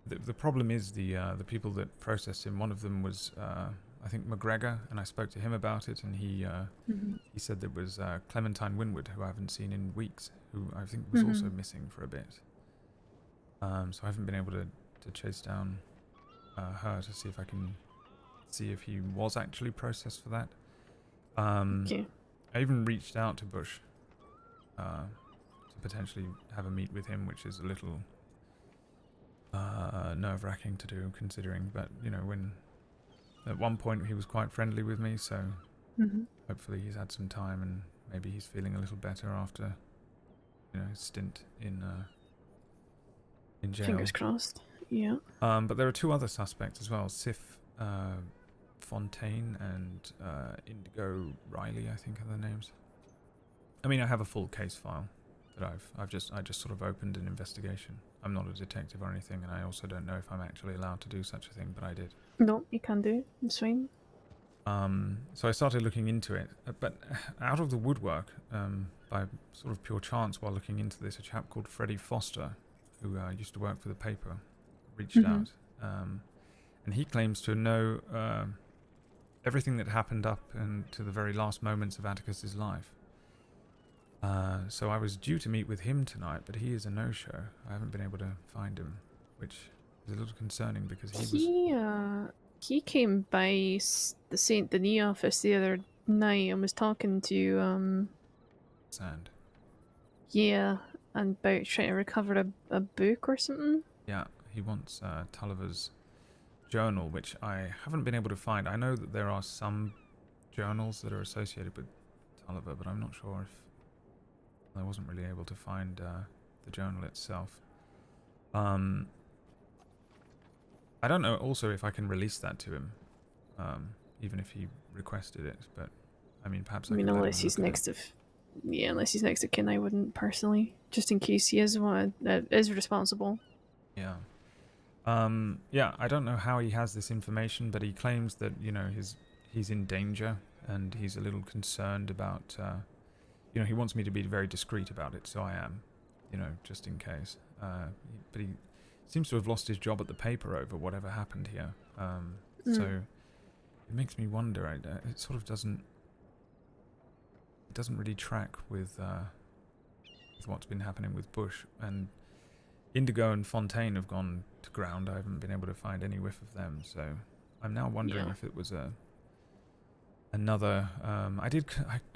[SPEAKER 1] The problem is the people that processed him. One of them was I think McGregor, and I spoke to him about it, and he said there was Clementine Winwood, who I haven't seen in weeks, who I think was also missing for a bit. So I haven't been able to chase down her to see if I can see if he was actually processed for that. I even reached out to Bush to potentially have a meet with him, which is a little nerve-wracking to do, considering. But you know, when at one point he was quite friendly with me, so hopefully he's had some time and maybe he's feeling a little better after, you know, his stint in jail.
[SPEAKER 13] Fingers crossed. Yeah.
[SPEAKER 1] But there are two other suspects as well: Sif Fontaine and Indigo Riley, I think are their names. I mean, I have a full case file that I just sort of opened an investigation. I'm not a detective or anything, and I also don't know if I'm actually allowed to do such a thing, but I did.
[SPEAKER 13] No, you can do. It's fine.
[SPEAKER 1] So I started looking into it, but out of the woodwork, by sort of pure chance while looking into this, a chap called Freddie Foster, who used to work for the paper, reached out. And he claims to know everything that happened up and to the very last moments of Atticus's life. So I was due to meet with him tonight, but he is a no-show. I haven't been able to find him, which is a little concerning because
[SPEAKER 13] He came by the Saint Denis office the other night and was talking to
[SPEAKER 1] Sand.
[SPEAKER 13] yeah, and about trying to recover a book or something.
[SPEAKER 1] Yeah, he wants Tulliver's journal, which I haven't been able to find. I know that there are some journals that are associated with Tulliver, but I'm not sure if I wasn't really able to find the journal itself. I don't know also if I can release that to him, even if he requested it, but I mean perhaps
[SPEAKER 13] I mean,
[SPEAKER 1] could let
[SPEAKER 13] unless
[SPEAKER 1] him
[SPEAKER 13] he's
[SPEAKER 1] look at
[SPEAKER 13] next of, yeah, unless he's next of kin, I wouldn't personally, just in case he is one is responsible.
[SPEAKER 1] Yeah. Yeah, I don't know how he has this information, but he claims that, you know, he's in danger and he's a little concerned about, you know, he wants me to be very discreet about it, so I am, you know, just in case. But he seems to have lost his job at the paper over whatever happened here. So it makes me wonder. It sort of doesn't really track with what's been happening with Bush, and Indigo and Fontaine have gone to ground. I haven't been able to find any whiff of them, so I'm now wondering if it was another. I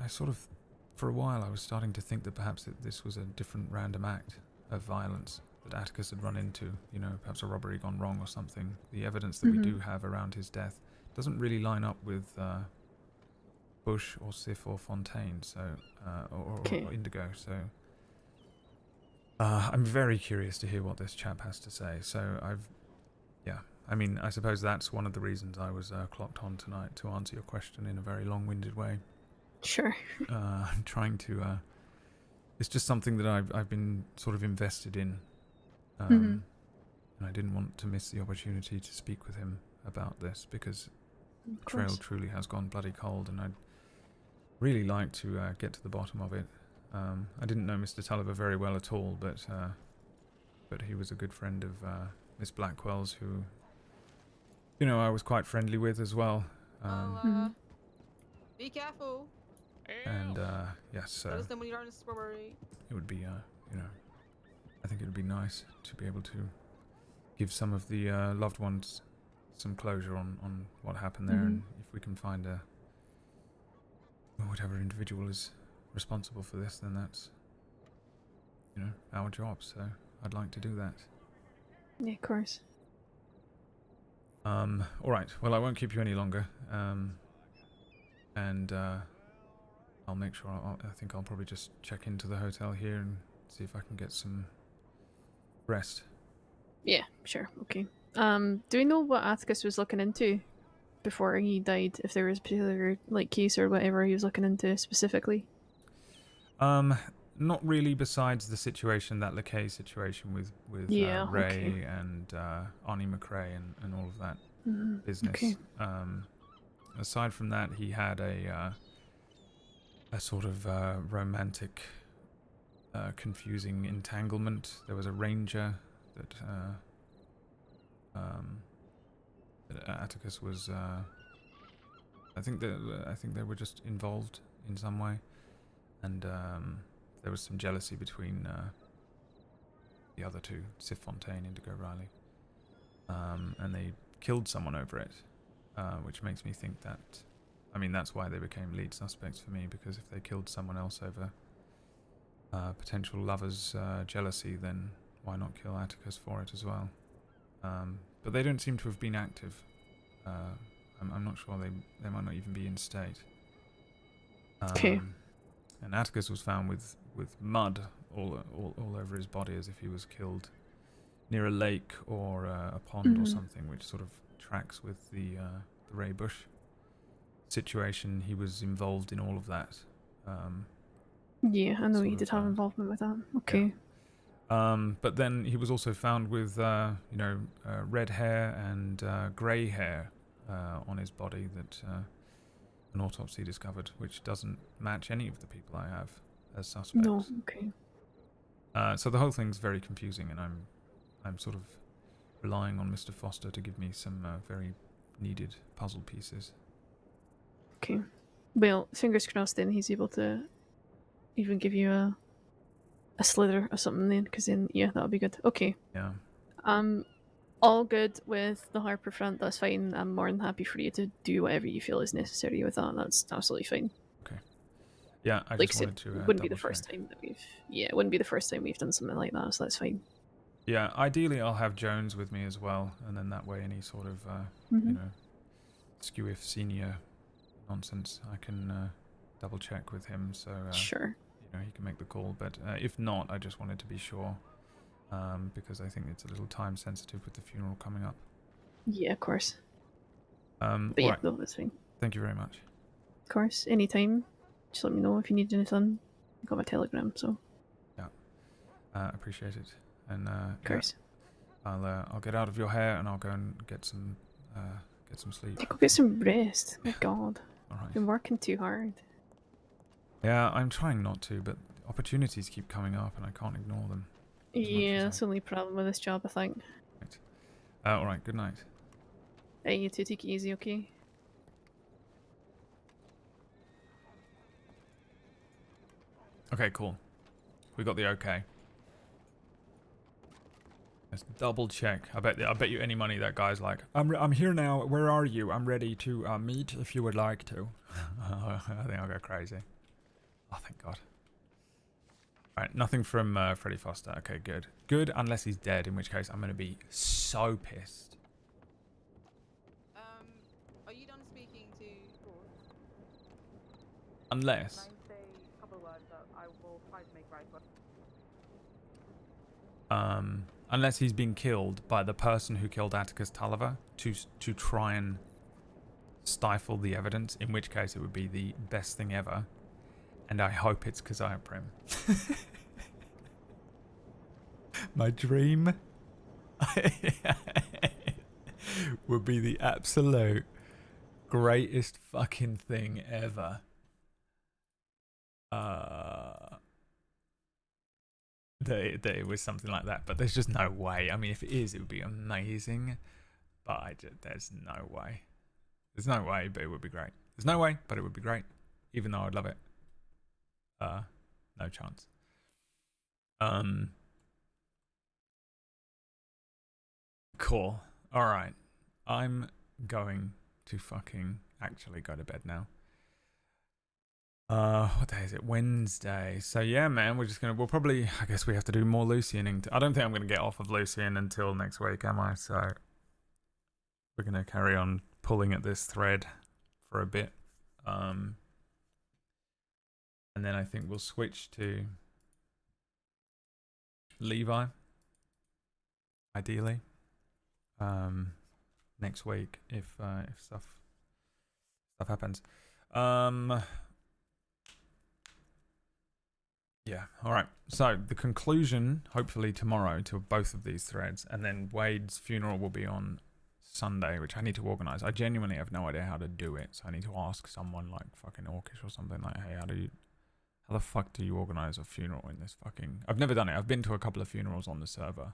[SPEAKER 1] sort of, for a while, I was starting to think that perhaps this was a different random act of violence that Atticus had run into. You know, perhaps a robbery gone wrong or something. The evidence that we do have around his death doesn't really line up with Bush or Sif or Fontaine, so or Indigo. So. I'm very curious to hear what this chap has to say. So I mean, I suppose that's one of the reasons I was clocked on tonight, to answer your question in a very long-winded way.
[SPEAKER 13] Sure.
[SPEAKER 1] I'm trying to. It's just something that I've been sort of invested in, and I didn't want to miss the opportunity to speak with him about this because the trail truly has gone bloody cold, and I'd really like to get to the bottom of it. I didn't know Mr. Tulliver very well at all, but he was a good friend of Miss Blackwell's, who, you know, I was quite friendly with as well.
[SPEAKER 14] Be careful.
[SPEAKER 1] And yes,
[SPEAKER 14] Let us know when you're on the strawberry.
[SPEAKER 1] it would be, you know, I think it would be nice to be able to give some of the loved ones some closure on what happened there, and if we can find whatever individual is responsible for this, then that's, you know, our job, so I'd like to do that.
[SPEAKER 13] Yeah, of course.
[SPEAKER 1] Alright, well, I won't keep you any longer, and I'll make sure, I think I'll probably just check into the hotel here and see if I can get some rest.
[SPEAKER 13] Yeah, sure, okay. Do we know what Atticus was looking into before he died, if there was a particular, like, case or whatever he was looking into specifically?
[SPEAKER 1] Not really, besides the situation, that LeKay situation with Ray and Arnie McRae and all of that business.
[SPEAKER 13] Okay.
[SPEAKER 1] Aside from that, he had a sort of romantic, confusing entanglement. There was a ranger that Atticus was. I think they were just involved in some way. And there was some jealousy between the other two, Sif Fontaine, Indigo Riley. And they killed someone over it, which makes me think that, I mean, that's why they became lead suspects for me, because if they killed someone else over potential lovers' jealousy, then why not kill Atticus for it as well? But they don't seem to have been active. I'm not sure, they might not even be in state. And Atticus was found with mud all over his body, as if he was killed near a lake or a pond or something, which sort of tracks with the Ray Bush situation. He was involved in all of that.
[SPEAKER 13] Yeah, I know he did have involvement with that. Okay.
[SPEAKER 1] But then he was also found with, red hair and grey hair on his body that an autopsy discovered, which doesn't match any of the people I have as suspects.
[SPEAKER 13] No, okay.
[SPEAKER 1] So the whole thing's very confusing, and I'm sort of relying on Mr. Foster to give me some very needed puzzle pieces.
[SPEAKER 13] Okay. Well, fingers crossed then he's able to even give you a slither or something then, because then, yeah, that'll be good. Okay.
[SPEAKER 1] Yeah.
[SPEAKER 13] All good with the Harper front, that's fine. I'm more than happy for you to do whatever you feel is necessary with that. That's absolutely fine.
[SPEAKER 1] Okay. Yeah, I
[SPEAKER 13] Like
[SPEAKER 1] just
[SPEAKER 13] I
[SPEAKER 1] wanted
[SPEAKER 13] said,
[SPEAKER 1] to
[SPEAKER 13] it wouldn't be the
[SPEAKER 1] double
[SPEAKER 13] first
[SPEAKER 1] check.
[SPEAKER 13] time that we've... Yeah, it wouldn't be the first time we've done something like that, so that's fine.
[SPEAKER 1] Yeah, ideally I'll have Jones with me as well, and then that way any sort of,
[SPEAKER 13] Mhm.
[SPEAKER 1] skew-if senior nonsense, I can double check with him, so
[SPEAKER 13] Sure.
[SPEAKER 1] he can make the call. But if not, I just wanted to be sure, because I think it's a little time sensitive with the funeral coming up.
[SPEAKER 13] Yeah, of course.
[SPEAKER 1] But
[SPEAKER 13] yeah, no, that's fine.
[SPEAKER 1] Thank you very much.
[SPEAKER 13] Of course, anytime. Just let me know if you need anything. I got my telegram, so...
[SPEAKER 1] Yeah, appreciate it. And
[SPEAKER 13] Of course.
[SPEAKER 1] I'll get out of your hair and I'll go and get some sleep.
[SPEAKER 13] Go get some rest. My god.
[SPEAKER 1] Alright.
[SPEAKER 13] Been working too hard.
[SPEAKER 1] Yeah, I'm trying not to, but opportunities keep coming up and I can't ignore them.
[SPEAKER 13] Yeah, that's the only problem with this job, I think.
[SPEAKER 1] Alright, good night.
[SPEAKER 13] Hey, you two, take it easy, okay?
[SPEAKER 1] Okay, cool. We got the okay. Let's double check. I bet you any money that guy's like, I'm here now. Where are you? I'm ready to meet if you would like to. I think I'll go crazy. Oh, thank God. Alright, nothing from Freddie Foster. Okay, good. Good, unless he's dead, in which case I'm going to be so pissed.
[SPEAKER 9] Are you done speaking to Lorde?
[SPEAKER 1] Unless...
[SPEAKER 9] Can I say a couple of words that I will try to make right, but...
[SPEAKER 1] Unless he's been killed by the person who killed Atticus Tulliver to try and stifle the evidence, in which case it would be the best thing ever. And I hope it's Keziah Prim. My dream would be the absolute greatest fucking thing ever. That it was something like that, but there's just no way. I mean, if it is, it would be amazing, but there's no way. There's no way, but it would be great. There's no way, but it would be great, even though I'd love it. No chance. Cool. All right, I'm going to fucking actually go to bed now. What day is it? Wednesday. So yeah, man, we'll probably, I guess we have to do more Luciening. I don't think I'm gonna get off of Lucien until next week, am I? So we're gonna carry on pulling at this thread for a bit. And then I think we'll switch to Levi. Ideally. Next week if stuff happens. Yeah, alright. So, the conclusion, hopefully tomorrow, to both of these threads, and then Wade's funeral will be on Sunday, which I need to organise. I genuinely have no idea how to do it, so I need to ask someone like fucking Orcish or something like, hey, how the fuck do you organise a funeral in this fucking... I've never done it. I've been to a couple of funerals on the server,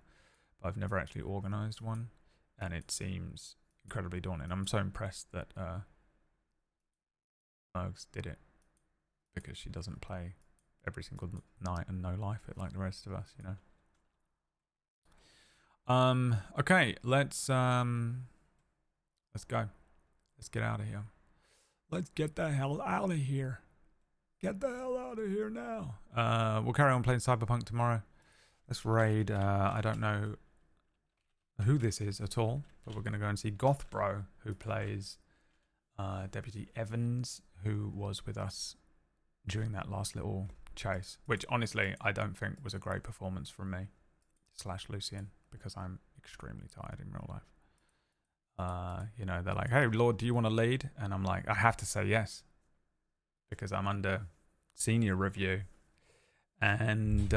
[SPEAKER 1] but I've never actually organised one, and it seems incredibly daunting. I'm so impressed that Mergs did it, because she doesn't play every single night and no life it like the rest of us, you know. Okay, let's go. Let's get out of here. Let's get the hell out of here. Get the hell out of here now. We'll carry on playing Cyberpunk tomorrow. Let's raid. I don't know who this is at all, but we're gonna go and see Gothbro, who plays Deputy Evans, who was with us during that last little chase, which honestly I don't think was a great performance from me / Lucien, because I'm extremely tired in real life. They're like, hey Lorde, do you want to lead? And I'm like, I have to say yes, because I'm under senior review, and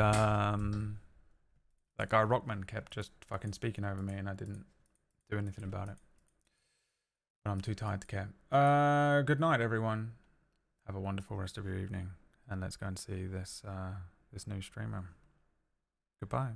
[SPEAKER 1] That guy Rockman kept just fucking speaking over me and I didn't do anything about it. But I'm too tired to care. Good night, everyone. Have a wonderful rest of your evening. And let's go and see this this new streamer. Goodbye.